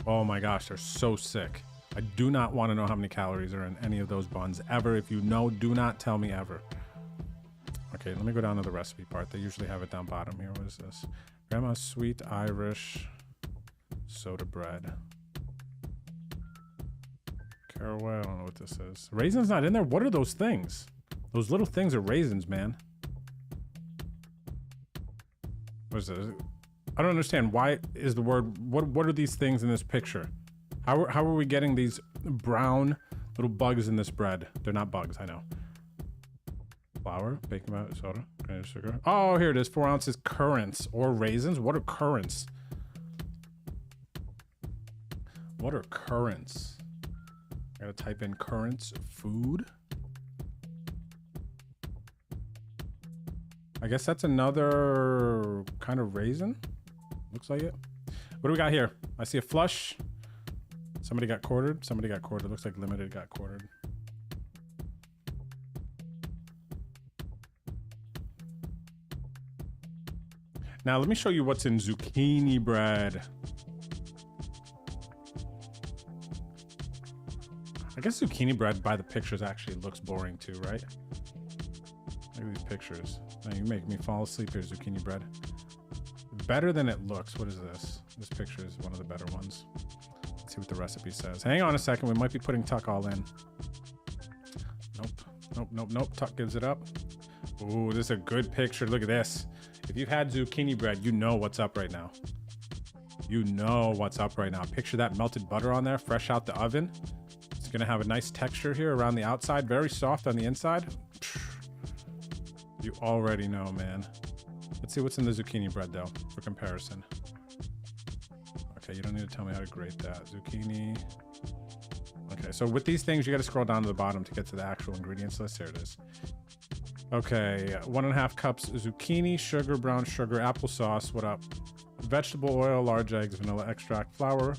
Oh my gosh, they're so sick. I do not want to know how many calories are in any of those buns ever. If you know, do not tell me ever. Okay, let me go down to the recipe part. They usually have it down bottom here. What is this? Grandma's sweet Irish soda bread. Caraway, I don't know what this is. Raisins not in there? What are those things? Those little things are raisins, man. What is this? I don't understand. Why is the word... What are these things in this picture? How are we getting these brown little bugs in this bread? They're not bugs, I know. Flour, baking powder, soda, granulated sugar. Oh, here it is. 4 ounces currants or raisins. What are currants? What are currants? I gotta type in currants food. I guess that's another kind of raisin. Looks like it. What do we got here? I see a flush. Somebody got quartered. Somebody got quartered. Looks like limited got quartered. Now let me show you what's in zucchini bread. I guess zucchini bread by the pictures actually looks boring too, right? Look at these pictures. Now you make me fall asleep here, zucchini bread. Better than it looks. What is this? This picture is one of the better ones. Let's see what the recipe says. Hang on a second. We might be putting tuck all in. Nope. Nope, nope, nope. Tuck gives it up. Ooh, this is a good picture. Look at this. If you've had zucchini bread, you know what's up right now. You know what's up right now. Picture that melted butter on there, fresh out the oven. It's gonna have a nice texture here around the outside, very soft on the inside. You already know, man. Let's see what's in the zucchini bread though, for comparison. Okay, you don't need to tell me how to grate that. Zucchini. Okay, so with these things, you gotta scroll down to the bottom to get to the actual ingredients list. Here it is. Okay, 1.5 cups zucchini, sugar, brown sugar, applesauce. What up? Vegetable oil, large eggs, vanilla extract, flour,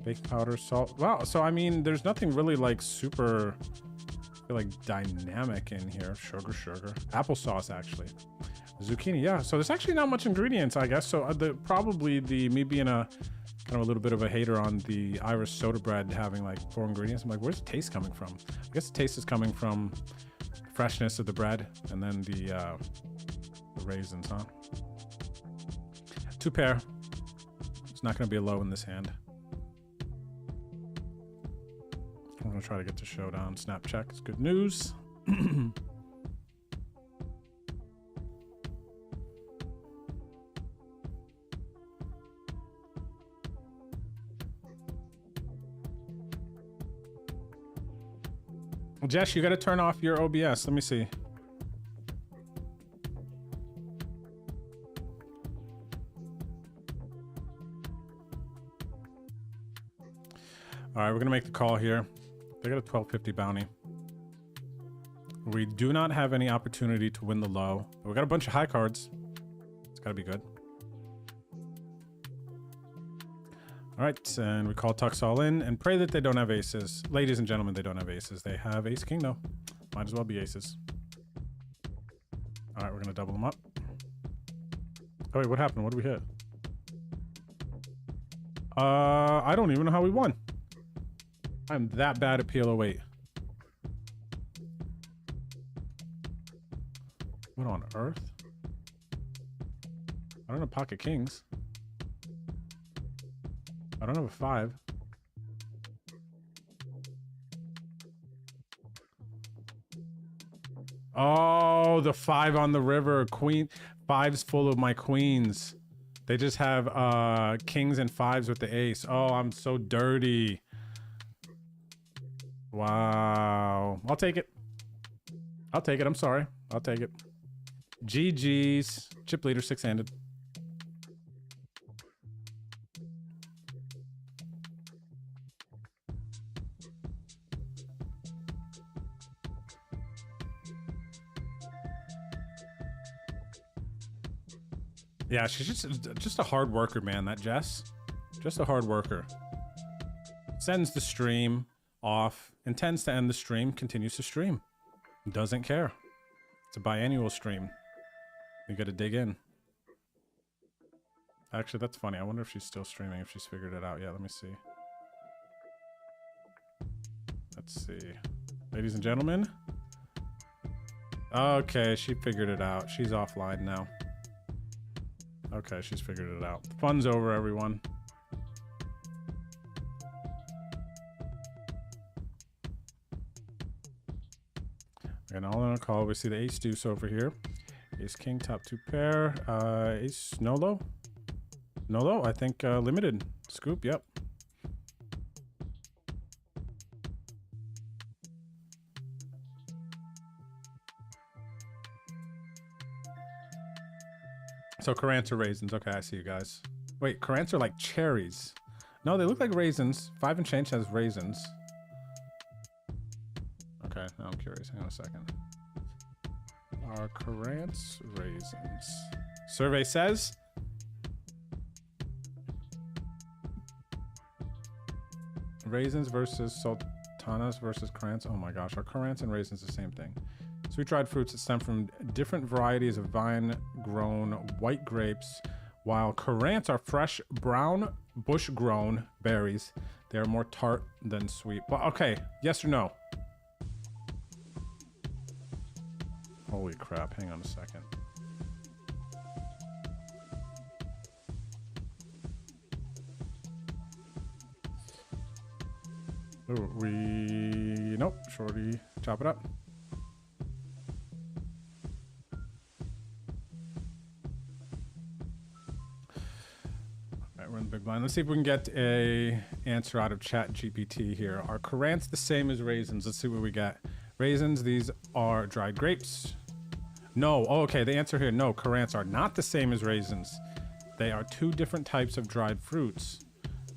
baking powder, salt. Wow, so I mean, there's nothing really like super, I feel like dynamic in here. Sugar, applesauce actually. Zucchini, yeah. So there's actually not much ingredients, I guess. So probably me being a kind of a little bit of a hater on the Irish soda bread having like 4 ingredients. I'm like, where's the taste coming from? I guess the taste is coming from freshness of the bread and then the raisins, huh? 2 pair. It's not going to be a low in this hand. I'm going to try to get to showdown. Snap check. It's good news. Jess, you got to turn off your OBS. Let me see. All right, we're going to make the call here. They got a 1250 bounty. We do not have any opportunity to win the low. We got a bunch of high cards. It's got to be good. All right, and we call tucks all in and pray that they don't have aces. Ladies and gentlemen, they don't have aces. They have ace king though. Might as well be aces. All right, we're gonna double them up. Oh wait, what happened? What did we hit? I don't even know how we won. I'm that bad at PLO 8. What on earth? I don't have pocket kings. I don't have a 5. Oh, the 5 on the river. Queen. 5's full of my queens. They just have kings and 5s with the ace. Oh, I'm so dirty. Wow. I'll take it. I'll take it. I'm sorry. I'll take it. GG's. Chip leader 6-handed. Yeah, she's just a hard worker, man, that Jess. Just a hard worker. Sends the stream off, intends to end the stream, continues to stream. Doesn't care. It's a biannual stream. You gotta dig in. Actually, that's funny. I wonder if she's still streaming, if she's figured it out. Yeah, let me see. Let's see. Ladies and gentlemen. Okay, she figured it out. She's offline now. Okay, she's figured it out. The fun's over, everyone. And all in a call, we see the ace deuce over here. Ace king, top 2 pair. Ace Nolo. Nolo, I think limited. Scoop, yep. So Carants are raisins. Okay, I see you guys. Wait, Carants are like cherries. No, they look like raisins. 5 and change has raisins. Okay, now I'm curious. Hang on a second. Are Carants raisins? Survey says. Raisins versus sultanas versus Carants. Oh my gosh, are Carants and raisins the same thing? Sweet dried fruits that stem from different varieties of vine-grown white grapes, while Carants are fresh, brown, bush-grown berries. They are more tart than sweet. Well, okay, yes or no? Holy crap, hang on a second. Ooh, nope, shorty, chop it up. We're in the big blind. Let's see if we can get a answer out of Chat GPT here. Are Carants the same as raisins? Let's see what we get. Raisins, these are dried grapes. No. Oh, okay, the answer here, no, Carants are not the same as raisins. They are 2 different types of dried fruits.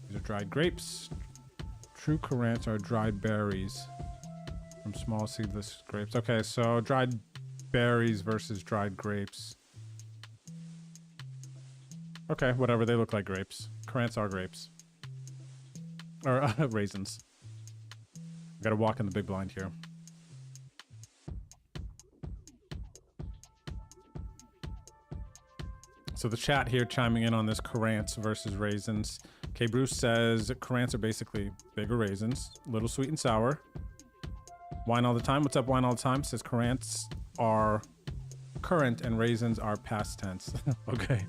These are dried grapes. True Carants are dried berries from small seedless grapes. Okay, so dried berries versus dried grapes. Okay, whatever. They look like grapes. Carants are grapes. Or raisins. I gotta walk in the big blind here. So the chat here chiming in on this Carants versus raisins. K. Bruce says Carants are basically bigger raisins, a little sweet and sour. Wine all the time. What's up, Wine all the time? Says Carants are current and raisins are past tense. Okay.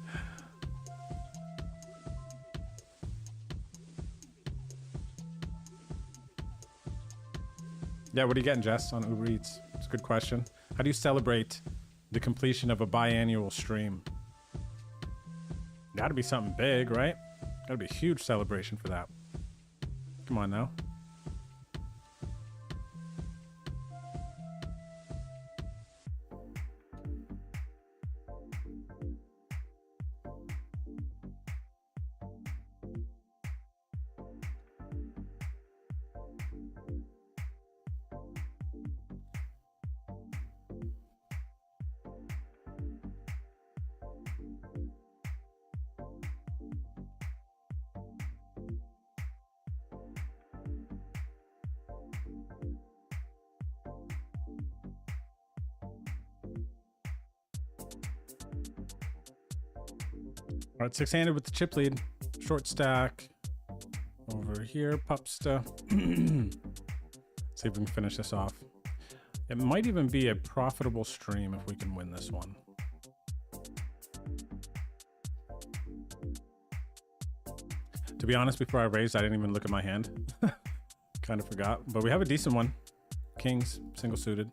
Yeah, what are you getting, Jess, on Uber Eats? It's a good question. How do you celebrate the completion of a biannual stream? Gotta be something big, right? Gotta be a huge celebration for that. Come on now. All right, 6-handed with the chip lead. Short stack. Over here, Pupsta. See if we can finish this off. It might even be a profitable stream if we can win this one. To be honest, before I raised, I didn't even look at my hand. Kind of forgot, but we have a decent one. Kings, single suited.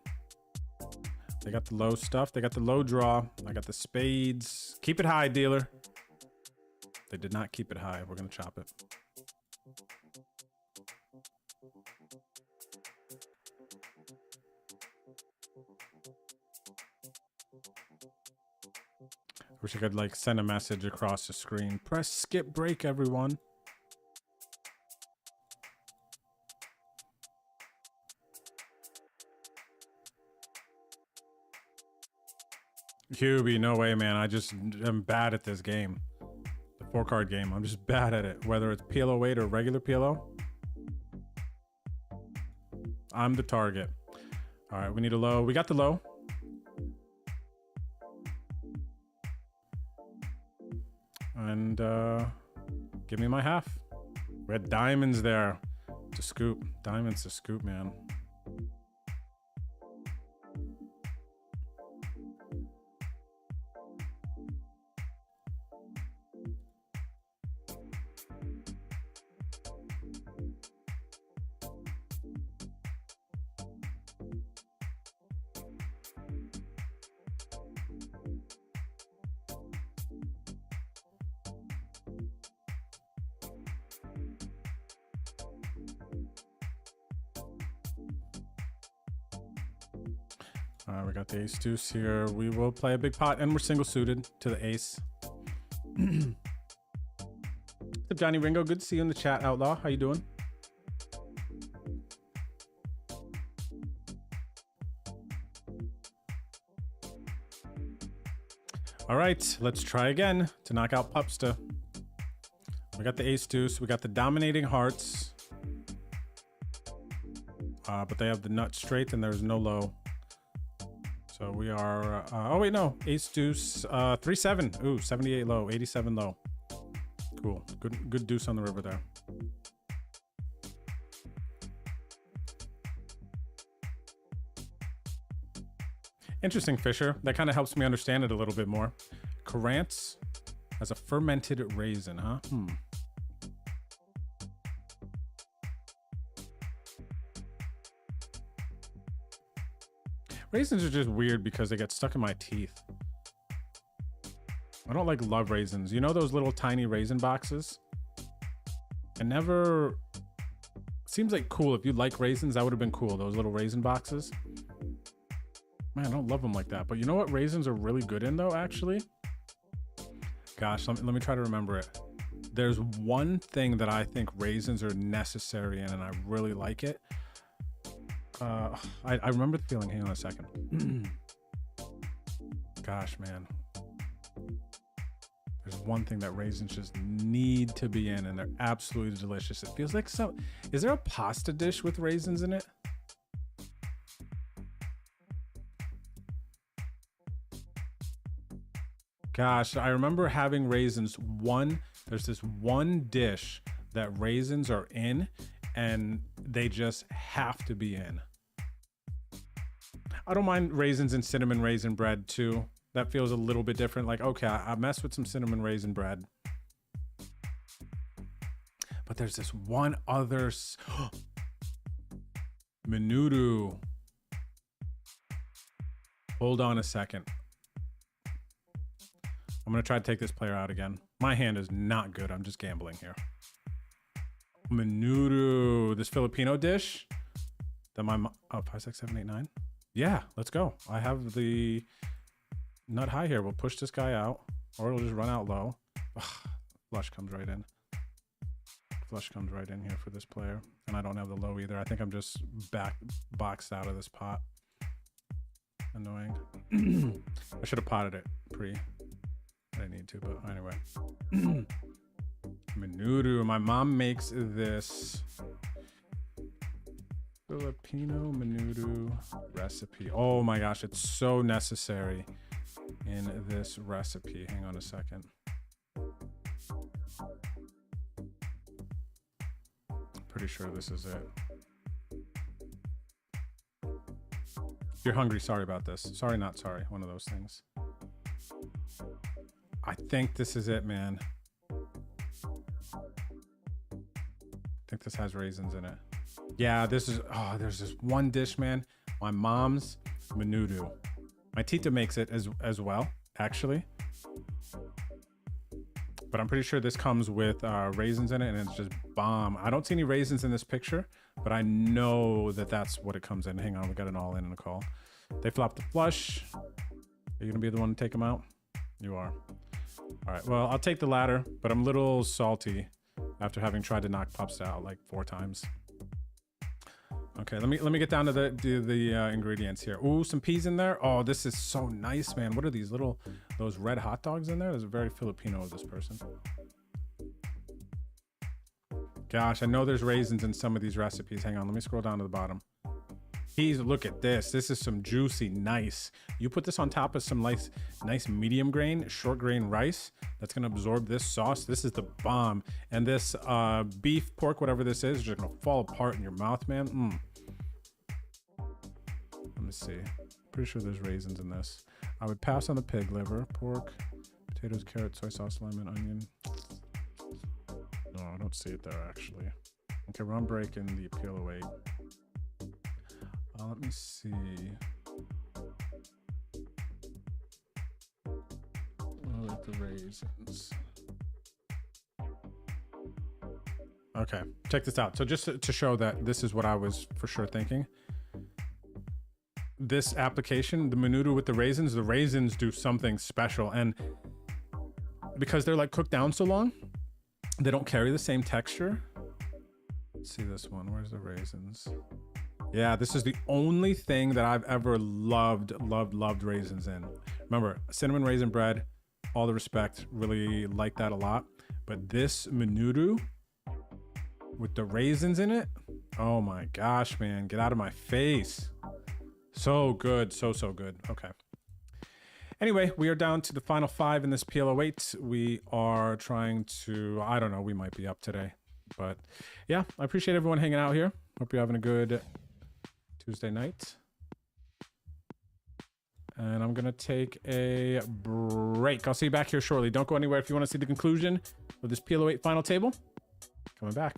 They got the low stuff. They got the low draw. I got the spades. Keep it high, dealer. They did not keep it high. We're going to chop it. Wish I could like send a message across the screen. Press skip break, everyone. Hubie, no way, man. I just am bad at this game. The 4-card game. I'm just bad at it. Whether it's PLO 8 or regular PLO. I'm the target. All right, we need a low. We got the low. And give me my half. We had diamonds there to scoop. Diamonds to scoop, man. All right, we got the ace deuce here. We will play a big pot, and we're single suited to the ace. What's up, Johnny Ringo? Good to see you in the chat, Outlaw. How you doing? All right, let's try again to knock out Pupsta. We got the ace deuce. We got the dominating hearts. But they have the nut straight, and there's no low. So we are, oh wait, no, ace deuce, 3-7. Ooh, 78 low, 87 low. Cool, good deuce on the river there. Interesting, Fisher. That kind of helps me understand it a little bit more. Carrants as a fermented raisin, huh? Raisins are just weird because they get stuck in my teeth. I don't like love raisins. You know those little tiny raisin boxes? I never... Seems like cool. If you like raisins, that would have been cool. Those little raisin boxes. Man, I don't love them like that. But you know what raisins are really good in though, actually? Gosh, let me try to remember it. There's one thing that I think raisins are necessary in, and I really like it. I remember the feeling. Hang on a second. Gosh, man. There's one thing that raisins just need to be in, and they're absolutely delicious. It feels like some... Is there a pasta dish with raisins in it? Gosh, I remember having raisins. There's this one dish that raisins are in, and they just have to be in. I don't mind raisins and cinnamon raisin bread too. That feels a little bit different. Like, okay, I mess with some cinnamon raisin bread. But there's this one other... Menudo. Hold on a second. I'm going to try to take this player out again. My hand is not good. I'm just gambling here. Menudo. This Filipino dish that my mom... Oh, 5, 6, 7, 8, 9. Yeah, let's go. I have the nut high here. We'll push this guy out, or it'll just run out low. Ugh, flush comes right in. Flush comes right in here for this player. And I don't have the low either. I think I'm just boxed out of this pot. Annoying. I should have potted it pre. I didn't need to, but anyway. Menudo. My mom makes this Filipino menudo recipe. Oh my gosh, it's so necessary in this recipe. Hang on a second. Pretty sure this is it. If you're hungry, sorry about this. Sorry, not sorry. One of those things. I think this is it, man. I think this has raisins in it. Yeah, this is... Oh, there's this one dish, man. My mom's menudo. My Tita makes it as well, actually. But I'm pretty sure this comes with raisins in it, and it's just bomb. I don't see any raisins in this picture, but I know that that's what it comes in. Hang on, we got an all in and a call. They flop the flush. Are you gonna be the one to take them out? You are. All right, well, I'll take the ladder, but I'm a little salty after having tried to knock pups out like 4 times. Okay, let me get down to the ingredients here. Ooh, some peas in there. Oh, this is so nice, man. What are these those red hot dogs in there? There's a very Filipino of this person. Gosh, I know there's raisins in some of these recipes. Hang on, let me scroll down to the bottom. Peas, look at this. This is some juicy, nice. You put this on top of some nice medium grain, short grain rice. That's gonna absorb this sauce. This is the bomb. And this beef, pork, whatever this is just gonna fall apart in your mouth, man. Let me see. Pretty sure there's raisins in this. I would pass on the pig liver, pork, potatoes, carrot, soy sauce, lemon, onion. No, I don't see it there actually. Okay, we're on break in the PLO 8. Let me see. Oh, like the raisins. Okay, check this out. So just to show that this is what I was for sure thinking. This application, the menudo with the raisins do something special. And because they're like cooked down so long, they don't carry the same texture. Let's see this one. Where's the raisins? Yeah, this is the only thing that I've ever loved raisins in. Remember, cinnamon raisin bread, all the respect, really like that a lot. But this menudo with the raisins in it, oh my gosh, man, get out of my face. So good, so good. Okay. Anyway, we are down to the final 5 in this PLO 8. We are trying to, I don't know, we might be up today. But yeah, I appreciate everyone hanging out here. Hope you're having a good Tuesday night. And I'm gonna take a break. I'll see you back here shortly. Don't go anywhere if you want to see the conclusion of this PLO 8 final table. Coming back.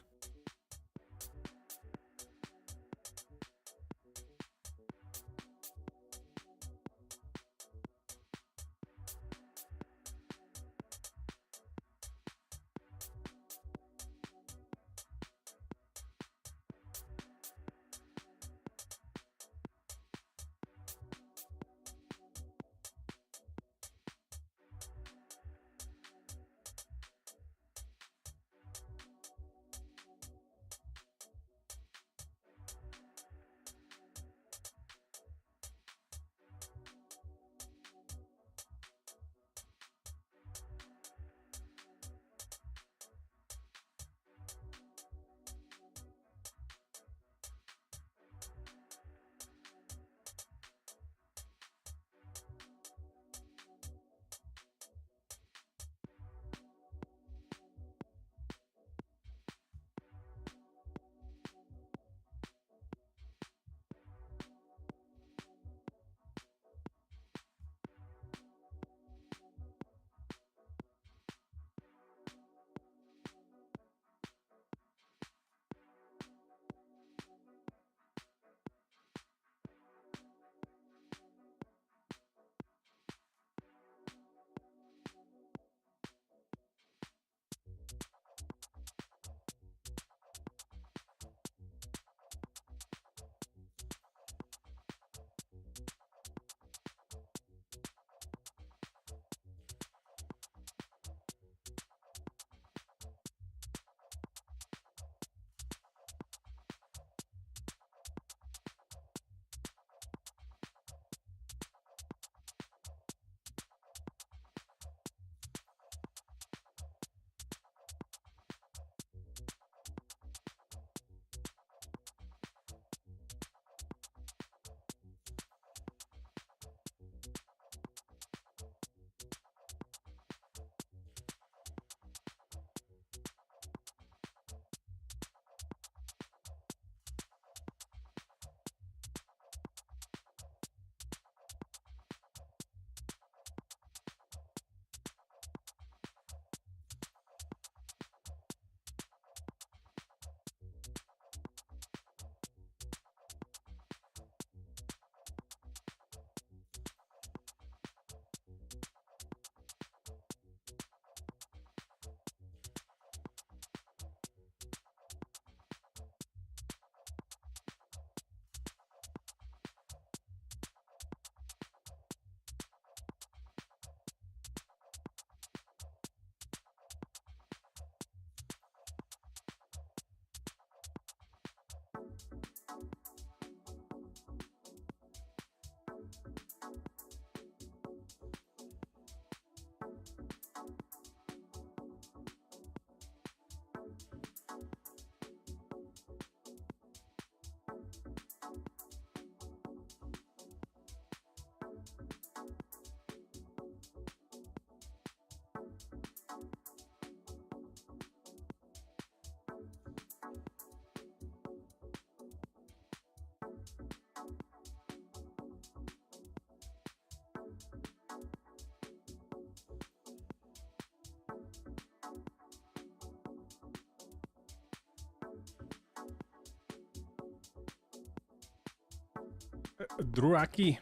Druaki.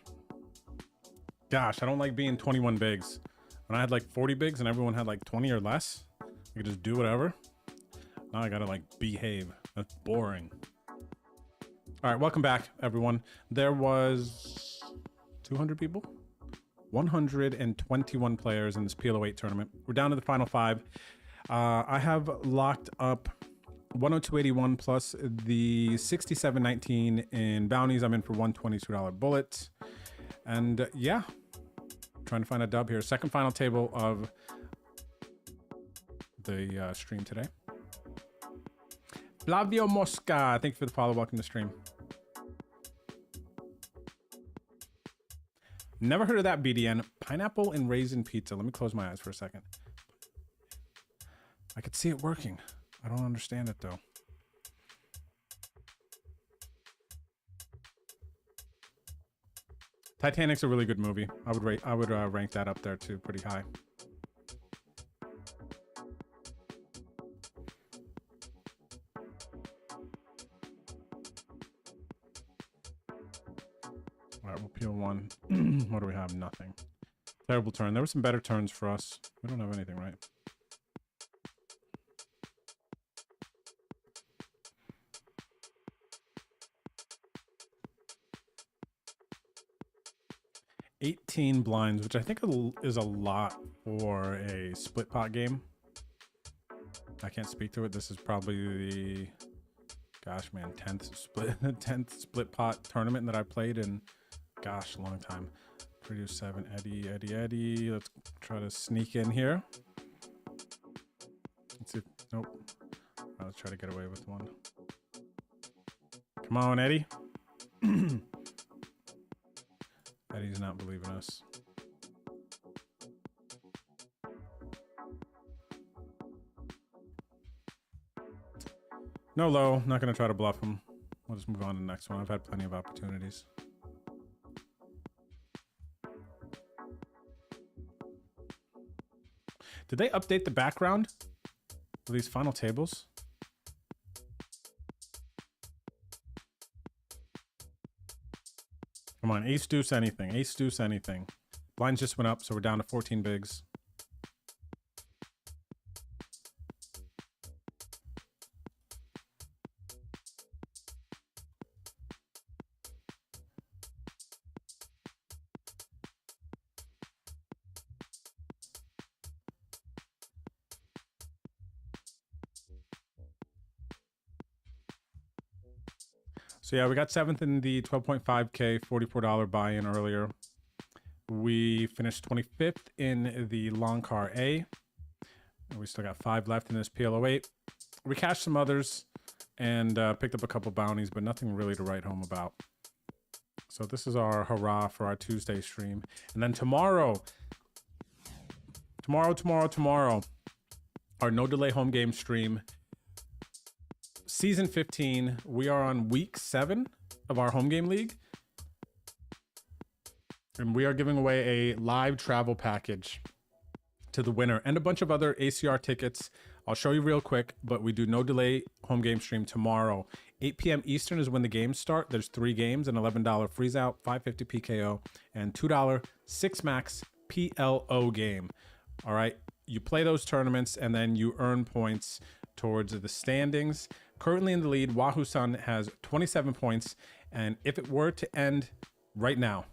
Gosh, I don't like being 21 bigs. When I had like 40 bigs and everyone had like 20 or less, I could just do whatever. Now I gotta like behave. That's boring. All right, welcome back, everyone. There was 200 people? 121 players in this PLO 8 tournament. We're down to the final 5. I have locked up 102.81 plus the 67.19 in bounties. I'm in for $122 bullets. And yeah, trying to find a dub here. Second final table of the stream today. Flavio Mosca, thank you for the follow. Welcome to the stream. Never heard of that, BDN. Pineapple and raisin pizza. Let me close my eyes for a second. I could see it working. I don't understand it though. Titanic's a really good movie. I would rank that up there too, pretty high. All right, we'll peel one. What do we have? Nothing. Terrible turn. There were some better turns for us. We don't have anything, right? $18 blinds, which I think is a lot for a split pot game. I can't speak to it. This is probably the, gosh, man, 10th split pot tournament that I played in, gosh, a long time. Produce 7, Eddie. Let's try to sneak in here. Let's see. Nope. All right, let's try to get away with one. Come on, Eddie. Eddie's not believing us. No low. Not going to try to bluff him. We'll just move on to the next one. I've had plenty of opportunities. Did they update the background for these final tables? Come on, ace deuce anything. Ace deuce anything. Blinds just went up, so we're down to 14 bigs. So yeah, we got 7th in the 12.5K, $44 buy-in earlier. We finished 25th in the long car A. We still got 5 left in this PLO 8. We cashed some others and picked up a couple bounties, but nothing really to write home about. So this is our hurrah for our Tuesday stream. And then tomorrow, our no delay home game stream. Season 15, we are on week 7 of our home game league. And we are giving away a live travel package to the winner and a bunch of other ACR tickets. I'll show you real quick, but we do no delay home game stream tomorrow. 8 p.m. Eastern is when the games start. There's 3 games, an $11 freeze out, $5.50 PKO, and $2 6 max PLO game. All right, you play those tournaments and then you earn points towards the standings. Currently in the lead, Wahoo-san has 27 points, and if it were to end right now,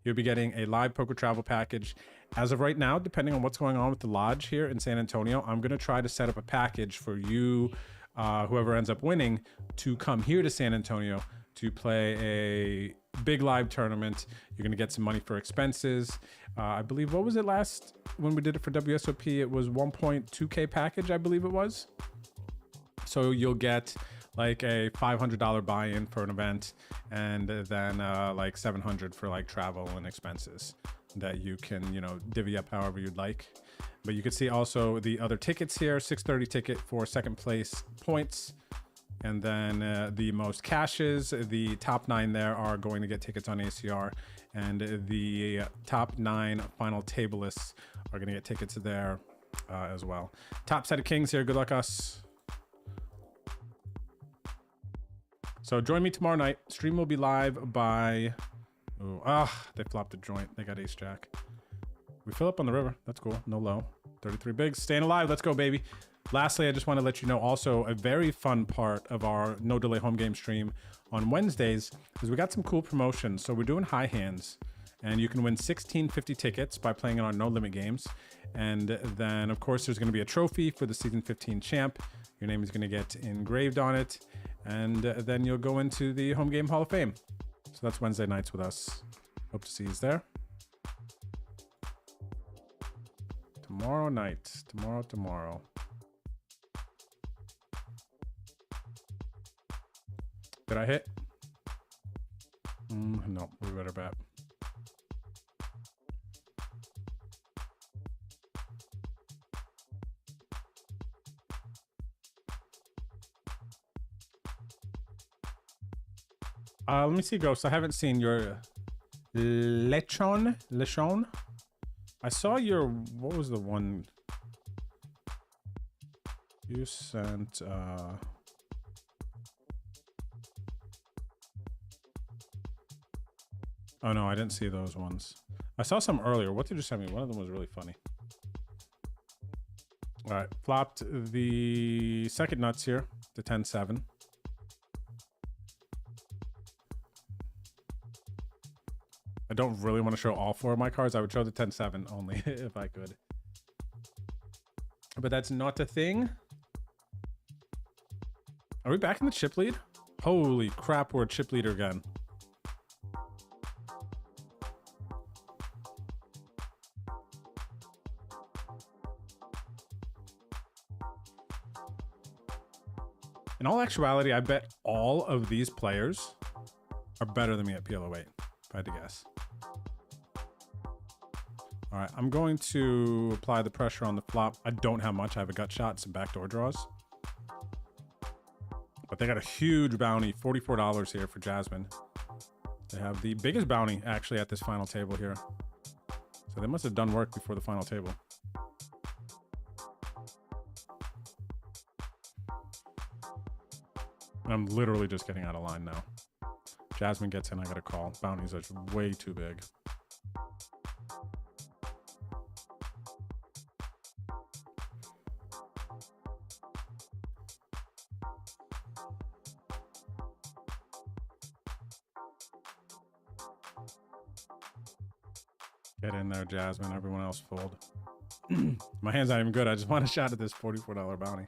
you'll be getting a live poker travel package. As of right now, depending on what's going on with the lodge here in San Antonio, I'm going to try to set up a package for you, whoever ends up winning, to come here to San Antonio to play a big live tournament. You're going to get some money for expenses. I believe, what was it last when we did it for WSOP? It was 1.2K package, I believe it was. So you'll get like a $500 buy-in for an event, and then like $700 for like travel and expenses that you can, you know, divvy up however you'd like. But you can see also the other tickets here. 630 ticket for second place points, and then the most cashes. The top 9 there are going to get tickets on ACR, and the top 9 final table lists are going to get tickets there as well. Top set of kings here. Good luck us. So join me tomorrow night. Stream will be live by... Ooh, they flopped a joint. They got ace jack. We fill up on the river. That's cool. No low. 33 bigs. Staying alive. Let's go, baby. Lastly, I just want to let you know also a very fun part of our No Delay Home Game stream on Wednesdays is we got some cool promotions. So we're doing high hands. And you can win 1650 tickets by playing in our No Limit games. And then, of course, there's going to be a trophy for the Season 15 champ. Your name is going to get engraved on it. And then you'll go into the Home Game Hall of Fame. So that's Wednesday nights with us. Hope to see you there. Tomorrow night. Tomorrow. Did I hit? No, we better bet. Let me see, Ghost. I haven't seen your Lechon. I saw your, what was the one you sent? Oh no, I didn't see those ones. I saw some earlier. What did you send me? One of them was really funny. All right, flopped the second nuts here, the 10-7. I don't really want to show all four of my cards. I would show the 10-7 only if I could. But that's not a thing. Are we back in the chip lead? Holy crap, we're a chip leader again. In all actuality, I bet all of these players are better than me at PLO 8, if I had to guess. All right, I'm going to apply the pressure on the flop. I don't have much. I have a gut shot and some backdoor draws. But they got a huge bounty, $44 here for Jasmine. They have the biggest bounty, actually, at this final table here. So they must have done work before the final table. And I'm literally just getting out of line now. Jasmine gets in, I got a call. Bounties are way too big. Get in there, Jasmine. Everyone else fold. My hand's not even good. I just want a shot at this $44 bounty.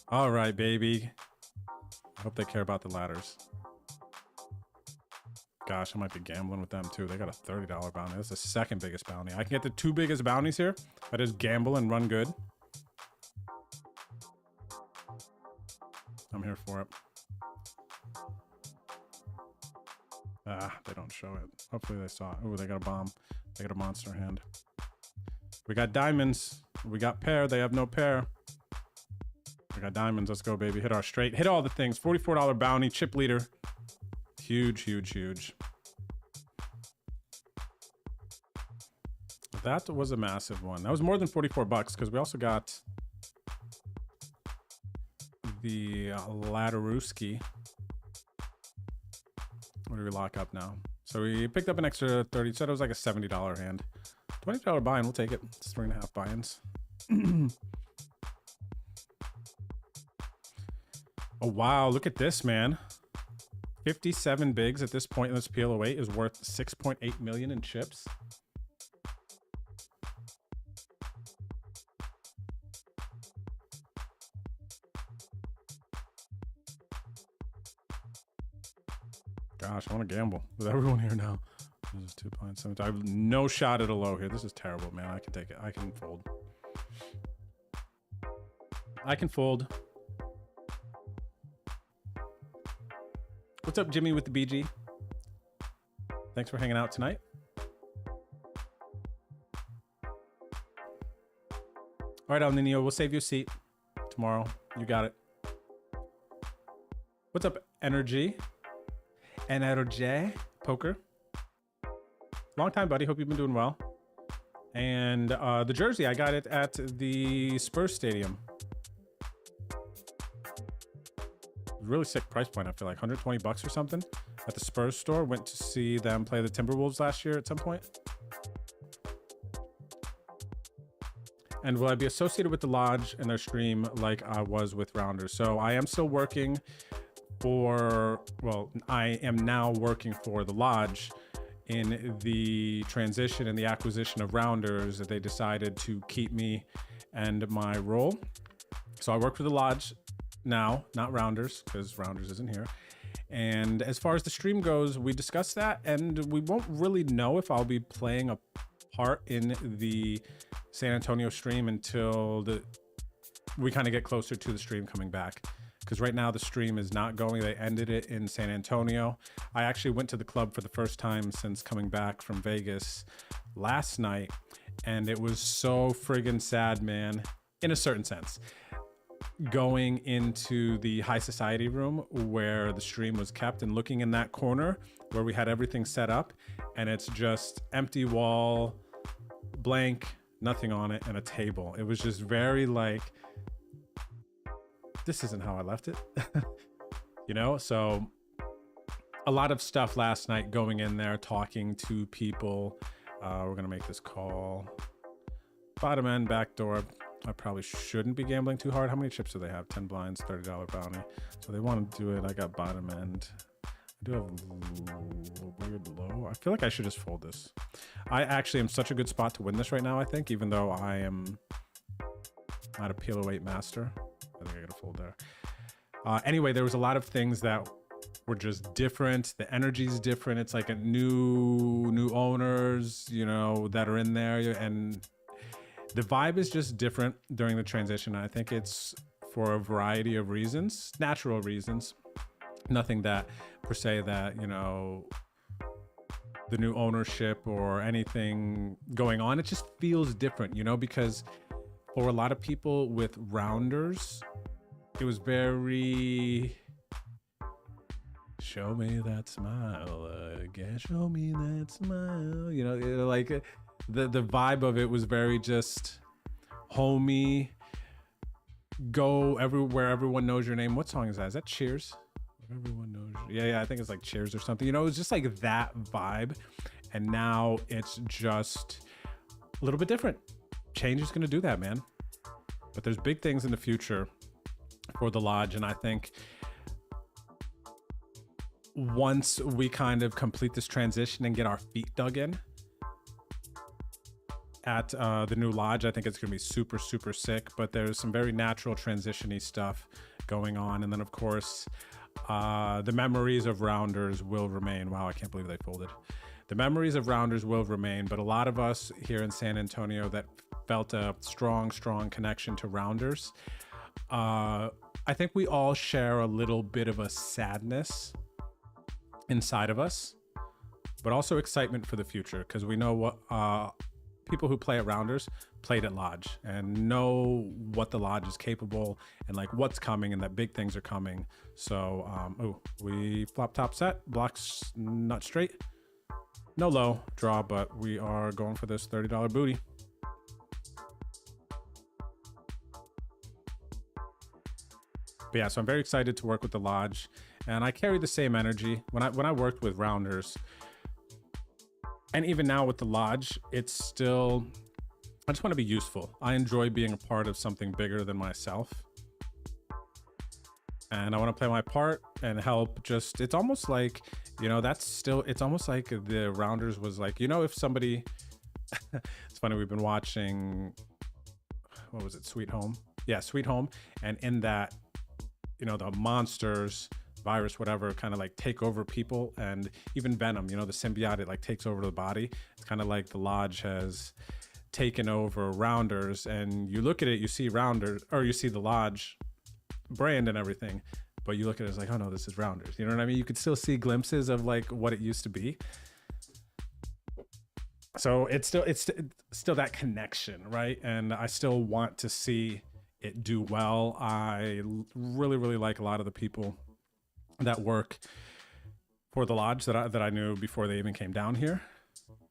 All right, baby. I hope they care about the ladders. Gosh, I might be gambling with them too. They got a $30 bounty. That's the second biggest bounty. I can get the two biggest bounties here. I just gamble and run good. I'm here for it. They don't show it. Hopefully they saw it. Oh, they got a bomb. They got a monster hand. We got diamonds. We got pair. They have no pair. We got diamonds. Let's go, baby. Hit our straight. Hit all the things. $44 bounty. Chip leader. Huge, huge, huge. That was a massive one. That was more than 44 bucks because we also got the Ladderooski. What do we lock up now? So we picked up an extra 30. Said it was like a $70 hand. $20 buy-in. We'll take it. It's 3.5 buy-ins. Oh, wow. Look at this, man. 57 bigs at this point in this PLO 8 is worth 6.8 million in chips. Gosh, I want to gamble with everyone here now. This is 2.7. I have no shot at a low here. This is terrible, man. I can take it. I can fold. I can fold. What's up, Jimmy with the BG? Thanks for hanging out tonight. All right, El Nino, we'll save you a seat tomorrow. You got it. What's up, Energy? Energy Poker. Long time, buddy. Hope you've been doing well. And the jersey, I got it at the Spurs Stadium. really sick price point. I feel like 120 bucks or something at the Spurs store. Went to see them play the Timberwolves last year at some point. And will I be associated with the Lodge and their stream like I was with Rounders? So I am still working for, well, I am now working for the Lodge in the transition and the acquisition of Rounders. That they decided to keep me and my role. So I work for the Lodge now, not Rounders, because Rounders isn't here. And as far as the stream goes, we discussed that, and we won't really know if I'll be playing a part in the San Antonio stream until we kind of get closer to the stream coming back. Because right now the stream is not going. They ended it in San Antonio. I actually went to the club for the first time since coming back from Vegas last night, and it was so friggin' sad, man, in a certain sense. Going into the high society room where the stream was kept and looking in that corner where we had everything set up, and it's just empty wall, blank, nothing on it, and a table. It was just very like, this isn't how I left it. You know, so a lot of stuff last night, going in there, talking to people. We're gonna make this call. Bottom end, back door. I probably shouldn't be gambling too hard. How many chips do they have? 10 blinds, $30 bounty. So they want to do it. I got bottom end. I do have weird low. I feel like I should just fold this. I actually am such a good spot to win this right now, I think, even though I am not a PLO 8 master. I think I gotta fold there. Anyway, there was a lot of things that were just different. The energy's different. It's like a new owners, you know, that are in there, and the vibe is just different during the transition. I think it's for a variety of reasons, natural reasons. Nothing that per se that, you know, the new ownership or anything going on. It just feels different, you know, because for a lot of people with Rounders, it was very, show me that smile again, show me that smile, you know, like the vibe of it was very just homey, go everywhere, everyone knows your name. What song is that? Is that Cheers? Everyone knows. Yeah, I think it's like Cheers or something. You know, it was just like that vibe. And now it's just a little bit different. Change is going to do that, man. But there's big things in the future for the Lodge. And I think once we kind of complete this transition and get our feet dug in at the new Lodge, I think it's going to be super, super sick. But there's some very natural transition-y stuff going on. And then, of course, the memories of Rounders will remain. Wow, I can't believe they folded. The memories of Rounders will remain, but a lot of us here in San Antonio that felt a strong, strong connection to Rounders, I think we all share a little bit of a sadness inside of us, but also excitement for the future, because we know what people who play at Rounders played at Lodge and know what the Lodge is capable and like what's coming and that big things are coming. So, we flop top set, blocks nut straight, no low draw, but we are going for this $30 booty. But yeah, so I'm very excited to work with the Lodge, and I carry the same energy when I worked with Rounders. And even now with the Lodge, it's still, I just want to be useful. I enjoy being a part of something bigger than myself. And I want to play my part and help just, it's almost like, you know, that's still, it's almost like the Rounders was like, you know, if somebody, it's funny, we've been watching, what was it, Sweet Home? Yeah, Sweet Home. And in that, you know, the monsters, virus, whatever, kind of like take over people, and even Venom, you know, the symbiote like takes over the body. It's kind of like the Lodge has taken over Rounders, and you look at it, you see Rounders, or you see the Lodge brand and everything, but you look at it as like, oh no, this is Rounders. You know what I mean? You could still see glimpses of like what it used to be. So it's still that connection, right? And I still want to see it do well. I really, really like a lot of the people that work for the Lodge that I knew before they even came down here.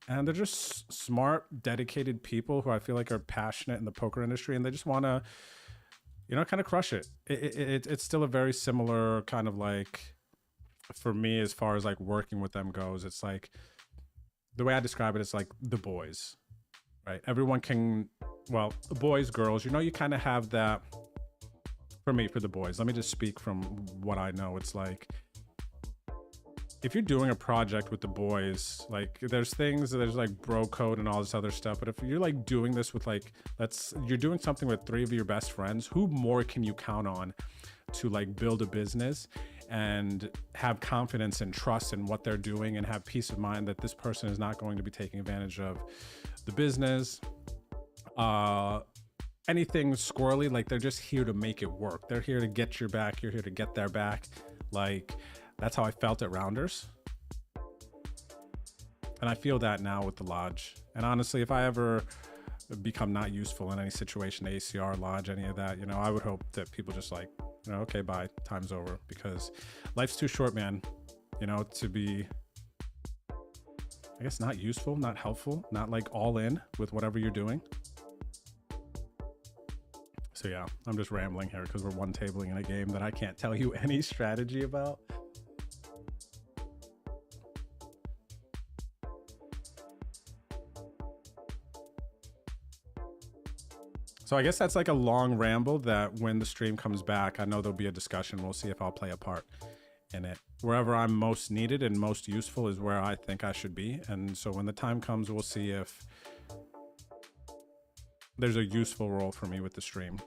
And they're just smart, dedicated people who I feel like are passionate in the poker industry, and they just want to you know, kind of crush it. It's still a very similar kind of like, for me, as far as like working with them goes, it's like, the way I describe it, it's like the boys, right? Everyone can, well, boys, girls, you know, you kind of have that. For me, for the boys, let me just speak from what I know. It's like, if you're doing a project with the boys, like there's like bro code and all this other stuff. But if you're like doing this with like, you're doing something with 3 of your best friends, who more can you count on to like build a business and have confidence and trust in what they're doing and have peace of mind that this person is not going to be taking advantage of the business, anything squirrely. Like, they're just here to make it work. They're here to get your back. You're here to get their back. Like, that's how I felt at Rounders. And I feel that now with the Lodge. And honestly, if I ever become not useful in any situation, ACR, Lodge, any of that, you know, I would hope that people just like, you know, okay, bye, time's over, because life's too short, man, you know, to be, I guess, not useful, not helpful, not like all in with whatever you're doing. So yeah, I'm just rambling here because we're one tabling in a game that I can't tell you any strategy about. So I guess that's like a long ramble that when the stream comes back, I know there'll be a discussion. We'll see if I'll play a part in it. Wherever I'm most needed and most useful is where I think I should be. And so when the time comes, we'll see if there's a useful role for me with the stream.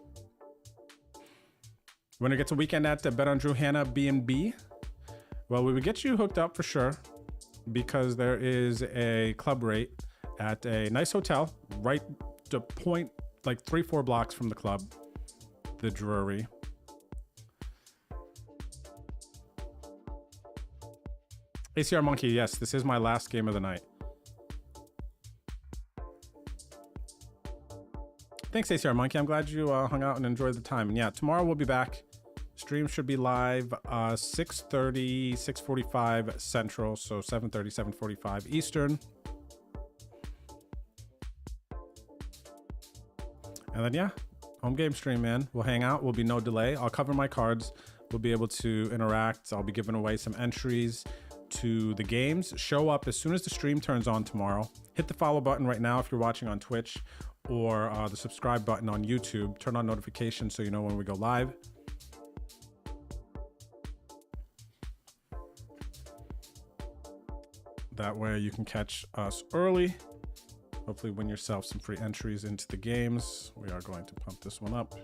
Winner gets a weekend at Bet on Drew Hanna B&B. Well, we would get you hooked up for sure, because there is a club rate at a nice hotel right to point, like 3-4 blocks from the club, the Drury. ACR Monkey, yes, this is my last game of the night. Thanks, ACR Monkey. I'm glad you hung out and enjoyed the time. And yeah, tomorrow we'll be back. Stream should be live 6:30, 6:45 Central, so 7:30, 7:45 Eastern. And then yeah, home game stream, man. We'll hang out. We'll be no delay. I'll cover my cards. We'll be able to interact. I'll be giving away some entries to the games. Show up as soon as the stream turns on tomorrow. Hit the follow button right now if you're watching on Twitch, or the subscribe button on YouTube. Turn on notifications so you know when we go live. That way you can catch us early. Hopefully win yourself some free entries into the games. We are going to pump this one up.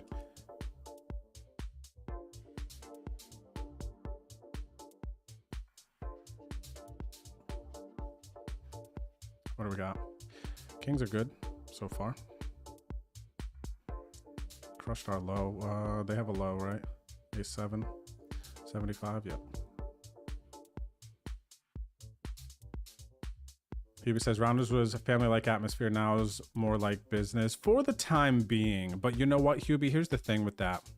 What do we got? Kings are good so far. Crushed our low. They have a low, right? A7, 75, yep. Hubie says Rounders was a family-like atmosphere. Now is more like business for the time being. But you know what, Hubie? Here's the thing with that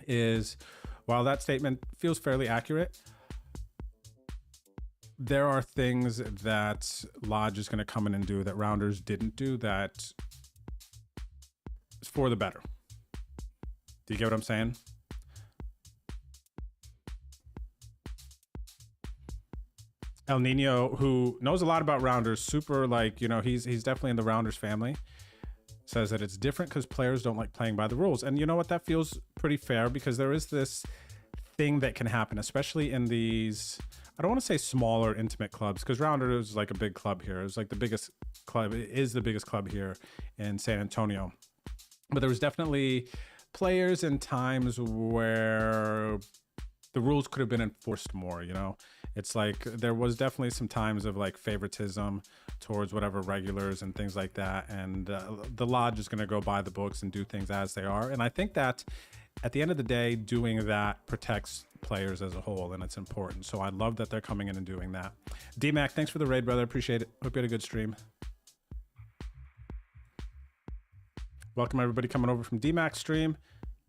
is, while that statement feels fairly accurate, there are things that Lodge is going to come in and do that Rounders didn't do that is for the better. Do you get what I'm saying? El Nino, who knows a lot about Rounders, super, like, you know, he's definitely in the Rounders family, says that it's different because players don't like playing by the rules. And you know what? That feels pretty fair, because there is this thing that can happen, especially in these, I don't want to say smaller, intimate clubs, because Rounders is like a big club here. It's like the biggest club, it is the biggest club here in San Antonio. But there was definitely players and times where the rules could have been enforced more, you know? It's like there was definitely some times of like favoritism towards whatever regulars and things like that. And the Lodge is going to go by the books and do things as they are. And I think that at the end of the day, doing that protects players as a whole, and it's important. So I love that they're coming in and doing that. D-Mac, thanks for the raid, brother. Appreciate it. Hope you had a good stream. Welcome everybody coming over from D-Mac's stream.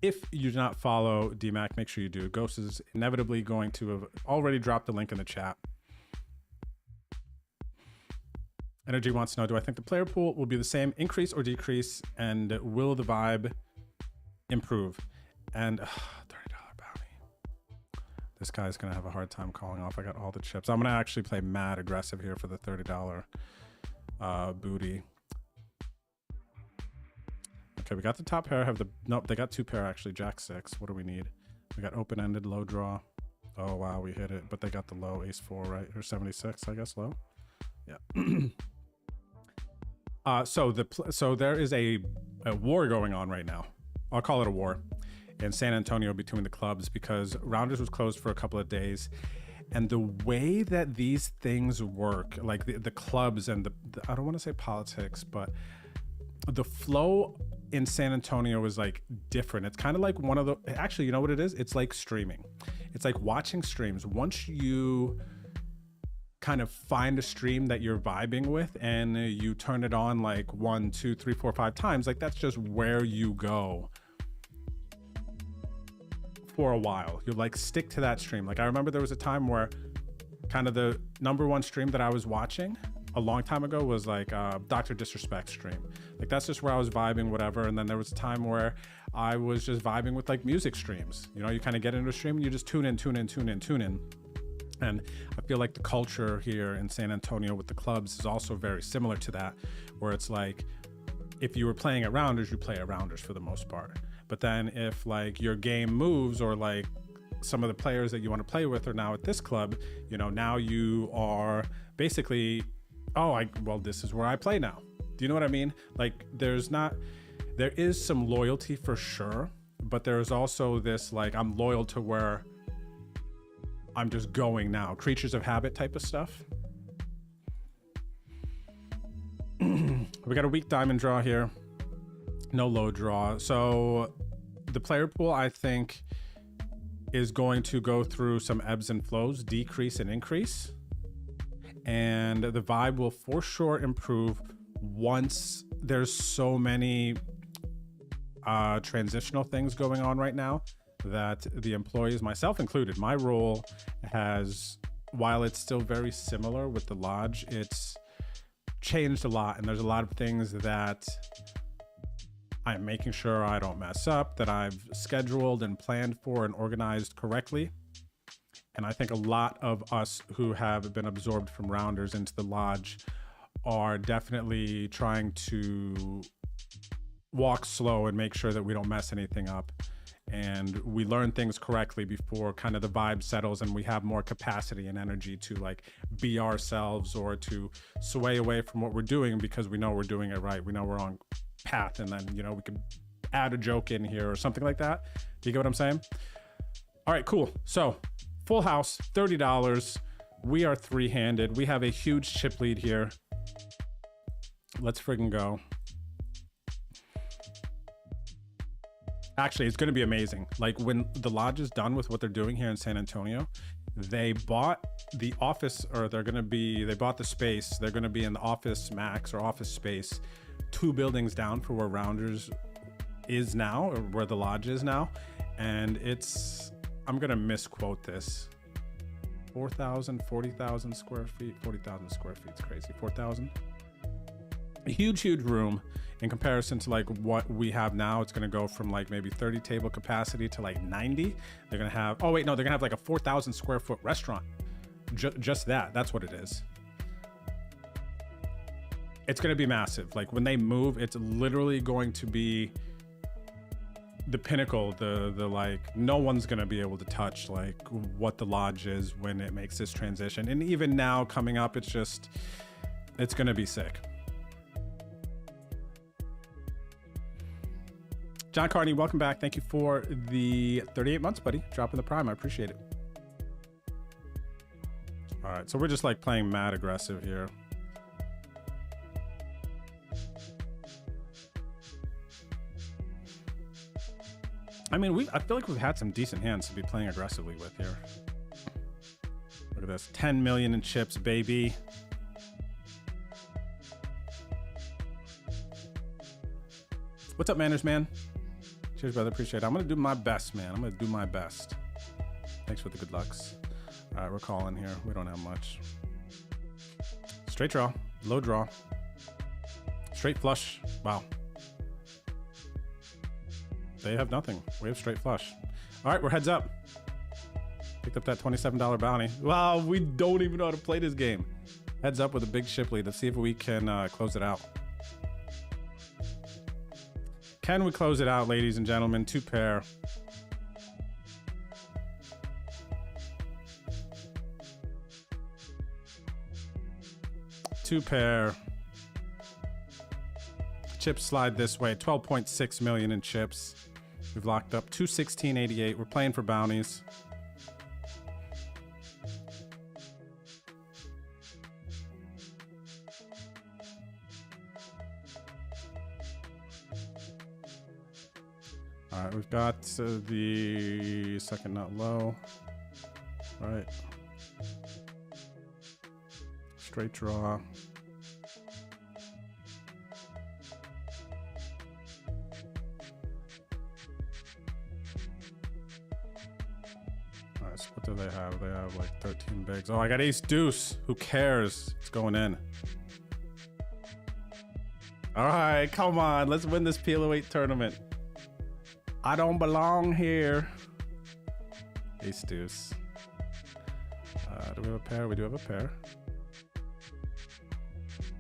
If you do not follow DMAC, make sure you do. Ghost is inevitably going to have already dropped the link in the chat. Energy wants to know, do I think the player pool will be the same, increase or decrease, and will the vibe improve? And $30 bounty. This guy's gonna have a hard time calling off. I got all the chips. I'm gonna actually play mad aggressive here for the $30 booty. Okay, we got the top pair. Nope, they got two pair actually. Jack 6. What do we need? We got open-ended low draw. Oh wow, we hit it, but they got the low ace 4, right? Or 76, I guess low. Yeah. So there is a war going on right now. I'll call it a war in San Antonio between the clubs because Rounders was closed for a couple of days. And the way that these things work, like the clubs and the I don't want to say politics, but the flow in San Antonio is like different. It's kind of like one of the, actually, you know what it is? It's like streaming. It's like watching streams. Once you kind of find a stream that you're vibing with and you turn it on like 1, 2, 3, 4, 5 times, like that's just where you go for a while. You like stick to that stream. Like I remember there was a time where kind of the #1 stream that I was watching a long time ago was like Dr. Disrespect stream. Like that's just where I was vibing, whatever. And then there was a time where I was just vibing with like music streams. You know, you kind of get into a stream and you just tune in. And I feel like the culture here in San Antonio with the clubs is also very similar to that, where it's like, if you were playing at Rounders, you play at Rounders for the most part. But then if like your game moves or like some of the players that you want to play with are now at this club, you know, now you are basically, well, this is where I play now. Do you know what I mean? Like there is some loyalty for sure, but there's also this, like, I'm loyal to where I'm just going now. Creatures of habit type of stuff. We got a weak diamond draw here. No low draw. So the player pool, I think, is going to go through some ebbs and flows, decrease and increase. And the vibe will for sure improve once there's so many transitional things going on right now that the employees, myself included, my role has, while it's still very similar with the lodge, it's changed a lot. And there's a lot of things that I'm making sure I don't mess up, that I've scheduled and planned for and organized correctly. And I think a lot of us who have been absorbed from Rounders into the lodge are definitely trying to walk slow and make sure that we don't mess anything up. And we learn things correctly before kind of the vibe settles and we have more capacity and energy to like be ourselves or to sway away from what we're doing because we know we're doing it right. We know we're on path, and then, you know, we could add a joke in here or something like that. Do you get what I'm saying? All right, cool. So full house, $30. We are three-handed. We have a huge chip lead here. Let's friggin' go. Actually, it's going to be amazing. Like when the lodge is done with what they're doing here in San Antonio, they bought the office, or they bought the space. They're going to be in the office max or office space 2 buildings down for where Rounders is now, or where the lodge is now. And it's, I'm going to misquote this. 40,000 square feet, 40,000 square feet. It's crazy. 4,000. A huge room. In comparison to like what we have now, it's going to go from like maybe 30 table capacity to like 90. They're going to have, they're going to have like a 4,000 square foot restaurant. Just that's what it is. It's going to be massive. Like when they move, it's literally going to be the pinnacle, the like, no one's going to be able to touch like what the lodge is when it makes this transition. And even now coming up, it's going to be sick. John Carney, welcome back. Thank you for the 38 months, buddy. Dropping the prime. I appreciate it. All right, so we're just like playing mad aggressive here. I mean, I feel like we've had some decent hands to be playing aggressively with here. Look at this, 10 million in chips, baby. What's up, Manners, man? Cheers, brother. Appreciate it. I'm going to do my best, man. I'm going to do my best. Thanks for the good lucks. All right, we're calling here. We don't have much. Straight draw. Low draw. Straight flush. Wow. they have nothing. We have straight flush. All right, we're heads up. Picked up that $27 bounty. Wow, we don't even know how to play this game. Heads up with a big ship lead. Let's see if we can close it out. Can we close it out, ladies and gentlemen? 2 pair. Two pair. Chips slide this way. 12.6 million in chips. We've locked up 216.88. We're playing for bounties. All right, we've got the second nut low. All right. Straight draw. All right, so what do they have? They have like 13 bigs. Oh, I got ace deuce. Who cares? It's going in. All right, come on. Let's win this PLO 8 tournament. I don't belong here. Ace deuce. Do we have a pair? We do have a pair.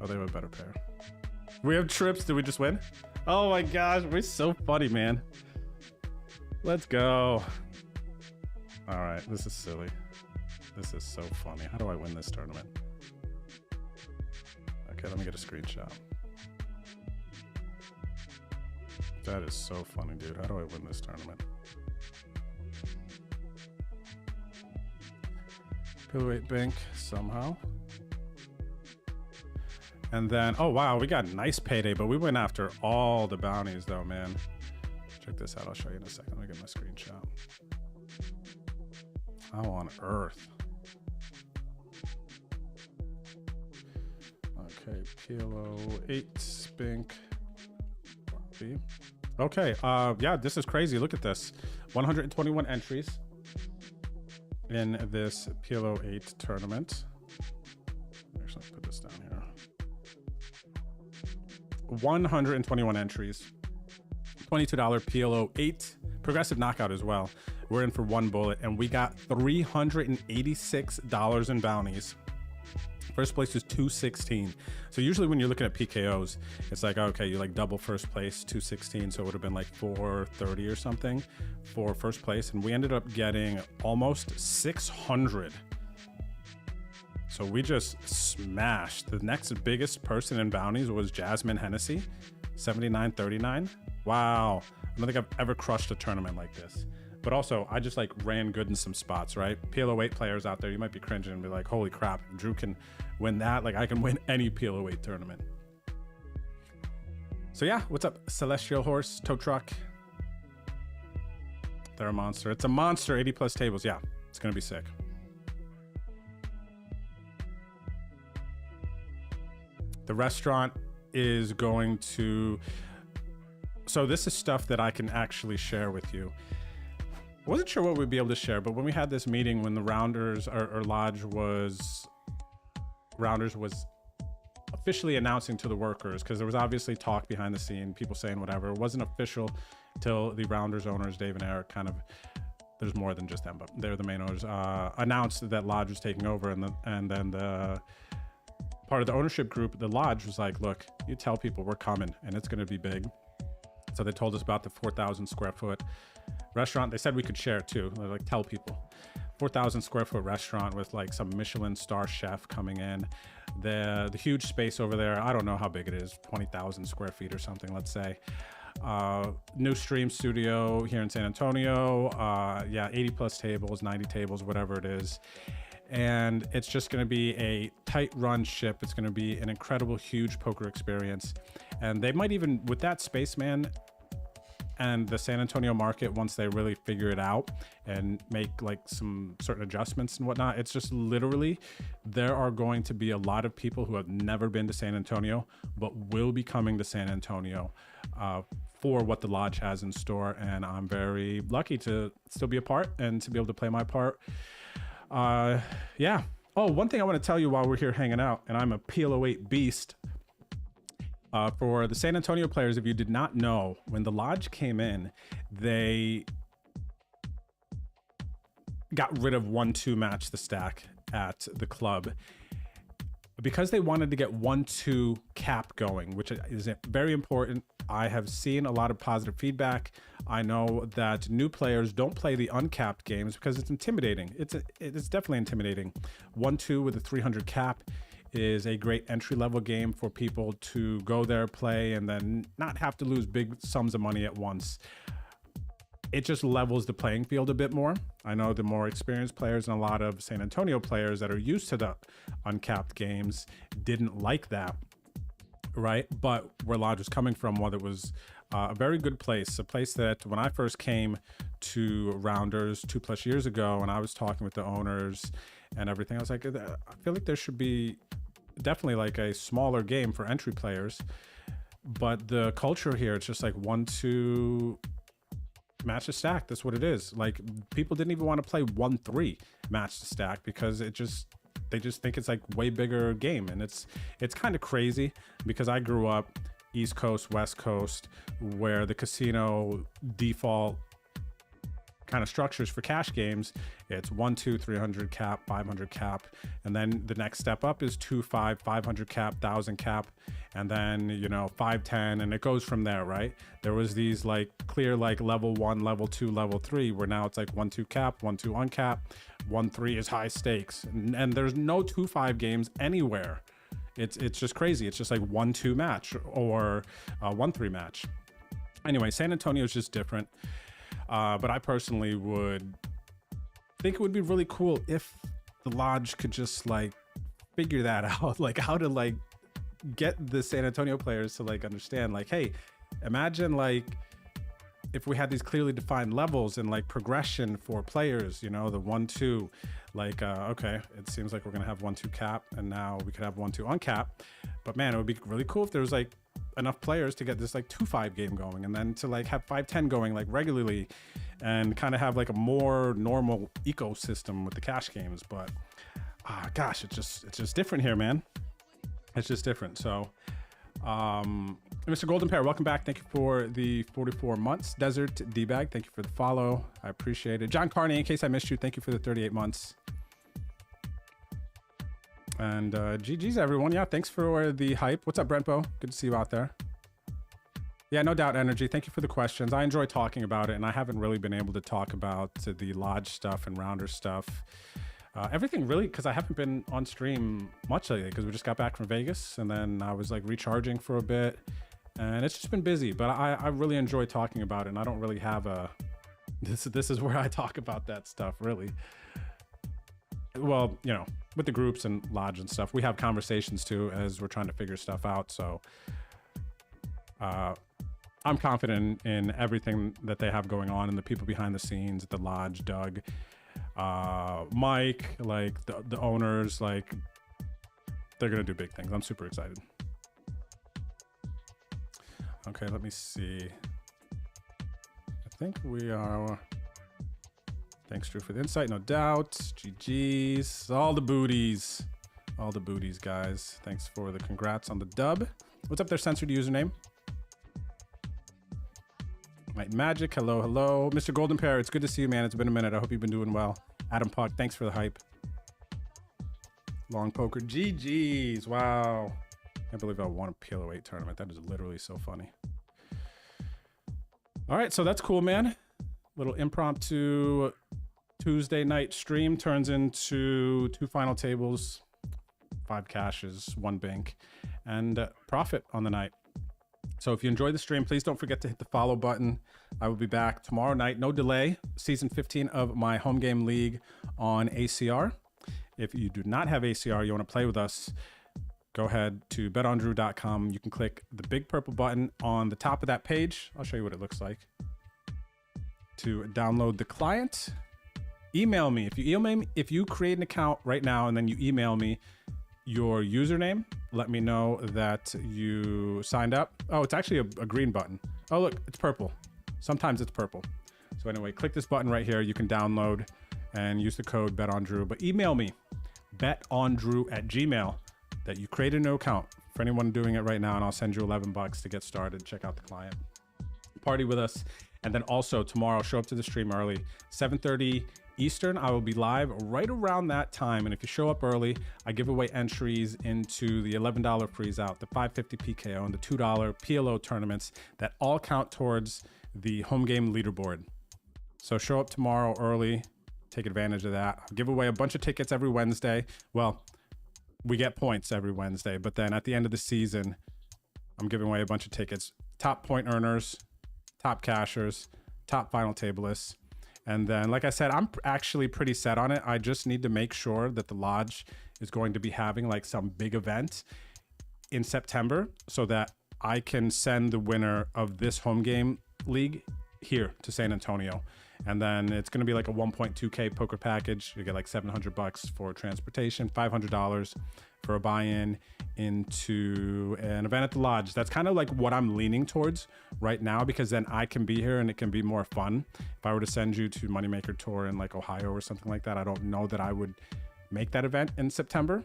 Oh, they have a better pair. We have trips. Did we just win? Oh my gosh, we're so funny, man. Let's go. All right, this is silly. This is so funny. How do I win this tournament? Okay, let me get a screenshot. That is so funny, dude. How do I win this tournament? Pillow 8 bank somehow. And then, oh wow, we got a nice payday, but we went after all the bounties though, man. Check this out. I'll show you in a second. Let me get my screenshot. How on earth? Okay, PLO 8 spink. Okay, yeah, this is crazy. Look at this. 121 entries in this PLO 8 tournament. Actually, put this down here. 121 entries. $22 PLO 8. Progressive knockout as well. We're in for 1 bullet, and we got $386 in bounties. First place is 216. So usually when you're looking at PKOs, it's like, okay, you like double first place, 216. So it would have been like 430 or something for first place. And we ended up getting almost 600. So we just smashed. The next biggest person in bounties was Jasmine Hennessy, 79.39. Wow. I don't think I've ever crushed a tournament like this. But also, I just like ran good in some spots, right? PLO 8 players out there, you might be cringing and be like, holy crap, Drew can win that. Like I can win any PLO 8 tournament. So yeah, what's up? Celestial Horse, tow truck. They're a monster. It's a monster, 80 plus tables. Yeah, it's gonna be sick. The restaurant is going to, so this is stuff that I can actually share with you. I wasn't sure what we'd be able to share, but when we had this meeting, when the Rounders or Lodge was, Rounders was officially announcing to the workers, because there was obviously talk behind the scene, people saying whatever. It wasn't official till the Rounders owners, Dave and Eric, kind of, there's more than just them, but they're the main owners, announced that Lodge was taking over, and then the part of the ownership group, the Lodge, was like, look, you tell people we're coming and it's going to be big. So they told us about the 4,000 square foot restaurant. They said we could share it too. They're like, tell people. 4,000 square foot restaurant with like some Michelin star chef coming in. The huge space over there, I don't know how big it is, 20,000 square feet or something, let's say. New stream studio here in San Antonio. Yeah, 80 plus tables, 90 tables, whatever it is. And it's just going to be a tight run ship. It's going to be an incredible, huge poker experience. And they might even, with that space, man, and the San Antonio market, once they really figure it out and make like some certain adjustments and whatnot, it's just literally, there are going to be a lot of people who have never been to San Antonio, but will be coming to San Antonio for what the Lodge has in store. And I'm very lucky to still be a part and to be able to play my part. Yeah. Oh, one thing I want to tell you while we're here hanging out, and I'm a PLO 8 beast. For the San Antonio players, if you did not know, when the Lodge came in, they got rid of 1-2 match the stack at the club because they wanted to get 1-2 cap going, which is very important. I have seen a lot of positive feedback. I know that new players don't play the uncapped games because it's intimidating. It's definitely intimidating. 1-2 with a 300 cap is a great entry-level game for people to go there, play, and then not have to lose big sums of money at once. It just levels the playing field a bit more. I know the more experienced players and a lot of San Antonio players that are used to the uncapped games didn't like that, right? But where Lodge was coming from, it was a very good place, a place that when I first came to Rounders 2+ years ago, and I was talking with the owners and everything, I was like, I feel like there should be definitely like a smaller game for entry players. But the culture here, it's just like 1-2 match to stack. That's what it is. Like, people didn't even want to play 1-3 match to stack because they just think it's like way bigger game. And it's kind of crazy because I grew up East Coast, West Coast, where the casino default kind of structures for cash games, it's 1-2, 300 cap, 500 cap, and then the next step up is 2-5, 500 cap, 1000 cap, and then 5-10, and it goes from there, right? There was these like clear like level 1, level 2, level 3, where now it's like 1-2 cap, 1-2 uncap, 1-3 is high stakes, and there's no 2-5 games anywhere. It's just crazy. It's just like 1-2 match or 1-3 match. Anyway, San Antonio is just different. But I personally would think it would be really cool if the Lodge could just like figure that out, like how to like get the San Antonio players to like understand, like, hey, imagine like if we had these clearly defined levels and like progression for players, the 1-2, like, okay, it seems like we're gonna have 1-2 cap, and now we could have 1-2 uncap. But man, it would be really cool if there was like enough players to get this like 2-5 game going, and then to like have 5-10 going like regularly, and kind of have like a more normal ecosystem with the cash games. But gosh, it's just different here, man. It's just different. So Mr. Golden Pair, welcome back. Thank you for the 44 months. Desert D-Bag, thank you for the follow. I appreciate it. John Carney, in case I missed you, thank you for the 38 months. And GG's everyone. Yeah, thanks for the hype. What's up, Brentbo? Good to see you out there. Yeah, no doubt, Energy. Thank you for the questions. I enjoy talking about it, and I haven't really been able to talk about the Lodge stuff and Rounder stuff. Everything really, because I haven't been on stream much lately because we just got back from Vegas, and then I was like recharging for a bit, and it's just been busy. But I really enjoy talking about it, and I don't really have a... This is where I talk about that stuff, really. Well, with the groups and Lodge and stuff, we have conversations too as we're trying to figure stuff out. So I'm confident in everything that they have going on and the people behind the scenes at the Lodge, Doug, Mike, like the owners, like they're going to do big things. I'm super excited. Okay, let me see. I think we are... Thanks, Drew, for the insight. No doubt. GG's. All the booties. All the booties, guys. Thanks for the congrats on the dub. What's up there, censored username? Might Magic. Hello, hello. Mr. Golden Pair, it's good to see you, man. It's been a minute. I hope you've been doing well. Adam Puck, thanks for the hype. Long Poker. GG's. Wow. Can't believe I won a PLO 8 tournament. That is literally so funny. All right, so that's cool, man. Little impromptu Tuesday night stream turns into 2 final tables, 5 cashes, 1 bank, and profit on the night. So if you enjoyed the stream, please don't forget to hit the follow button. I will be back tomorrow night, no delay, season 15 of my home game league on ACR. If you do not have ACR, you want to play with us, go ahead to betondrew.com. You can click the big purple button on the top of that page. I'll show you what it looks like. To download the client, email me. If you create an account right now and then you email me your username, let me know that you signed up. Oh, it's actually a green button. Oh, look, it's purple. Sometimes it's purple. So anyway, click this button right here. You can download and use the code BetOnDrew. But email me, betondrew@gmail.com, that you created a new account for anyone doing it right now, and I'll send you $11 to get started. Check out the client. Party with us. And then also tomorrow, show up to the stream early, 7:30 Eastern. I will be live right around that time. And if you show up early, I give away entries into the $11 freeze out, the $5.50 PKO, and the $2 PLO tournaments that all count towards the home game leaderboard. So show up tomorrow early, take advantage of that. I'll give away a bunch of tickets every Wednesday. Well, we get points every Wednesday, but then at the end of the season, I'm giving away a bunch of tickets. Top point earners, top cashers, top final table lists. And then, like I said, I'm actually pretty set on it. I just need to make sure that the lodge is going to be having like some big event in September so that I can send the winner of this home game league here to San Antonio. And then it's going to be like a 1.2K poker package. You get like $700 for transportation, $500 for a buy-in into an event at the lodge. That's kind of like what I'm leaning towards right now, because then I can be here and it can be more fun. If I were to send you to Moneymaker Tour in like Ohio or something like that, I don't know that I would make that event in September.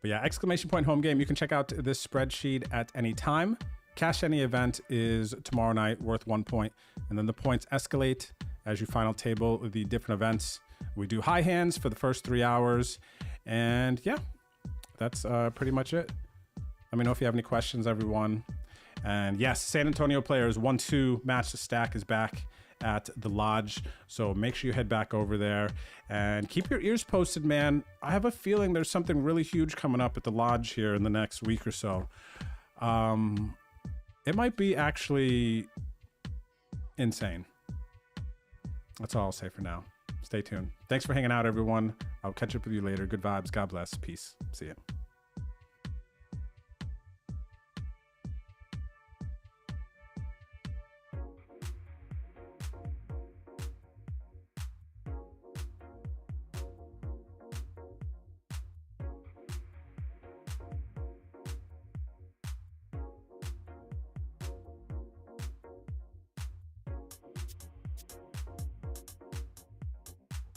But yeah, exclamation point home game. You can check out this spreadsheet at any time. Cash any event is tomorrow night, worth 1 point. And then the points escalate as you final table the different events. We do high hands for the first 3 hours. And yeah, that's pretty much it. Let me know if you have any questions, everyone. And yes, San Antonio players 1-2 match the stack is back at the lodge. So make sure you head back over there and keep your ears posted, man. I have a feeling there's something really huge coming up at the lodge here in the next week or so. It might be actually insane. That's all I'll say for now. Stay tuned. Thanks for hanging out, everyone. I'll catch up with you later. Good vibes. God bless. Peace. See ya.